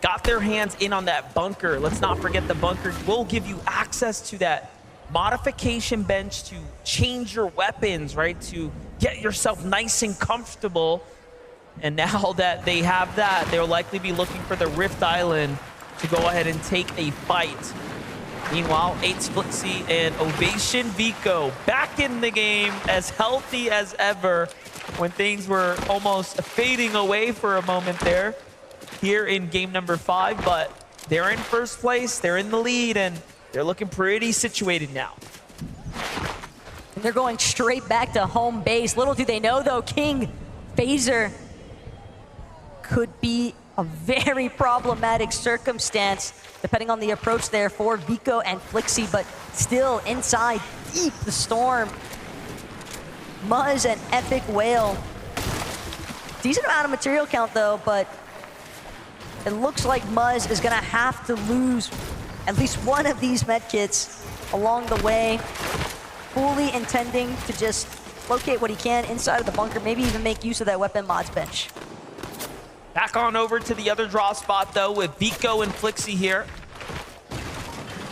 got their hands in on that bunker. Let's not forget the bunker will give you access to that modification bench to change your weapons, right? To get yourself nice and comfortable. And now that they have that, they'll likely be looking for the Rift Island to go ahead and take a fight. Meanwhile, 8's Flixie and Ovation Vico back in the game, as healthy as ever when things were almost fading away for a moment there here in game number 5. But they're in first place, they're in the lead, and they're looking pretty situated now. And they're going straight back to home base. Little do they know, though, King Phaser could be a very problematic circumstance, depending on the approach there for Vico and Flixie, but still inside, deep the storm. Muzz and Epic Whale. Decent amount of material count, though, but it looks like Muzz is gonna have to lose at least one of these medkits along the way, fully intending to just locate what he can inside of the bunker, maybe even make use of that weapon mods bench. Back on over to the other draw spot, though, with Vico and Flixie here.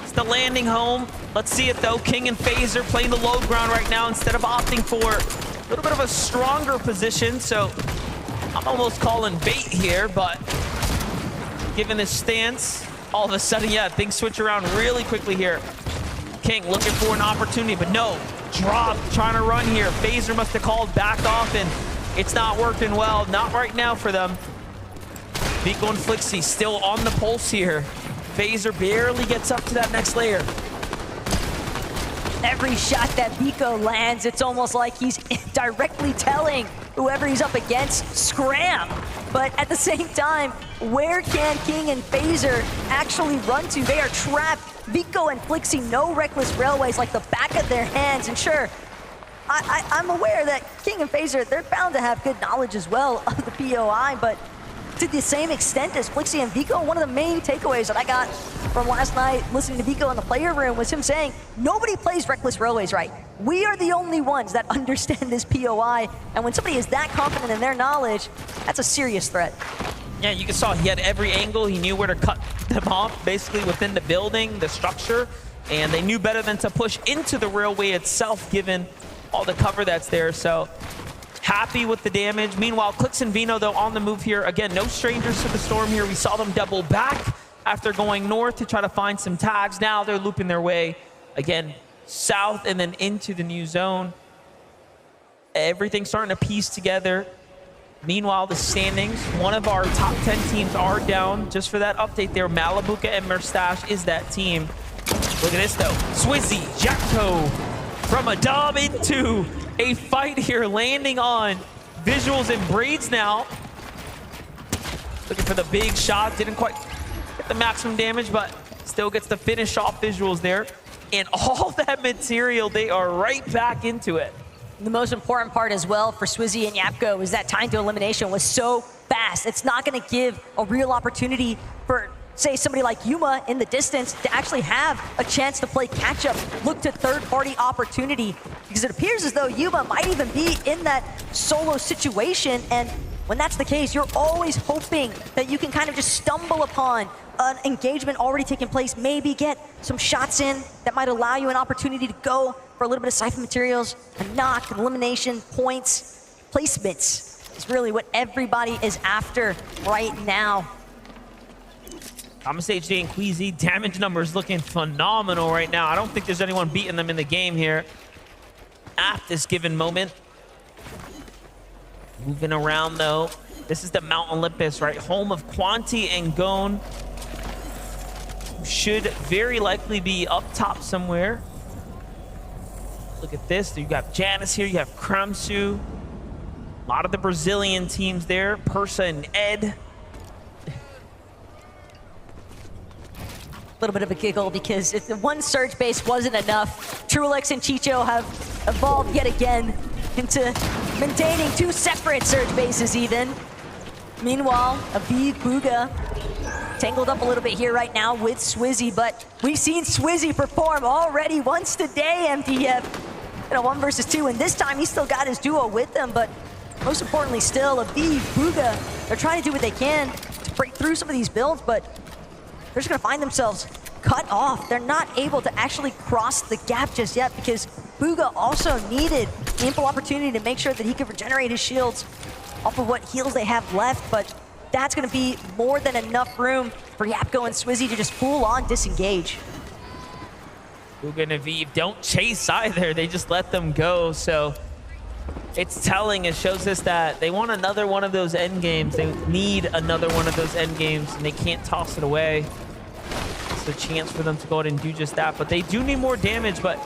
It's the landing home. Let's see it, though. King and Phaser playing the low ground right now instead of opting for a little bit of a stronger position. So I'm almost calling bait here, but given his stance, all of a sudden, yeah, things switch around really quickly here. King looking for an opportunity, but no. Drop, trying to run here. FaZe must have called back off, and it's not working well. Not right now for them. Vico and Flixie still on the pulse here. FaZe barely gets up to that next layer. Every shot that Vico lands, it's almost like he's directly telling whoever he's up against, scram. But at the same time, where can King and FaZe actually run to? They are trapped. Vico and Flixie know Reckless Railways like the back of their hands. And sure, I'm aware that King and FaZe, they're bound to have good knowledge as well of the POI, but to the same extent as Flixie and Vico, one of the main takeaways that I got from last night listening to Vico in the player room was him saying, nobody plays Reckless Railways right. We are the only ones that understand this POI, and when somebody is that confident in their knowledge, that's a serious threat. Yeah, you saw he had every angle. He knew where to cut them off, basically within the building, the structure, and they knew better than to push into the railway itself, given all the cover that's there. So happy with the damage. Meanwhile, Clix and Vino, though, on the move here. Again, no strangers to the storm here. We saw them double back after going north to try to find some tags. Now they're looping their way, again, south and then into the new zone. Everything's starting to piece together. Meanwhile, the standings, one of our top 10 teams are down. Just for that update there, Malibuca and Merstash is that team. Look at this, though. Swizzy, Jackto, from a dub into a fight here, landing on Visuals and Braids now. Looking for the big shot, didn't quite get the maximum damage, but still gets to finish off Visuals there. And all that material, they are right back into it. The most important part as well for Swizzy and Yapko is that time to elimination was so fast. It's not going to give a real opportunity for, say, somebody like Yuma in the distance to actually have a chance to play catch-up, look to third-party opportunity, because it appears as though Yuma might even be in that solo situation, and when that's the case, you're always hoping that you can kind of just stumble upon an engagement already taking place, maybe get some shots in that might allow you an opportunity to go for a little bit of siphon materials, a knock, an elimination, points, placements is really what everybody is after right now. Thomas HD and Queasy, damage numbers looking phenomenal right now. I don't think there's anyone beating them in the game here at this given moment. Moving around though. This is the Mount Olympus, right? Home of Quanti and Gone. Should very likely be up top somewhere. Look at this. You got Janice here. You have Kramsu. A lot of the Brazilian teams there. Persa and Ed. A little bit of a giggle because if the one surge base wasn't enough, Trulix and Chicho have evolved yet again into maintaining two separate surge bases even. Meanwhile, Aviv Bugha tangled up a little bit here right now with Swizzy, but we've seen Swizzy perform already once today, MTF. You know, 1 versus 2, and this time he's still got his duo with them, but most importantly still, Aviv Bugha, they're trying to do what they can to break through some of these builds, but they're just gonna find themselves cut off. They're not able to actually cross the gap just yet because Bugha also needed ample opportunity to make sure that he could regenerate his shields off of what heals they have left, but that's gonna be more than enough room for Yapko and Swizzy to just full on disengage. Bugha and Aviv don't chase either, they just let them go, so it's telling. It shows us that they want another one of those end games. They need another one of those end games, and they can't toss it away. It's a chance for them to go ahead and do just that, but they do need more damage, but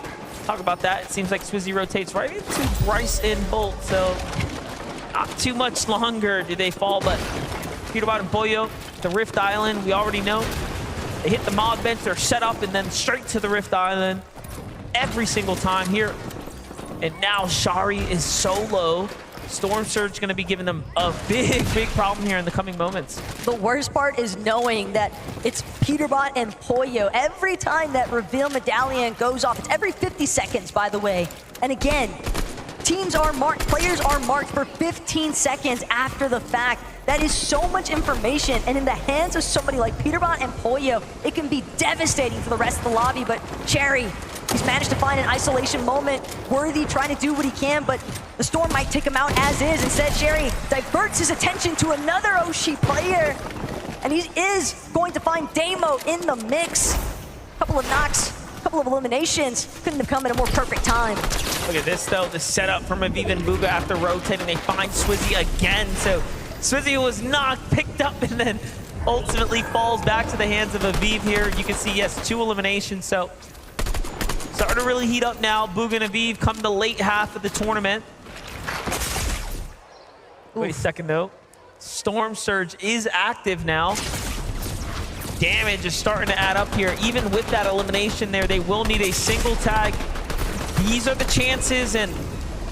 talk about that. It seems like Swizzy rotates right into Bryce and Bolt, so not too much longer do they fall, but Peterbot and Pollo, the Rift Island, we already know. They hit the mod bench, they're set up, and then straight to the Rift Island every single time here. And now Shari is solo. Storm Surge going to be giving them a big, big problem here in the coming moments. The worst part is knowing that it's Peterbot and Pollo. Every time that reveal medallion goes off, it's every 50 seconds, by the way. And again, teams are marked, players are marked for 15 seconds after the fact. That is so much information, and in the hands of somebody like Peterbot and Pollo, it can be devastating for the rest of the lobby, but Cherry He's managed to find an isolation moment. Worthy trying to do what he can, but the Storm might take him out as is. Instead, Sherry diverts his attention to another Oshi player, and he is going to find Damo in the mix. Couple of knocks, couple of eliminations. Couldn't have come at a more perfect time. Look at this, though. The setup from Aviv and Bugha after rotating. They find Swizzy again. So Swizzy was knocked, picked up, and then ultimately falls back to the hands of Aviv here. You can see, yes, 2 eliminations. So starting to really heat up now. Bugha and Aviv come the late half of the tournament. Wait a second, though. Storm Surge is active now. Damage is starting to add up here. Even with that elimination there, they will need a single tag. These are the chances, and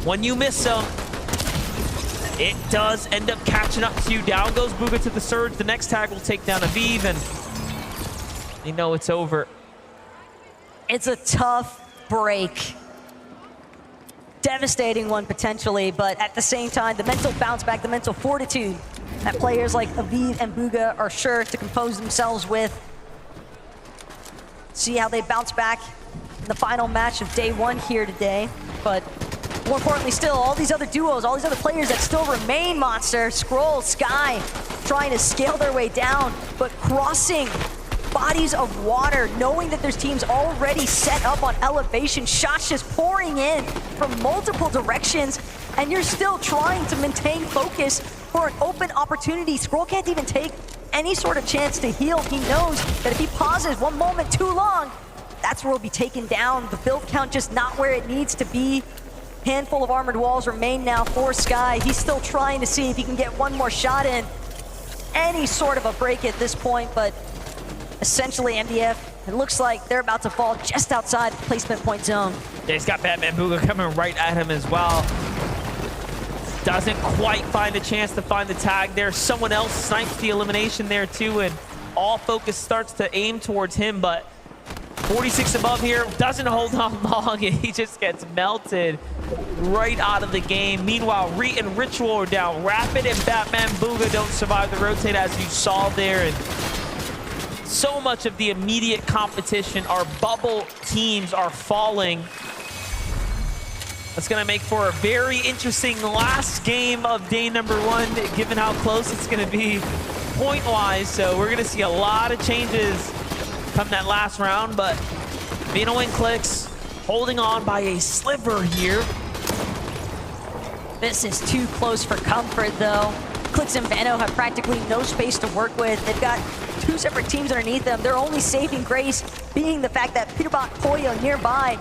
when you miss them, it does end up catching up to you. Down goes Bugha to the Surge. The next tag will take down Aviv, and you know it's over. It's a tough break. Devastating one potentially, but at the same time, the mental bounce back, the mental fortitude that players like Aviv and Bugha are sure to compose themselves with. See how they bounce back in the final match of day 1 here today. But more importantly still, all these other duos, all these other players that still remain, Monster, Scroll, Sky, trying to scale their way down, but crossing bodies of water, knowing that there's teams already set up on elevation, shots just pouring in from multiple directions, and you're still trying to maintain focus for an open opportunity. Scroll can't even take any sort of chance to heal. He knows that if he pauses one moment too long, that's where he'll be taken down. The build count just not where it needs to be. Handful of armored walls remain now for Sky. He's still trying to see if he can get one more shot in. Any sort of a break at this point, but essentially MDF, it looks like they're about to fall just outside the placement point zone. Yeah, he's got Batman Bugha coming right at him as well. Doesn't quite find a chance to find the tag there. Someone else snipes the elimination there too, and all focus starts to aim towards him, but 46 above here, doesn't hold on long, and he just gets melted right out of the game. Meanwhile, Reet and Ritual are down. Rapid and Batman Bugha don't survive the rotate, as you saw there, and so much of the immediate competition, our bubble teams are falling. That's gonna make for a very interesting last game of day number 1, given how close it's gonna be point-wise. So we're gonna see a lot of changes come that last round, but Vino and Clix holding on by a sliver here. This is too close for comfort, though. Clix and Vano have practically no space to work with. They've got 2 separate teams underneath them. Their only saving grace being the fact that Peterbot Poyo nearby,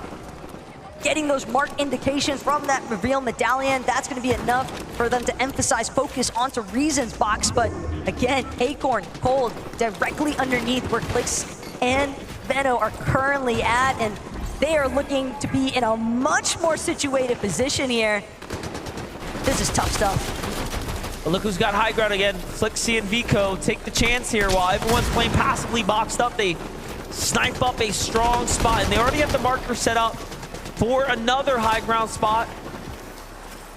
getting those mark indications from that reveal medallion. That's going to be enough for them to emphasize focus onto Reason's box. But again, Acorn, Cold, directly underneath where Clix and Veno are currently at, and they are looking to be in a much more situated position here. This is tough stuff. But look who's got high ground again. Flixie and Vico take the chance here while everyone's playing passively boxed up. They snipe up a strong spot, and they already have the marker set up for another high ground spot.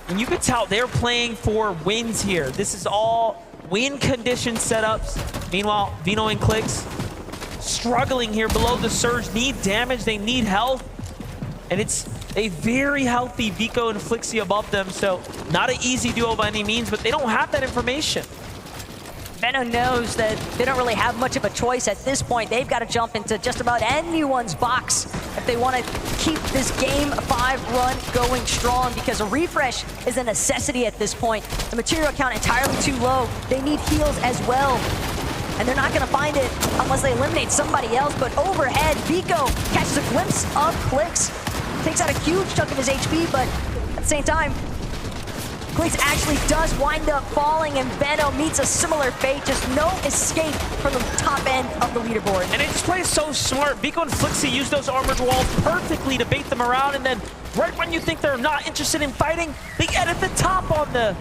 And you can tell they're playing for wins here. This is all win condition setups. Meanwhile, Vino and Clix struggling here below the Surge, need damage, they need health. And it's a very healthy Vico and Flixie above them, so not an easy duo by any means, but they don't have that information. Veno knows that they don't really have much of a choice at this point. They've got to jump into just about anyone's box if they want to keep this Game 5 run going strong, because a refresh is a necessity at this point. The material count entirely too low. They need heals as well, and they're not going to find it unless they eliminate somebody else. But overhead, Vico catches a glimpse of Clix, takes out a huge chunk of his HP, but at the same time, Clix actually does wind up falling, and Veno meets a similar fate. Just no escape from the top end of the leaderboard. And they just play so smart. Vico and Flixie use those armored walls perfectly to bait them around, and then right when you think they're not interested in fighting, they get at the top on the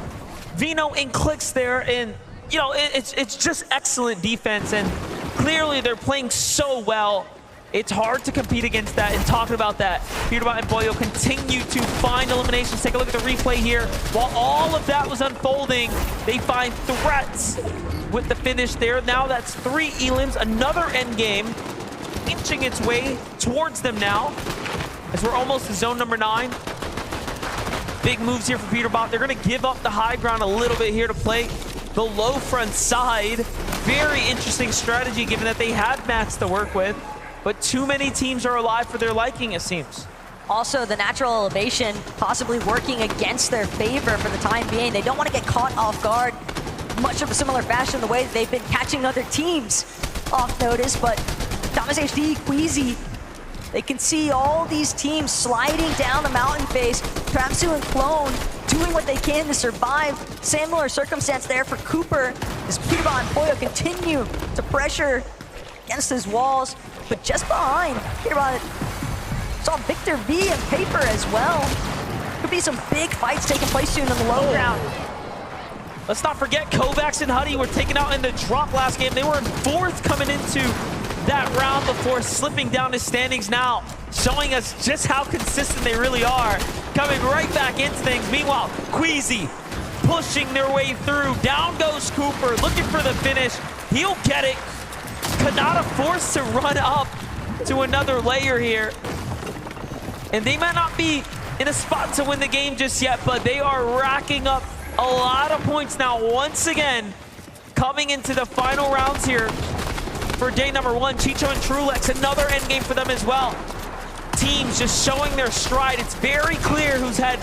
Vino and Clix there, and you know, it's just excellent defense, and clearly they're playing so well. It's hard to compete against that. And talking about that, Peterbot and Boyo continue to find eliminations. Take a look at the replay here. While all of that was unfolding, they find threats with the finish there. Now that's 3 elims, another end game, inching its way towards them now. as we're almost to zone number 9. Big moves here for Peterbot. They're going to give up the high ground a little bit here to play the low front side. Very interesting strategy given that they had mats to work with, but too many teams are alive for their liking, it seems. Also, the natural elevation possibly working against their favor for the time being. They don't want to get caught off guard, much of a similar fashion the way that they've been catching other teams off notice, but Thomas HD, Queasy, they can see all these teams sliding down the mountain face. Tramsu and Clone doing what they can to survive. Similar circumstance there for Cooper as Peterbot and Pollo continue to pressure against his walls. But just behind, Peterbot saw Victor V and Paper as well. Could be some big fights taking place soon on the low ground. Let's not forget Kovacs and Huddy were taken out in the drop last game. They were in 4th coming into that round before slipping down the standings now, showing us just how consistent they really are, coming right back into things. Meanwhile, Queasy pushing their way through. Down goes Cooper, looking for the finish. He'll get it. Kanata forced to run up to another layer here. And they might not be in a spot to win the game just yet, but they are racking up a lot of points now once again, coming into the final rounds here for day number 1. Chicho and Trulex, another end game for them as well. Teams just showing their stride. It's very clear who's had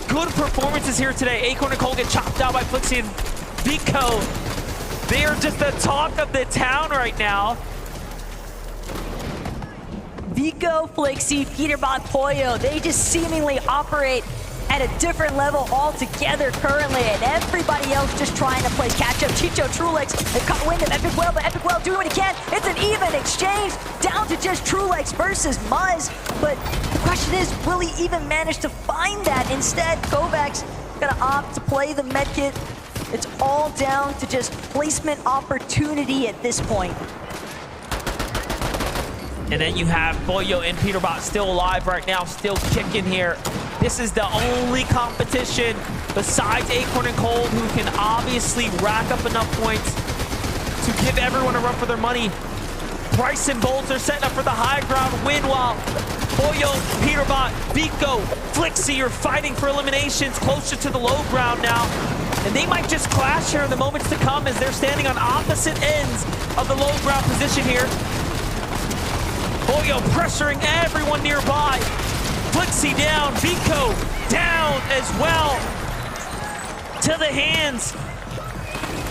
good performances here today. Acorn and Cole get chopped out by Flixie and Vico. They are just the talk of the town right now. Vico, Flixie, Peterbot, Pollo, they just seemingly operate at a different level altogether currently, and everybody else just trying to play catch-up. Chicho, Trulex, they caught wind of Epic Well, but Epic Well doing what he can. It's an even exchange, down to just Trulex versus Muzz, but the question is, will he even manage to find that? Instead, Kovacs gonna opt to play the medkit. It's all down to just placement opportunity at this point. And then you have Pollo and Peterbot still alive right now, still kicking here. This is the only competition besides Acorn and Cold who can obviously rack up enough points to give everyone a run for their money. Bryce and Bolts are setting up for the high ground win while Pollo, Peterbot, Vico, Flixie are fighting for eliminations closer to the low ground now. And they might just clash here in the moments to come as they're standing on opposite ends of the low ground position here. Pollo pressuring everyone nearby. Flixie down, Vico down as well. To the hands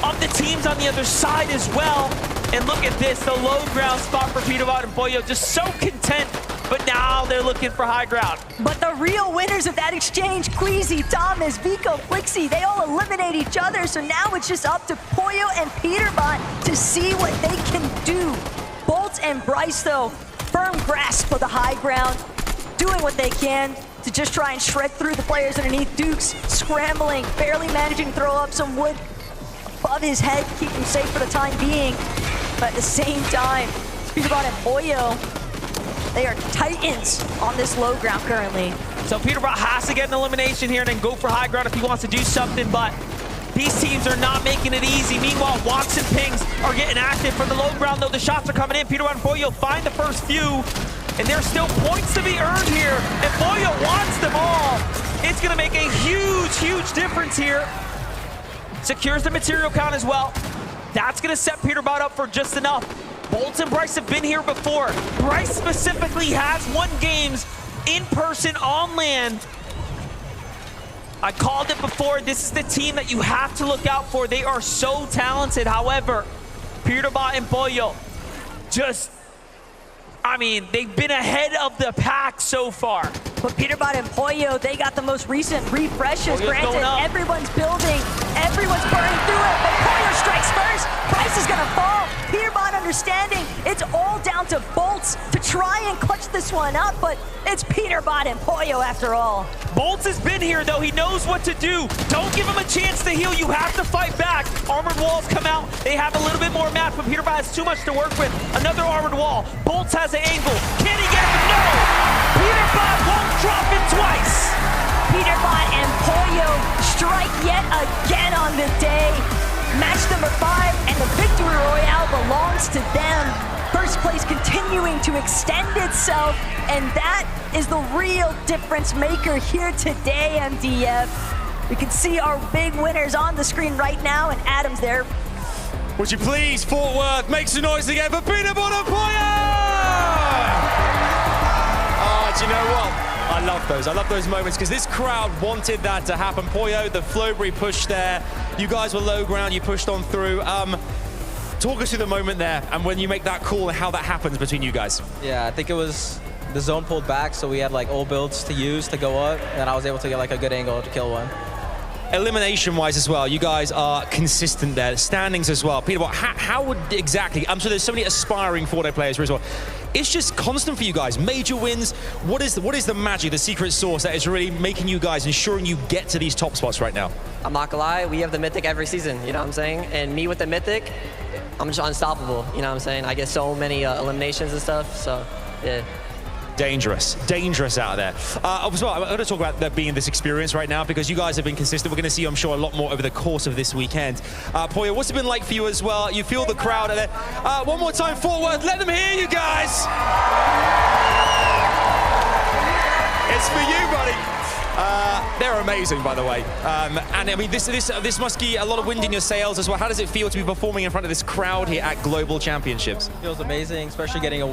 of the teams on the other side as well. And look at this, the low ground spot for Peterbot and Pollo, just so content, but now they're looking for high ground. But the real winners of that exchange, Queasy, Thomas, Vico, Flixie, they all eliminate each other, so now it's just up to Pollo and Peterbot to see what they can do. Bolt and Bryce, though, firm grasp of the high ground, doing what they can to just try and shred through the players underneath. Dukes scrambling, barely managing to throw up some wood above his head, keep him safe for the time being. But at the same time, Peterbot and Pollo, they are titans on this low ground currently. So Peterbot has to get an elimination here and then go for high ground if he wants to do something, but these teams are not making it easy. Meanwhile, Watts and Pings are getting active from the low ground, though the shots are coming in. Peterbot and Pollo find the first few, and there's still points to be earned here, and Pollo wants them all. It's gonna make a huge, huge difference here. Secures the material count as well. That's gonna set Peterbot up for just enough. Bolts and Bryce have been here before. Bryce specifically has won games in person on land. I called it before, this is the team that you have to look out for. They are so talented. However, Peterbot and Pollo just, I mean, they've been ahead of the pack so far. But Peterbot and Pollo, they got the most recent refreshes. Pollo's Granted, going up. everyone's building, everyone's burning through it, but Pollo strikes first. Bryce is gonna fall. Peterbot understanding it's all down to Bolts to try and clutch this one up, but it's Peterbot and Pollo after all. Bolts has been here, though. He knows what to do. Don't give him a chance to heal. You have to fight back. Armored walls come out. They have a little bit more map, but Peterbot has too much to work with. Another armored wall. Bolts has an angle. Can he get it? No! Peterbot won't drop it twice. Peterbot and Pollo strike yet again on the day. Match number 5 and the victory royale belongs to them. First place continuing to extend itself, and that is the real difference maker here today, MDF. You can see our big winners on the screen right now, and Adam's there. Would you please, Fort Worth, make some noise again for Peter Bonapoya! Oh, do you know what? I love those. I love those moments because this crowd wanted that to happen. Poyo, the Flowberry push there. You guys were low ground. You pushed on through. Talk us through the moment there and when you make that call and how that happens between you guys. Yeah, I think it was the zone pulled back, so we had like all builds to use to go up, and I was able to get like a good angle to kill one. Elimination-wise as well, you guys are consistent there. Standings as well. Peter, how would exactly? I'm sure there's so many aspiring Fortnite players here as well. It's just constant for you guys. Major wins. What is the magic, the secret sauce that is really making you guys, ensuring you get to these top spots right now? I'm not gonna lie, we have the Mythic every season, you know what I'm saying? And me with the Mythic, I'm just unstoppable, you know what I'm saying? I get so many eliminations and stuff, so yeah. Dangerous out there. As well, I'm going to talk about there being this experience right now because you guys have been consistent. We're going to see, I'm sure, a lot more over the course of this weekend. Poyo, what's it been like for you as well? You feel the crowd out there. One more time, Fort Worth, let them hear you guys. It's for you, buddy. They're amazing, by the way. And I mean, this must be a lot of wind in your sails as well. How does it feel to be performing in front of this crowd here at Global Championships? It feels amazing, especially getting a win.